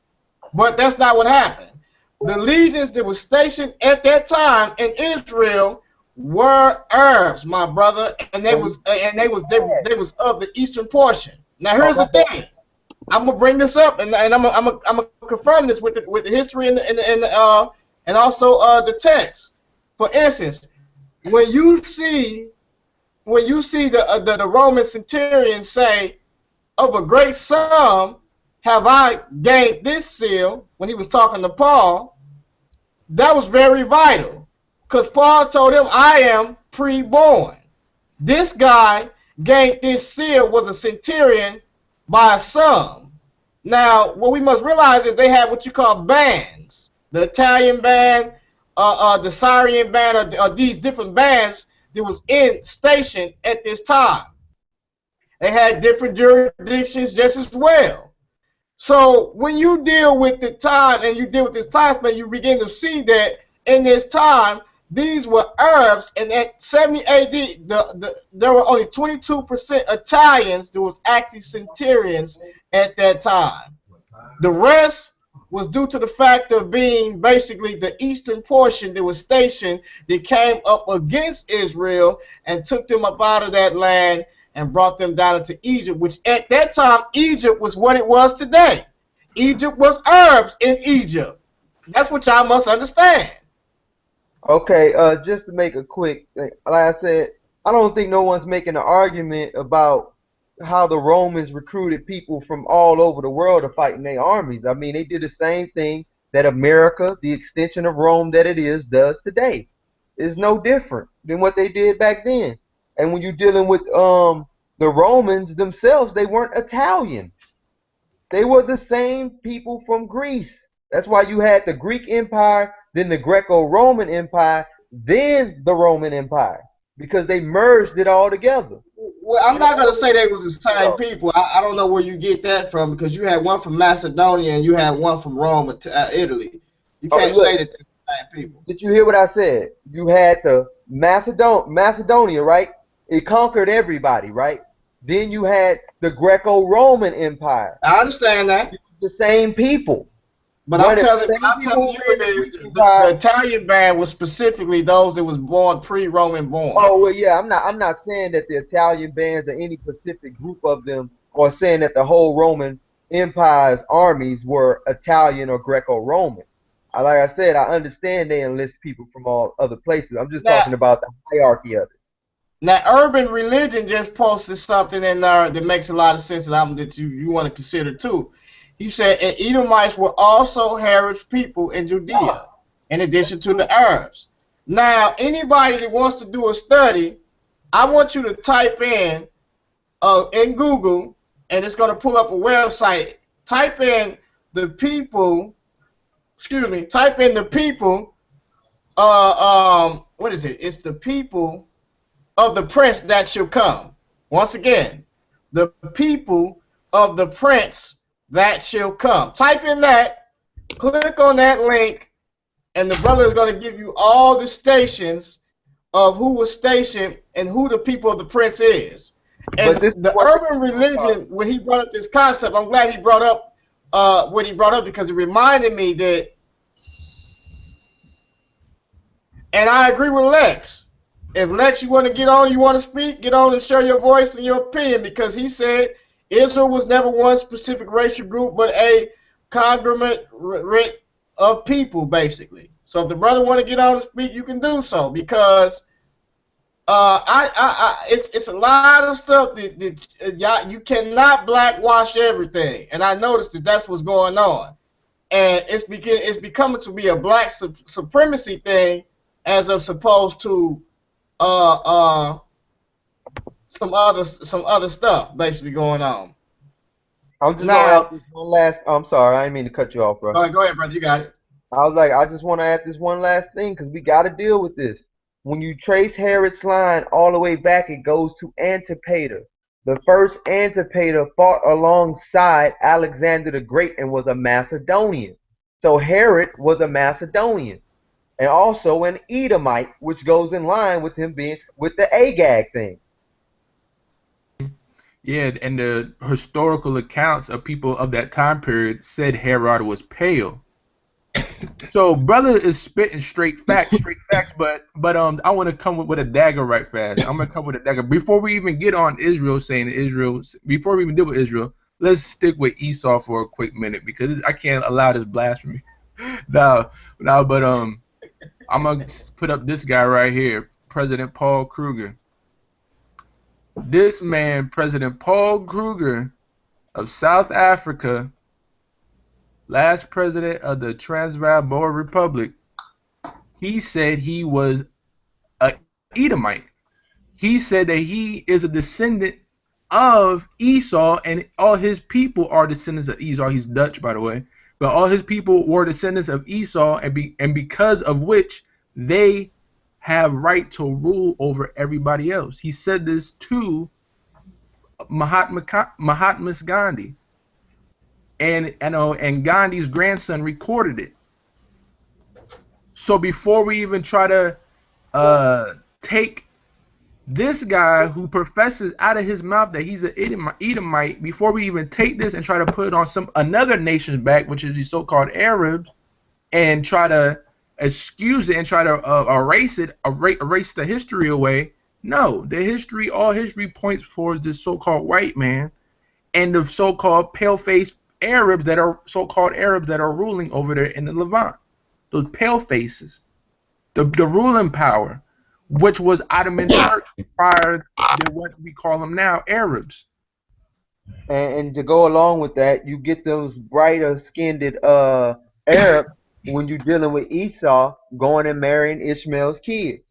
but that's not what happened. The legions that were stationed at that time in Israel were Arabs, my brother, and they was of the eastern portion. Now here's the thing. I'm gonna bring this up, and I'm gonna confirm this with the history and also the text. For instance, when you see the Roman centurion say, "Of a great sum have I gained this seal," when he was talking to Paul, that was very vital, because Paul told him, "I am pre-born." This guy gained this seal was a centurion by a sum. Now, what we must realize is they had what you call bands. The Italian band, the Syrian band, or these different bands that was stationed at this time. They had different jurisdictions just as well. So when you deal with the time and you deal with this time span, you begin to see that in this time, these were Arabs, and at 70 AD, there were only 22% Italians that was actually centurions at that time. The rest was due to the fact of being basically the eastern portion that was stationed that came up against Israel and took them up out of that land and brought them down into Egypt, which at that time, Egypt was what it was today. Egypt was Arabs in Egypt. That's what y'all must understand. Okay, just to make a quick, like I said, I don't think no one's making an argument about how the Romans recruited people from all over the world to fight in their armies. I mean, they did the same thing that America, the extension of Rome that it is, does today. It's no different than what they did back then. And when you're dealing with the Romans themselves, they weren't Italian. They were the same people from Greece. That's why you had the Greek Empire, then the Greco-Roman Empire, then the Roman Empire, because they merged it all together. Well, I'm In not gonna order say to, they was the same people. I don't know where you get that from because you had one from Macedonia and you had one from Rome, Italy. You oh, can't look, say that they're the same people. did you hear what I said? You had the Macedonia, right? It conquered everybody, right? Then you had the Greco-Roman Empire. I understand that. The same people. But I'm Running telling, the what same I'm telling people you who ran the is Greek the Empire. Italian band was specifically those that was born pre-Roman born. Oh well, yeah. I'm not saying that the Italian bands or any specific group of them, or saying that the whole Roman Empire's armies were Italian or Greco-Roman. Like I said, I understand they enlist people from all other places. I'm just Now, talking about the hierarchy of it. now, Urban Religion just posted something in there that makes a lot of sense that you want to consider too. He said, and Edomites were also Herod's people in Judea, in addition to the Arabs. Now, anybody that wants to do a study, I want you to type in Google, and it's going to pull up a website. Type in the people. Excuse me. Type in the people. What is it? It's the people of the prince that shall come. Once again, the people of the prince that shall come. Type in that. Click on that link, and the brother is going to give you all the stations of who was stationed and who the people of the prince is. But And this is the what urban religion, when he brought up this concept, I'm glad he brought up what he brought up because it reminded me that, and I agree with Lex. If Lex, you want to get on, you want to speak, get on and share your voice and your opinion because he said Israel was never one specific racial group but a conglomerate of people, basically. So if the brother want to get on and speak, you can do so because it's a lot of stuff that y'all, you cannot blackwash everything, and I noticed that that's what's going on, and it's becoming to be a black supremacy thing as opposed to uh uh some other stuff basically going on. I'm just gonna add Now, this one last. I'm sorry, I didn't mean to cut you off, bro. go ahead, brother, you got it. I was like, I just want to add this one last thing because we got to deal with this. When you trace Herod's line all the way back, it goes to Antipater. The first Antipater fought alongside Alexander the Great and was a Macedonian. So Herod was a Macedonian and also an Edomite, which goes in line with him being with the Agag thing. Yeah, and the historical accounts of people of that time period said Herod was pale. So brother is spitting straight facts, but I want to come with a dagger right fast. I'm gonna come with a dagger before we even get on Israel saying Israel. Before we even deal with Israel, let's stick with Esau for a quick minute because I can't allow this blasphemy. No, but I'm gonna put up this guy right here, President Paul Kruger. This man, President Paul Kruger of South Africa, last president of the Transvaal Boer Republic, he said he was a Edomite. He said that he is a descendant of Esau, and all his people are descendants of Esau. He's Dutch, by the way, but all his people were descendants of Esau, and because of which they have right to rule over everybody else. He said this to Mahatma Gandhi, and Gandhi's grandson recorded it. So before we even try to take this guy who professes out of his mouth that he's an Edomite, before we even take this and try to put it on another nation's back, which is the so-called Arabs, and try to excuse it and try to erase the history away. No, all history points towards this so-called white man and the so-called pale-faced Arabs that are so-called Arabs that are ruling over there in the Levant. those pale faces, the ruling power, which was Ottoman Turks prior to what we call them now, Arabs. And to go along with that, you get those brighter skinned Arabs when you're dealing with Esau going and marrying Ishmael's kids.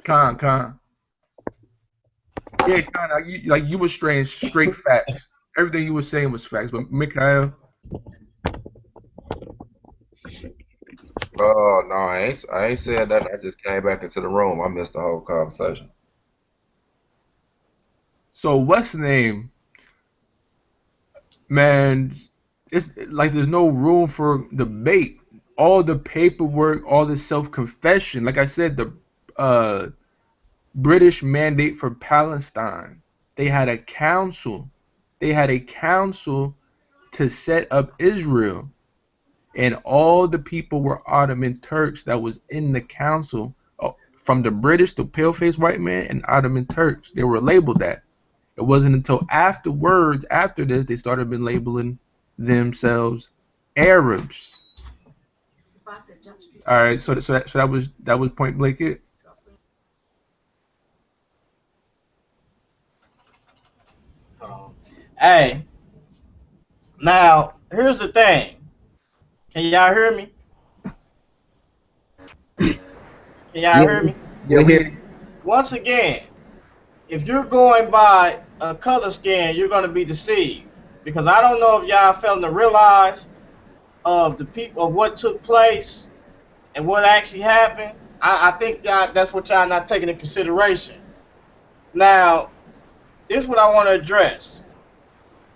Con. Yeah, you were straight facts. Everything you were saying was facts. But Mikhail, Oh no, I ain't said that. I just came back into the room. I missed the whole conversation. so what's the name? Man, it's like there's no room for debate. All the paperwork, all the self-confession. Like I said, the British mandate for Palestine. They had a council. They had a council to set up Israel. And all the people were Ottoman Turks that was in the council, from the British, the pale-faced white man, and Ottoman Turks. They were labeled that. It wasn't until afterwards, after this, they started been labeling themselves Arabs. All right, so that was point blank it. Hey, now here's the thing. Can y'all hear me? Can y'all Yeah, hear me? Yeah, we we hear. hear you. Once again, if you're going by a color scan, you're going to be deceived. Because I don't know if y'all failing to realize of the people of what took place and what actually happened. I think that's what y'all not taking into consideration. Now, this is what I want to address.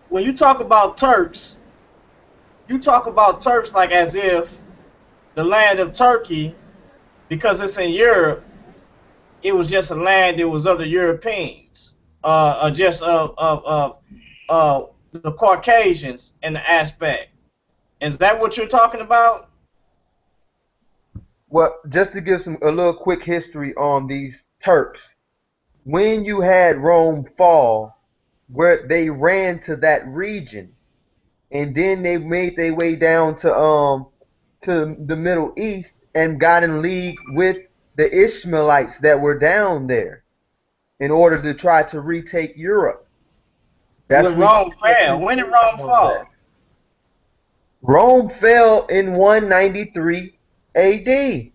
When you talk about Turks, you talk about Turks like as if the land of Turkey, because it's in Europe, it was just a land that was of the Europeans, just of the Caucasians in the aspect. Is that what you're talking about? Well, just to give a little quick history on these Turks, when you had Rome fall, where they ran to that region, and then they made their way down to the Middle East and got in league with the Ishmaelites that were down there in order to try to retake Europe. That's When when Rome you get fell, these when did Turks Rome on that. fall? Rome fell in 193 AD.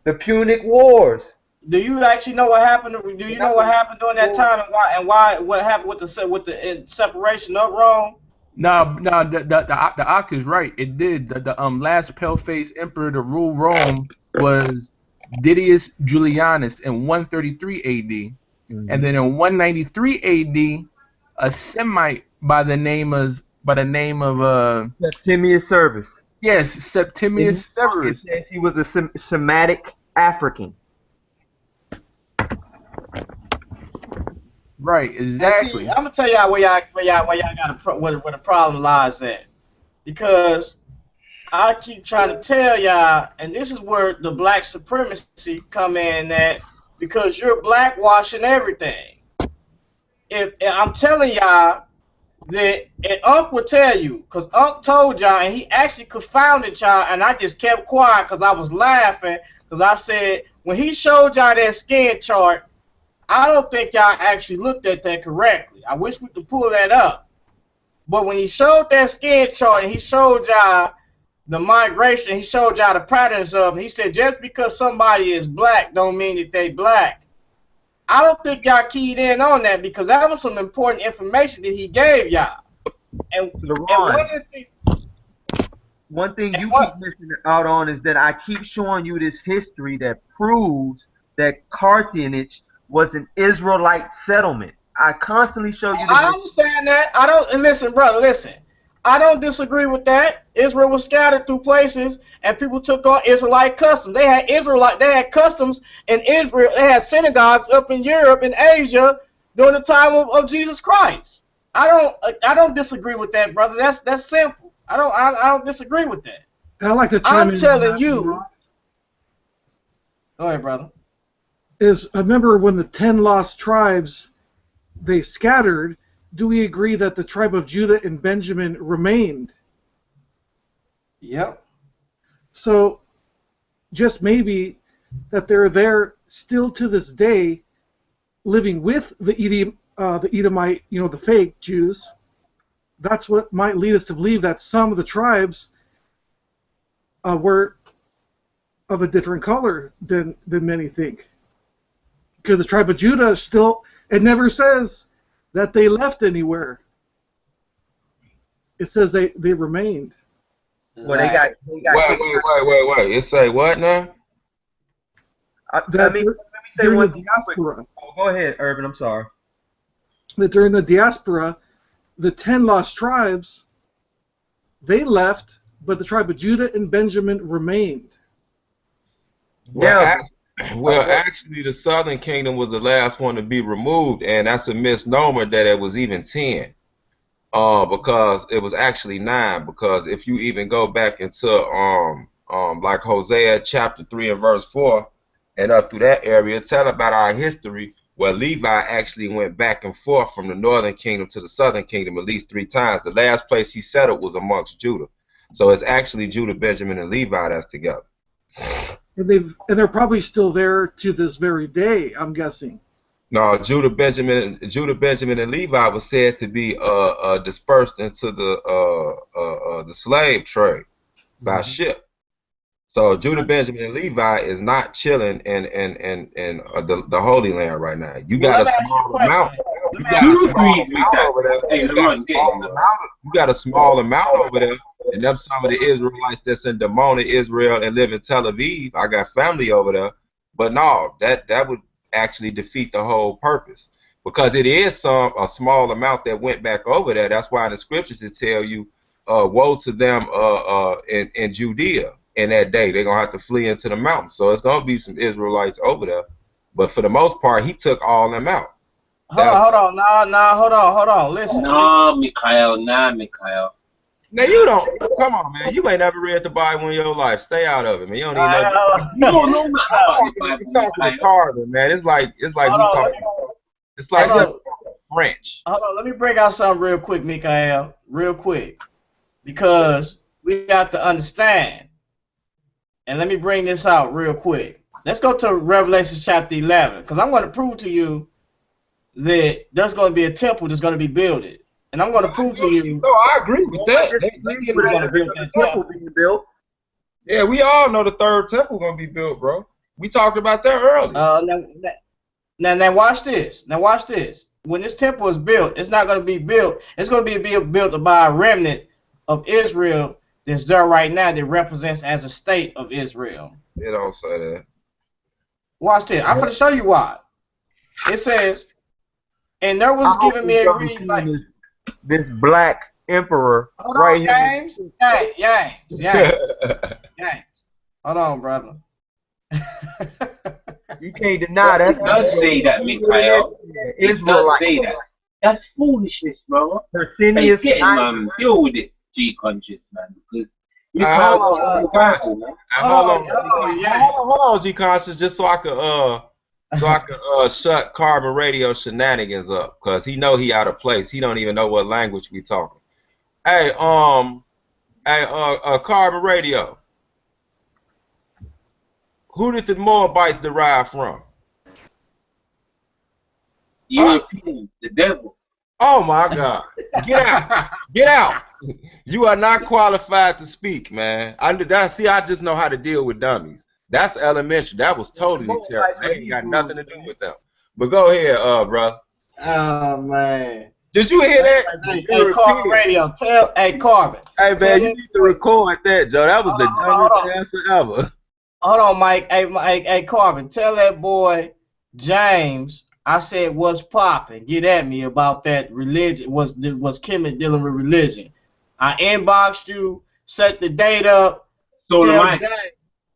The Punic Wars. Do you actually know what happened? Do you That know what was happened during that war. time and why what happened with the separation of Rome? No, the Ak is right. It did. The last pale-faced emperor to rule Rome was Didius Julianus in 133 A.D. And Mhm. then in 193 A.D., a Semite by the name of Septimius Severus. yes, In Septimius his book, it Severus. says he was a Semitic African. Right, And see, exactly. I'm gonna tell y'all where y'all got where the problem lies at. Because I keep trying to tell y'all, and this is where the black supremacy come in at, because you're blackwashing everything. If I'm telling y'all that, and Unc will tell you, because Unc told y'all, and he actually confounded y'all, and I just kept quiet because I was laughing, because I said, when he showed y'all that scan chart, I don't think y'all actually looked at that correctly. I wish we could pull that up. But when he showed that scan chart and he showed y'all the migration, he showed y'all the patterns of them, he said just because somebody is black don't mean that they black. I don't think y'all keyed in on that because that was some important information that he gave y'all. And So, and one LeRon, of the things, one thing and you keep what missing out on is that I keep showing you this history that proves that Carthage was an Israelite settlement. I constantly show you this. I understand that. I don't, and listen, brother, listen. I don't disagree with that. Israel was scattered through places, and people took on Israelite customs. They had customs in Israel. They had synagogues up in Europe and Asia during the time of Jesus Christ. I don't disagree with that, brother. That's simple. I don't disagree with that. I'd like to chime I'm in on telling that, Laurent. you. Go ahead, brother. I remember when the 10 lost tribes, they scattered. Do we agree that the tribe of Judah and Benjamin remained Yep. So just maybe that they're there still to this day, living with the Edomite, the fake Jews. That's what might lead us to believe that some of the tribes were of a different color than many think. Because the tribe of Judah still, it never says that they left anywhere. It says they remained. Well, they got Wait, kicked out. wait. It say what now? I That mean, let me say during the one thing real quick. diaspora, Oh, go ahead, Urban. I'm sorry. that during the diaspora, the 10 lost tribes, they left, but the tribe of Judah and Benjamin remained. Well, Yeah. actually, the Southern Kingdom was the last one to be removed, and that's a misnomer that it was even 10. Because it was actually 9. Because if you even go back into like Hosea chapter 3 and verse 4, and up through that area, tell about our history where Levi actually went back and forth from the Northern Kingdom to the Southern Kingdom at least 3 times. The last place he settled was amongst Judah, so it's actually Judah, Benjamin, and Levi that's together. And they're probably still there to this very day, I'm guessing. No, Judah, Benjamin, and Levi was said to be dispersed into the slave trade by ship. So Judah, Benjamin, and Levi is not chilling in the Holy Land right now. You got a small amount. You got a small amount over there. You got a small amount over there, and them some of the Israelites that's in Damona, Israel, and live in Tel Aviv. I got family over there, but no, that would actually defeat the whole purpose, because it is a small amount that went back over there. That's why in the scriptures it tell you, woe to them in Judea in that day. They're gonna have to flee into the mountains. So it's gonna be some Israelites over there, but for the most part, he took all them out. Hold on. Hold on. Listen. Mikhail. Now you don't, come on, man. You ain't never read the Bible in your life. Stay out of it, man. You don't even know. You don't know nothing about the Bible, You're talking to Carter, man. It's like we talking. It's like French. Hold on. Let me bring out something real quick, Mikhail. Real quick, because we got to understand. And let me bring this out real quick. Let's go to Revelation chapter 11, because I'm going to prove to you that there's going to be a temple that's going to be built. And I'm going to prove to you. No, I agree with that. They're going to build that temple being built. Yeah, we all know the third temple going to be built, bro. We talked about that earlier. Now watch this. When this temple is built, it's not going to be built. It's going to be built by a remnant of Israel that's there right now that represents as a state of Israel. It don't say that. Watch this. I'm going to show you why. It says, and there was given me a reed like this black emperor right here. James. Hold on, brother. You can't deny that. It does say that, Mikhail. It does say that. That's foolishness, bro. Persinius, deal with it, G-conscious, man. Because hold on, G-conscious, just so I could shut Carbon Radio shenanigans up, because he know he out of place. He don't even know what language we talking. Hey, Carbon Radio. Who did the Moabites derive from? European, the devil. Oh my God! Get out! Get out! You are not qualified to speak, man. I just know how to deal with dummies. That's elementary. That was totally terrible. That ain't got nothing to do with them. But go ahead, brother. Oh man! Did you hear that? Hey, Carbon Radio. Carbon. Hey man, you need to record that, Joe. That was the dumbest answer ever. Hold on, Mike. Hey, Carbon. Tell that boy James. I said, what's popping? Get at me about that religion. Was Kemet dealing with religion? I inboxed you, set the date up. So James,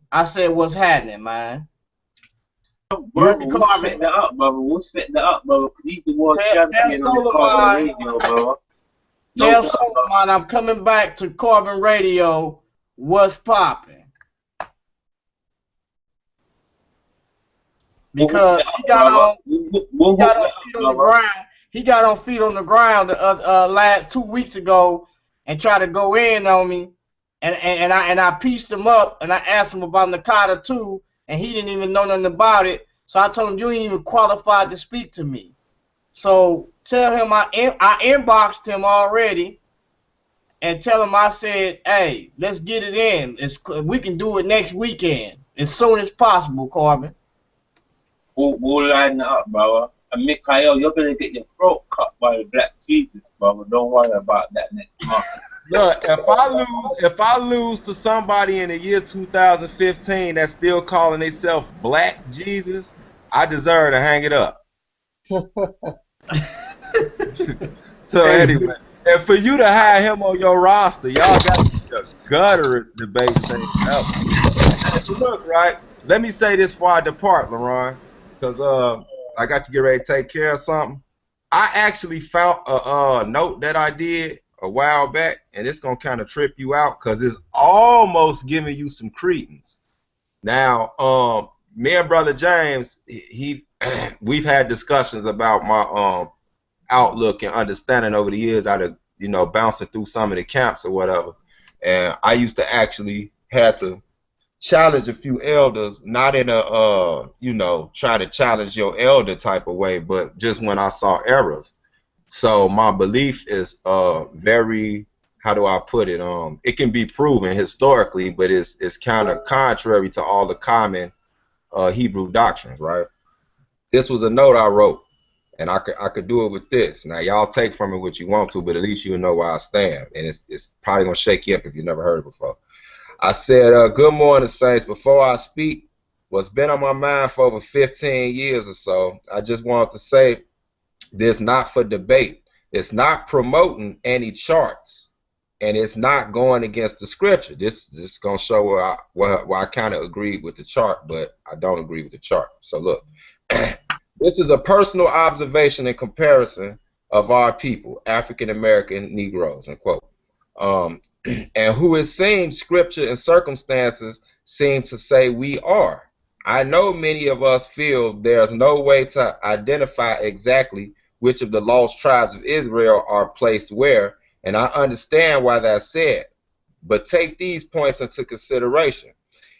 I said, what's happening, man? We'll set that up, brother. He's the world champion on the Carbon Radio, bro. Tell Solomon I'm coming back to Carbon Radio. What's popping? Because he got on feet on the ground. He got on feet on the ground last 2 weeks ago and tried to go in on me and I pieced him up, and I asked him about Nakata too, and he didn't even know nothing about it. So I told him, you ain't even qualified to speak to me. So tell him I inboxed him already, and tell him I said, hey, let's get it in. We can do it next weekend as soon as possible, Corbin. We'll line it up, brother. And Mikhail, you're gonna get your throat cut by the Black Jesus, brother. Don't worry about that next month. Look, if I lose to somebody in the year 2015 that's still calling themselves Black Jesus, I deserve to hang it up. So Hey, anyway, and for you to hire him on your roster, y'all got the gutterest debate thing ever. But look, right? Let me say this before I depart, LaRon, because I got to get ready to take care of something. I actually found a note that I did a while back, and it's gonna kind of trip you out because it's almost giving you some credence. Now, me and Brother James, he we've had discussions about my outlook and understanding over the years out of bouncing through some of the camps or whatever. And I used to actually had to challenge a few elders, not in a try to challenge your elder type of way, but just when I saw errors. So my belief is very, how do I put it? It can be proven historically, but it's kind of contrary to all the common Hebrew doctrines, right? This was a note I wrote, and I could do it with this. Now y'all take from it what you want to, but at least you know where I stand, and it's probably gonna shake you up if you never heard it before. I said, good morning, Saints. Before I speak, what's been on my mind for over 15 years or so, I just wanted to say this not for debate. It's not promoting any charts, and it's not going against the scripture. This is going to show where I kind of agreed with the chart, but I don't agree with the chart. So look, this is a personal observation and comparison of our people, African American Negroes, end quote. And who it seems scripture and circumstances seem to say we are. I know many of us feel there's no way to identify exactly which of the lost tribes of Israel are placed where, and I understand why that's said. But take these points into consideration.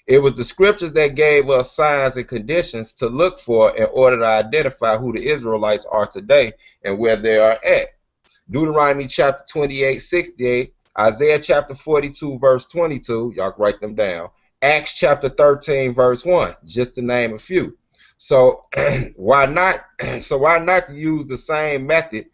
It was the scriptures that gave us signs and conditions to look for in order to identify who the Israelites are today and where they are at. Deuteronomy chapter 28:68, Isaiah chapter 42 verse 22, y'all write them down. Acts chapter 13 verse 1, just to name a few. So why not use the same method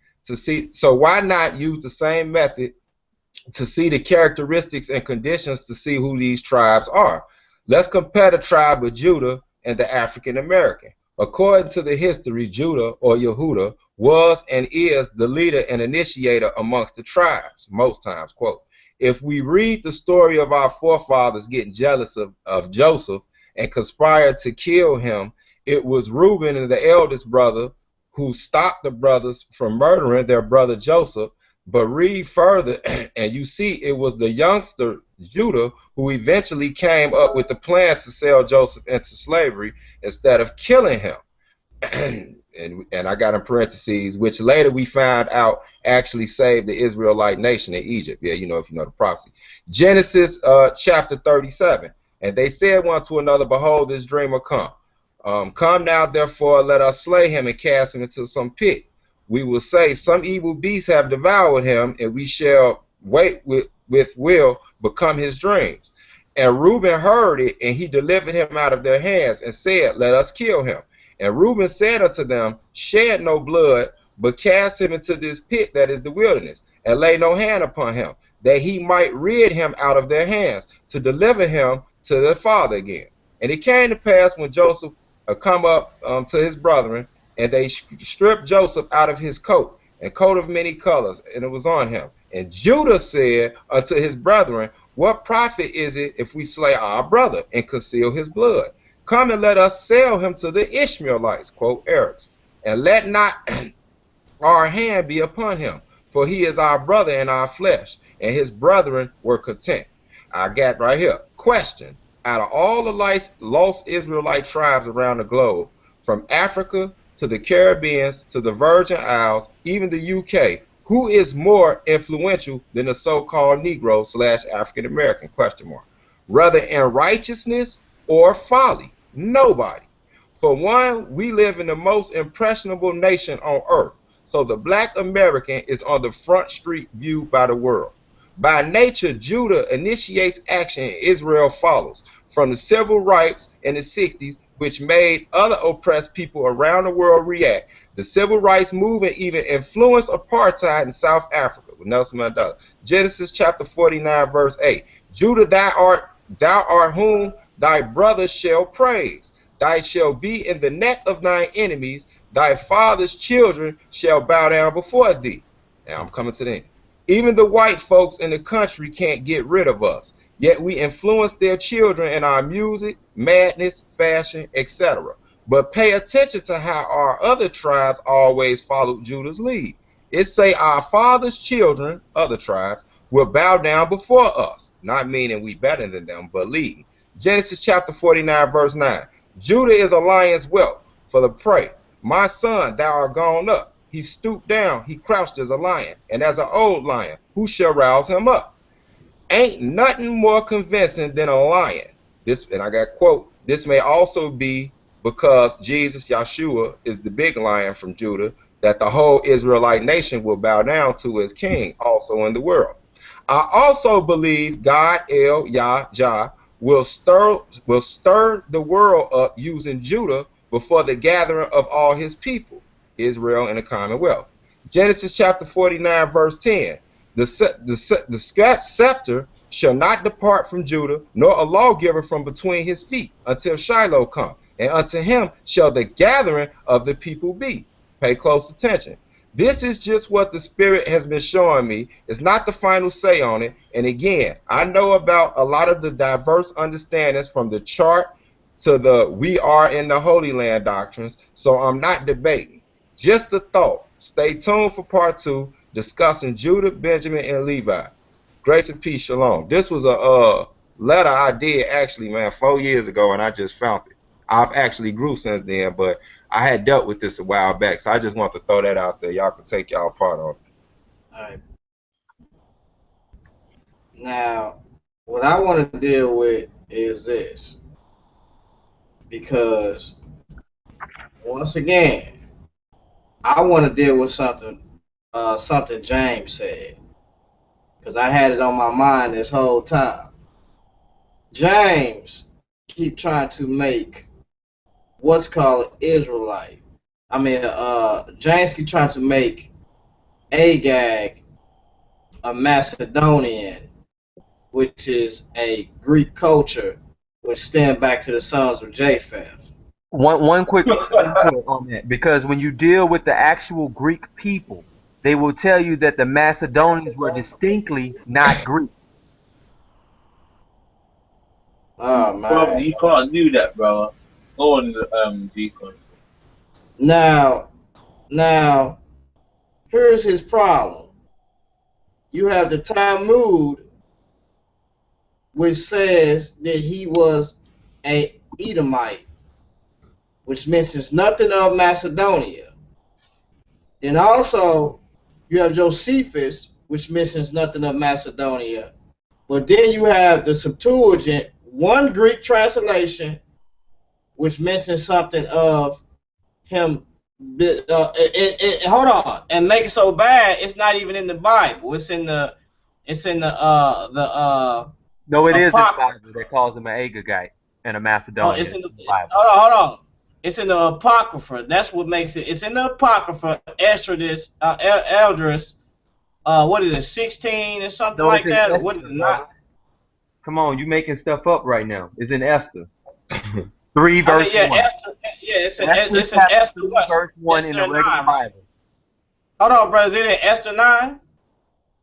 to see the characteristics and conditions to see who these tribes are? Let's compare the tribe of Judah and the African American. According to the history, Judah or Yehuda was and is the leader and initiator amongst the tribes, most times, quote. If we read the story of our forefathers getting jealous of Joseph and conspired to kill him, it was Reuben and the eldest brother who stopped the brothers from murdering their brother Joseph. But read further, and you see it was the youngster Judah who eventually came up with the plan to sell Joseph into slavery instead of killing him. and I got in parentheses, which later we found out actually saved the Israelite nation in Egypt. Yeah, if you know the prophecy. Genesis chapter 37. And they said one to another, behold, this dreamer come. Come now, therefore, let us slay him and cast him into some pit. We will say, some evil beasts have devoured him, and we shall wait with will become his dreams. And Reuben heard it, and he delivered him out of their hands, and said, let us kill him. And Reuben said unto them, shed no blood, but cast him into this pit that is the wilderness, and lay no hand upon him, that he might rid him out of their hands, to deliver him to their father again. And it came to pass when Joseph come up to his brethren, and they stripped Joseph out of his coat, and coat of many colors, and it was on him. And Judah said unto his brethren, what profit is it if we slay our brother and conceal his blood? Come and let us sell him to the Ishmaelites, quote Arabs, and let not our hand be upon him, for he is our brother in our flesh. And his brethren were content. I got right here. Question. Out of all the lost Israelite tribes around the globe, from Africa to the Caribbean to the Virgin Isles, even the UK, Who is more influential than the so-called Negro / African American? Question mark. Rather in righteousness or folly? Nobody. For one, we live in the most impressionable nation on earth. So the black American is on the front street viewed by the world. By nature, Judah initiates action and Israel follows. From the civil rights in the 60s, which made other oppressed people around the world react, the civil rights movement even influenced apartheid in South Africa with Nelson Mandela. Genesis chapter 49, verse 8. Judah, thou art whom thy brothers shall praise. Thy shall be in the neck of thine enemies. Thy father's children shall bow down before thee. Now I'm coming to the end. Even the white folks in the country can't get rid of us. Yet we influence their children in our music, madness, fashion, etc. But pay attention to how our other tribes always followed Judah's lead. It say our father's children, other tribes, will bow down before us. Not meaning we better than them, but leading. Genesis chapter 49, verse 9. Judah is a lion's whelp for the prey. My son, thou art gone up. He stooped down, he crouched as a lion, and as an old lion, who shall rouse him up? Ain't nothing more convincing than a lion. This, and I got quote, this may also be because Jesus, Yahshua, is the big lion from Judah, that the whole Israelite nation will bow down to as king also in the world. I also believe God, El, Yah, Jah, will stir the world up using Judah before the gathering of all his people, Israel and the Commonwealth. Genesis chapter 49, verse 10. The scepter shall not depart from Judah, nor a lawgiver from between his feet, until Shiloh come, and unto him shall the gathering of the people be. Pay close attention. This is just what the Spirit has been showing me. It's not the final say on it. And again, I know about a lot of the diverse understandings from the chart to the we are in the Holy Land doctrines, so I'm not debating. Just a thought. Stay tuned for part 2, discussing Judah, Benjamin, and Levi. Grace and peace, shalom. This was a letter I did actually, man, 4 years ago, and I just found it. I've actually grew since then, but I had dealt with this a while back, so I just want to throw that out there. Y'all can take y'all part on it. All right. Now, what I want to deal with is this, because once again, I want to deal with something James said, because I had it on my mind this whole time. James keep trying to make what's called Israelite. James keep trying to make Agag a Macedonian, which is a Greek culture, which stem back to the sons of Japheth. One quick point on that, because when you deal with the actual Greek people, they will tell you that the Macedonians were distinctly not Greek. Oh Bro, man. you can't do that, bro. Go on, Deacon. Now, here's his problem. You have the Talmud, which says that he was a Edomite, which mentions nothing of Macedonia. Then also, you have Josephus, which mentions nothing of Macedonia. But then you have the Septuagint, one Greek translation, which mentions something of him. Hold on, and make it so bad, it's not even in the Bible. It's in the No, it is in the Apocrypha. Bible. They calls him an Agagite and a Oh, Macedonian it's in the in the Bible. hold on. It's in the Apocrypha. That's what makes it. It's in the Apocrypha. Esdras, Eldris. What is it? 16 or something No, it's like in that, or what is Esther, it? brother. Not. Come on, you making stuff up right now. It's in Esther 3 I mean, verse yeah, 1. Esther. Yeah, Esther it's in chapter Esther 3 what? verse 1 in Esther the 9, regular right? Bible. Hold on, brother. Is it in Esther 9?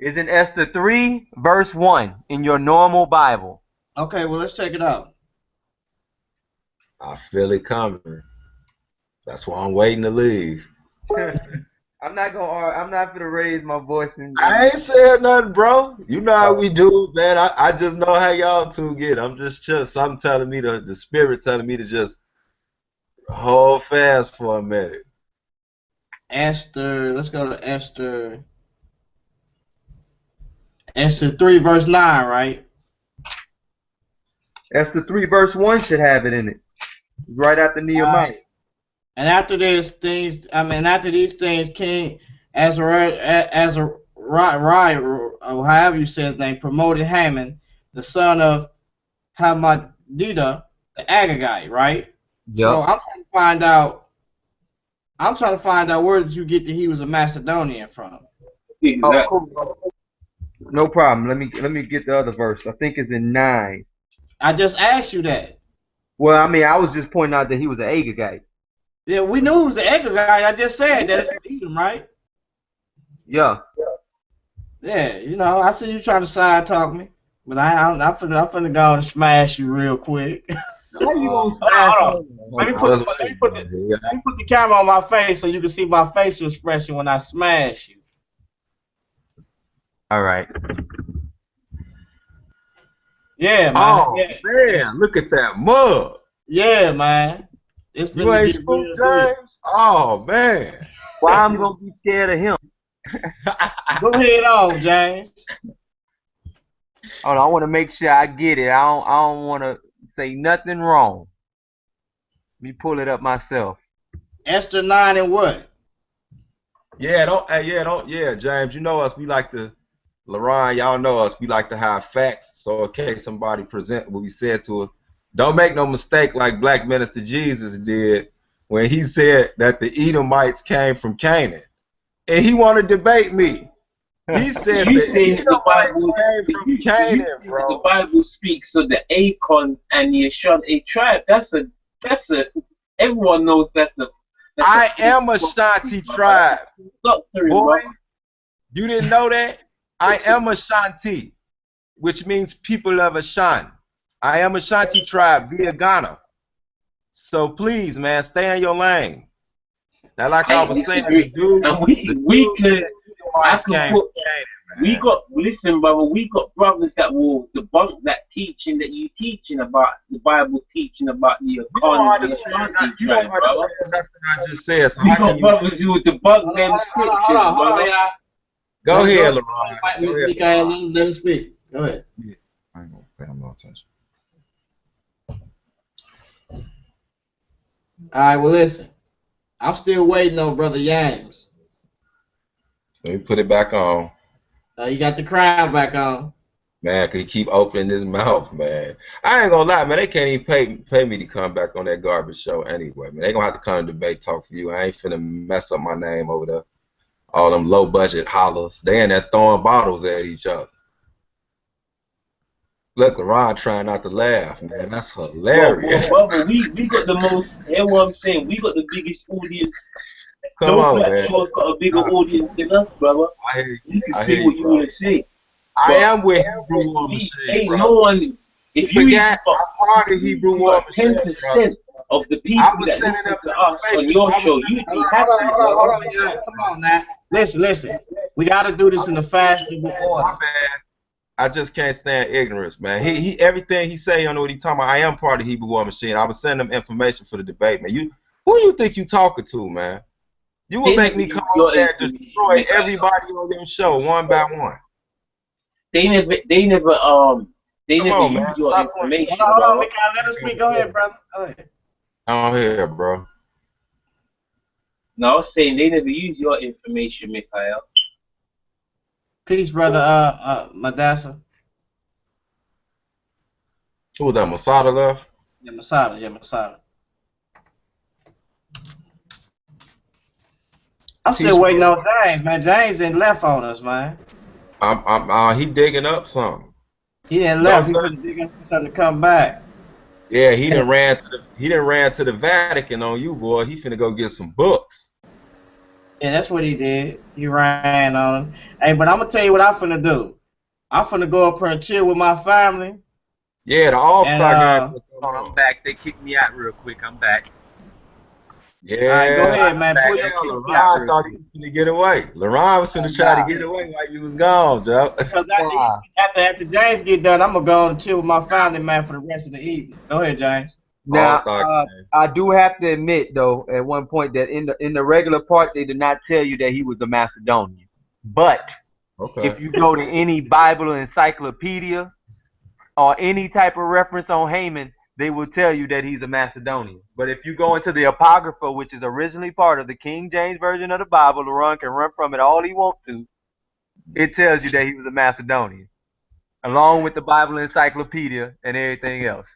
It's in Esther 3 verse 1 in your normal Bible. Okay, well, let's check it out. I feel it coming. That's why I'm waiting to leave. I'm not gonna raise my voice I ain't said nothing, bro. You know how we do, man. I just know how y'all two get. I'm just something telling me the spirit telling me to just hold fast for a minute. Esther. Let's go to Esther Esther 3 verse 9, right? Esther 3 verse 1 should have it in it. It's right after All Nehemiah. right. And after these things, after these things, King or however you say his name, promoted Haman, the son of Hamadida, the Agagite, right? So Yep. I'm trying to find out where did you get that he was a Macedonian from? Oh, Exactly. cool. No problem. Let me get the other verse. I think it's in 9. I just asked you that. Well, I mean, I was just pointing out that he was an Agagite. Yeah, we knew he was an Agagite. I just said that it's from Edom, right? Yeah. Yeah, I see you trying to side talk me, but I'm finna go and smash you real quick. How you gonna Hold smash on. on? Let me put the camera on my face so you can see my facial expression when I smash you. All right. Yeah, man. Oh Yeah, man, look at that mug. yeah, man. It's You finna ain't get real spooked, good. James? Oh man. Why I'm gonna be scared of him? Go ahead on, James. Hold on, I want to make sure I get it. I don't want to say nothing wrong. Let me pull it up myself. Esther 9 and what? Yeah, James. You know us. We like to, LaRon, y'all know us. We like to have facts. So in case somebody present what we said to us, don't make no mistake like Black Minister Jesus did when he said that the Edomites came from Canaan, and he want to debate me. He said You the saying that the Edomites Bible, came from you Canaan, saying that the bro. Bible speaks of the Acon and the Ashanti tribe. That's a everyone knows that's a I am Ashanti tribe, doctrine, boy. bro. You didn't know that? I am Ashanti, which means people of Ashan. I am Ashanti tribe via Ghana. So please, man, stay in your lane. Now, like I I ain't was saying, disagree. And we said can I Edomites can came put from Canaan, we man. got listen, brother. We got brothers that will debunk that teaching that you teaching about the Bible teaching about the You Akon don't and the understand. Ashanti You don't tribe, brother. understand nothing I just said. So We how can got you? brothers who will debunk them scriptures, Hold brother. on, y'all. Go Go ahead, ahead, LeBron. Go ahead, Mikael. LeBron. Let him speak. Go ahead. Yeah, I ain't gonna pay him no attention. All right, well, listen. I'm still waiting on Brother James. Let me put it back on. You got the crown back on. Man, cause he keep opening his mouth, man. I ain't gonna lie, man. They can't even pay me to come back on that garbage show anyway, man. They gonna have to come to debate talk for you. I ain't finna mess up my name over there. All them low budget hollers. They in there throwing bottles at each other. Look, LeRon trying not to laugh, man. That's hilarious. Brother, we got the most. Hear what I'm saying? We got the biggest audience. Come No on, black man. show's got a bigger Nah, audience than us, brother. I hear you. You can I say hear you, what you bro. want to say, I but am with Hebrew War Machine, ain't bro. no one. You If you forgot I'm part of Hebrew War Machine, bro. 10% of the I people was that sending listen them to us on information. your I was show, sending you'd them be Hold happy, on, hold information. brother. on, yeah. Come on now. Listen. We got to do this in a fashionable order. My bad. I just can't stand ignorance, man. He everything he say, you know what he talking about. I am part of Hebrew War Machine. I was sending them information for the debate, man. Who you think you talking to, man? You will They make never me come use over your there and information, destroy Michael. everybody on your show one by one. They never Come on, man. use your Stop playing. information, Hold on, brother. Mikael. Let him speak. Go ahead, brother. Go ahead. I'm here, bro. No, I was saying they never use your information, Mikhail. Peace, brother. Madassa. Who was that? Masada left? Yeah, Masada. Yeah, Masada. I'm Teach still me. waiting on James, man. James ain't left on us, man. He digging up something. He didn't Don't left. He touch. finna dig up something to come back. Yeah, he done ran to the Vatican on you, boy. He finna go get some books. Yeah, that's what he did. He ran on him. Hey, but I'm gonna tell you what I'm finna do. I'm finna go up here and chill with my family. Yeah, the All And Star game. Hold on, I'm back. They kicked me out real quick. I'm back. all right, go Yeah, ahead, man. Pull yeah. your LeRon thought he was finna get away. LeRon was finna try to get away while you was gone, Joe. because after James get done, I'm gonna go and chill with my family, man, for the rest of the evening. Go ahead, James. All Now, Star game. I do have to admit, though, at one point that in the regular part they did not tell you that he was a Macedonian, but Okay. If you go to any Bible encyclopedia or any type of reference on Haman, they will tell you that he's a Macedonian. But if you go into the Apocrypha, which is originally part of the King James Version of the Bible, LaRon can run from it all he wants to, it tells you that he was a Macedonian, along with the Bible encyclopedia and everything else.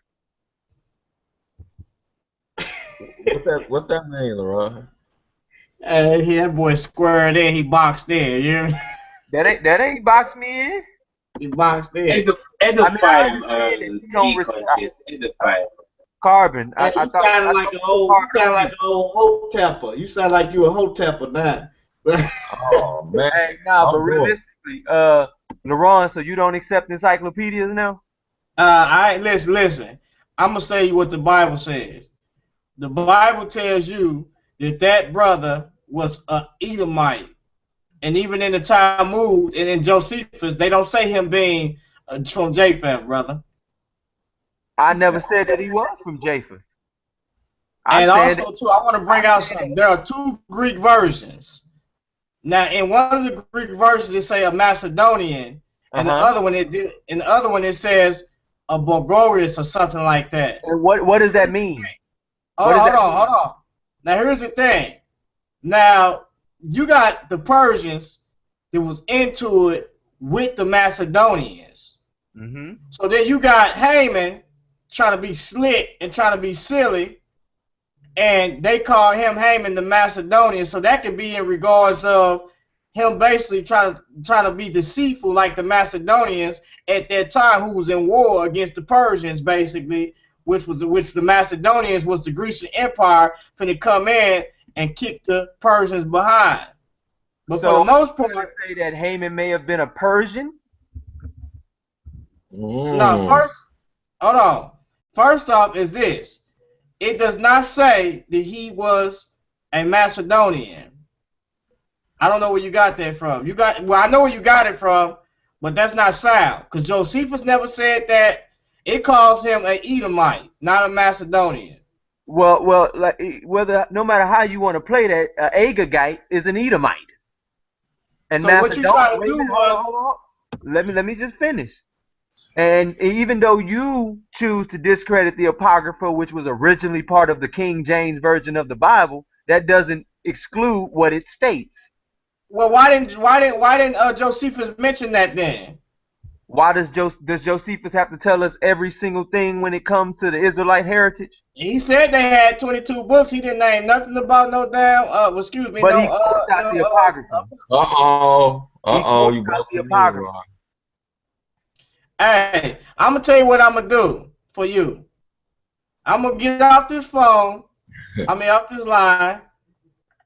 What that mean, LeRon? Hey, that boy squared in. He boxed in. You hear me? That ain't box me in. He boxed in. I mean, I Edify him, understand that you don't G respect conscious. Edify him. Carbon. Hey, I thought I thought you were you sound like Carbon. an old hotepper. You sound like you a hotepper now. Oh man, Hey, nah, but I'm doing. realistically, LaRon, so you don't accept encyclopedias now? Listen. I'm gonna say what the Bible says. The Bible tells you that that brother was a Edomite, and even in the Talmud and in Josephus, they don't say him being from Japheth, brother. I never said that he was from Japheth. I And said that. also, too, I want to bring out something. There are two Greek versions. Now, in one of the Greek versions, it say a Macedonian, and the Uh-huh. other one it says a Bulgarius or something like that. And what does that mean? Hold on. Now, here's the thing. Now, you got the Persians that was into it with the Macedonians. Mm-hmm. So then you got Haman trying to be slick and trying to be silly, and they call him Haman the Macedonian. So that could be in regards of him basically trying to be deceitful like the Macedonians at that time, who was in war against the Persians, basically, which the Macedonians was the Grecian Empire finna come in and kick the Persians behind. But So for the most part, say that Haman may have been a Persian. no. Hold on. First off, is this? It does not say that he was a Macedonian. I don't know where you got that from. I know where you got it from, but that's not sound. Because Josephus never said that. It calls him an Edomite, not a Macedonian. Well, like whether no matter how you want to play that, Agagite is an Edomite, and So what you Macedon. trying to Wait a do minute, was, hold on. Let me just finish. And even though you choose to discredit the Apocrypha, which was originally part of the King James Version of the Bible, that doesn't exclude what it states. well, why didn't Josephus mention that then? Why does Josephus have to tell us every single thing when it comes to the Israelite heritage? He said they had 22 books. He didn't name nothing about no damn. Excuse me, But he quotes out the Apocrypha. He quotes You out broke the the news, Apocrypha. Ron. Hey, I'm gonna tell you what I'm gonna do for you. I'm gonna get off this phone. Off this line,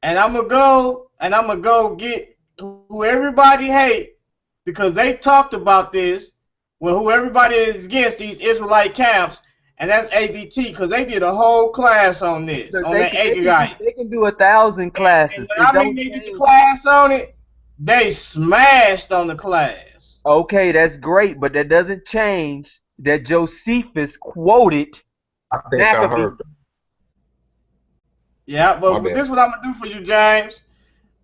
and I'm gonna go get who everybody hate because they talked about this. Well, who everybody is against these Israelite camps, and that's ABT because they did a whole class on this, So on that Agagite. they can do 1,000 classes. And they did the class on it. They smashed on the class. Okay, that's great, but that doesn't change that Josephus quoted I think I Maccabees. heard. Yeah, but this is what I'm gonna do for you, James.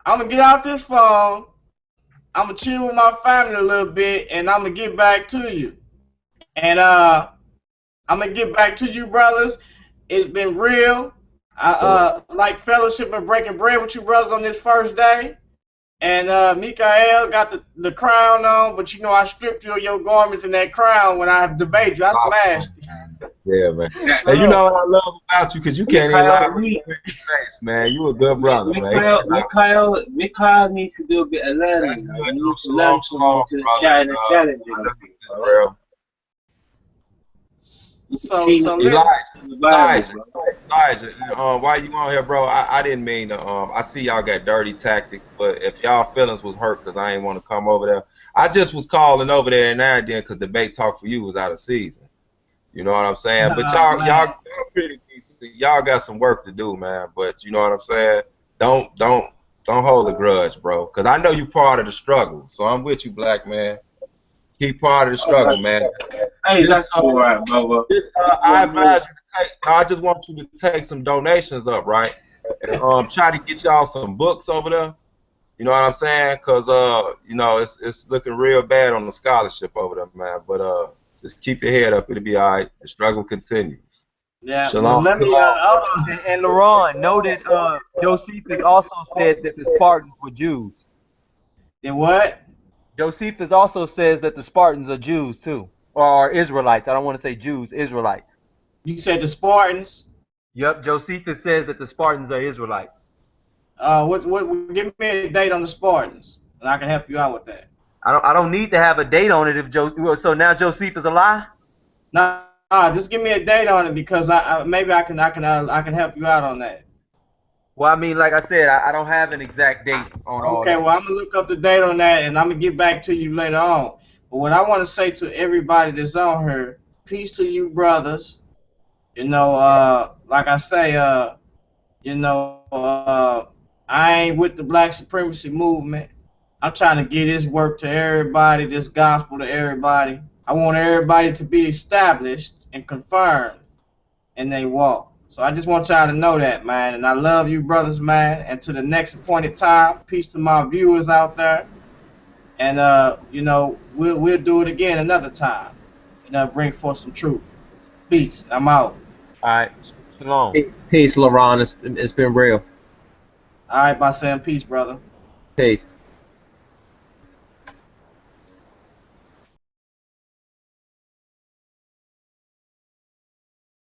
I'm gonna get out this phone. I'm gonna chill with my family a little bit, and I'm gonna get back to you. And I'm gonna get back to you, brothers. It's been real. I like fellowship and breaking bread with you, brothers, on this first day. And Mikael got the crown on, but you know I stripped you of your garments and that crown when I debated you. I smashed. Yeah, man. And you know what I love about you, because you can't even lie with your face, man. You a good brother, man. Mikhail needs to do a bit of learning. That's good. He needs to learn from you to China challenging. Elijah, why you on here, bro? I didn't mean to. I see y'all got dirty tactics, but if y'all feelings was hurt because I ain't want to come over there, I just was calling over there and now and then because debate talk for you was out of season. You know what I'm saying? But y'all pretty decent. Y'all got some work to do, man. But you know what I'm saying? Don't hold a grudge, bro. Because I know you part of the struggle. So I'm with you, black man. Keep part of the struggle, man. Hey, that's all right, brother. I advise you to take. I just want you to take some donations up, right? And try to get y'all some books over there. You know what I'm saying? Cause you know, it's looking real bad on the scholarship over there, man. But just keep your head up. It'll be all right. The struggle continues. Yeah, well, Shalom, let me shalom. hold And LaRon, know that Josephus also said that the Spartans were Jews. on. What? Josephus also says that the Spartans are Jews too, or Israelites. I don't want to say Jews, Israelites. You said the Spartans. Yep, Josephus says that the Spartans are Israelites. Give me a date on the Spartans, and I can help you out with that. I don't need to have a date on it if so now Josephus a lie? Nah, just give me a date on it because maybe I can help you out on that. Well, I mean, like I said, I don't have an exact date on all Okay, that. well, I'm gonna look up the date on that, and I'm gonna get back to you later on. But what I want to say to everybody that's on here, peace to you, brothers. You know, like I say, you know, I ain't with the Black Supremacy movement. I'm trying to get this work to everybody, this gospel to everybody. I want everybody to be established and confirmed in they walk. So I just want y'all to know that, man. And I love you, brothers, man. And to the next appointed time, peace to my viewers out there. And you know, we'll do it again another time. You know, bring forth some truth. Peace. I'm out. All right, shalom. Peace, LaRon. It's been real. All right, by saying peace, brother. Peace.